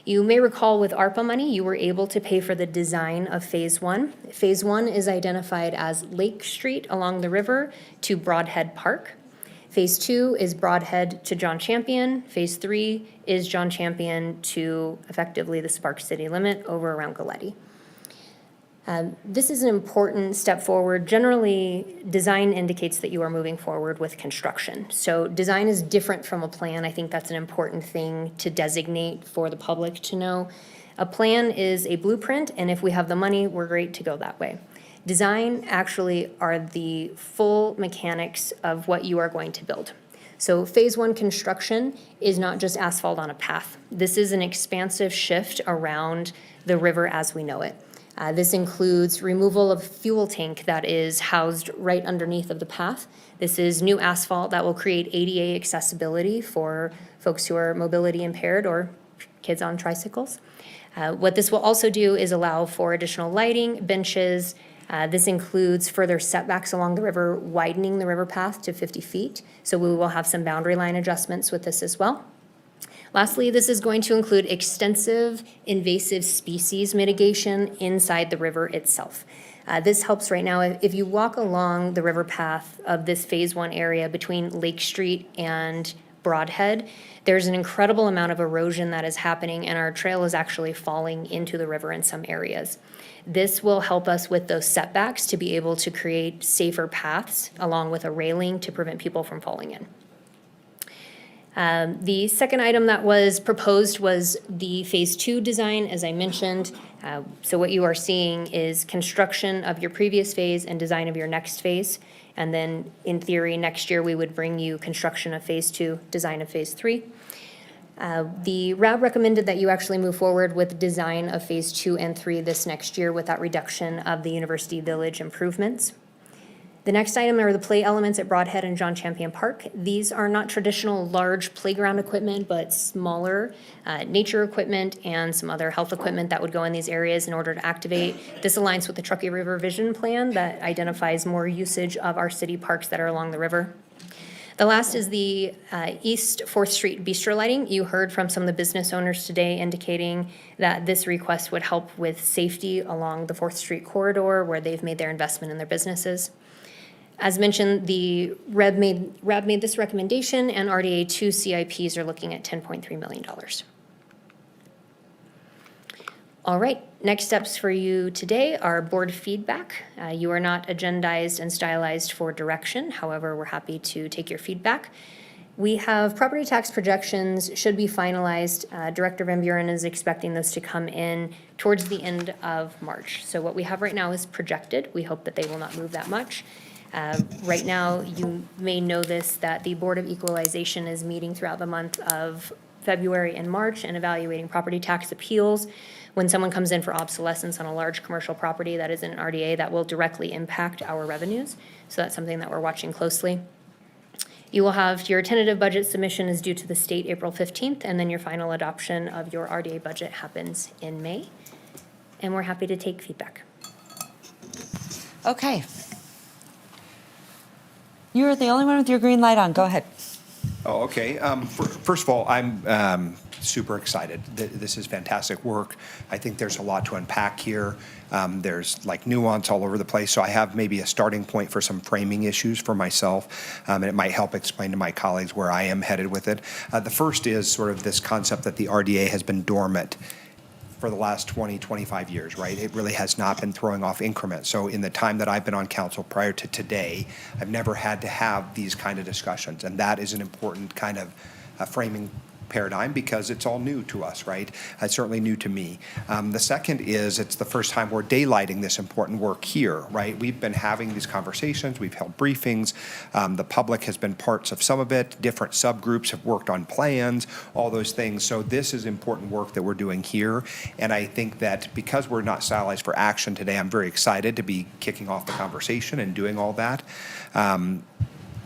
You may recall with ARPA money, you were able to pay for the design of Phase 1. Phase 1 is identified as Lake Street along the river to Broadhead Park. Phase 2 is Broadhead to John Champion. Phase 3 is John Champion to effectively the Sparks city limit over around Galletti. This is an important step forward. Generally, design indicates that you are moving forward with construction. So design is different from a plan. I think that's an important thing to designate for the public to know. A plan is a blueprint, and if we have the money, we're great to go that way. Design actually are the full mechanics of what you are going to build. So Phase 1 construction is not just asphalt on a path. This is an expansive shift around the river as we know it. This includes removal of fuel tank that is housed right underneath of the path. This is new asphalt that will create ADA accessibility for folks who are mobility impaired or kids on tricycles. What this will also do is allow for additional lighting, benches. This includes further setbacks along the river, widening the river path to 50 feet. So we will have some boundary line adjustments with this as well. Lastly, this is going to include extensive invasive species mitigation inside the river itself. This helps right now. If you walk along the river path of this Phase 1 area between Lake Street and Broadhead, there's an incredible amount of erosion that is happening, and our trail is actually falling into the river in some areas. This will help us with those setbacks to be able to create safer paths along with a railing to prevent people from falling in. The second item that was proposed was the Phase 2 design, as I mentioned. So what you are seeing is construction of your previous phase and design of your next phase. And then in theory, next year we would bring you construction of Phase 2, design of Phase 3. The RAB recommended that you actually move forward with design of Phase 2 and 3 this next year with that reduction of the University Village improvements. The next item are the play elements at Broadhead and John Champion Park. These are not traditional large playground equipment, but smaller nature equipment and some other health equipment that would go in these areas in order to activate. This aligns with the Truckee River Vision Plan that identifies more usage of our city parks that are along the river. The last is the East 4th Street bistro lighting. You heard from some of the business owners today indicating that this request would help with safety along the 4th Street corridor where they've made their investment in their businesses. As mentioned, the RAB made this recommendation, and RDA 2 CIPs are looking at $10.3 million. All right, next steps for you today are board feedback. You are not agendized and stylized for direction. However, we're happy to take your feedback. We have property tax projections should be finalized. Director Van Buren is expecting those to come in towards the end of March. So what we have right now is projected. We hope that they will not move that much. Right now, you may know this, that the Board of Equalization is meeting throughout the month of February and March and evaluating property tax appeals. When someone comes in for obsolescence on a large commercial property that is in an RDA, that will directly impact our revenues. So that's something that we're watching closely. You will have your tentative budget submission is due to the state April 15th, and then your final adoption of your RDA budget happens in May. And we're happy to take feedback. Okay. You're the only one with your green light on. Go ahead. Oh, okay. First of all, I'm super excited. This is fantastic work. I think there's a lot to unpack here. There's like nuance all over the place. So I have maybe a starting point for some framing issues for myself, and it might help explain to my colleagues where I am headed with it. The first is sort of this concept that the RDA has been dormant for the last 20, 25 years, right? It really has not been throwing off increments. So in the time that I've been on council prior to today, I've never had to have these kind of discussions. And that is an important kind of framing paradigm because it's all new to us, right? It's certainly new to me. The second is it's the first time we're daylighting this important work here, right? We've been having these conversations, we've held briefings, the public has been parts of some of it, different subgroups have worked on plans, all those things. So this is important work that we're doing here. And I think that because we're not stylized for action today, I'm very excited to be kicking off the conversation and doing all that.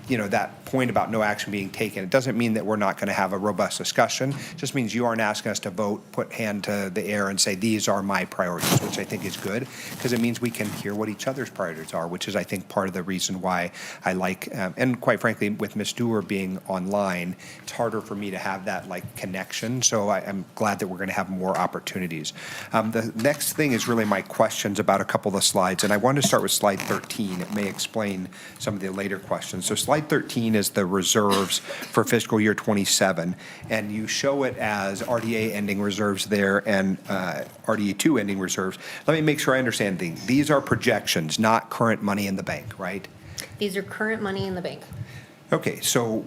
that point about no action being taken, it doesn't mean that we're not going to have a robust discussion. It just means you aren't asking us to vote, put hand to the air and say, these are my priorities, which I think is good, because it means we can hear what each other's priorities are, which is, I think, part of the reason why I like, and quite frankly, with Ms. Dewar being online, it's harder for me to have that connection. So I'm glad that we're going to have more opportunities. The next thing is really my questions about a couple of the slides, and I want to start with slide 13. It may explain some of the later questions. So slide 13 is the reserves for fiscal year 27, and you show it as RDA ending reserves there and RDA2 ending reserves. Let me make sure I understand things. These are projections, not current money in the bank, right? These are current money in the bank. Okay, so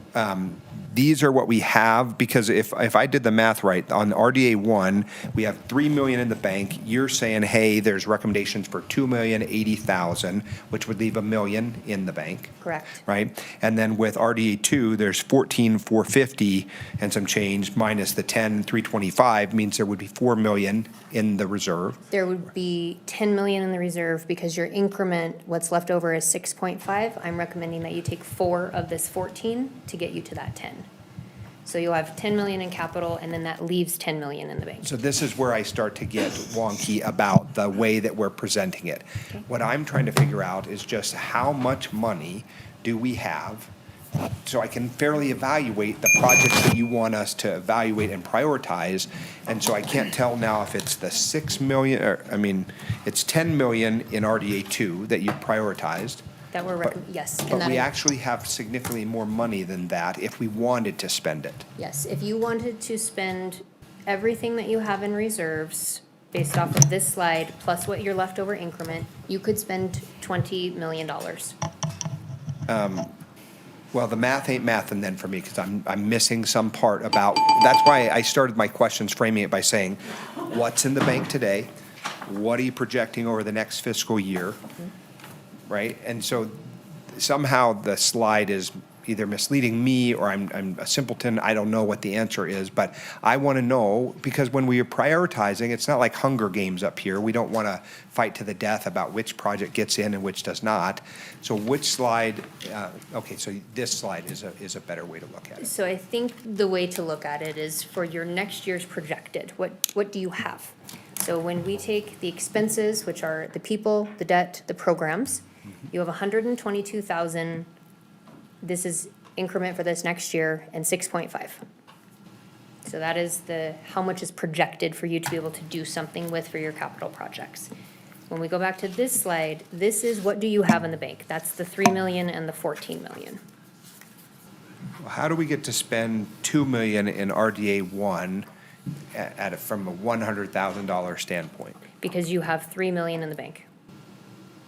these are what we have, because if I did the math right, on RDA 1, we have $3 million in the bank. You're saying, hey, there's recommendations for $2,080,000, which would leave $1 million in the bank. Correct. Right? And then with RDA 2, there's $14,450 and some change, minus the $10,325, means there would be $4 million in the reserve. There would be 10 million in the reserve because your increment, what's left over is 6.5. I'm recommending that you take 4 of this 14 to get you to that 10. So you'll have 10 million in capital, and then that leaves 10 million in the bank. So this is where I start to get wonky about the way that we're presenting it. Okay. What I'm trying to figure out is just how much money do we have so I can fairly evaluate the projects that you want us to evaluate and prioritize. And so I can't tell now if it's the 6 million, or it's 10 million in RDA 2 that you prioritized. That we're yes. and But that we actually have significantly more money than that if we wanted to spend it. Yes, if you wanted to spend everything that you have in reserves based off of this slide, plus what your leftover increment, you could spend $20 million. Well, the math ain't mathing then for me, because I'm missing some part about, that's why I started my questions framing it by saying, what's in the bank today? What are you projecting over the next fiscal year? Right? And so somehow the slide is either misleading me or I'm a simpleton. I don't know what the answer is, but I want to know, because when we are prioritizing, it's not like Hunger Games up here. We don't want to fight to the death about which project gets in and which does not. So which slide, okay, so this slide is a better way to look at it. So I think the way to look at it is for your next year's projected, what do you have? So when we take the expenses, which are the people, the debt, the programs, you have 122,000. This is increment for this next year, and 6.5. So that is how much is projected for you to be able to do something with for your capital projects. When we go back to this slide, this is what do you have in the bank? That's the 3 million and the 14 million. How do we get to spend $2 million in RDA 1 from a $100,000 standpoint? Because you have 3 million in the bank.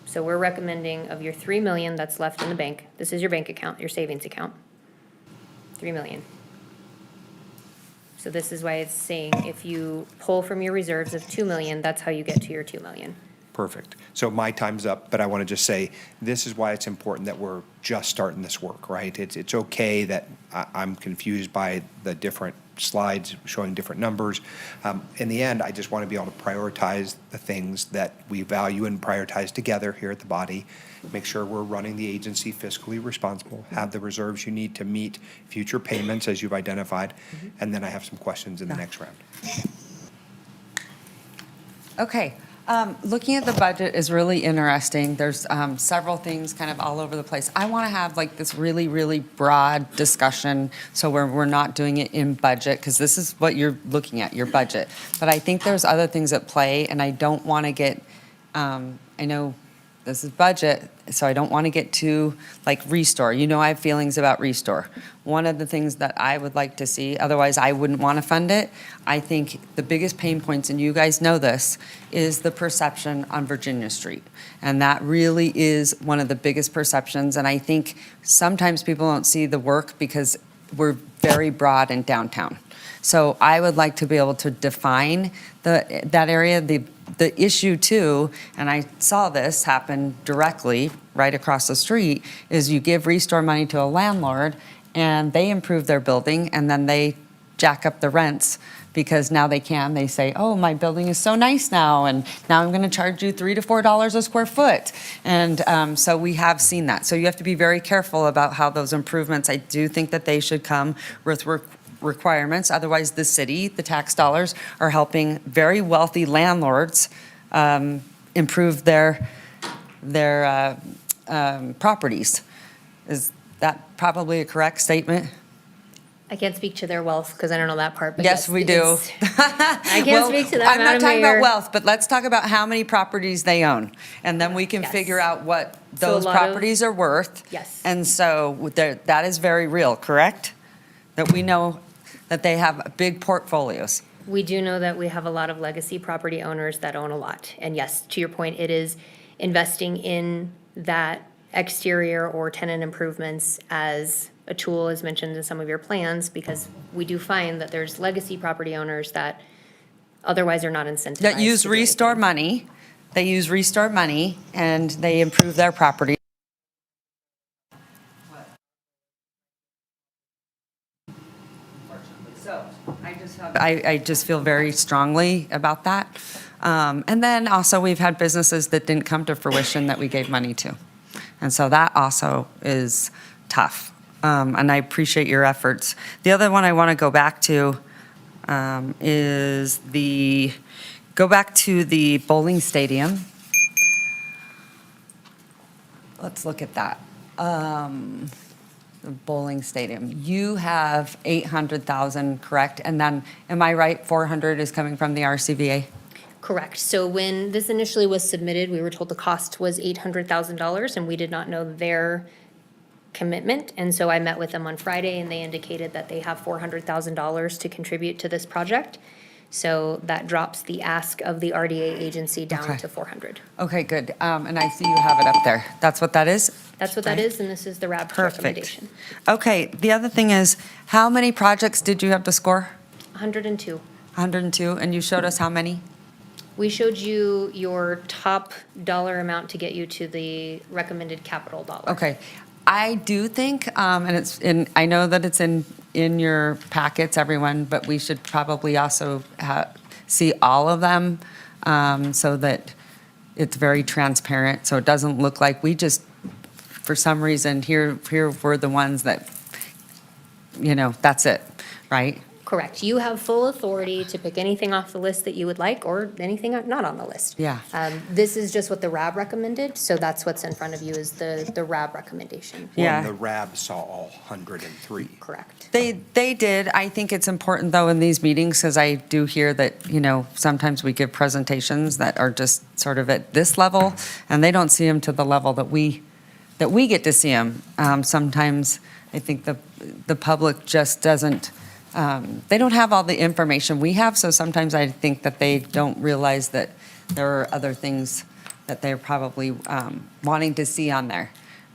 So we're recommending of your 3 million that's left in the bank, this is your bank account, your savings account, 3 million. So this is why it's saying if you pull from your reserves of 2 million, that's how you get to your 2 million. Perfect. So my time's up, but I want to just say, this is why it's important that we're just starting this work, right? It's okay that I'm confused by the different slides showing different numbers. In the end, I just want to be able to prioritize the things that we value and prioritize together here at the body, make sure we're running the agency fiscally responsible, have the reserves you need to meet future payments as you've identified, and then I have some questions in the next round. Okay. Looking at the budget is really interesting. There's several things kind of all over the place. I want to have this really, really broad discussion, so we're not doing it in budget, because this is what you're looking at, your budget. But I think there's other things at play, and I don't want to get, I know this is budget, so I don't want to get too Restore. I have feelings about Restore. One of the things that I would like to see, otherwise I wouldn't want to fund it, I think the biggest pain points, and you guys know this, is the perception on Virginia Street. And that really is one of the biggest perceptions, and I think sometimes people don't see the work because we're very broad in downtown. So I would like to be able to define that area. The issue too, and I saw this happen directly right across the street, is you give Restore money to a landlord and they improve their building and then they jack up the rents because now they can. They say, oh, my building is so nice now, and now I'm going to charge you $3 to $4 a square foot. And so we have seen that. So you have to be very careful about how those improvements, I do think that they should come with requirements. Otherwise, the city, the tax dollars, are helping very wealthy landlords improve their properties. Is that probably a correct statement? I can't speak to their wealth because I don't know that part. But Yes, we do. I can't speak to that. I'm not talking about wealth, but let's talk about how many properties they own. And then we can Yes. figure out what So a those lot of- properties are worth. Yes. And so that is very real, correct? That we know that they have big portfolios. We do know that we have a lot of legacy property owners that own a lot. And yes, to your point, it is investing in that exterior or tenant improvements as a tool, as mentioned in some of your plans, because we do find that there's legacy property owners that otherwise are not incentivized. That use to do restore money. They use restore money and they improve their property. So I just feel very strongly about that. And then also we've had businesses that didn't come to fruition that we gave money to. And so that also is tough. And I appreciate your efforts. The other one I want to go back to is go back to the bowling stadium. Let's look at that. The bowling stadium. You have 800,000, correct? And then, am I right, 400 is coming from the RCVA? Correct. So when this initially was submitted, we were told the cost was $800,000, and we did not know their commitment. And so I met with them on Friday, and they indicated that they have $400,000 to contribute to this project. So that drops the ask of the RDA agency down Okay. to 400. Okay, good. And I see you have it up there. That's what that is? That's what that Right. is, and this is the RAB Perfect. recommendation. Okay, the other thing is, how many projects did you have to score? 102. 102, and you showed us how many? We showed you your top dollar amount to get you to the recommended capital dollar. Okay. I do think, and I know that it's in your packets, everyone, but we should probably also see all of them so that it's very transparent, so it doesn't look like we just, for some reason, here were the ones that, that's it, right? Correct. You have full authority to pick anything off the list that you would like or anything not on the list. Yeah. This is just what the RAB recommended, so that's what's in front of you is the RAB recommendation. Yeah. The RAB saw all 103. Correct. They did. I think it's important, though, in these meetings, because I do hear that, sometimes we give presentations that are just sort of at this level, and they don't see them to the level that we get to see them. Sometimes I think the public just doesn't, they don't have all the information we have, so sometimes I think that they don't realize that there are other things that they're probably wanting to see on there,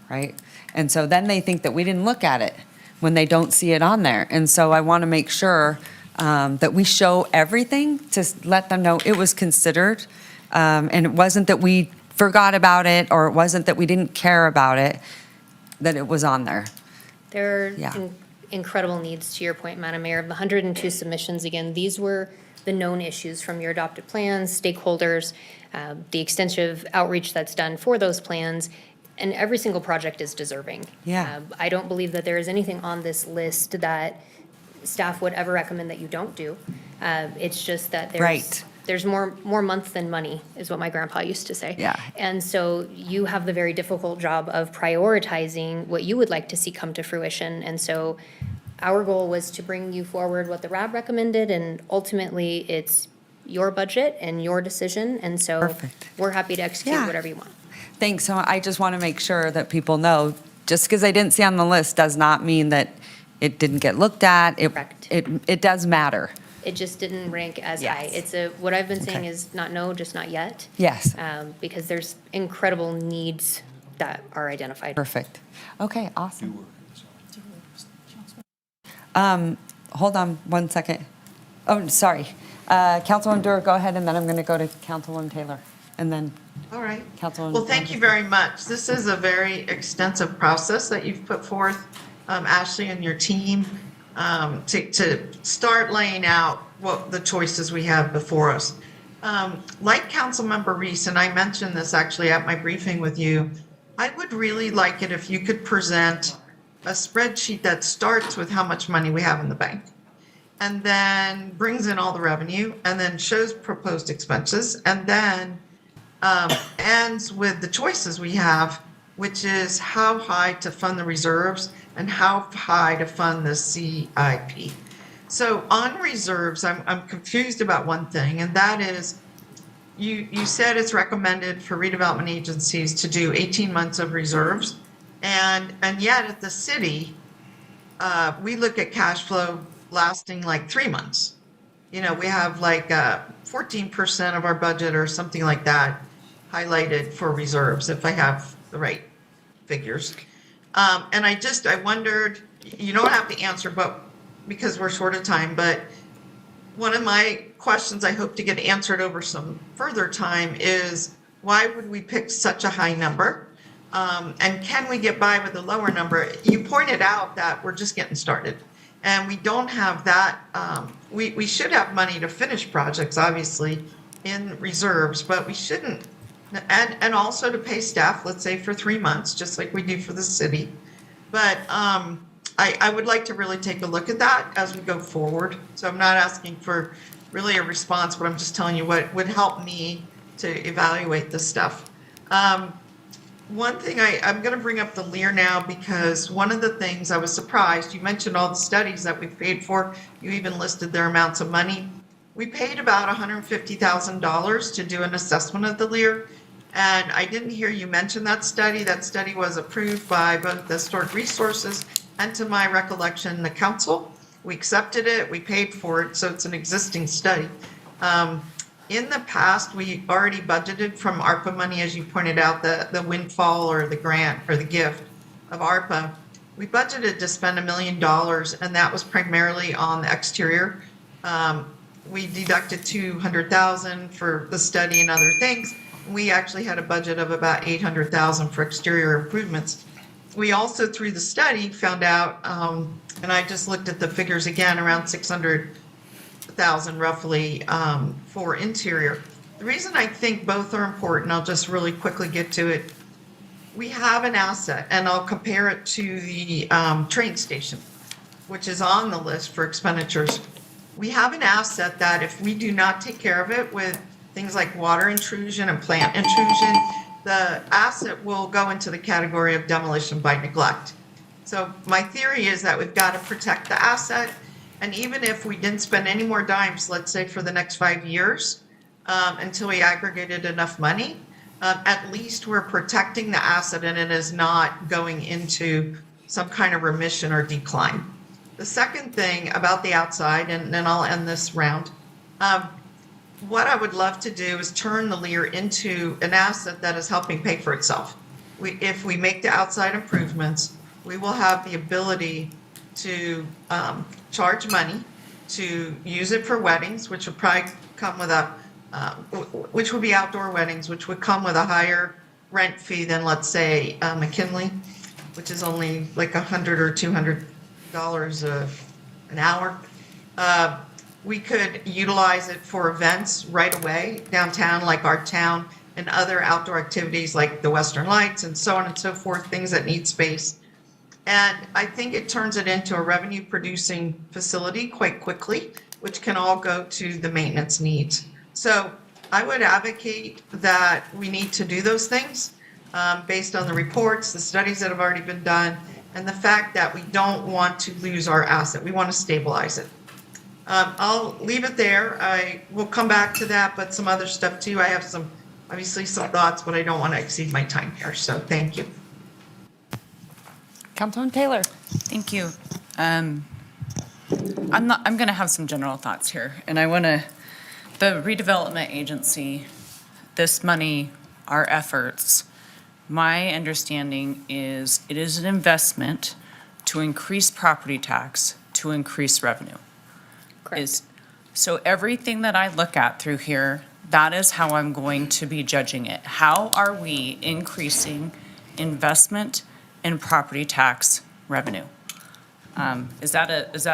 right? And so then they think that we didn't look at it when they don't see it on there. And so I want to make sure that we show everything to let them know it was considered, and it wasn't that we forgot about it, or it wasn't that we didn't care about it, that it was on there. There are Yeah. incredible needs, to your point, Madam Mayor. Of the 102 submissions, again, these were the known issues from your adopted plans, stakeholders, the extensive outreach that's done for those plans, and every single project is deserving. Yeah. I don't believe that there is anything on this list that staff would ever recommend that you don't do. It's just that Right. there's more months than money, is what my grandpa used to say. Yeah. And so you have the very difficult job of prioritizing what you would like to see come to fruition. And so our goal was to bring you forward what the RAB recommended, and ultimately it's your budget and your decision. And so Perfect. we're happy to execute Yeah. whatever you want. Thanks. So I just want to make sure that people know, just because I didn't see on the list does not mean that it didn't get looked at. Correct. It does matter. It just didn't rank as Yes. high. What I've been saying Okay. is not no, just not yet. Yes. Because there's incredible needs that are identified. Perfect. Okay, awesome. Hold on one second. Oh, sorry. Councilwoman Dewar, go ahead, and then I'm going to go to Councilwoman Taylor, and then All right. Councilwoman. Well, thank you very much. This is a very extensive process that you've put forth, Ashley and your team. to start laying out what the choices we have before us. Like Councilmember Reese, and I mentioned this actually at my briefing with you, I would really like it if you could present a spreadsheet that starts with how much money we have in the bank and then brings in all the revenue and then shows proposed expenses and then ends with the choices we have, which is how high to fund the reserves and how high to fund the CIP. So on reserves, I'm confused about one thing, and that is you said it's recommended for redevelopment agencies to do 18 months of reserves, and yet at the city, we look at cash flow lasting like 3 months. You know, we have like 14% of our budget or something like that highlighted for reserves, if I have the right figures. And I wondered, you don't have to answer, but because we're short of time, but one of my questions I hope to get answered over some further time is why would we pick such a high number? And can we get by with a lower number? You pointed out that we're just getting started and we don't have that. We should have money to finish projects, obviously, in reserves, but we shouldn't. And also to pay staff, let's say for 3 months, just like we do for the city. But I would like to really take a look at that as we go forward. So I'm not asking for really a response, but I'm just telling you what would help me to evaluate this stuff. One thing I'm going to bring up the LEAR now because one of the things I was surprised, you mentioned all the studies that we paid for. You even listed their amounts of money. We paid about $150,000 to do an assessment of the LEAR. And I didn't hear you mention that study. That study was approved by both the Historic Resources and, to my recollection, the council. We accepted it, we paid for it, so it's an existing study. In the past, we already budgeted from ARPA money, as you pointed out, the windfall or the grant or the gift of ARPA. We budgeted to spend $1 million, and that was primarily on the exterior. We deducted $200,000 for the study and other things. We actually had a budget of about $800,000 for exterior improvements. We also, through the study, found out, and I just looked at the figures again, around $600,000 roughly for interior. The reason I think both are important, I'll just really quickly get to it. We have an asset, and I'll compare it to the train station, which is on the list for expenditures. We have an asset that if we do not take care of it with things like water intrusion and plant intrusion, the asset will go into the category of demolition by neglect. So my theory is that we've got to protect the asset. And even if we didn't spend any more dimes, let's say for the next 5 years, until we aggregated enough money, at least we're protecting the asset and it is not going into some kind of remission or decline. The second thing about the outside, and then I'll end this round, what I would love to do is turn the LEAR into an asset that is helping pay for itself. If we make the outside improvements, we will have the ability to charge money, to use it for weddings, which would probably come with a, which would be outdoor weddings, which would come with a higher rent fee than, let's say, McKinley, which is only like $100 or $200 an hour. We could utilize it for events right away downtown, like our town, and other outdoor activities like the Western Lights and so on and so forth, things that need space. And I think it turns it into a revenue producing facility quite quickly, which can all go to the maintenance needs. So I would advocate that we need to do those things based on the reports, the studies that have already been done, and the fact that we don't want to lose our asset. We want to stabilize it. I'll leave it there. I will come back to that, but some other stuff too. I have some, obviously some thoughts, but I don't want to exceed my time here. So thank you. Councilman Taylor. Thank you. I'm going to have some general thoughts here, and I want to, the redevelopment agency, this money, our efforts, my understanding is it is an investment to increase property tax, to increase revenue. So everything that I look at through here, that is how I'm going to be judging it. How are we increasing investment in property tax revenue? Is that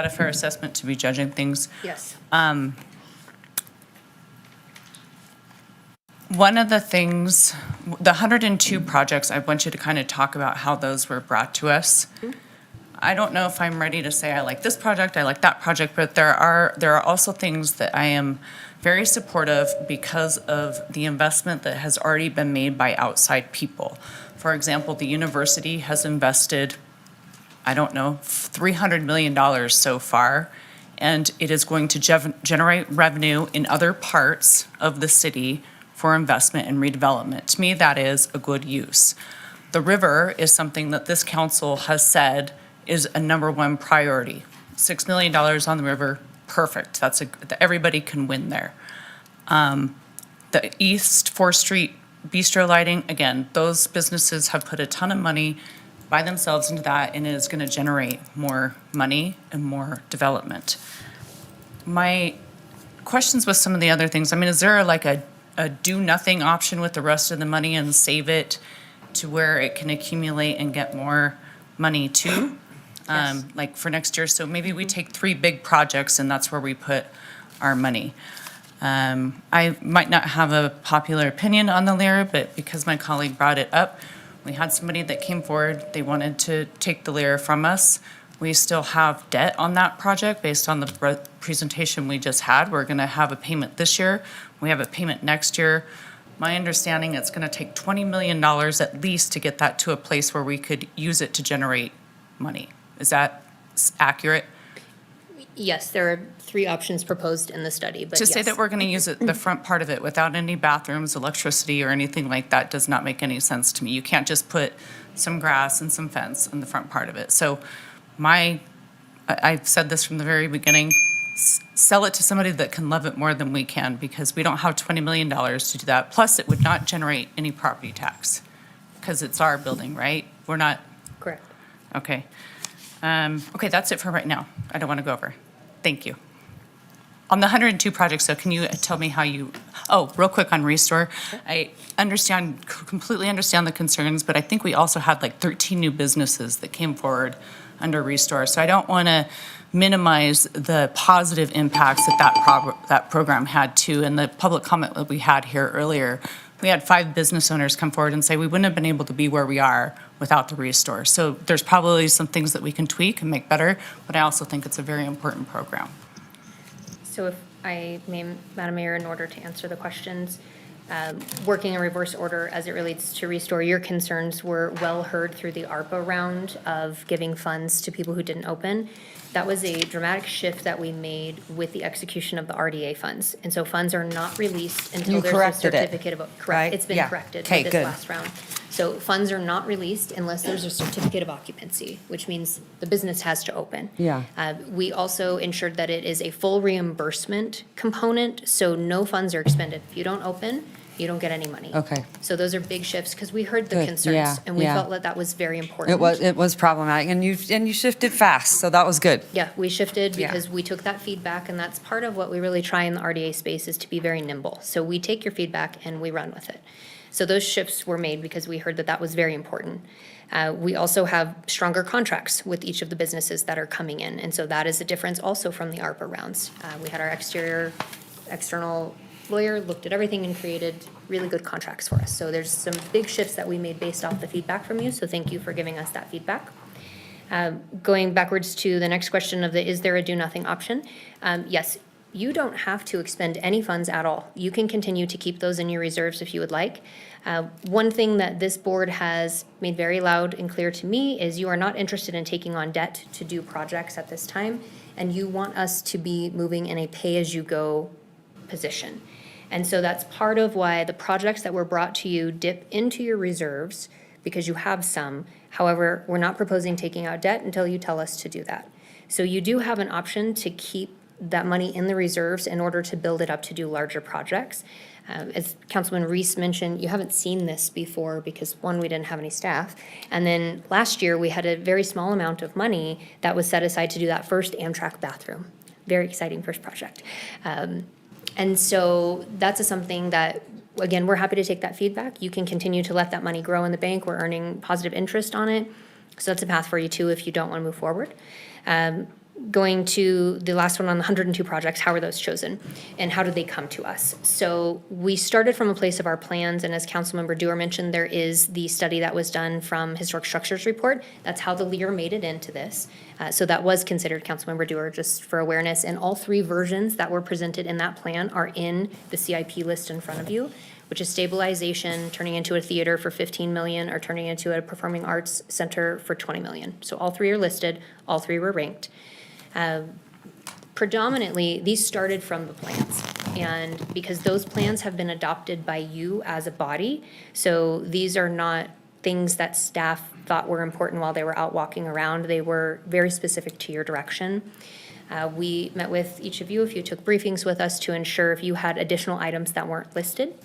a fair assessment to be judging things? Yes. One of the things, the 102 projects, I want you to kind of talk about how those were brought to us. I don't know if I'm ready to say I like this project, I like that project, but there are also things that I am very supportive because of the investment that has already been made by outside people. For example, the university has invested, I don't know, $300 million so far, and it is going to generate revenue in other parts of the city for investment and redevelopment. To me, that is a good use. The river is something that this council has said is a number one priority. $6 million on the river, perfect. Everybody can win there. The East 4th Street bistro lighting, again, those businesses have put a ton of money by themselves into that, and it is going to generate more money and more development. My questions with some of the other things, I mean, is there like a do-nothing option with the rest of the money and save it to where it can accumulate and get more money too? Yes. Like for next year, so maybe we take 3 big projects and that's where we put our money. I might not have a popular opinion on the LIRA, but because my colleague brought it up, we had somebody that came forward, they wanted to take the LIRA from us. We still have debt on that project based on the presentation we just had. We're gonna have a payment this year. We have a payment next year. My understanding, it's gonna take $20 million at least to get that to a place where we could use it to generate money. Is that accurate? Yes, there are 3 options proposed in the study, but To say yes. that we're gonna use it, the front part of it, without any bathrooms, electricity, or anything like that does not make any sense to me. You can't just put some grass and some fence in the front part of it. So I've said this from the very beginning, sell it to somebody that can love it more than we can, because we don't have $20 million to do that. Plus, it would not generate any property tax, because it's our building, right? We're not, Correct. okay. Okay, that's it for right now. I don't want to go over. Thank you. On the 102 projects, so can you tell me how you, real quick on Restore. I completely understand the concerns, but I think we also had like 13 new businesses that came forward under Restore. So I don't want to minimize the positive impacts that program had too. And the public comment that we had here earlier, we had 5 business owners come forward and say we wouldn't have been able to be where we are without the Restore. So there's probably some things that we can tweak and make better, but I also think it's a very important program. So if I may, Madam Mayor, in order to answer the questions, working in reverse order as it relates to Restore, your concerns were well heard through the ARPA round of giving funds to people who didn't open. That was a dramatic shift that we made with the execution of the RDA funds. And so funds are not released until You there's a corrected it, certificate of, correct, right? it's been Yeah. corrected Okay, with good. this last round. So funds are not released unless there's a certificate of occupancy, which means the business has to open. Yeah. We also ensured that it is a full reimbursement component, so no funds are expended. If you don't open, you don't get any money. Okay. So those are big shifts, because we heard the Good, concerns, yeah, and we yeah. felt that that was very important. It was problematic, and you shifted fast, so that was good. Yeah, we shifted Yeah. because we took that feedback, and that's part of what we really try in the RDA space, is to be very nimble. So we take your feedback and we run with it. So those shifts were made because we heard that that was very important. We also have stronger contracts with each of the businesses that are coming in, and so that is a difference also from the ARPA rounds. We had our external lawyer looked at everything and created really good contracts for us. So there's some big shifts that we made based off the feedback from you, so thank you for giving us that feedback. Going backwards to the next question of is there a do-nothing option? Yes, you don't have to expend any funds at all. You can continue to keep those in your reserves if you would like. One thing that this board has made very loud and clear to me is you are not interested in taking on debt to do projects at this time, and you want us to be moving in a pay-as-you-go position. And so that's part of why the projects that were brought to you dip into your reserves, because you have some. However, we're not proposing taking out debt until you tell us to do that. So you do have an option to keep that money in the reserves in order to build it up to do larger projects. As Councilman Reese mentioned, you haven't seen this before because, one, we didn't have any staff. And then last year, we had a very small amount of money that was set aside to do that first Amtrak bathroom. Very exciting first project. And so that's something that, again, we're happy to take that feedback. You can continue to let that money grow in the bank. We're earning positive interest on it. So that's a path for you too if you don't want to move forward. Going to the last one on the 102 projects, how are those chosen? And how did they come to us? So we started from a place of our plans, and as Councilmember Dewar mentioned, there is the study that was done from Historic Structures Report. That's how the LEAR made it into this. So that was considered, Councilmember Dewar, just for awareness. And all three versions that were presented in that plan are in the CIP list in front of you, which is stabilization, turning into a theater for 15 million, or turning into a performing arts center for 20 million. So all three are listed, all three were ranked. Predominantly, these started from the plans, and because those plans have been adopted by you as a body, so these are not things that staff thought were important while they were out walking around. They were very specific to your direction. We met with each of you, if you took briefings with us, to ensure if you had additional items that weren't listed.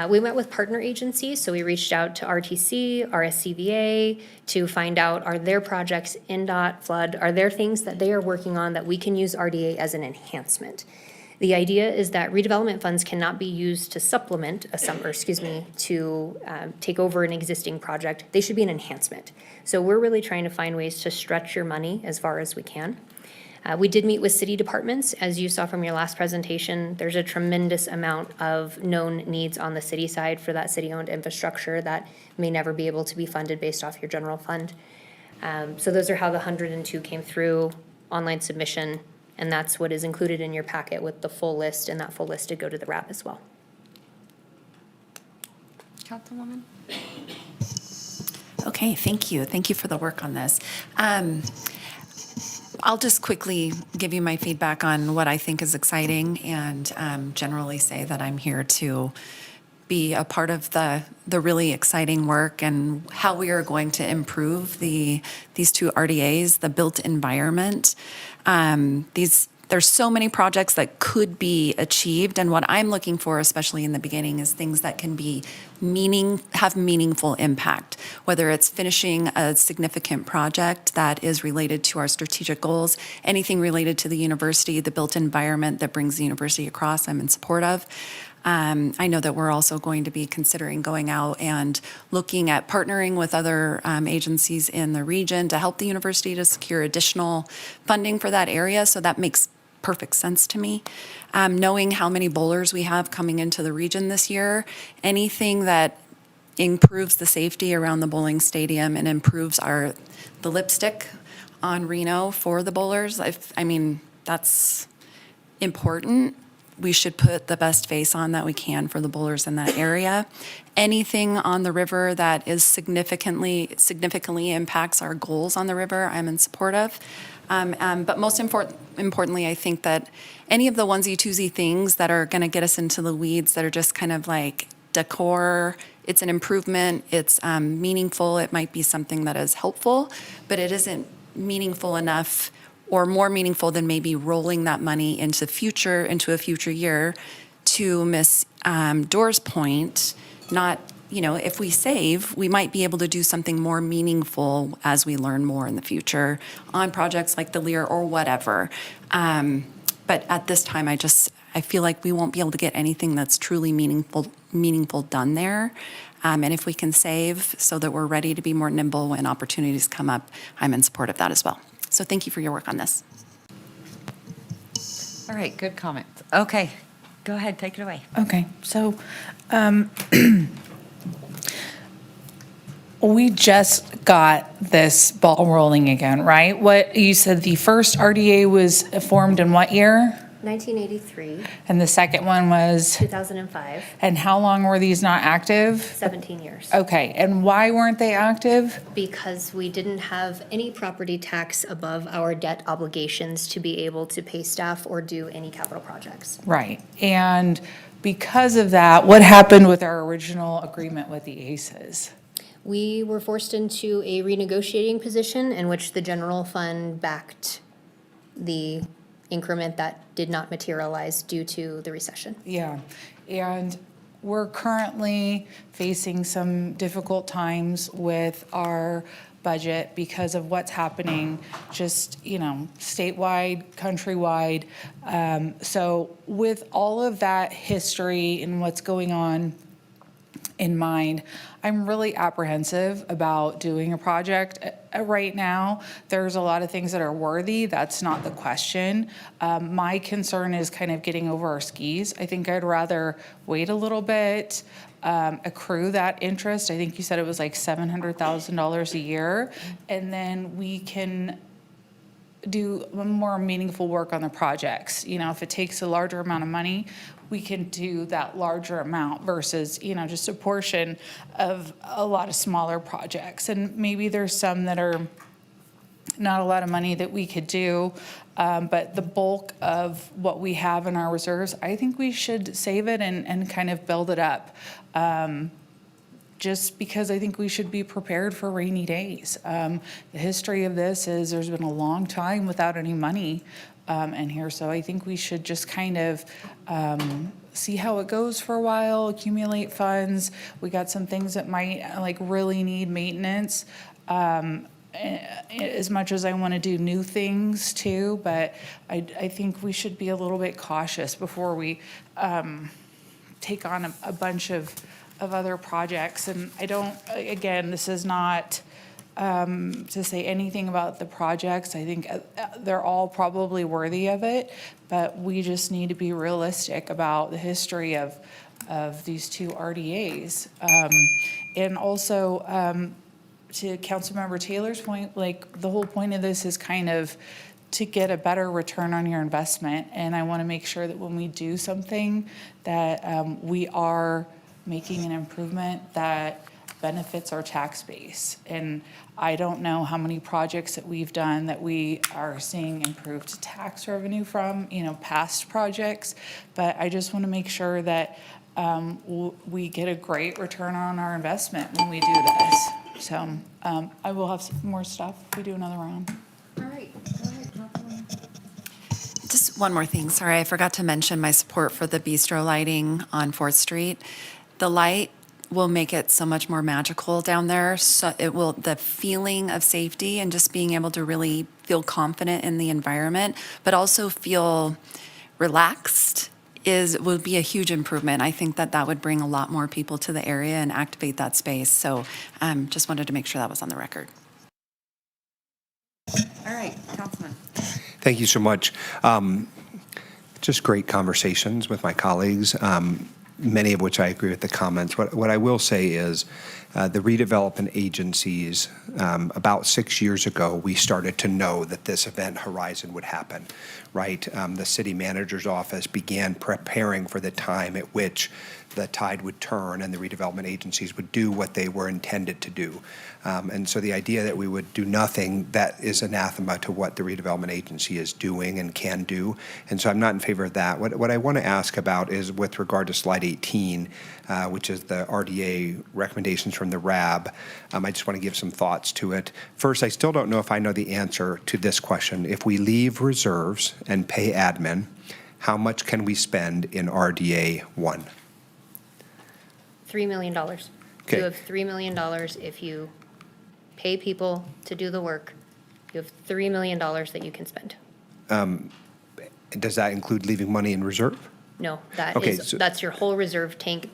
We met with partner agencies, so we reached out to RTC, RSCVA, to find out, are there projects, NDOT, flood, are there things that they are working on that we can use RDA as an enhancement? The idea is that redevelopment funds cannot be used to supplement to take over an existing project. They should be an enhancement. So we're really trying to find ways to stretch your money as far as we can. We did meet with city departments. As you saw from your last presentation, there's a tremendous amount of known needs on the city side for that city-owned infrastructure that may never be able to be funded based off your general fund. So those are how the 102 came through, online submission, and that's what is included in your packet with the full list, and that full list to go to the RAP as well. Councilwoman? Okay, thank you. Thank you for the work on this. I'll just quickly give you my feedback on what I think is exciting, and generally say that I'm here to be a part of the really exciting work and how we are going to improve these two RDAs, the built environment. There's so many projects that could be achieved, and what I'm looking for, especially in the beginning, is things that can be have meaningful impact, whether it's finishing a significant project that is related to our strategic goals, anything related to the university, the built environment that brings the university across, I'm in support of. I know that we're also going to be considering going out and looking at partnering with other agencies in the region to help the university to secure additional funding for that area, so that makes perfect sense to me. Knowing how many bowlers we have coming into the region this year, anything that improves the safety around the bowling stadium and improves the lipstick on Reno for the bowlers, I mean, that's important. We should put the best face on that we can for the bowlers in that area. Anything on the river that is significantly impacts our goals on the river, I'm in support of. But most importantly, I think that any of the onesie-twosie things that are going to get us into the weeds, that are just kind of like decor, it's an improvement, it's meaningful, it might be something that is helpful, but it isn't meaningful enough or more meaningful than maybe rolling that money into a future year. To Ms. Doer's point, if we save, we might be able to do something more meaningful as we learn more in the future on projects like the LEAR or whatever. But at this time, I feel like we won't be able to get anything that's truly meaningful done there. And if we can save so that we're ready to be more nimble when opportunities come up, I'm in support of that as well. So thank you for your work on this. All right, good comments. Okay, go ahead, take it away. Okay, so we just got this ball rolling again, right? What you said, the first RDA was formed in what year? 1983. And the second one was? 2005. And how long were these not active? 17 years. Okay, and why weren't they active? Because we didn't have any property tax above our debt obligations to be able to pay staff or do any capital projects. Right, and because of that, what happened with our original agreement with the ACEs? We were forced into a renegotiating position in which the general fund backed the increment that did not materialize due to the recession. Yeah, and we're currently facing some difficult times with our budget because of what's happening just, statewide, countrywide. So with all of that history and what's going on, in mind. I'm really apprehensive about doing a project right now. There's a lot of things that are worthy. That's not the question. My concern is kind of getting over our skis. I think I'd rather wait a little bit, accrue that interest. I think you said it was like $700,000 a year, and then we can do more meaningful work on the projects. You know, if it takes a larger amount of money, we can do that larger amount versus, you know, just a portion of a lot of smaller projects. And maybe there's some that are not a lot of money that we could do, but the bulk of what we have in our reserves, I think we should save it and kind of build it up. Just because I think we should be prepared for rainy days. The history of this is there's been a long time without any money in here, so I think we should just kind of see how it goes for a while, accumulate funds. We got some things that might like really need maintenance. As much as I want to do new things too, but I think we should be a little bit cautious before we take on a bunch of other projects. And I don't, again, this is not to say anything about the projects. I think they're all probably worthy of it, but we just need to be realistic about the history of these two RDAs. And also, to Councilmember Taylor's point, like the whole point of this is kind of to get a better return on your investment. And I want to make sure that when we do something that we are making an improvement that benefits our tax base. And I don't know how many projects that we've done that we are seeing improved tax revenue from, you know, past projects. But I just want to make sure that we get a great return on our investment when we do this. So I will have some more stuff if we do another round. All right. Just one more thing. Sorry, I forgot to mention my support for the bistro lighting on 4th Street. The light will make it so much more magical down there. So it will, the feeling of safety and just being able to really feel confident in the environment, but also feel relaxed would be a huge improvement. I think that would bring a lot more people to the area and activate that space. So just wanted to make sure that was on the record. All right, Councilman. Thank you so much. Just great conversations with my colleagues, many of which I agree with the comments. What I will say is the redevelopment agencies, about 6 years ago, we started to know that this event horizon would happen, right? The city manager's office began preparing for the time at which the tide would turn and the redevelopment agencies would do what they were intended to do. And so the idea that we would do nothing, that is anathema to what the redevelopment agency is doing and can do. And so I'm not in favor of that. What I want to ask about is with regard to slide 18, which is the RDA recommendations from the RAB. I just want to give some thoughts to it. First, I still don't know if I know the answer to this question. If we leave reserves and pay admin, how much can we spend in RDA 1? $3 million. Okay. You have $3 million if you pay people to do the work. You have $3 million that you can spend. Does that include leaving money in reserve? No, Okay, that's your whole reserve tank.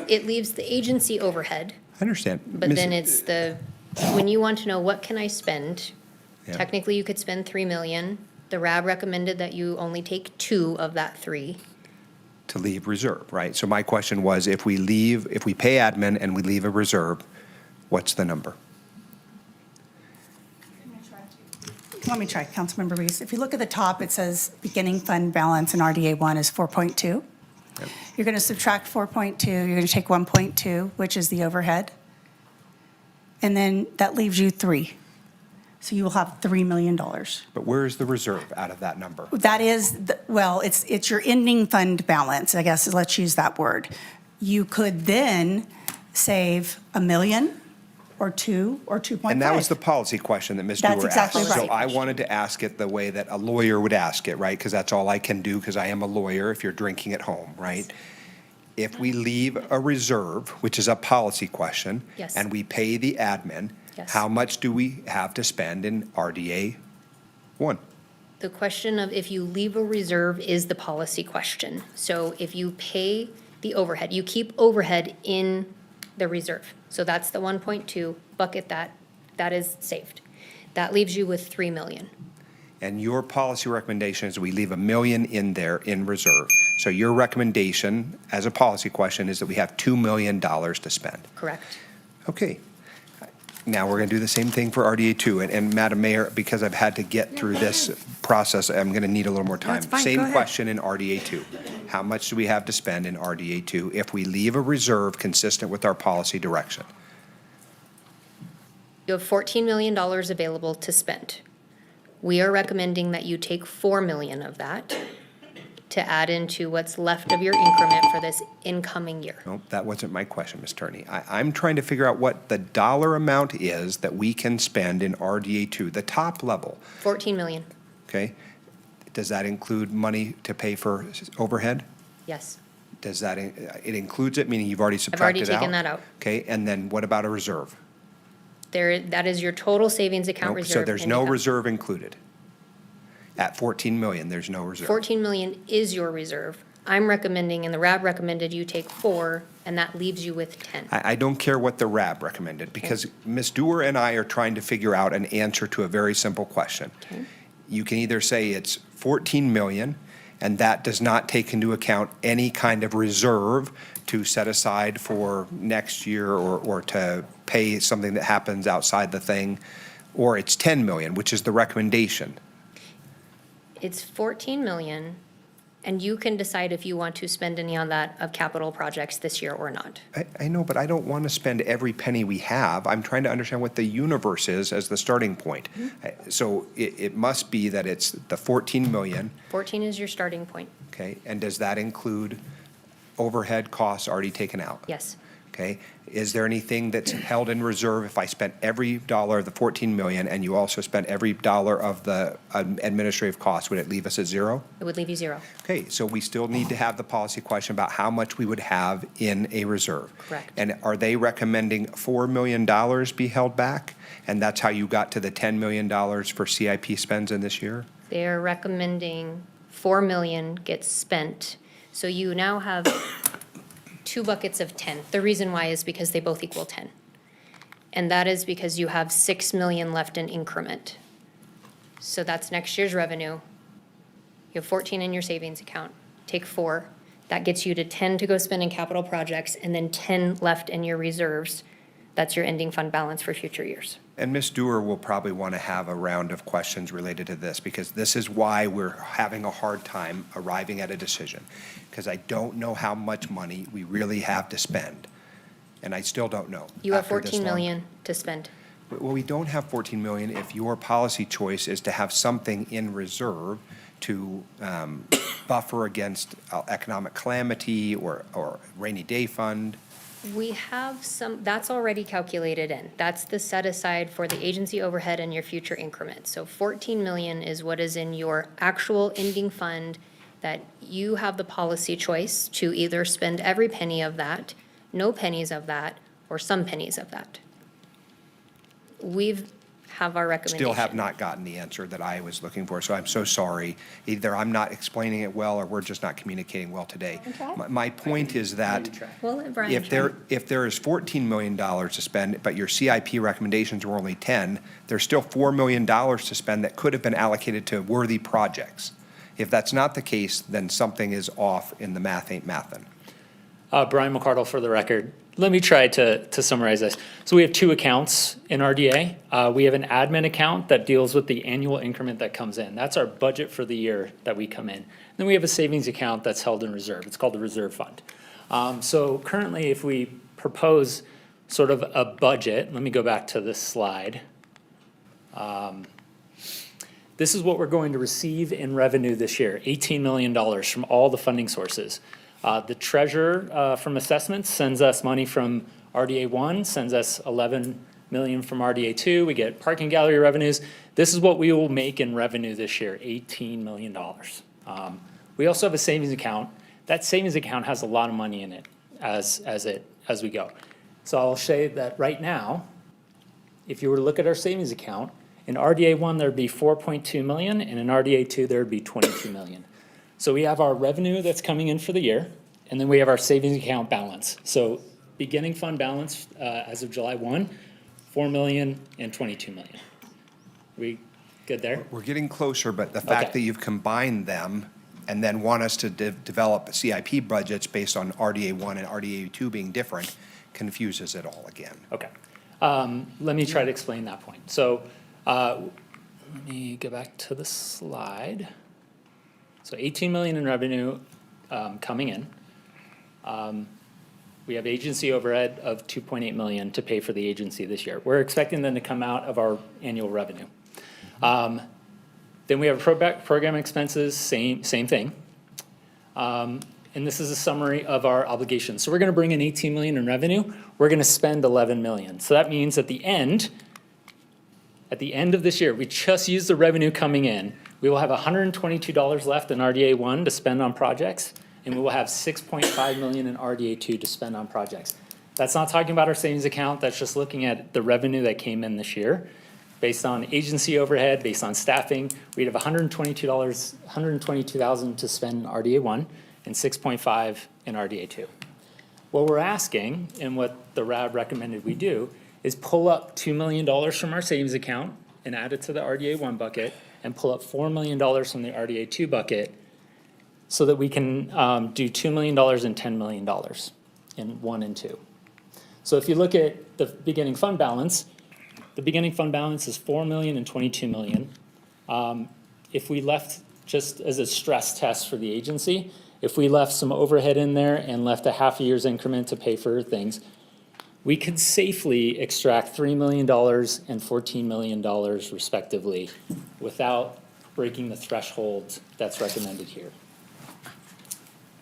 It leaves the agency overhead, I understand. but then it's when you want to know what can I spend, Yeah. technically you could spend $3 million. The RAB recommended that you only take 2 of that 3. To leave reserve, right? So my question was, if we pay admin and we leave a reserve, what's the number? Let me try, Councilmember Reese. If you look at the top, it says beginning fund balance in RDA 1 is 4.2. Yep. You're going to subtract 4.2, you're going to take 1.2, which is the overhead. And then that leaves you 3. So you will have $3 million. But where is the reserve out of that number? That is, it's your ending fund balance, I guess, let's use that word. You could then save $1 million or 2 or 2.5. And that was the policy question that Ms. That's Dewar exactly asked. right. So I wanted to ask it the way that a lawyer would ask it, right? Because that's all I can do, because I am a lawyer if you're drinking at home, right? If we leave a reserve, which is a policy question, Yes. and we pay the admin, Yes. how much do we have to spend in RDA 1? The question of if you leave a reserve is the policy question. So if you pay the overhead. You keep overhead in the reserve. So that's the 1.2 bucket that is saved. That leaves you with 3 million. And your policy recommendation is we leave $1 million in there in reserve. So your recommendation as a policy question is that we have $2 million to spend. Correct. Okay. Now we're going to do the same thing for RDA2. And Madam Mayor, because I've had to get through this process, I'm going to need a little more time. That's fine. Go Same ahead. question in RDA2. How much do we have to spend in RDA2 if we leave a reserve consistent with our policy direction? You have $14 million available to spend. We are recommending that you take 4 million of that to add into what's left of your increment for this incoming year. No, that wasn't my question, Ms. Turney. I'm trying to figure out what the dollar amount is that we can spend in RDA2, the top level, 14 million, okay? Does that include money to pay for overhead? yes. Does that, it includes it, meaning you've already I've subtracted already out? taken that out. Okay, and then what about a reserve? That is your total savings account Nope, reserve. so there's and no income. reserve included? At 14 million, there's no reserve? 14 million is your reserve. I'm recommending, and the RAB recommended you take 4, and that leaves you with 10. I don't care what the RAB recommended, because Ms. Dewar and I are trying to figure out an answer to a very simple question. Okay. You can either say it's 14 million, and that does not take into account any kind of reserve to set aside for next year or to pay something that happens outside the thing, or it's 10 million, which is the recommendation. It's 14 million, and you can decide if you want to spend any on that of capital projects this year or not. I know, but I don't want to spend every penny we have. I'm trying to understand what the universe is as the starting point. So it must be that it's the 14 million, 14 is your starting point. okay? And does that include overhead costs already taken out? Yes. Okay? Is there anything that's held in reserve if I spent every dollar of the 14 million and you also spent every dollar of the administrative costs? Would it leave us at zero? It would leave you 0. Okay, so we still need to have the policy question about how much we would have in a reserve. Correct. And are they recommending $4 million be held back? And that's how you got to the $10 million for CIP spends in this year? They are recommending 4 million gets spent. So you now have 2 buckets of 10. The reason why is because they both equal 10. And that is because you have 6 million left in increment. So that's next year's revenue. You have 14 in your savings account. Take 4. That gets you to 10 to go spend in capital projects, and then 10 left in your reserves. That's your ending fund balance for future years. And Ms. Dewar will probably want to have a round of questions related to this, because this is why we're having a hard time arriving at a decision, because I don't know how much money we really have to spend. And I still don't know. You have after this 14 long. million to spend. Well, we don't have 14 million if your policy choice is to have something in reserve to buffer against economic calamity or rainy day fund. We have some, that's already calculated in. That's the set aside for the agency overhead and your future increment. So 14 million is what is in your actual ending fund that you have the policy choice to either spend every penny of that, no pennies of that, or some pennies of that. We've have our recommendation. Still have not gotten the answer that I was looking for, so I'm so sorry. Either I'm not explaining it well or we're just not communicating well today. My point is that We'll let Brian if try. there is $14 million to spend, but your CIP recommendations were only 10, there's still $4 million to spend that could have been allocated to worthy projects. If that's not the case, then something is off and the math ain't mathin'. Brian McCardle for the record. Let me try to summarize this. So we have 2 accounts in RDA. We have an admin account that deals with the annual increment that comes in. That's our budget for the year that we come in. Then we have a savings account that's held in reserve. It's called the reserve fund. So currently, if we propose sort of a budget, let me go back to this slide. This is what we're going to receive in revenue this year, $18 million from all the funding sources. The treasurer from assessments sends us money from RDA 1, sends us 11 million from RDA 2. We get parking gallery revenues. This is what we will make in revenue this year, $18 million. We also have a savings account. That savings account has a lot of money in it as we go. So I'll say that right now, if you were to look at our savings account, in RDA 1 there'd be 4.2 million, and in RDA 2 there'd be 22 million. So we have our revenue that's coming in for the year. And then we have our savings account balance. So beginning fund balance as of July 1, 4 million and 22 million. We good there? We're getting closer, but the fact that you've combined them and then want us to develop CIP budgets based on RDA 1 and RDA 2 being different confuses it all again. Okay. Let me try to explain that point. So let me go back to the slide. So 18 million in revenue coming in. We have agency overhead of 2.8 million to pay for the agency this year. We're expecting them to come out of our annual revenue. Then we have program expenses, same thing. And this is a summary of our obligations. So we're gonna bring in 18 million in revenue. We're gonna spend 11 million. So that means at the end of this year, we just used the revenue coming in. We will have $122 left in RDA 1 to spend on projects, and we will have 6.5 million in RDA 2 to spend on projects. That's not talking about our savings account. That's just looking at the revenue that came in this year. Based on agency overhead, based on staffing, we'd have $122,000 to spend in RDA 1 and 6.5 in RDA 2. What we're asking, and what the RAB recommended we do, is pull up $2 million from our savings account and add it to the RDA 1 bucket, and pull up $4 million from the RDA 2 bucket, so that we can do $2 million and $10 million in 1 and 2. So if you look at the beginning fund balance, the beginning fund balance is 4 million and 22 million. If we left, just as a stress test for the agency, if we left some overhead in there and left a half a year's increment to pay for things, we could safely extract $3 million and $14 million respectively without breaking the threshold that's recommended here.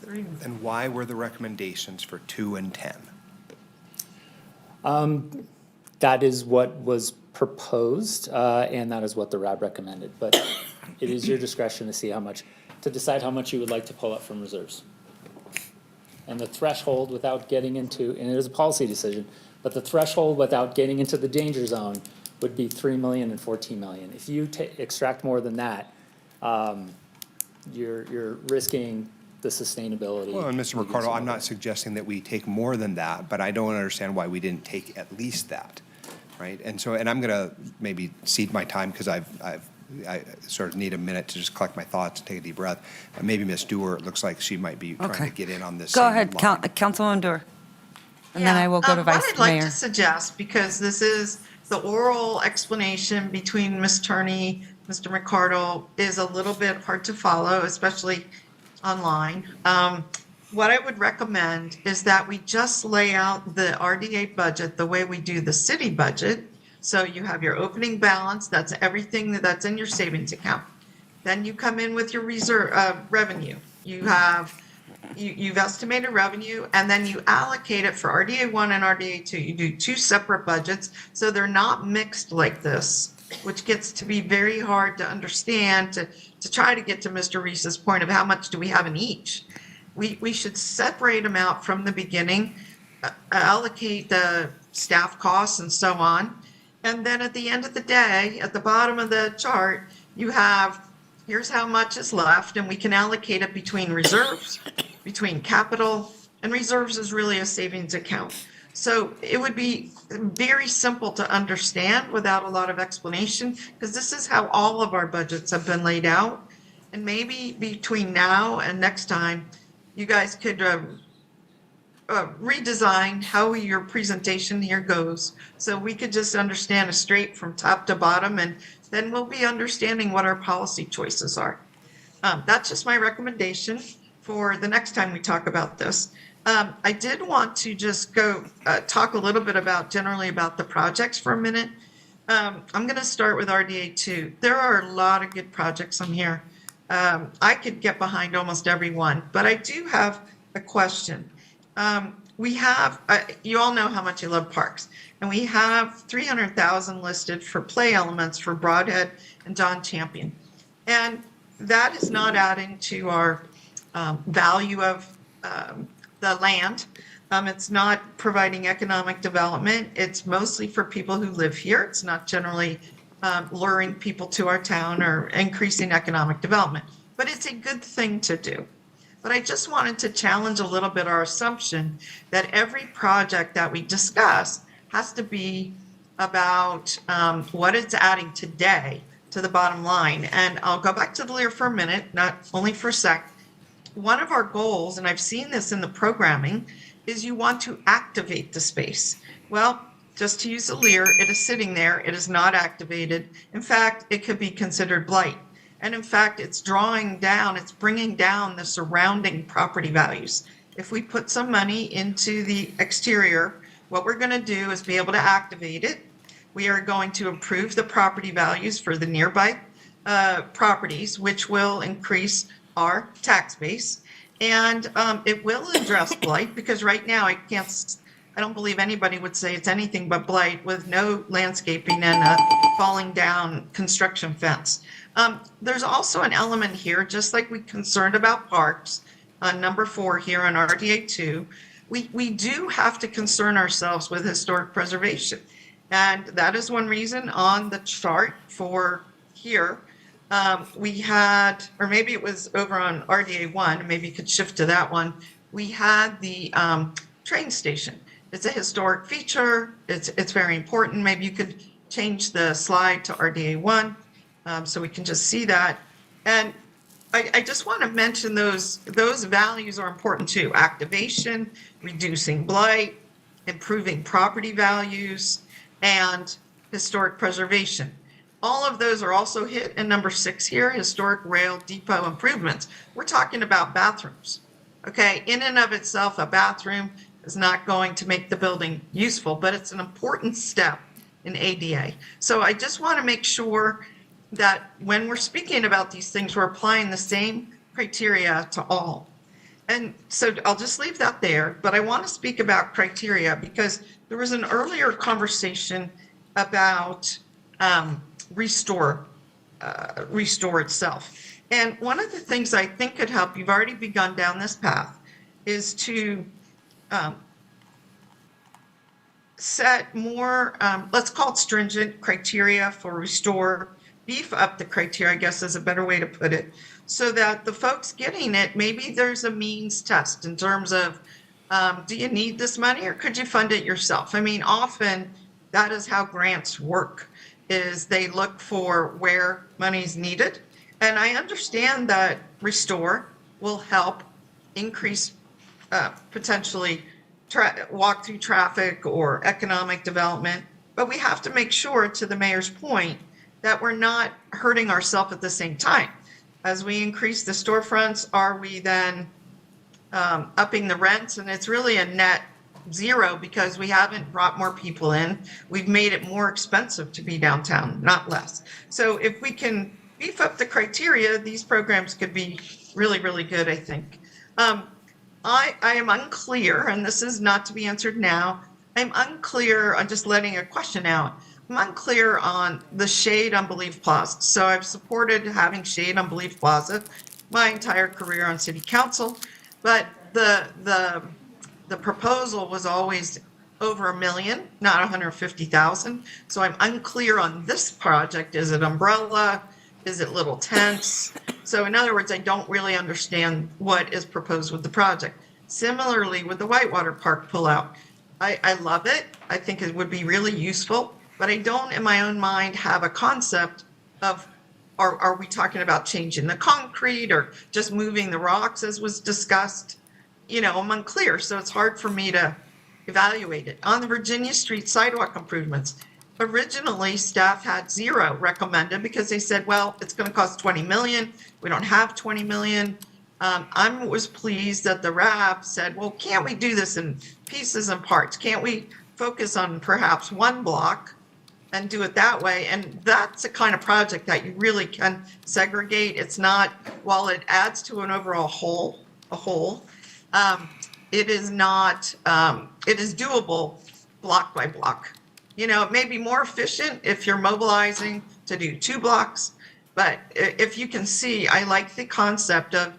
And why were the recommendations for 2 and 10? That is what was proposed, and that is what the RAB recommended. But it is your discretion to see to decide how much you would like to pull up from reserves. And the threshold, without getting into, and it is a policy decision, but the threshold without getting into the danger zone would be 3 million and 14 million. If you extract more than that, you're risking the sustainability. Well, and Mr. Ricardo, I'm not suggesting that we take more than that, but I don't understand why we didn't take at least that, right? And so, and I'm gonna maybe cede my time because I sort of need a minute to just collect my thoughts and take a deep breath. Maybe Ms. Dewar, it looks like she might be trying to get in on this. Go ahead, Councilwoman Dewar. And then I will go to Vice Mayor. What I'd like to suggest, because this is the oral explanation between Ms. Turney, Mr. Ricardo, is a little bit hard to follow, especially online. What I would recommend is that we just lay out the RDA budget the way we do the city budget. So you have your opening balance, that's everything that's in your savings account. Then you come in with your reserve revenue. You've estimated revenue, and then you allocate it for RDA 1 and RDA 2. You do 2 separate budgets, so they're not mixed like this, which gets to be very hard to understand to try to get to Mr. Reese's point of how much do we have in each. We should separate them out from the beginning, allocate the staff costs and so on. And then at the end of the day, at the bottom of the chart, you have, here's how much is left, and we can allocate it between reserves, between capital, and reserves is really a savings account. So it would be very simple to understand without a lot of explanation, because this is how all of our budgets have been laid out. And maybe between now and next time, you guys could redesign how your presentation here goes, so we could just understand it straight from top to bottom, and then we'll be understanding what our policy choices are. That's just my recommendation for the next time we talk about this. I did want to just go talk a little bit generally about the projects for a minute. I'm going to start with RDA 2. There are a lot of good projects on here. I could get behind almost every one, but I do have a question. We have, you all know how much I love parks, and we have 300,000 listed for play elements for Broadhead and John Champion. And that is not adding to our value of the land. It's not providing economic development. It's mostly for people who live here. It's not generally luring people to our town or increasing economic development, but it's a good thing to do. but I just wanted to challenge a little bit our assumption that every project that we discuss has to be about what it's adding today to the bottom line. And I'll go back to the Lear for a minute, not only for a sec. One of our goals, and I've seen this in the programming, is you want to activate the space. Well, just to use the Lear, it is sitting there. It is not activated. In fact, it could be considered blight. And in fact, it's drawing down, it's bringing down the surrounding property values. If we put some money into the exterior, what we're going to do is be able to activate it. We are going to improve the property values for the nearby properties, which will increase our tax base. And it will address blight, because right now I don't believe anybody would say it's anything but blight with no landscaping and a falling down construction fence. There's also an element here, just like we're concerned about parks, number 4 here on RDA 2, we do have to concern ourselves with historic preservation. And that is one reason on the chart for here, we had, or maybe it was over on RDA 1, maybe you could shift to that one, we had the train station. It's a historic feature, it's very important. Maybe you could change the slide to RDA 1 so we can just see that. And I just want to mention those values are important too. Activation, reducing blight, improving property values, and historic preservation. All of those are also hit in number 6 here, historic rail depot improvements. We're talking about bathrooms. Okay, in and of itself, a bathroom is not going to make the building useful, but it's an important step in ADA. So I just want to make sure that when we're speaking about these things, we're applying the same criteria to all. And so I'll just leave that there, but I want to speak about criteria because there was an earlier conversation about restore itself. And one of the things I think could help, you've already begun down this path, is to set more, let's call it stringent criteria for restore, beef up the criteria, I guess is a better way to put it, so that the folks getting it, maybe there's a means test in terms of, do you need this money or could you fund it yourself? I mean, often that is how grants work, is they look for where money's needed. And I understand that restore will help increase potentially walk through traffic or economic development, but we have to make sure, to the mayor's point, that we're not hurting ourselves at the same time. As we increase the storefronts, are we then upping the rents? And it's really a net zero because we haven't brought more people in. We've made it more expensive to be downtown, not less. So if we can beef up the criteria, these programs could be really, really good, I think. I am unclear, and this is not to be answered now, I'm unclear on just letting a question out. I'm unclear on the shade on Believe Plaza. So I've supported having shade on Believe Plaza my entire career on city council, but the proposal was always over $1 million, not 150,000. So I'm unclear on this project. Is it umbrella? Is it little tents? So in other words, I don't really understand what is proposed with the project. Similarly with the Whitewater Park pullout, I love it. I think it would be really useful, but I don't in my own mind have a concept of, are we talking about changing the concrete or just moving the rocks as was discussed? You know, I'm unclear, so it's hard for me to evaluate it. On the Virginia Street sidewalk improvements, originally staff had 0 recommended because they said, well, it's going to cost 20 million. We don't have 20 million. I was pleased that the RAB said, well, can't we do this in pieces and parts? Can't we focus on perhaps one block and do it that way? And that's the kind of project that you really can segregate. It's not, while it adds to an overall whole, it is not, it is doable block by block. You know, it may be more efficient if you're mobilizing to do 2 blocks, but if you can see, I like the concept of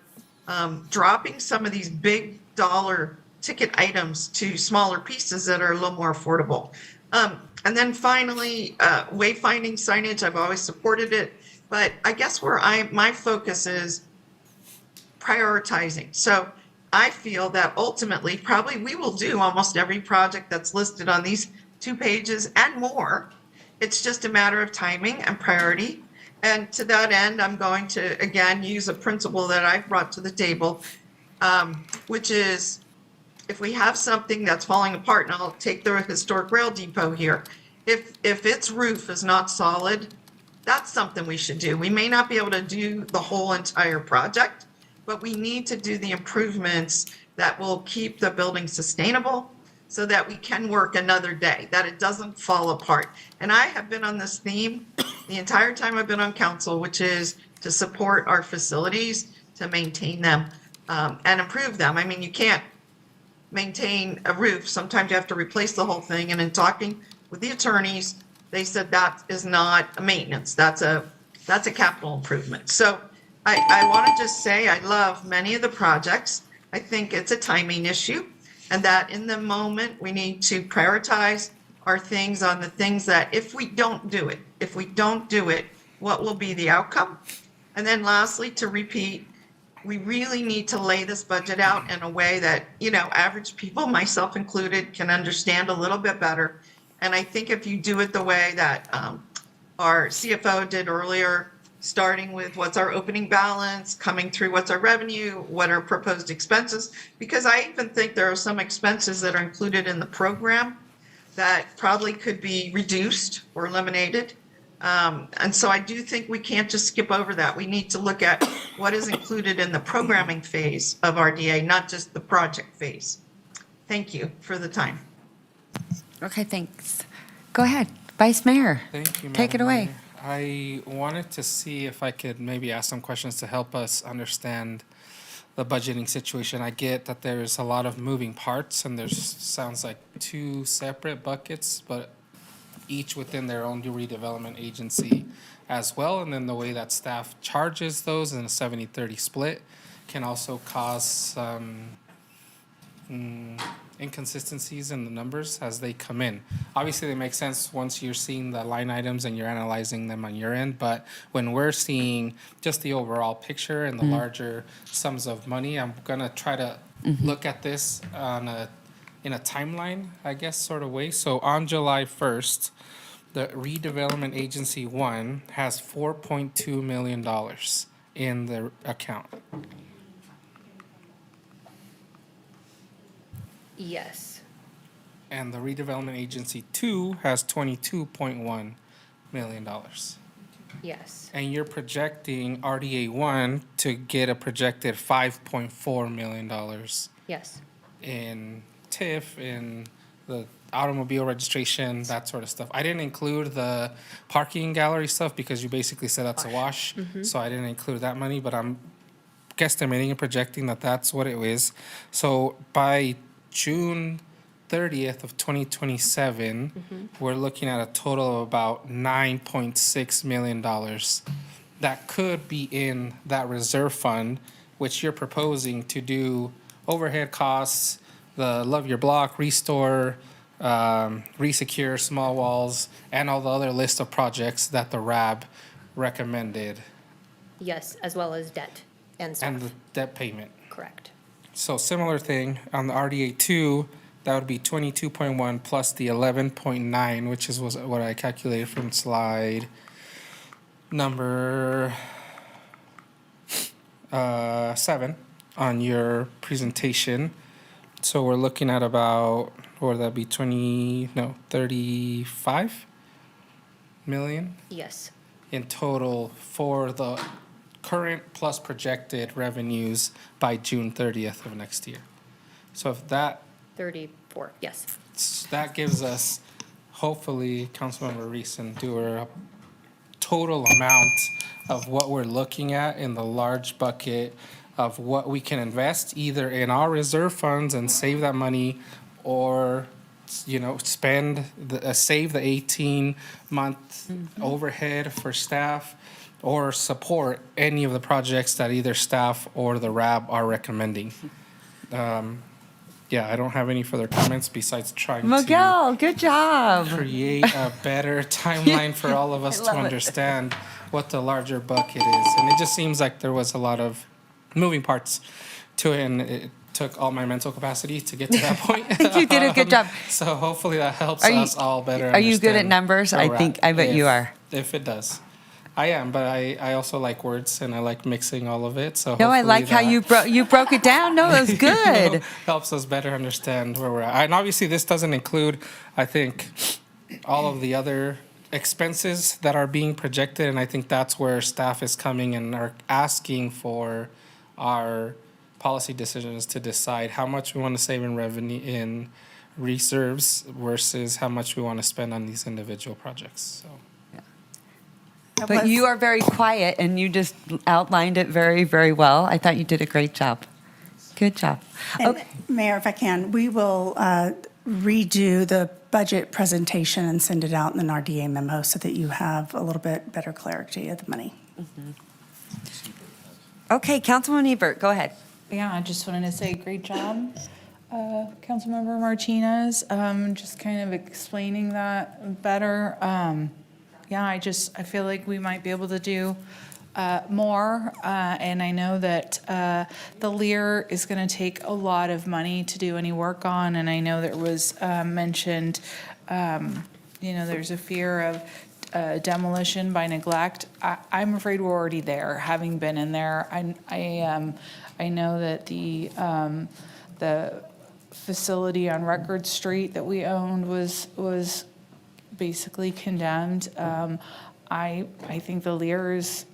dropping some of these big dollar ticket items to smaller pieces that are a little more affordable. And then finally, wayfinding signage, I've always supported it, but I guess where my focus is prioritizing. So I feel that ultimately, probably we will do almost every project that's listed on these 2 pages and more. It's just a matter of timing and priority. And to that end, I'm going to, again, use a principle that I've brought to the table, which is if we have something that's falling apart, and I'll take the historic rail depot here, if its roof is not solid, that's something we should do. We may not be able to do the whole entire project, but we need to do the improvements that will keep the building sustainable so that we can work another day, that it doesn't fall apart. And I have been on this theme the entire time I've been on council, which is to support our facilities, to maintain them and improve them. I mean, you can't maintain a roof. Sometimes you have to replace the whole thing. And in talking with the attorneys, they said that is not a maintenance. That's a capital improvement. So I want to just say I love many of the projects. I think it's a timing issue, and that in the moment we need to prioritize our things on the things that if we don't do it, what will be the outcome? And then lastly, to repeat, we really need to lay this budget out in a way that, average people, myself included, can understand a little bit better. And I think if you do it the way that our CFO did earlier, starting with what's our opening balance, coming through what's our revenue, what are proposed expenses, because I even think there are some expenses that are included in the program that probably could be reduced or eliminated. And so I do think we can't just skip over that. We need to look at what is included in the programming phase of RDA, not just the project phase. Thank you for the time. Okay, thanks. Go ahead, Vice Mayor. Thank you, Take it Madam away. Mayor. I wanted to see if I could maybe ask some questions to help us understand the budgeting situation. I get that there's a lot of moving parts and there's sounds like 2 separate buckets, but each within their own redevelopment agency as well. And then the way that staff charges those in a 70-30 split can also cause some inconsistencies in the numbers as they come in. Obviously, they make sense once you're seeing the line items and you're analyzing them on your end, but when we're seeing just the overall picture and the larger sums of money, I'm gonna try to look at this in a timeline, I guess, sort of way. So on July 1st, the Redevelopment Agency 1 has $4.2 million in the account. Yes. And the Redevelopment Agency 2 has $22.1 million. Yes. And you're projecting RDA 1 to get a projected $5.4 million Yes. in TIF, in the automobile registration, that sort of stuff. I didn't include the parking gallery stuff because you basically said that's a wash. So I didn't include that money, but I'm guesstimating and projecting that that's what it is. So by June 30th of 2027, we're looking at a total of about $9.6 million that could be in that reserve fund, which you're proposing to do overhead costs, the Love Your Block, Restore, Resecure, Small Walls, and all the other list of projects that the RAB recommended, Yes, as well as debt and stuff. and the debt payment. Correct. So similar thing on the RDA 2, that would be 22.1 plus the 11.9, which is what I calculated from slide number 7 on your presentation. So we're looking at about, what would that be, 35 million Yes. in total for the current plus projected revenues by June 30th of next year. So if that 34. Yes. that gives us, hopefully, Councilmember Reese and Dewar, a total amount of what we're looking at in the large bucket of what we can invest either in our reserve funds and save that money, or spend save the 18-month overhead for staff, or support any of the projects that either staff or the RAB are recommending. I don't have any further comments besides trying Miguel, good job. to create a better timeline for all of us I to love it. understand what the larger bucket is. And it just seems like there was a lot of moving parts to it, and it took all my mental capacity to get to that point. I think you did a good job. So hopefully that helps Are you- us all better are you good at understand numbers? where I we're think- at, I bet you if- are. If it does. I am, but I also like words, and I like mixing all of it, so No, I hopefully like how that, you broke it down. No, it was good. helps us better understand where we're at. And obviously, this doesn't include, I think, all of the other expenses that are being projected, and I think that's where staff is coming and are asking for our policy decisions to decide how much we want to save in revenue in reserves versus how much we want to spend on these individual projects. So. But you are very quiet, and you just outlined it very, very well. I thought you did a great job. Good job. And Okay. Mayor, if I can, we will redo the budget presentation and send it out in an RDA memo so that you have a little bit better clarity of the money. Okay, Councilwoman Ebert, go ahead. Yeah, I just wanted to say great job, Councilmember Martinez. Just kind of explaining that better. Yeah, I feel like we might be able to do more. And I know that the Lear is going to take a lot of money to do any work on. And I know there was mentioned, there's a fear of demolition by neglect. I'm afraid we're already there, having been in there. I know that the facility on Record Street that we owned was basically condemned. I think the Lear is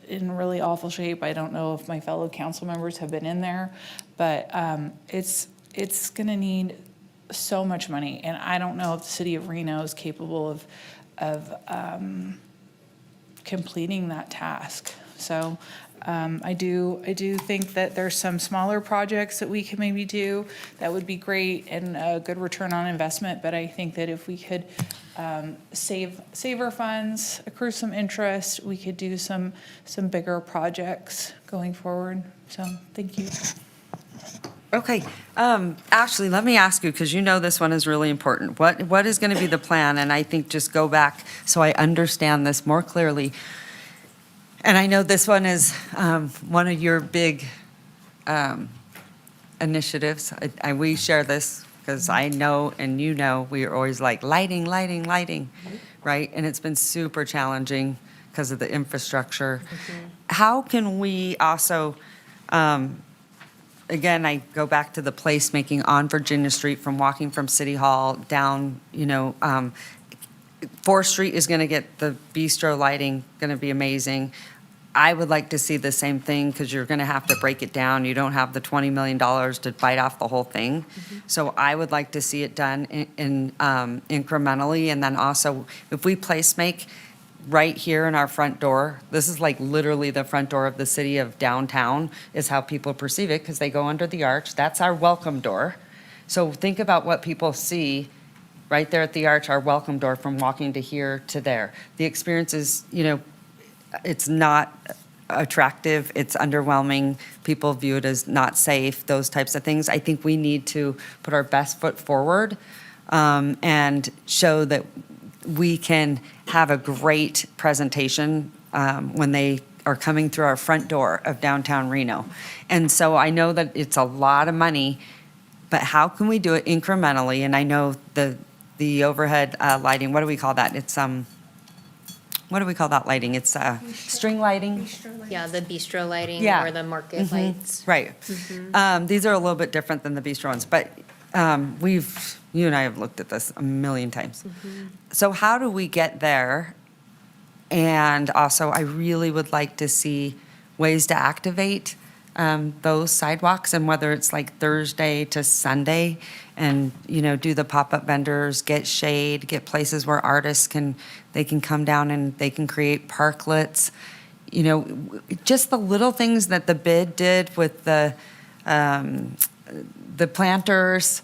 in really awful shape. I don't know if my fellow council members have been in there, but it's going to need so much money, and I don't know if the city of Reno is capable of completing that task. So I do think that there's some smaller projects that we can maybe do that would be great and a good return on investment. But I think that if we could save our funds, accrue some interest, we could do some bigger projects going forward. So thank you. Okay, Ashley, let me ask you, because you know this one is really important. What is going to be the plan? And I think just go back so I understand this more clearly. And I know this one is one of your big initiatives. We share this because I know and you know we are always like lighting, right? And it's been super challenging because of the infrastructure. How can we also, again, I go back to the placemaking on Virginia Street from walking from City Hall down, 4th Street is going to get the bistro lighting, going to be amazing. I would like to see the same thing because you're going to have to break it down. You don't have the $20 million to bite off the whole thing. So I would like to see it done in incrementally. And then also, if we placemake right here in our front door, this is like literally the front door of the city of downtown is how people perceive it because they go under the arch. That's our welcome door. So think about what people see right there at the arch, our welcome door from walking to here to there. The experience is, it's not attractive, it's underwhelming, people view it as not safe, those types of things. I think we need to put our best foot forward and show that we can have a great presentation when they are coming through our front door of downtown Reno. And so I know that it's a lot of money, but how can we do it incrementally? And I know the overhead lighting, what do we call that? It's what do we call that lighting? It's string lighting? Yeah, the bistro lighting Yeah. or the market lights. Right. These are a little bit different than the bistro ones, but you and I have looked at this a million times. So how do we get there? And also, I really would like to see ways to activate those sidewalks, and whether it's like Thursday to Sunday, and do the pop-up vendors, get shade, get places where artists can come down and they can create parklets. Just the little things that the bid did with the planters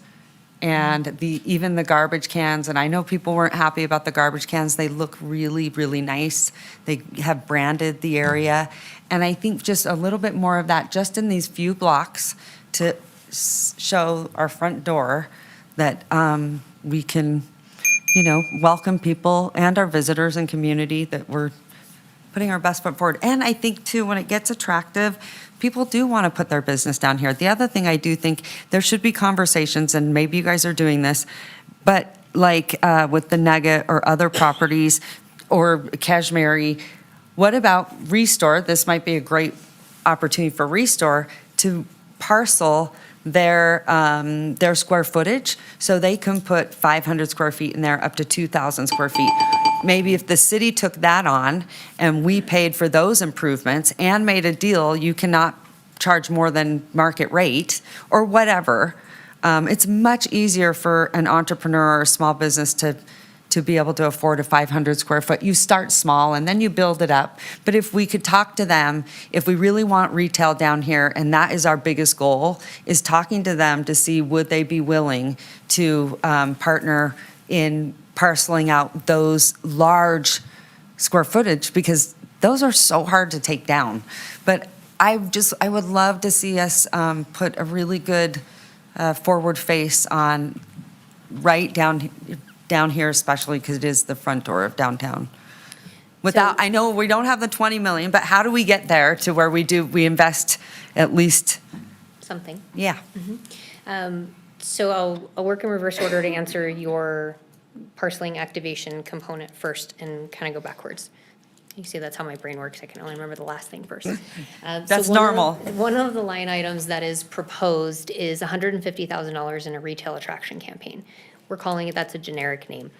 and even the garbage cans. And I know people weren't happy about the garbage cans. They look really, really nice. They have branded the area. And I think just a little bit more of that just in these few blocks to show our front door that we can, welcome people and our visitors and community, that we're putting our best foot forward. And I think too, when it gets attractive, people do want to put their business down here. The other thing I do think there should be conversations, and maybe you guys are doing this, but like with the Nugget or other properties or Kashmiri, what about Restore? This might be a great opportunity for Restore to parcel their square footage, so they can put 500 square feet in there, up to 2,000 square feet. Maybe if the city took that on and we paid for those improvements and made a deal, you cannot charge more than market rate or whatever. It's much easier for an entrepreneur or a small business to be able to afford a 500 square foot. You start small and then you build it up. But if we could talk to them, if we really want retail down here, and that is our biggest goal, is talking to them to see would they be willing to partner in parceling out those large square footage, because those are so hard to take down. But I would love to see us put a really good forward face on right down here, especially because it is the front door of downtown. Without, I know we don't have the 20 million, but how do we get there to where we invest at least? Something. Yeah. So I'll work in reverse order to answer your parceling activation component first and kind of go backwards. You see, that's how my brain works. I can only remember the last thing first. That's normal. One of the line items that is proposed is $150,000 in a retail attraction campaign. We're calling it, that's a generic name.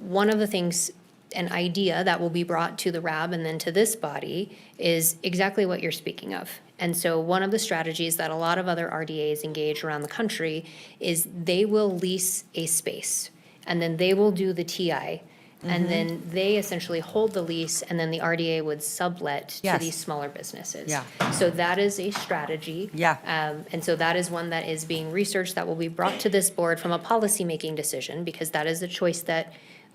One of the things, an idea that will be brought to the RAB and then to this body is exactly what you're speaking of. And so one of the strategies that a lot of other RDAs engage around the country is they will lease a space and then they will do the TI. And then they essentially hold the lease, and then the RDA would sublet to Yes. these smaller businesses. Yeah. So that is a strategy. Yeah. And so that is one that is being researched, that will be brought to this board from a policymaking decision, because that is a choice that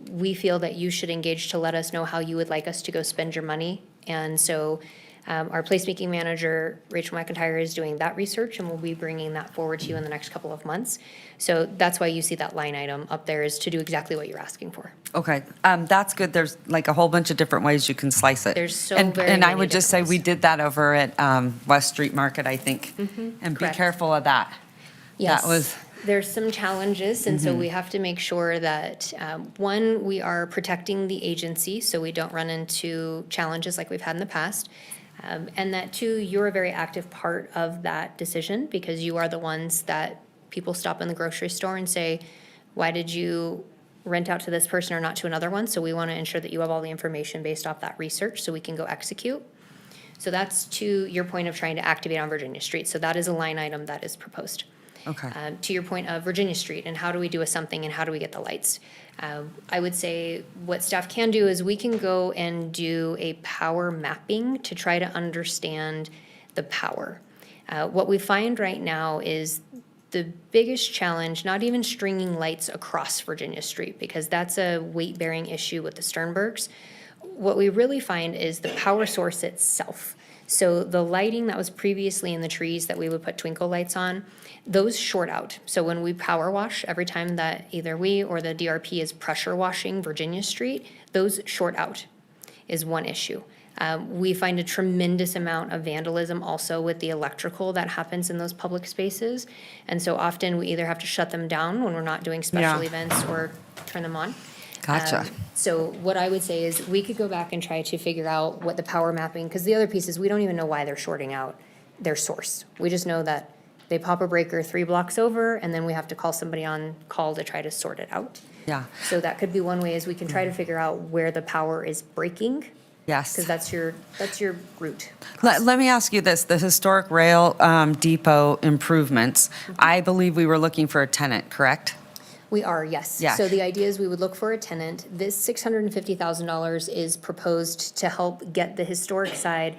we feel that you should engage to let us know how you would like us to go spend your money. And so our placemaking manager, Rachel McIntyre, is doing that research, and we'll be bringing that forward to you in the next couple of months. So that's why you see that line item up there, is to do exactly what you're asking for. Okay, that's good. There's like a whole bunch of different ways you can slice it. There's so And very I many would just say different we did that over at West Street Market, I think. And be correct. careful of that. Yes. That was, There's some challenges, and so we have to make sure that, one, we are protecting the agency so we don't run into challenges like we've had in the past. And that, two, you're a very active part of that decision, because you are the ones that people stop in the grocery store and say, why did you rent out to this person or not to another one? So we want to ensure that you have all the information based off that research so we can go execute. So that's to your point of trying to activate on Virginia Street. So that is a line item that is proposed. okay. To your point of Virginia Street and how do we do a something and how do we get the lights? I would say what staff can do is we can go and do a power mapping to try to understand the power. What we find right now is the biggest challenge, not even stringing lights across Virginia Street, because that's a weight-bearing issue with the Sternbergs. What we really find is the power source itself. So the lighting that was previously in the trees that we would put twinkle lights on, those short out. So when we power wash, every time that either we or the DRP is pressure washing Virginia Street, those short out is one issue. We find a tremendous amount of vandalism also with the electrical that happens in those public spaces. And so often we either have to shut them down when we're not doing special Yeah. events or turn them on. Gotcha. So what I would say is we could go back and try to figure out what the power mapping, because the other piece is we don't even know why they're shorting out their source. We just know that they pop a breaker 3 blocks over, and then we have to call somebody on call to try to sort it out. Yeah. So that could be one way, is we can try to figure out where the power is breaking, Yes. because that's your root. Let me ask you this, the historic rail depot improvements, I believe we were looking for a tenant, correct? We are, yes. Yeah. So the idea is we would look for a tenant. This $650,000 is proposed to help get the historic side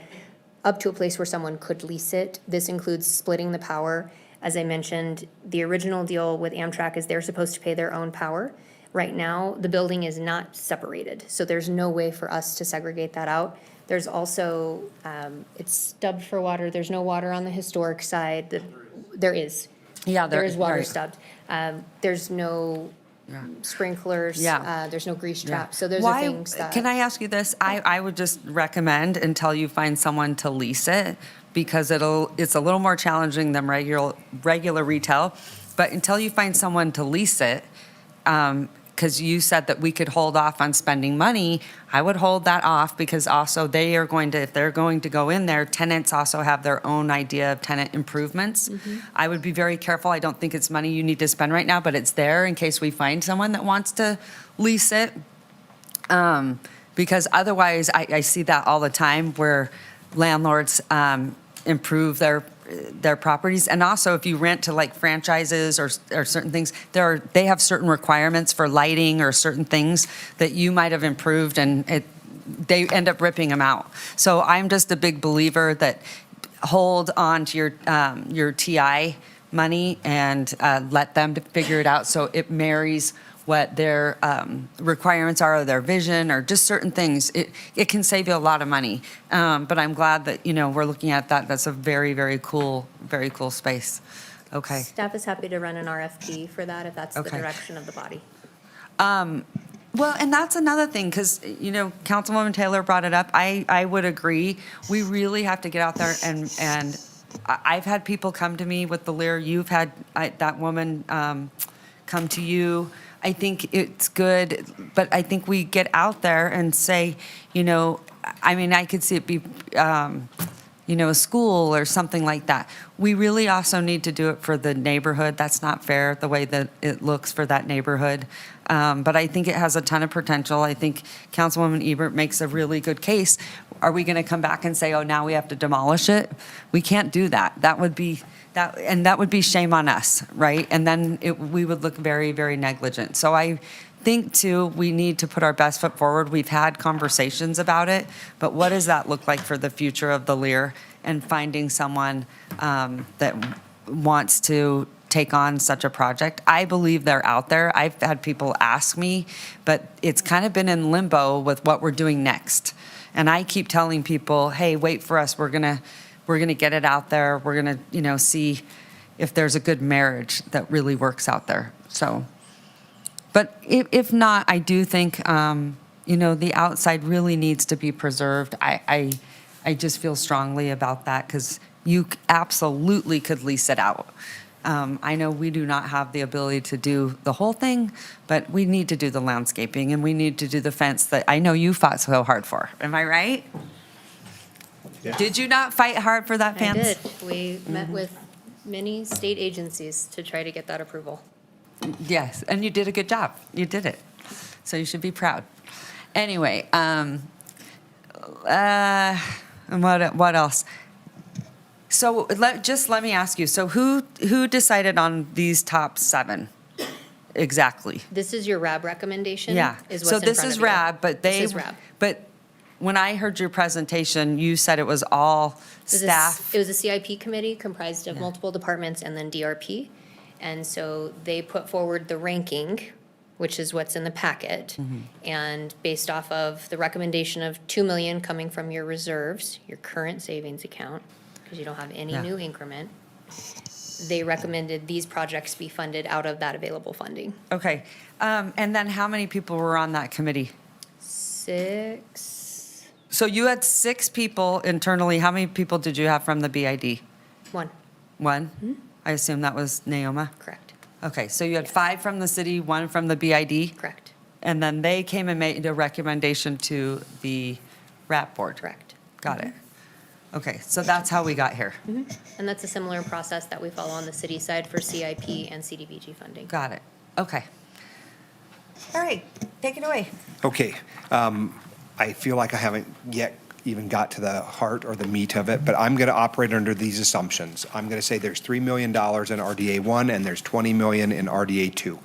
up to a place where someone could lease it. This includes splitting the power. As I mentioned, the original deal with Amtrak is they're supposed to pay their own power. Right now, the building is not separated, so there's no way for us to segregate that out. There's also, it's stubbed for water. There's no water on the historic side. There is. Yeah, There is water right. stubbed. There's no sprinklers. Yeah. There's no grease Yeah. traps. So those Why- are things that. Can I ask you this? I would just recommend until you find someone to lease it, because it's a little more challenging than regular retail. But until you find someone to lease it, because you said that we could hold off on spending money, I would hold that off, because also if they're going to go in there, tenants also have their own idea of tenant improvements. I would be very careful. I don't think it's money you need to spend right now, but it's there in case we find someone that wants to lease it. Because otherwise, I see that all the time where landlords improve their properties. And also, if you rent to like franchises or certain things, they have certain requirements for lighting or certain things that you might have improved, and they end up ripping them out. So I'm just a big believer that hold on to your TI money and let them figure it out, so it marries what their requirements are, or their vision, or just certain things. It can save you a lot of money. But I'm glad that, we're looking at that. That's a very, very cool space. Okay. Staff is happy to run an RFP for that if that's the Okay. direction of the body. Well, and that's another thing, because, Councilwoman Taylor brought it up. I would agree. We really have to get out there, and I've had people come to me with the Lear. You've had that woman come to you. I think it's good, but I think we get out there and say, I could see it be, a school or something like that. We really also need to do it for the neighborhood. That's not fair, the way that it looks for that neighborhood. But I think it has a ton of potential. I think Councilwoman Ebert makes a really good case. Are we going to come back and say, oh, now we have to demolish it? We can't do that. That would be shame on us, right? And then we would look very, very negligent. So I think, too, we need to put our best foot forward. We've had conversations about it, but what does that look like for the future of the Lear, and finding someone that wants to take on such a project? I believe they're out there. I've had people ask me, but it's kind of been in limbo with what we're doing next. And I keep telling people, hey, wait for us. We're gonna get it out there. We're gonna, see if there's a good marriage that really works out there. So, but if not, I do think, the outside really needs to be preserved. I just feel strongly about that, because you absolutely could lease it out. I know we do not have the ability to do the whole thing, but we need to do the landscaping, and we need to do the fence that I know you fought so hard for. Am I right? Yeah. Did you not fight hard for that I fence? did. We met with many state agencies to try to get that approval. Yes, and you did a good job. You did it. So you should be proud. Anyway, and what else? So let me ask you, so who decided on these top 7 exactly? This is your RAB recommendation? Yeah. Is So what's in this front is of you. RAB, but This is RAB. but when I heard your presentation, you said it was all staff. It was a CIP committee comprised of multiple departments and then DRP. And so they put forward the ranking, which is what's in the packet. And based off of the recommendation of 2 million coming from your reserves, your current savings account, because you don't have any Yeah. new increment, they recommended these projects be funded out of that available funding. Okay. And then how many people were on that committee? 6, So you had 6 people internally. How many people did you have from the BID? 1, One? I assume that was Naoma? correct, Okay, so you had 5 from the city, 1 from the BID? correct, And then they came and made a recommendation to the RAP board? correct. Got it. Okay, so that's how we got here. And that's a similar process that we follow on the city side for CIP and CDBG funding. Got it. Okay. All right, take it away. Okay, I feel like I haven't yet even got to the heart or the meat of it, but I'm going to operate under these assumptions. I'm going to say there's $3 million in RDA 1 and there's $20 million in RDA 2.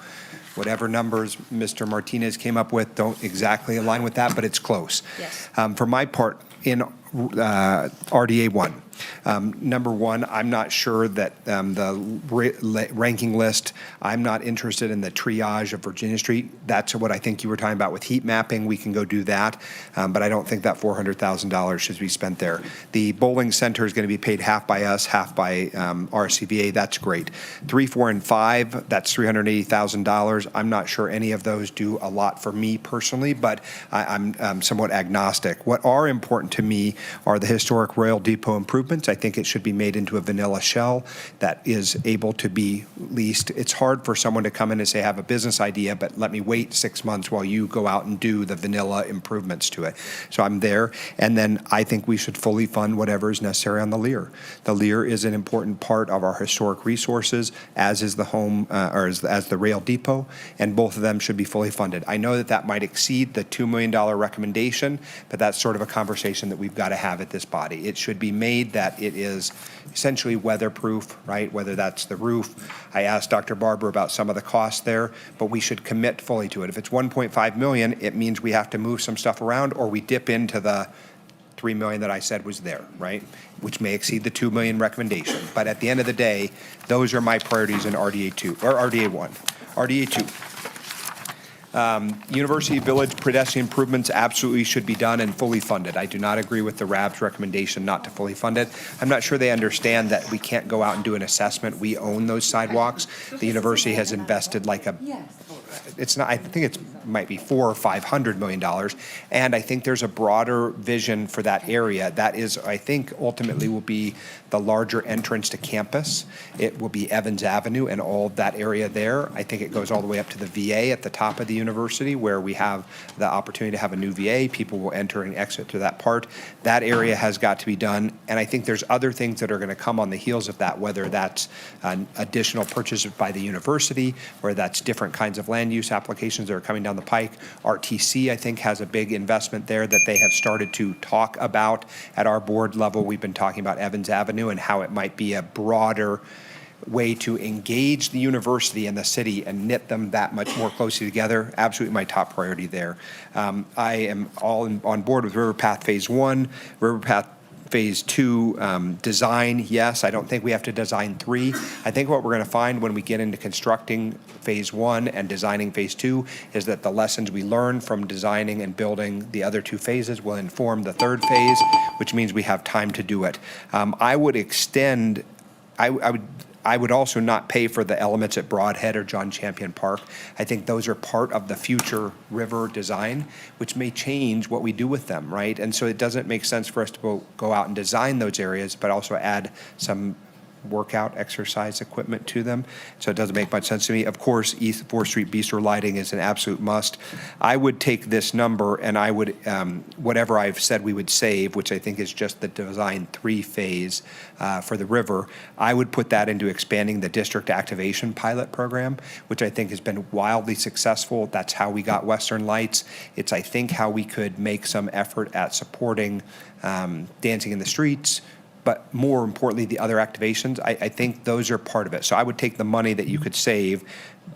Whatever numbers Mr. Martinez came up with don't exactly align with that, but it's close. Yes. For my part, in RDA 1, Number one, I'm not sure that the ranking list, I'm not interested in the triage of Virginia Street. That's what I think you were talking about with heat mapping. We can go do that, but I don't think that $400,000 should be spent there. The bowling center is going to be paid half by us, half by RCVA. That's great. 3, 4, and 5, that's $380,000. I'm not sure any of those do a lot for me personally, but I'm somewhat agnostic. What are important to me are the historic Royal Depot improvements. I think it should be made into a vanilla shell that is able to be leased. It's hard for someone to come in and say, I have a business idea, but let me wait 6 months while you go out and do the vanilla improvements to it. So I'm there. And then I think we should fully fund whatever is necessary on the Lear. The Lear is an important part of our historic resources, as is the home, or as the Rail Depot, and both of them should be fully funded. I know that that might exceed the $2 million recommendation, but that's sort of a conversation that we've got to have at this body. It should be made that it is essentially weatherproof, right? Whether that's the roof. I asked Dr. Barber about some of the costs there, but we should commit fully to it. If it's $1.5 million, it means we have to move some stuff around, or we dip into the $3 million that I said was there, right? Which may exceed the $2 million recommendation. But at the end of the day, those are my priorities in RDA 2 or RDA 1. RDA 2. University Village pedestrian improvements absolutely should be done and fully funded. I do not agree with the RAB's recommendation not to fully fund it. I'm not sure they understand that we can't go out and do an assessment. We own those sidewalks. The university has invested like it's not, I think it might be $400 or $500 million. And I think there's a broader vision for that area. That is, I think, ultimately will be the larger entrance to campus. It will be Evans Avenue and all of that area there. I think it goes all the way up to the VA at the top of the university, where we have the opportunity to have a new VA. People will enter and exit through that part. That area has got to be done. And I think there's other things that are going to come on the heels of that, whether that's an additional purchase by the university, or that's different kinds of land use applications that are coming down the pike. RTC, I think, has a big investment there that they have started to talk about at our board level. We've been talking about Evans Avenue and how it might be a broader way to engage the university and the city and knit them that much more closely together. Absolutely my top priority there. I am all on board with River Path Phase 1, River Path Phase 2 design. Yes, I don't think we have to design 3. I think what we're going to find when we get into constructing Phase 1 and designing Phase 2 is that the lessons we learn from designing and building the other 2 phases will inform the 3rd phase, which means we have time to do it. I would extend, I would also not pay for the elements at Broadhead or John Champion Park. I think those are part of the future river design, which may change what we do with them, right? And so it doesn't make sense for us to go out and design those areas, but also add some workout exercise equipment to them. So it doesn't make much sense to me. Of course, East 4th Street bistro lighting is an absolute must. I would take this number and I would, whatever I've said we would save, which I think is just the design 3 phase for the river, I would put that into expanding the district activation pilot program, which I think has been wildly successful. That's how we got Western Lights. It's, I think, how we could make some effort at supporting dancing in the streets, but more importantly, the other activations. I think those are part of it. So I would take the money that you could save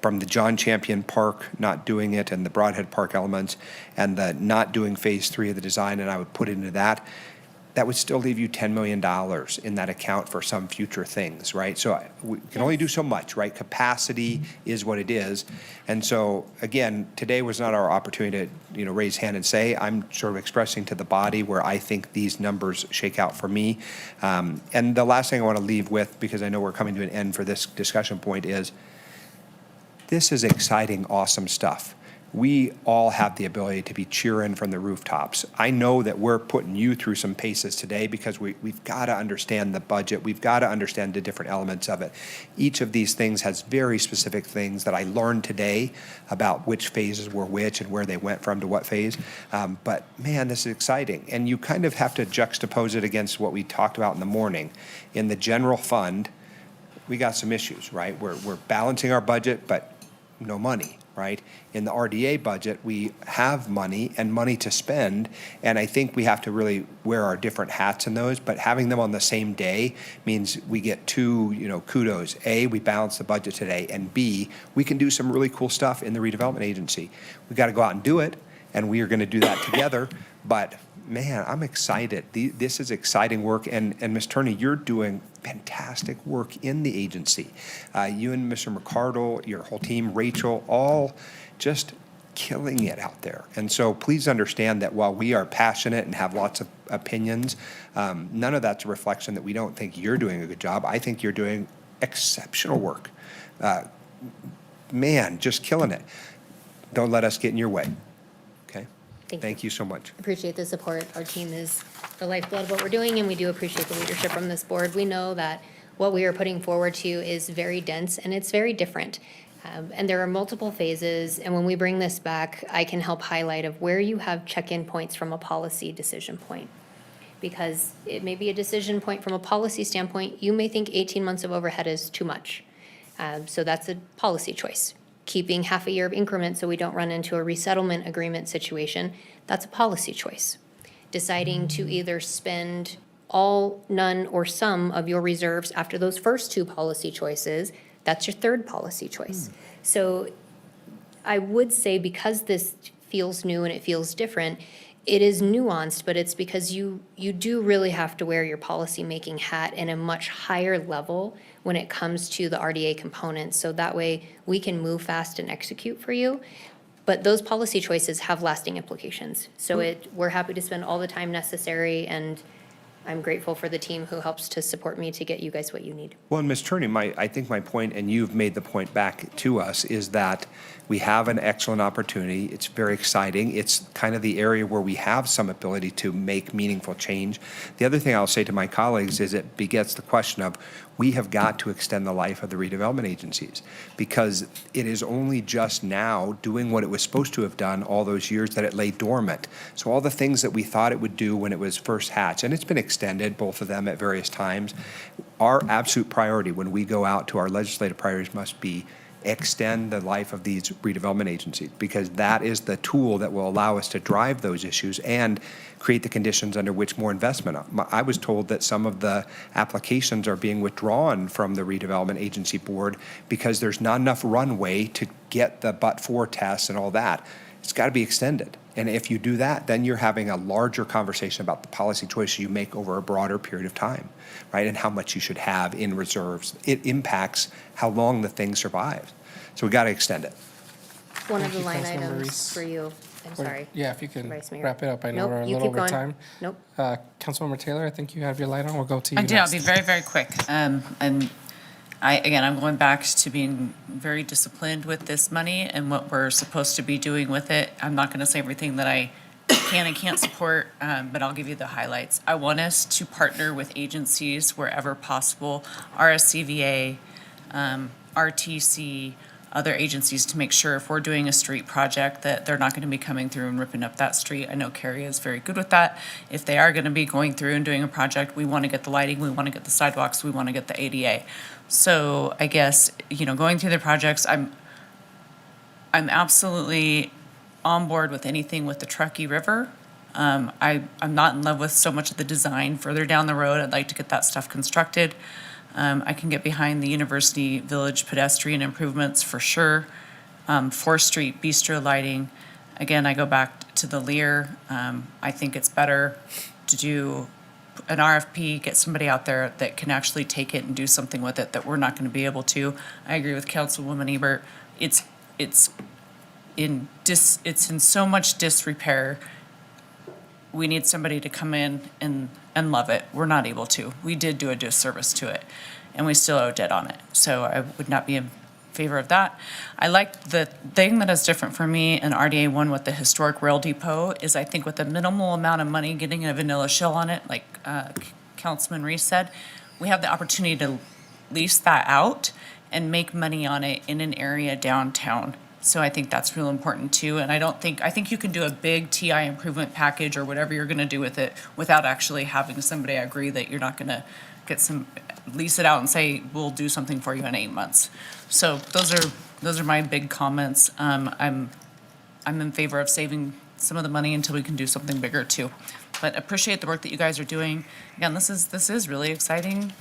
from the John Champion Park not doing it and the Broadhead Park elements and the not doing Phase 3 of the design, and I would put it into that. That would still leave you $10 million in that account for some future things, right? So we can only do so much, right? Capacity is what it is. And so, again, today was not our opportunity to, raise hand and say. I'm sort of expressing to the body where I think these numbers shake out for me. And the last thing I want to leave with, because I know we're coming to an end for this discussion point, is this is exciting, awesome stuff. We all have the ability to be cheering from the rooftops. I know that we're putting you through some paces today because we've got to understand the budget. We've got to understand the different elements of it. Each of these things has very specific things that I learned today about which phases were which and where they went from to what phase. But man, this is exciting. And you kind of have to juxtapose it against what we talked about in the morning. In the general fund, we got some issues, right? We're balancing our budget, but no money. Right? In the RDA budget, we have money and money to spend, and I think we have to really wear our different hats in those, but having them on the same day means we get 2, kudos. A, we balance the budget today, and B, we can do some really cool stuff in the redevelopment agency. We got to go out and do it, and we are going to do that together, but man, I'm excited. This is exciting work. And Ms. Turney, you're doing fantastic work in the agency. You and Mr. McCardle, your whole team, Rachel, all just killing it out there. And so please understand that while we are passionate and have lots of opinions, none of that's a reflection that we don't think you're doing a good job. I think you're doing exceptional work. Man, just killing it. Don't let us get in your way. Okay? Thank you so much. Appreciate the support. Our team is the lifeblood of what we're doing, and we do appreciate the leadership from this board. We know that what we are putting forward to you is very dense and it's very different. And there are multiple phases, and when we bring this back, I can help highlight of where you have check-in points from a policy decision point. Because it may be a decision point from a policy standpoint, you may think 18 months of overhead is too much. So that's a policy choice. Keeping half a year of increment so we don't run into a resettlement agreement situation, that's a policy choice. Deciding to either spend all, none, or some of your reserves after those first two policy choices, that's your third policy choice. So I would say because this feels new and it feels different, it is nuanced, but it's because you do really have to wear your policy-making hat in a much higher level when it comes to the RDA components. So that way we can move fast and execute for you. But those policy choices have lasting implications. So we're happy to spend all the time necessary, and I'm grateful for the team who helps to support me to get you guys what you need. Well, and Ms. Turney, I think my point, and you've made the point back to us, is that we have an excellent opportunity. It's very exciting. It's kind of the area where we have some ability to make meaningful change. The other thing I'll say to my colleagues is it begets the question of we have got to extend the life of the redevelopment agencies, because it is only just now doing what it was supposed to have done all those years that it lay dormant. So all the things that we thought it would do when it was first hatched, and it's been extended, both of them at various times, our absolute priority when we go out to our legislative priorities must be extend the life of these redevelopment agencies, because that is the tool that will allow us to drive those issues and create the conditions under which more investment. I was told that some of the applications are being withdrawn from the redevelopment agency board because there's not enough runway to get the but-for tests and all that. It's got to be extended. And if you do that, then you're having a larger conversation about the policy choices you make over a broader period of time, right? And how much you should have in reserves. It impacts how long the thing survives. So we got to extend it. One of the Thank you, line Councilmember items Reese. for you, I'm sorry. Yeah, if you can Vice Mayor. wrap it up. I know Nope, we're a you little keep over going. time. Nope. Councilmember Taylor, I think you have your light on. We'll go to you I do. I'll next. be very, very quick. And I'm going back to being very disciplined with this money and what we're supposed to be doing with it. I'm not going to say everything that I can and can't support, but I'll give you the highlights. I want us to partner with agencies wherever possible, RSCVA, RTC, other agencies, to make sure if we're doing a street project that they're not going to be coming through and ripping up that street. I know Carrie is very good with that. If they are going to be going through and doing a project, we want to get the lighting, we want to get the sidewalks, we want to get the ADA. So I guess, going through the projects, I'm absolutely on board with anything with the Truckee River. I'm not in love with so much of the design further down the road. I'd like to get that stuff constructed. I can get behind the University Village pedestrian improvements for sure. 4th Street bistro lighting. Again, I go back to the Lear. I think it's better to do an RFP, get somebody out there that can actually take it and do something with it that we're not going to be able to. I agree with Councilwoman Ebert. It's in so much disrepair. We need somebody to come in and love it. We're not able to. We did do a disservice to it, and we still owe debt on it. So I would not be in favor of that. I like the thing that is different for me in RDA 1 with the historic rail depot is I think with a minimal amount of money, getting a vanilla shell on it, like Councilman Reese said, we have the opportunity to lease that out and make money on it in an area downtown. So I think that's real important too. And I think you can do a big TI improvement package or whatever you're going to do with it without actually having somebody agree that you're not going to lease it out and say, we'll do something for you in 8 months. So those are my big comments. I'm in favor of saving some of the money until we can do something bigger too. But appreciate the work that you guys are doing. Again, this is really exciting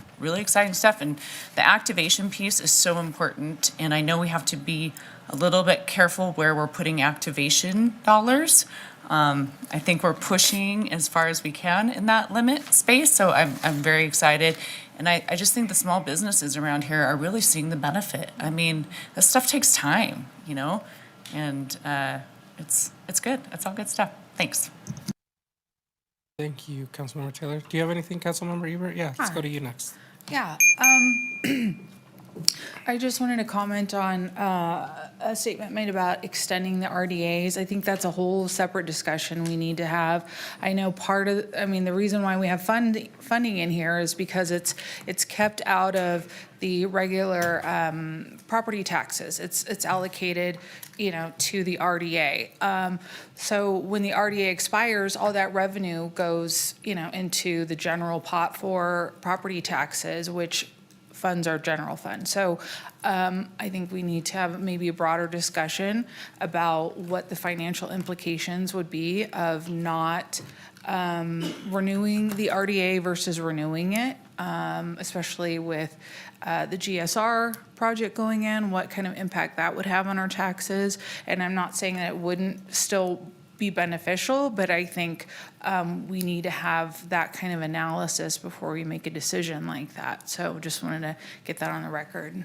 stuff. And the activation piece is so important. And I know we have to be a little bit careful where we're putting activation dollars. I think we're pushing as far as we can in that limit space, so I'm very excited. And I just think the small businesses around here are really seeing the benefit. I mean, this stuff takes time, you know, and it's good. It's all good stuff. Thanks. Thank you, Councilmember Taylor. Do you have anything, Councilmember Ebert? Yeah, let's go to you next. Yeah, I just wanted to comment on a statement made about extending the RDAs. I think that's a whole separate discussion we need to have. I know the reason why we have funding in here is because it's kept out of the regular property taxes. It's allocated, to the RDA. So when the RDA expires, all that revenue goes, into the general pot for property taxes, which funds our general fund. So I think we need to have maybe a broader discussion about what the financial implications would be of not renewing the RDA versus renewing it, especially with the GSR project going in, what kind of impact that would have on our taxes. And I'm not saying that it wouldn't still be beneficial, but I think we need to have that kind of analysis before we make a decision like that. So just wanted to get that on the record.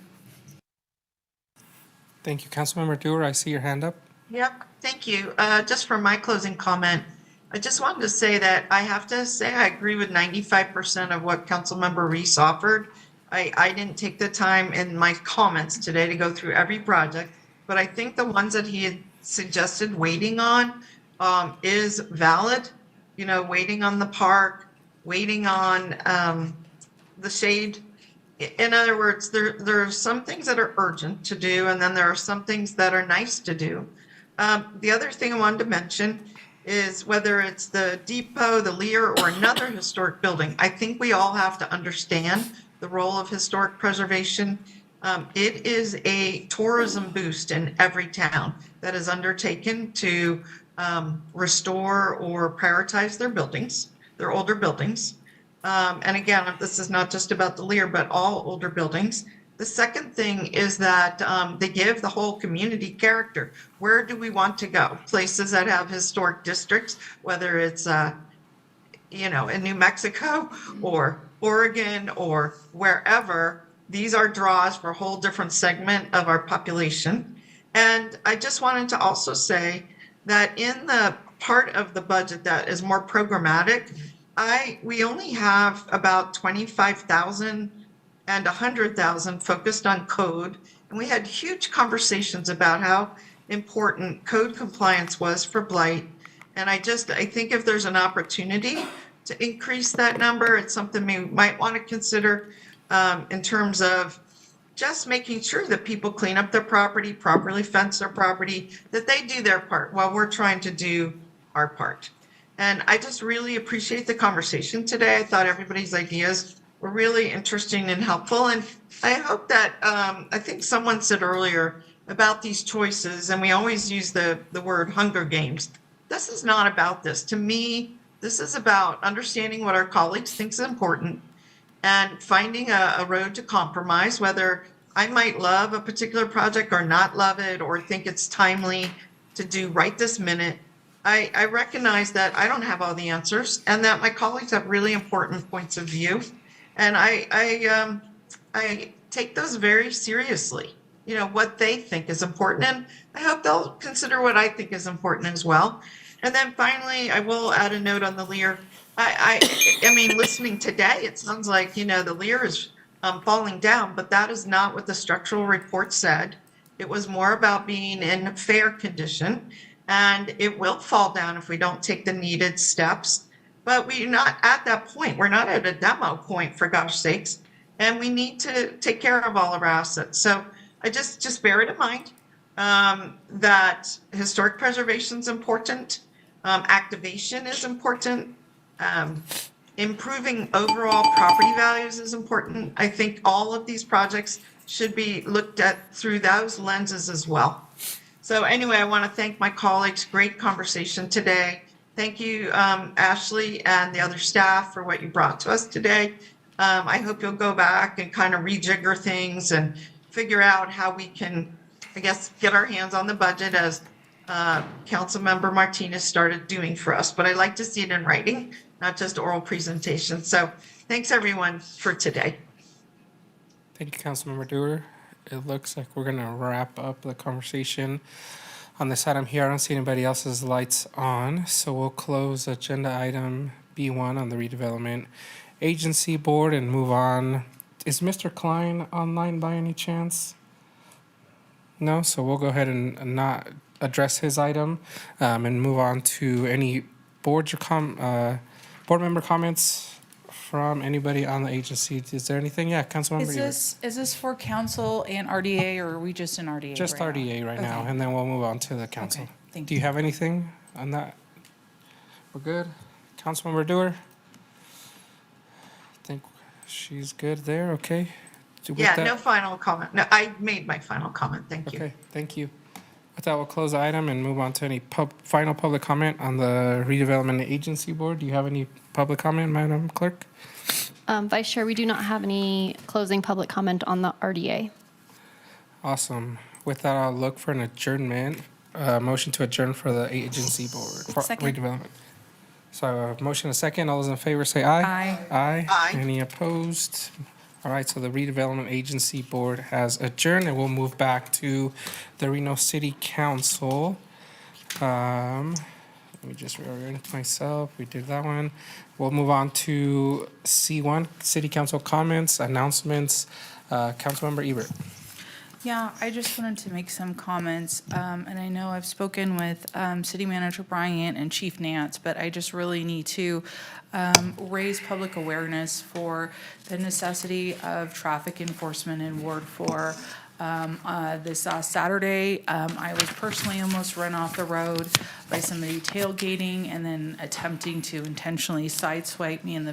Thank you, Councilmember Dewar. I see your hand up. Yep, thank you. Just for my closing comment, I just wanted to say that I have to say I agree with 95% of what Councilmember Reese offered. I didn't take the time in my comments today to go through every project, but I think the ones that he had suggested waiting on is valid. Waiting on the park, waiting on the shade. In other words, there are some things that are urgent to do, and then there are some things that are nice to do. The other thing I wanted to mention is whether it's the depot, the Lear, or another historic building, I think we all have to understand the role of historic preservation. It is a tourism boost in every town that is undertaken to restore or prioritize their buildings, their older buildings. And again, this is not just about the Lear, but all older buildings. The second thing is that they give the whole community character. Where do we want to go? Places that have historic districts, whether it's in New Mexico or Oregon or wherever, these are draws for a whole different segment of our population. And I just wanted to also say that in the part of the budget that is more programmatic, we only have about 25,000 and 100,000 focused on code. And we had huge conversations about how important code compliance was for blight. And I think if there's an opportunity to increase that number, it's something we might want to consider in terms of just making sure that people clean up their property, properly fence their property, that they do their part while we're trying to do our part. And I just really appreciate the conversation today. I thought everybody's ideas were really interesting and helpful. And I hope that, I think someone said earlier about these choices, and we always use the word Hunger Games. This is not about this. To me, this is about understanding what our colleagues think is important and finding a road to compromise, whether I might love a particular project or not love it or think it's timely to do right this minute. I recognize that I don't have all the answers and that my colleagues have really important points of view. And I take those very seriously, what they think is important. And I hope they'll consider what I think is important as well. And then finally, I will add a note on the Lear. I mean, listening today, it sounds like, the Lear is falling down, but that is not what the structural report said. It was more about being in fair condition, and it will fall down if we don't take the needed steps. But we're not at that point. We're not at a demo point, for gosh sakes, and we need to take care of all of our assets. So I just bear it in mind that historic preservation is important, activation is important, improving overall property values is important. I think all of these projects should be looked at through those lenses as well. So anyway, I want to thank my colleagues. Great conversation today. Thank you, Ashley and the other staff for what you brought to us today. I hope you'll go back and kind of rejigger things and figure out how we can, I guess, get our hands on the budget as Councilmember Martinez started doing for us, but I like to see it in writing, not just oral presentation. So thanks everyone for today. Thank you, Councilmember Dewar. It looks like we're gonna wrap up the conversation on this item here. I don't see anybody else's lights on, so we'll close agenda item B1 on the redevelopment agency board and move on. Is Mr. Klein online by any chance? No, so we'll go ahead and not address his item and move on to any board member comments from anybody on the agency. Is there anything? Yeah, Councilmember. Is this for council and RDA, or are we just in RDA? Just right RDA right now, Okay. and then we'll move on to the council. Okay, thank Do you have anything on that? We're good? Councilmember Dewar? I think she's good there, okay? With Yeah, that- no final comment. No, I made my final comment. Thank you. Okay, thank you. With that, we'll close the item and move on to any final public comment on the redevelopment agency board. Do you have any public comment, Madam Clerk? Vice Chair, we do not have any closing public comment on the RDA. Awesome. With that, I'll look for an adjournment, motion to adjourn for the agency board, for Second. redevelopment. So motion a second. All those in favor say aye. Aye. Aye. Aye. Any opposed? All right, so the redevelopment agency board has adjourned, and we'll move back to the Reno City Council. Let me just reorient myself. We did that one. We'll move on to C1, City Council comments, announcements. Councilmember Ebert. Yeah, I just wanted to make some comments, and I know I've spoken with City Manager Bryant and Chief Nance, but I just really need to raise public awareness for the necessity of traffic enforcement in Ward 4. This Saturday, I was personally almost run off the road by somebody tailgating and then attempting to intentionally sideswipe me in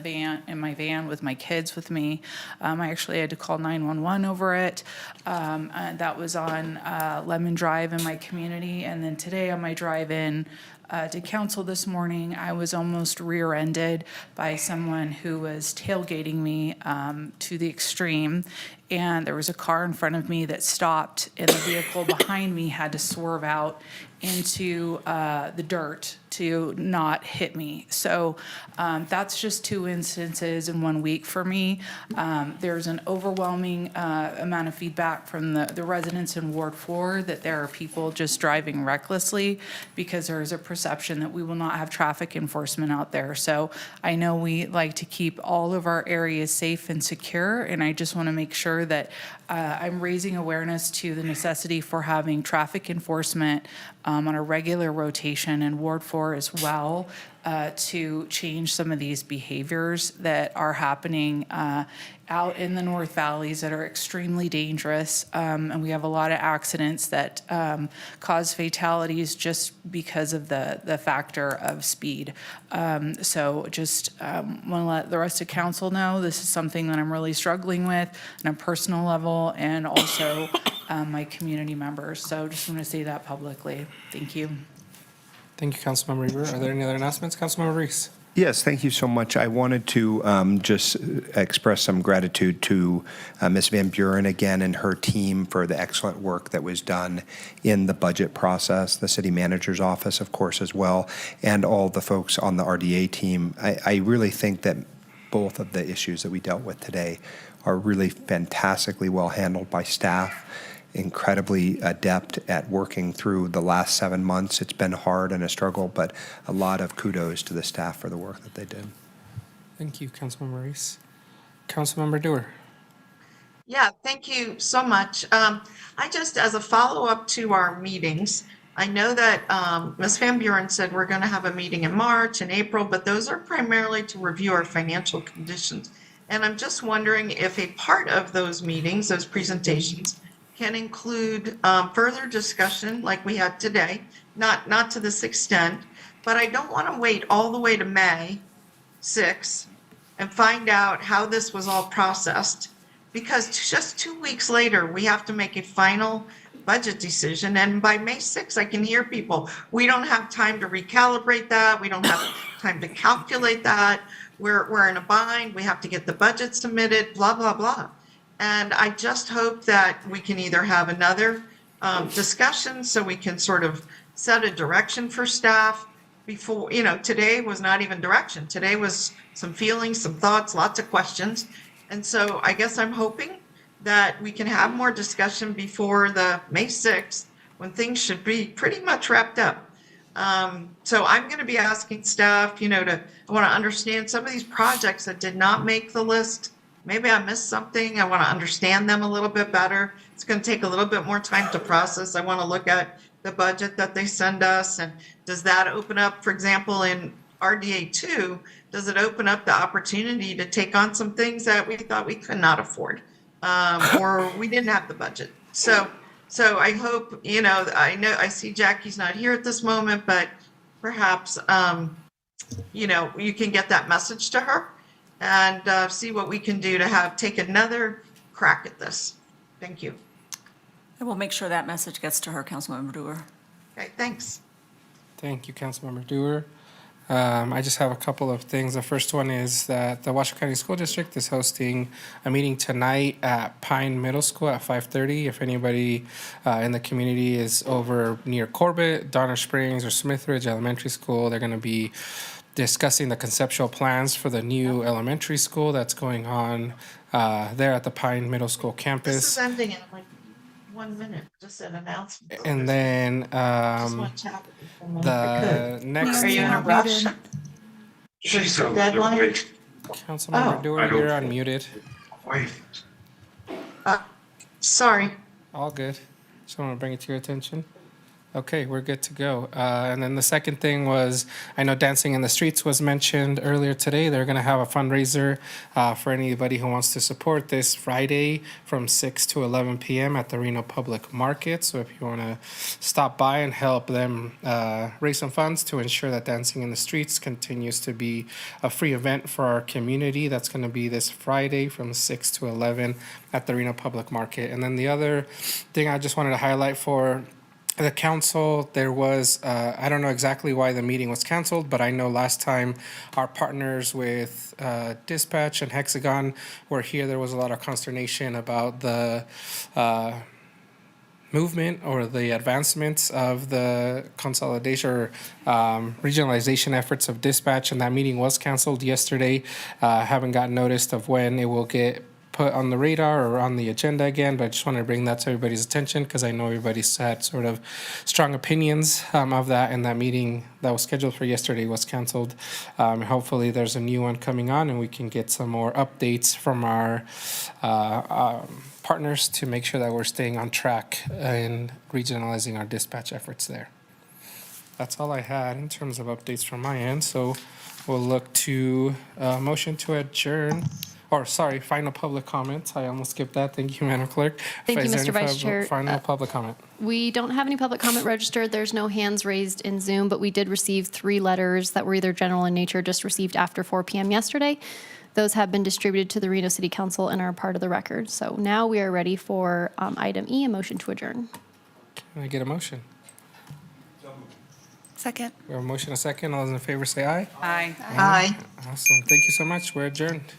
my van with my kids with me. I actually had to call 911 over it. That was on Lemon Drive in my community. And then today on my drive in to council this morning, I was almost rear-ended by someone who was tailgating me to the extreme. And there was a car in front of me that stopped, and the vehicle behind me had to swerve out into the dirt to not hit me. So that's just 2 instances in 1 week for me. There's an overwhelming amount of feedback from the residents in Ward 4 that there are people just driving recklessly because there is a perception that we will not have traffic enforcement out there. So I know we like to keep all of our areas safe and secure, and I just want to make sure that I'm raising awareness to the necessity for having traffic enforcement on a regular rotation in Ward 4 as well, to change some of these behaviors that are happening out in the North Valleys that are extremely dangerous. And we have a lot of accidents that cause fatalities just because of the factor of speed. So just want to let the rest of council know this is something that I'm really struggling with on a personal level and also my community members. So just want to say that publicly. Thank you. Thank you, Councilmember Ebert. Are there any other announcements? Councilmember Reese. Yes, thank you so much. I wanted to just express some gratitude to Ms. Van Buren again and her team for the excellent work that was done in the budget process, the city manager's office, of course, as well, and all the folks on the RDA team. I really think that both of the issues that we dealt with today are really fantastically well handled by staff, incredibly adept at working through the last 7 months. It's been hard and a struggle, but a lot of kudos to the staff for the work that they did. Thank you, Councilmember Reese. Councilmember Dewar. Yeah, thank you so much. I just, as a follow-up to our meetings, I know that Ms. Van Buren said we're going to have a meeting in March and April, but those are primarily to review our financial conditions. And I'm just wondering if a part of those meetings, those presentations, can include further discussion like we had today, not to this extent, but I don't want to wait all the way to May 6th and find out how this was all processed, because just 2 weeks later, we have to make a final budget decision. And by May 6th, I can hear people, we don't have time to recalibrate that. We don't have time to calculate that. We're in a bind. We have to get the budget submitted, blah, blah, blah. And I just hope that we can either have another discussion so we can sort of set a direction for staff before, today was not even direction. Today was some feelings, some thoughts, lots of questions. And so I guess I'm hoping that we can have more discussion before the May 6th, when things should be pretty much wrapped up. So I'm going to be asking staff, I want to understand some of these projects that did not make the list. Maybe I missed something. I want to understand them a little bit better. It's going to take a little bit more time to process. I want to look at the budget that they send us. And does that open up, for example, in RDA 2, does it open up the opportunity to take on some things that we thought we could not afford, or we didn't have the budget? So I hope, I see Jackie's not here at this moment, but perhaps, you can get that message to her and see what we can do to take another crack at this. Thank you. I will make sure that message gets to her, Councilmember Dewar. Okay, thanks. Thank you, Councilmember Dewar. I just have a couple of things. The first one is that the Washoe County School District is hosting a meeting tonight at Pine Middle School at 5:30. If anybody in the community is over near Corbett, Donner Springs, or Smithridge Elementary School, they're going to be discussing the conceptual plans for the new elementary school that's going on there at the Pine Middle School campus. This is ending in like 1 minute, just an announcement. And then Just want to chat with you for a moment if I the could. next Are you in a rush? She's Deadline? Councilmember Dewar, you're unmuted. Sorry. All good. Just want to bring it to your attention. Okay, we're good to go. And then the second thing was, I know Dancing in the Streets was mentioned earlier today. They're going to have a fundraiser for anybody who wants to support this Friday from 6 to 11 p.m. at the Reno Public Market. So if you want to stop by and help them raise some funds to ensure that Dancing in the Streets continues to be a free event for our community, that's going to be this Friday from 6 to 11 at the Reno Public Market. And then the other thing I just wanted to highlight for the council, there was, I don't know exactly why the meeting was canceled, but I know last time our partners with Dispatch and Hexagon were here, there was a lot of consternation about the movement or the advancements of the consolidation or regionalization efforts of Dispatch, and that meeting was canceled yesterday. Haven't gotten notice of when it will get put on the radar or on the agenda again, but I just wanted to bring that to everybody's attention because I know everybody's had sort of strong opinions of that, and that meeting that was scheduled for yesterday was canceled. Hopefully there's a new one coming on and we can get some more updates from our partners to make sure that we're staying on track in regionalizing our dispatch efforts there. That's all I had in terms of updates from my end, so we'll look to motion to adjourn. Or, sorry, final public comments. I almost skipped that. Thank you, Madam Clerk. Thank you, Is there Mr. any Vice Chair. Final public comment. We don't have any public comment registered. There's no hands raised in Zoom, but we did receive 3 letters that were either general in nature, just received after 4 p.m. yesterday. Those have been distributed to the Reno City Council and are part of the record. So now we are ready for item E, a motion to adjourn. Can I get a motion? Second. We have a motion, a second. All those in favor say aye. Aye. Aye. Awesome. Thank you so much. We're adjourned.